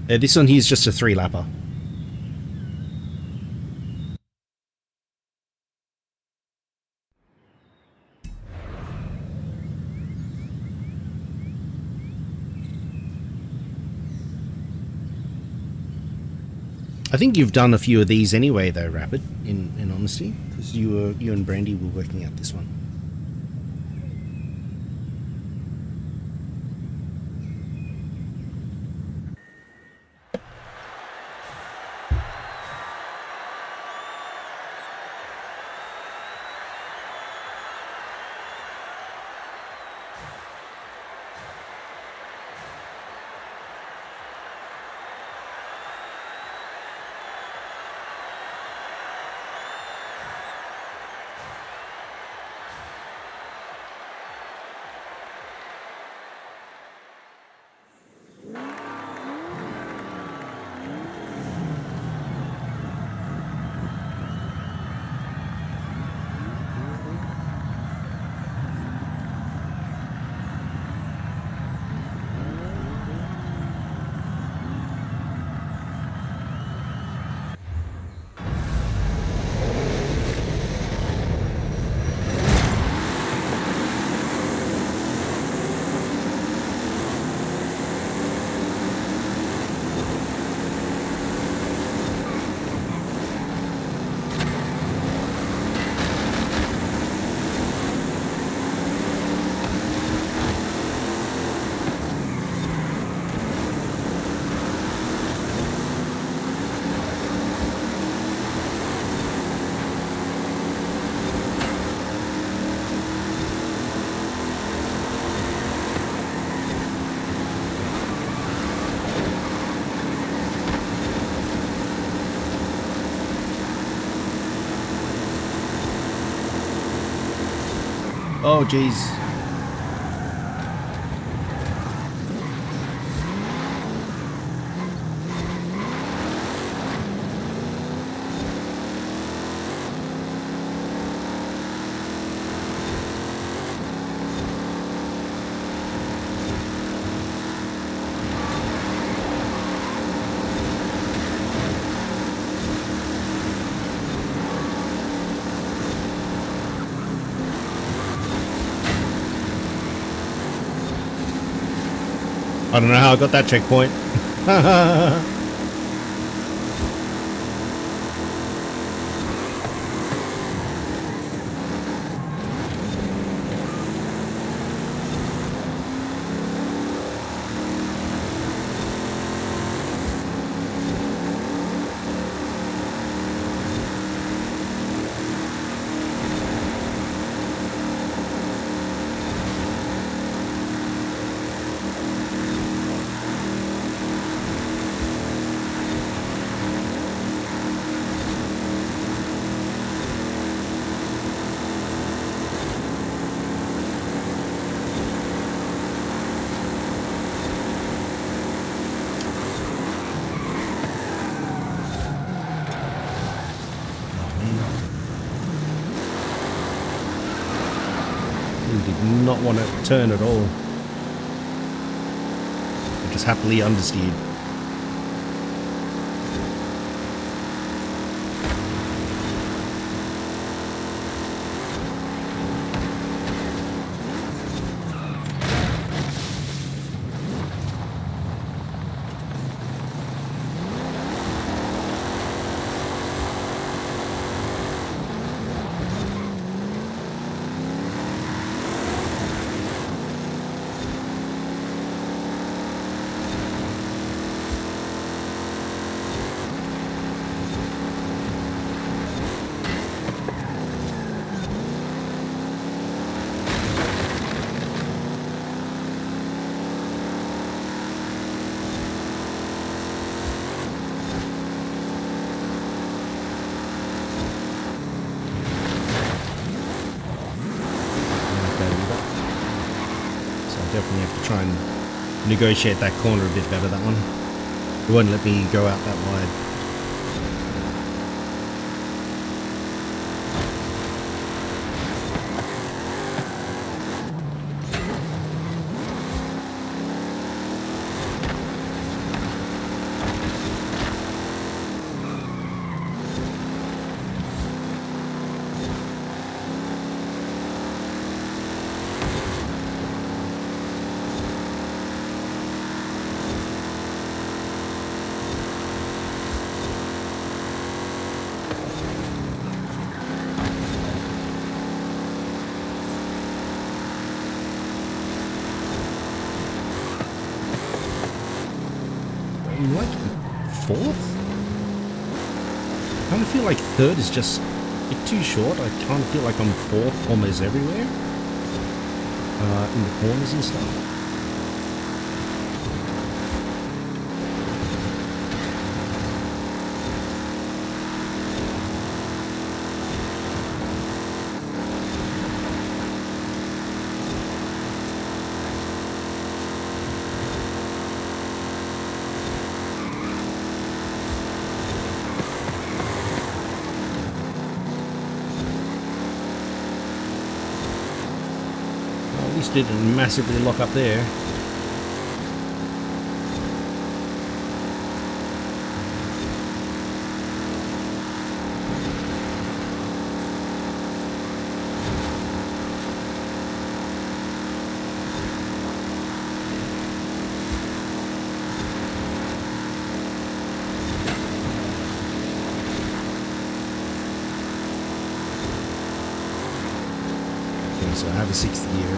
Yeah, this one here's just a 3-lapper. I think you've done a few of these anyway, though, Rapid. In honesty, because you and Brandy were working out this one. Oh, jeez. I don't know how I got that checkpoint. Not want to turn at all. I just happily understeered. definitely have to try and negotiate that corner a bit better, that one. It won't let me go out that wide. I'm like fourth? I kind of feel like third is just a bit too short. I kind of feel like I'm fourth almost everywhere. In the corners and stuff. At least it didn't massively lock up there. Okay, so I have a sixth gear.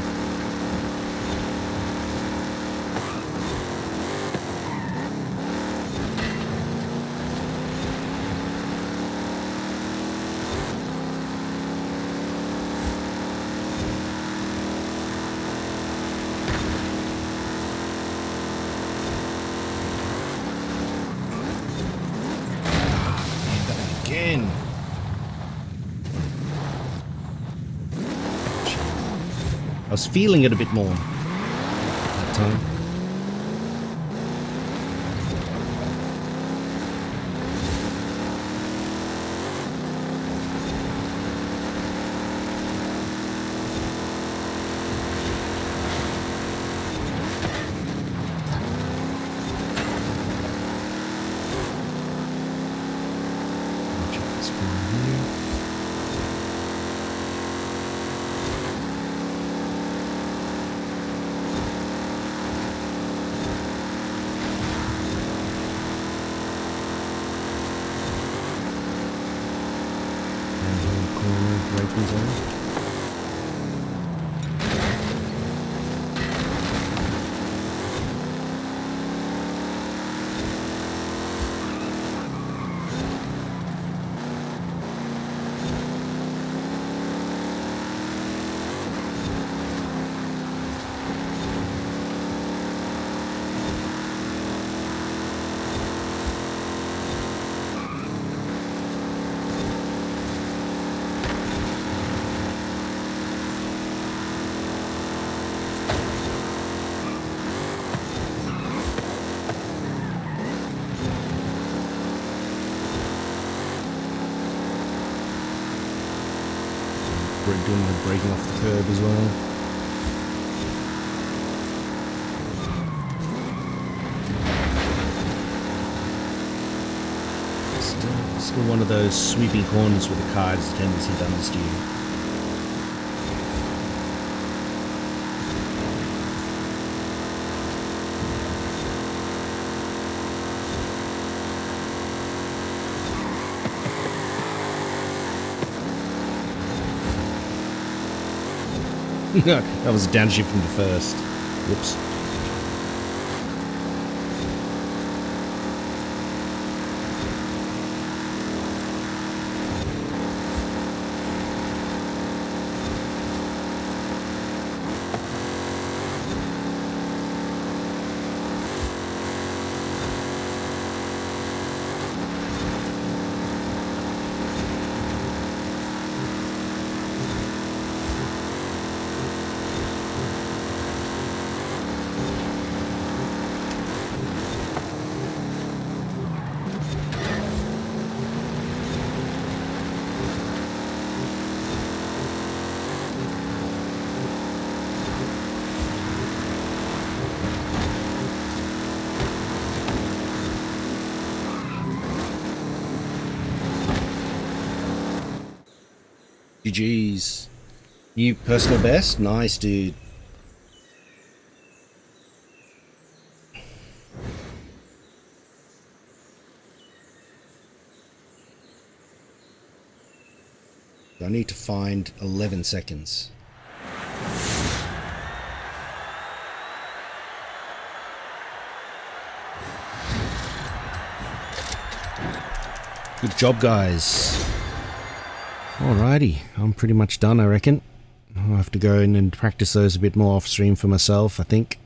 Again. I was feeling it a bit more that time. Braking zone. Doing my braking off the curb as well. Still one of those sweeping corners with the car has a tendency to understeer. That was a downshift from the first. Whoops. GG's. New personal best? Nice, dude. I need to find 11 seconds. Good job, guys. Alrighty, I'm pretty much done, I reckon. I'll have to go in and practice those a bit more off stream for myself, I think.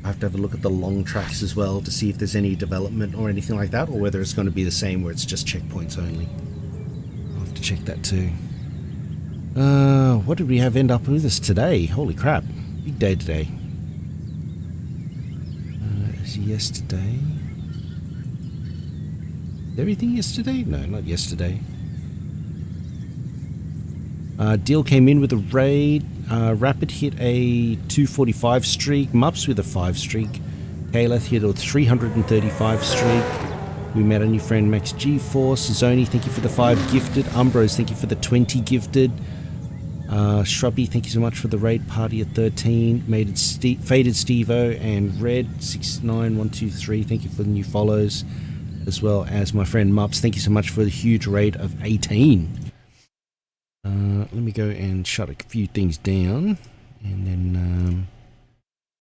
I have to have a look at the long tracks as well to see if there's any development or anything like that, or whether it's going to be the same where it's just checkpoints only. I'll have to check that too. What did we have end up with us today? Holy crap. Big day today. Is yesterday? Everything yesterday? No, not yesterday. Deal came in with a raid. Rapid hit a 245 streak. Mups with a 5 streak. Kaleth hit a 335 streak. We met a new friend, Max G-Force. Zoni, thank you for the 5 gifted. Umbros, thank you for the 20 gifted. Shrubby, thank you so much for the raid party at 13. Faded Stevo and Red 69123, thank you for the new follows. As well as my friend Mups, thank you so much for the huge raid of 18. Let me go and shut a few things down, and then